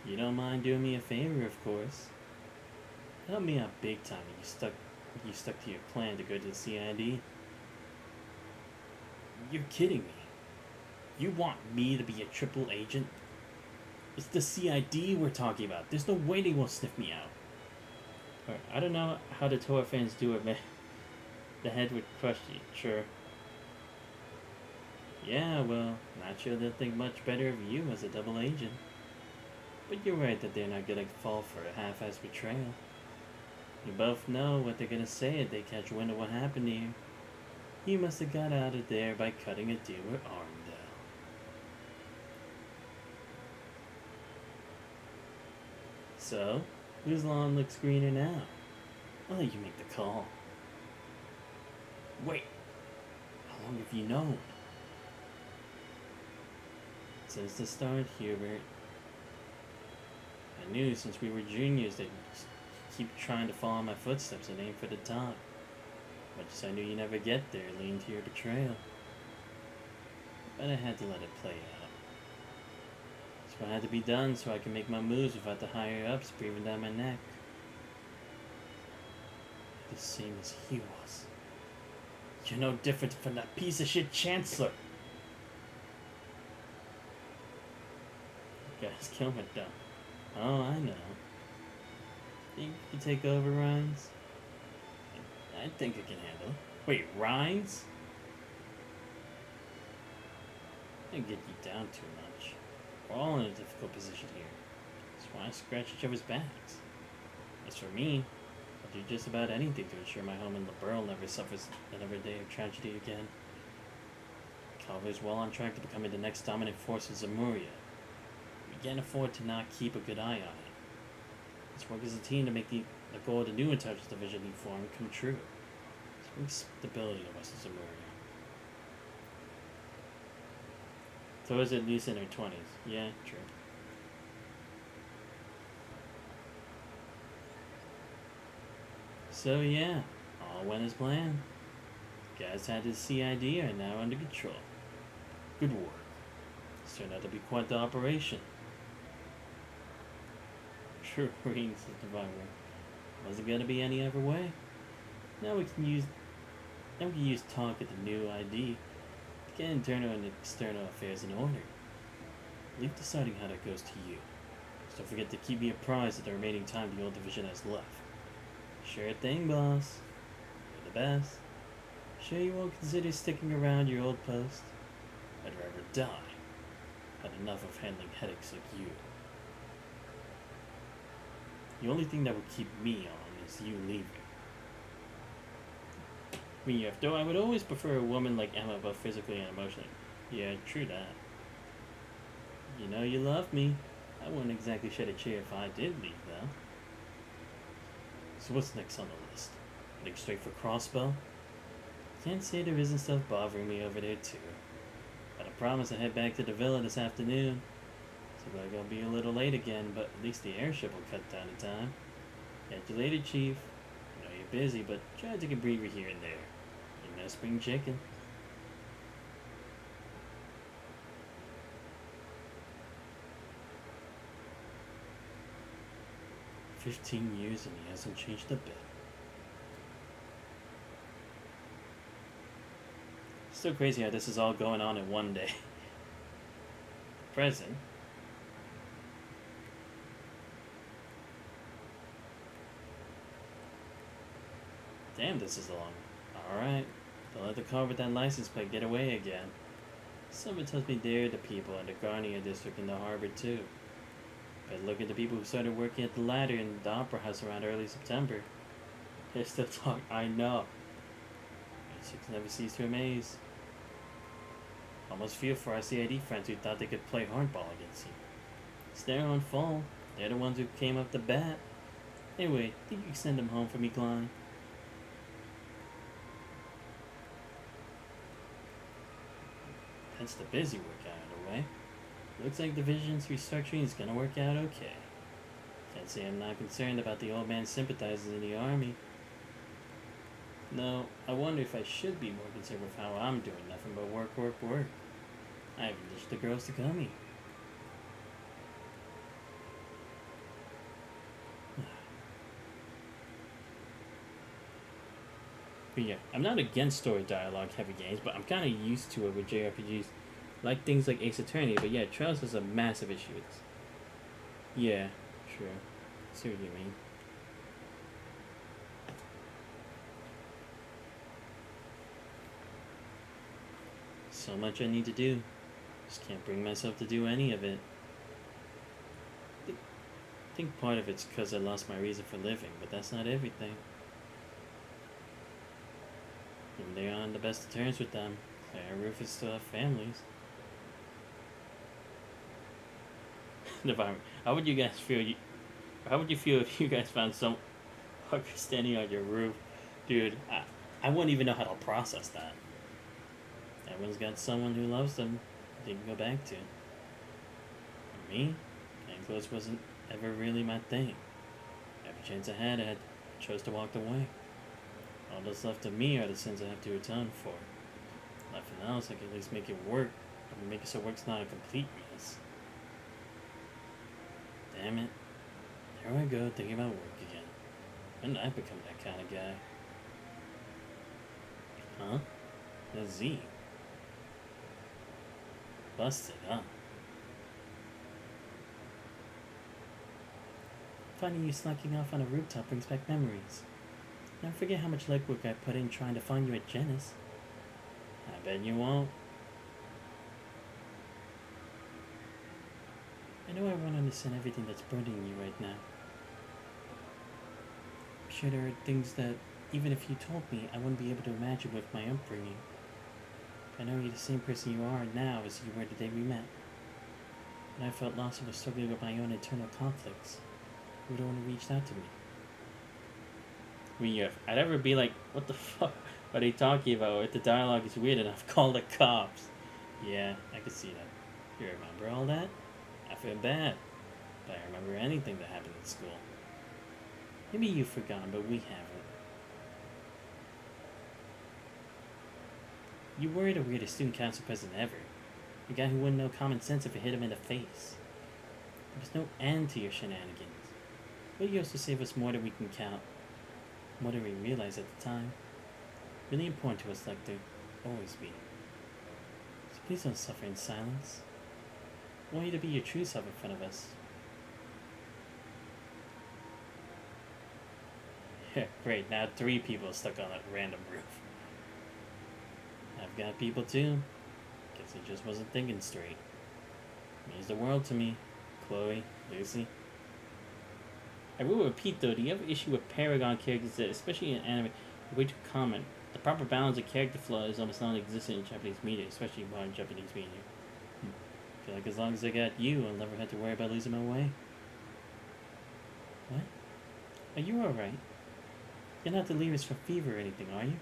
You don't mind doing me a favor, of course. Help me out big time. You stuck to your plan to go to the CID. You're kidding me. You want me to be a triple agent? It's the CID we're talking about. There's no way they will sniff me out. Right, I don't know how the Toa fans do it, man. The head would crush you, sure. Yeah, well, not sure they'll think much better of you as a double agent. But you're right that they're not gonna fall for a half-assed betrayal. You both know what they're gonna say if they catch wind of what happened to you. You must have got out of there by cutting a deal with Armdale. So, whose lawn looks greener now? I'll let you make the call. Wait, how long have you known? Since the start, Hubert. I knew since we were juniors they'd keep trying to follow my footsteps and aim for the top. Much as I knew you never get there, lean to your betrayal. But I had to let it play out. It's what had to be done so I can make my moves without the higher ups breathing down my neck. The same as he was. You're no different from that piece of shit Chancellor. You guys kill me though. Oh, I know. Think you can take over, Rhines? I think I can handle it. Wait, Rhines? I didn't get you down too much. We're all in a difficult position here. That's why I scratch each other's backs. As for me, I'll do just about anything to ensure my home in Liberl never suffers another day of tragedy again. Calva's well on track to becoming the next dominant force in Zemuria. We can't afford to not keep a good eye on it. Let's work as a team to make the goal of the new intelligence division he formed come true. Let's bring stability to West Zemuria. Those at least in their 20s. Yeah, true. So yeah, all went as planned. Guys had his CID are now under control. Good work. This turned out to be quite the operation. Sure, Reigns is the Viper. Wasn't gonna be any other way. Now we can use talk at the new ID to get internal and external affairs in order. Leave deciding how that goes to you. Just don't forget to keep me apprised of the remaining time the old division has left. Sure thing, boss. You're the best. Sure you won't consider sticking around your old post? I'd rather die. Had enough of handling headaches like you. The only thing that would keep me on is you leaving. I mean, though I would always prefer a woman like Emma, both physically and emotionally. Yeah, true that. You know you love me. I wouldn't exactly shed a tear if I did leave, though. So what's next on the list? Heading straight for Crossbow? Can't say there isn't stuff bothering me over there, too. But I promise to head back to the villa this afternoon. So I'm gonna be a little late again, but at least the airship will cut down the time. Catch you later, Chief. I know you're busy, but try to take a breather here and there. You know, spring chicken. 15 years and he hasn't changed a bit. Still crazy how this is all going on in one day. Present. Damn, this is long. Alright. Don't let the car with that license plate get away again. Someone tells me they're the people in the Guardian District in the harbor too. But look at the people who started working at the ladder in the Opera House around early September. They're still talking. I know. Music never cease to amaze. Almost feel for our CID friends who thought they could play hardball against you. It's their own fault. They're the ones who came up the bat. Anyway, think you can send them home for me, Klein? That's the busy work out of the way. Looks like the Division's restructuring is gonna work out okay. Can't say I'm not concerned about the old man's sympathizers in the army. No, I wonder if I should be more concerned with how I'm doing nothing but work, work, work. I haven't ditched the girls to come here. But yeah, I'm not against story dialogue heavy games, but I'm kind of used to it with JRPGs. Like things like Ace Attorney, but yeah, Trails has a massive issue with this. Yeah, true. I see what you mean. So much I need to do. Just can't bring myself to do any of it. I think part of it's because I lost my reason for living, but that's not everything. And they're on the best of terms with them. Claire and Rufus still have families. How would you guys feel? How would you feel if you guys found some fucker standing on your roof? Dude, I wouldn't even know how to process that. Everyone's got someone who loves them they can go back to. For me, plain clothes wasn't ever really my thing. Every chance I had, chose to walk away. All that's left of me are the sins I have to atone for. Nothing else, I can at least make it work. But make it so work's not a complete mess. Damn it. There I go, thinking about work again. When did I become that kind of guy? Huh? The Z. Busted, huh? Finding you slacking off on a rooftop brings back memories. Never forget how much legwork I put in trying to find you at Genis. I bet you won't. I know I won't understand everything that's burdening you right now. I'm sure there are things that, even if you told me, I wouldn't be able to imagine with my upbringing. I know you're the same person you are now as you were the day we met. When I felt lost and was struggling with my own internal conflicts, you were the one who reached out to me. I mean, if I'd ever be like, what the fuck are they talking about? If the dialogue is weird enough, call the cops. Yeah, I could see that. You remember all that? I feel bad, but I remember anything that happened at school. Maybe you've forgotten, but we haven't. You were the weirdest student council president ever. The guy who wouldn't know common sense if it hit him in the face. There was no end to your shenanigans. But you also save us more than we can count. More than we realized at the time. Really important to us like they always be. So please don't suffer in silence. I want you to be your true self in front of us. Great, now 3 people stuck on that random roof. I've got people too. Guess he just wasn't thinking straight. Means the world to me. Chloe, Lucy. I will repeat though, do you have an issue with Paragon characters that, especially in anime, are way too common? The proper balance of character flaw is almost non-existent in Japanese media, especially modern Japanese media. I feel like as long as I got you, I'll never have to worry about losing my way. What? Are you alright? You're not delirious from fever or anything, are you?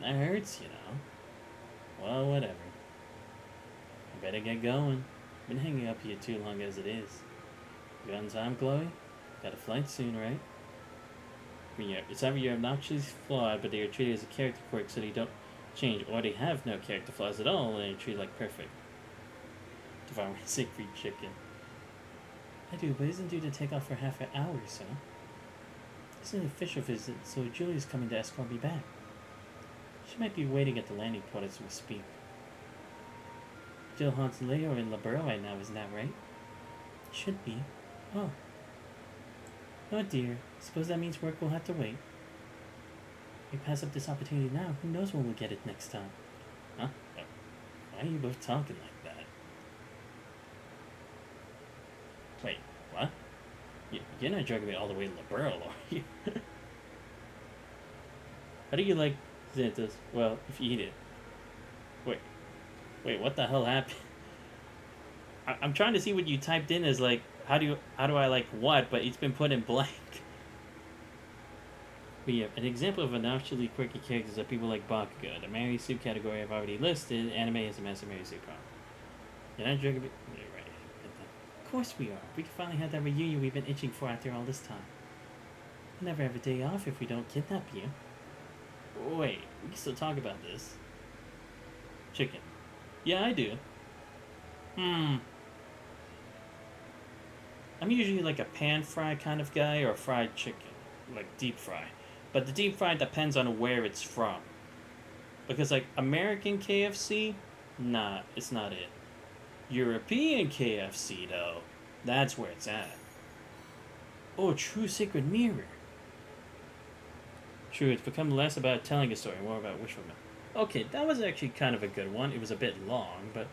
That hurts, you know. Well, whatever. I better get going. Been hanging up here too long as it is. You on time, Chloe? Got a flight soon, right? I mean, yeah, it's either you're obnoxiously flawed, but they are treated as a character quirk so they don't change, or they have no character flaws at all and they're treated like perfect. If I were to say free chicken. I do, but isn't due to take off for half an hour or so. It's an official visit, so Julia's coming to escort me back. She might be waiting at the landing port as we speak. Jill haunts Leo in Liberо right now, isn't that right? Should be. Oh. Oh dear. Suppose that means work will have to wait. We pass up this opportunity now. Who knows when we'll get it next time? Huh? Why are you both talking like that? Wait, what? You're not dragging me all the way to Libero, are you? How do you like Xanthus? Well, if you eat it. Wait, what the hell happened? I'm trying to see what you typed in as like, how do I like what, but it's been put in blank. But yeah, an example of naturally quirky characters are people like Bakugo. The Mary Sue category I've already listed. Anime is a massive Mary Sue problem. You're not joking. You're right. Of course we are. We can finally have that reunion we've been itching for after all this time. We'll never have a day off if we don't kidnap you. Wait, we can still talk about this. Chicken. Yeah, I do. I'm usually like a pan fry kind of guy or fried chicken. Like deep fry. But the deep fry depends on where it's from. Because like American KFC, nah, it's not it. European KFC though, that's where it's at. Oh, true sacred mirror. True, it's become less about telling a story, more about wish fulfillment. Okay, that was actually kind of a good one. It was a bit long, but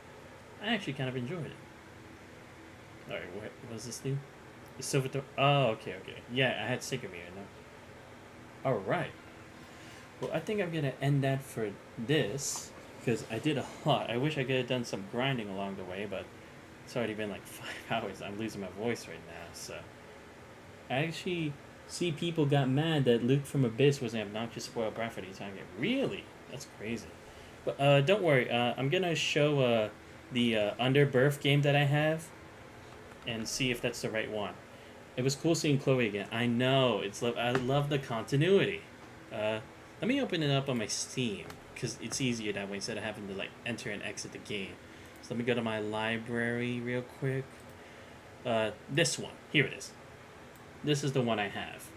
I actually kind of enjoyed it. Alright, what was this thing? The silver thorn. Oh, okay. Yeah, I had sacred mirror, no. Alright. Well, I think I'm going to end that for this, because I did a lot. I wish I could have done some grinding along the way, but it's already been like 5 hours. I'm losing my voice right now, so. I actually see people got mad that Luke from Abyss was an obnoxious spoiled brat for the entire game. Really? That's crazy. But don't worry, I'm going to show the Underbirth game that I have and see if that's the right one. It was cool seeing Chloe again. I know, I love the continuity. Let me open it up on my Steam, because it's easier that way instead of having to like enter and exit the game. So let me go to my library real quick. This one. Here it is. This is the one I have.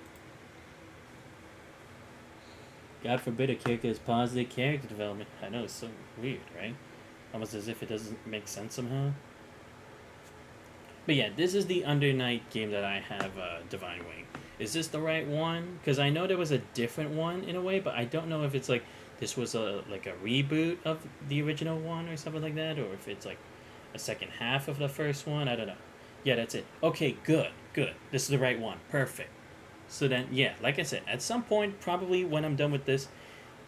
God forbid a character has positive character development. I know, it's so weird, right? Almost as if it doesn't make sense somehow. But yeah, this is the Under Night game that I have, Divine Wing. Is this the right one? Because I know there was a different one in a way, but I don't know if it's like this was a reboot of the original one or something like that, or if it's like a second half of the first one. I don't know. Yeah, that's it. Okay, good. This is the right one. Perfect. So then, yeah, like I said, at some point, probably when I'm done with this,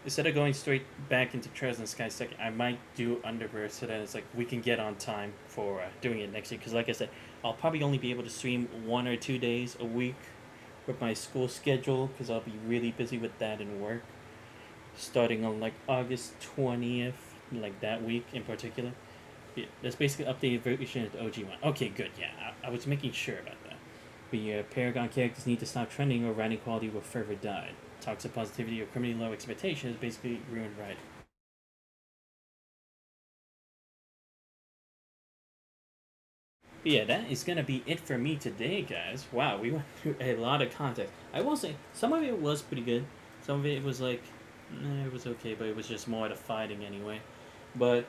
instead of going straight back into Trails in the Sky second, I might do Underbirth so that it's like we can get on time for doing it next week. Because like I said, I'll probably only be able to stream 1 or 2 days a week with my school schedule, because I'll be really busy with that and work. Starting on like August 20th, like that week in particular. Yeah, that's basically updated version of the OG one. Okay, good, yeah, I was making sure about that. But yeah, Paragon characters need to stop trending or writing quality will forever die. Toxic positivity or criminally low expectations basically ruined writing. But yeah, that is gonna be it for me today, guys. Wow, we went through a lot of content. I will say, some of it was pretty good. Some of it was like, it was okay, but it was just more the fighting anyway. But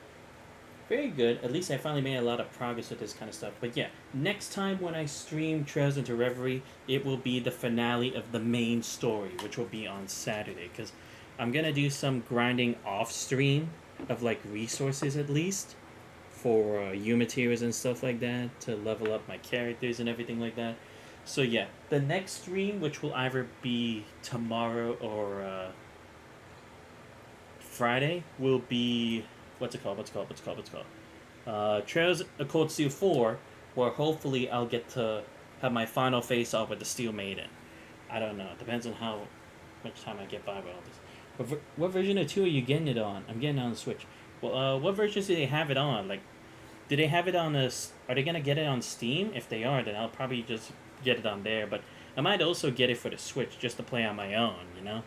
very good. At least I finally made a lot of progress with this kind of stuff. But yeah, next time when I stream Trails into Reverie, it will be the finale of the main story, which will be on Saturday. Because I'm going to do some grinding off stream of like resources at least for U materials and stuff like that to level up my characters and everything like that. So yeah, the next stream, which will either be tomorrow or Friday, will be... What's it called? Trails Occult Steel 4, where hopefully I'll get to have my final face-off with the Steel Maiden. I don't know. It depends on how much time I get by with all this. What version of 2 are you getting it on? I'm getting it on the Switch. Well, what versions do they have it on? Like, do they have it on a... Are they going to get it on Steam? If they are, then I'll probably just get it on there. But I might also get it for the Switch just to play on my own, you know?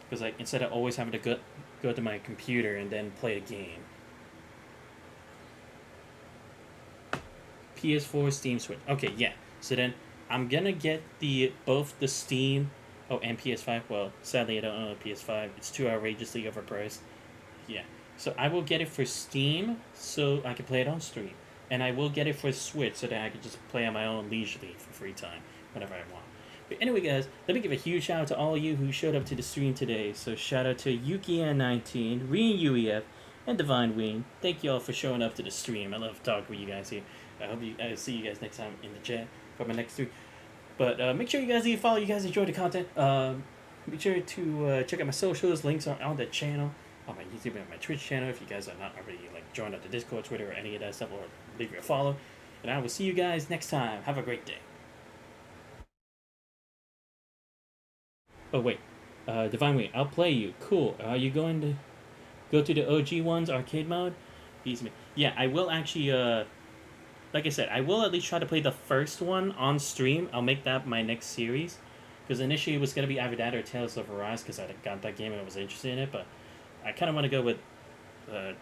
Because like, instead of always having to go to my computer and then play the game. PS4, Steam, Switch. Okay, yeah. So then, I'm gonna get both the Steam, and PS5. Well, sadly I don't own a PS5. It's too outrageously overpriced. Yeah, so I will get it for Steam so I can play it on stream, and I will get it for Switch so that I can just play on my own leisurely for free time whenever I want. But anyway, guys, let me give a huge shout out to all of you who showed up to the stream today. So shout out to YukiN19, Reen UEF, and Divine Ween. Thank you all for showing up to the stream. I love talking with you guys here. I see you guys next time in the chat for my next stream. But make sure you guys leave a follow. You guys enjoy the content. Make sure to check out my socials. Links are on the channel, on my YouTube and my Twitch channel. If you guys are not already joined up the Discord, Twitter, or any of that stuff, or leave me a follow. And I will see you guys next time. Have a great day. Oh wait, Divine Wing, I'll play you. Cool. Are you going to go to the OG ones arcade mode? Easy. Yeah, I will actually. Like I said, I will at least try to play the first one on stream. I'll make that my next series, because initially it was gonna be either that or Tales of Arise, because I got that game and I was interested in it. But I kind of want to go with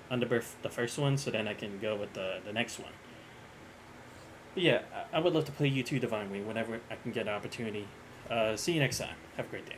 Underbirth, the first one, so then I can go with the next one. But yeah, I would love to play you too, Divine Wing, whenever I can get an opportunity. See you next time. Have a great day.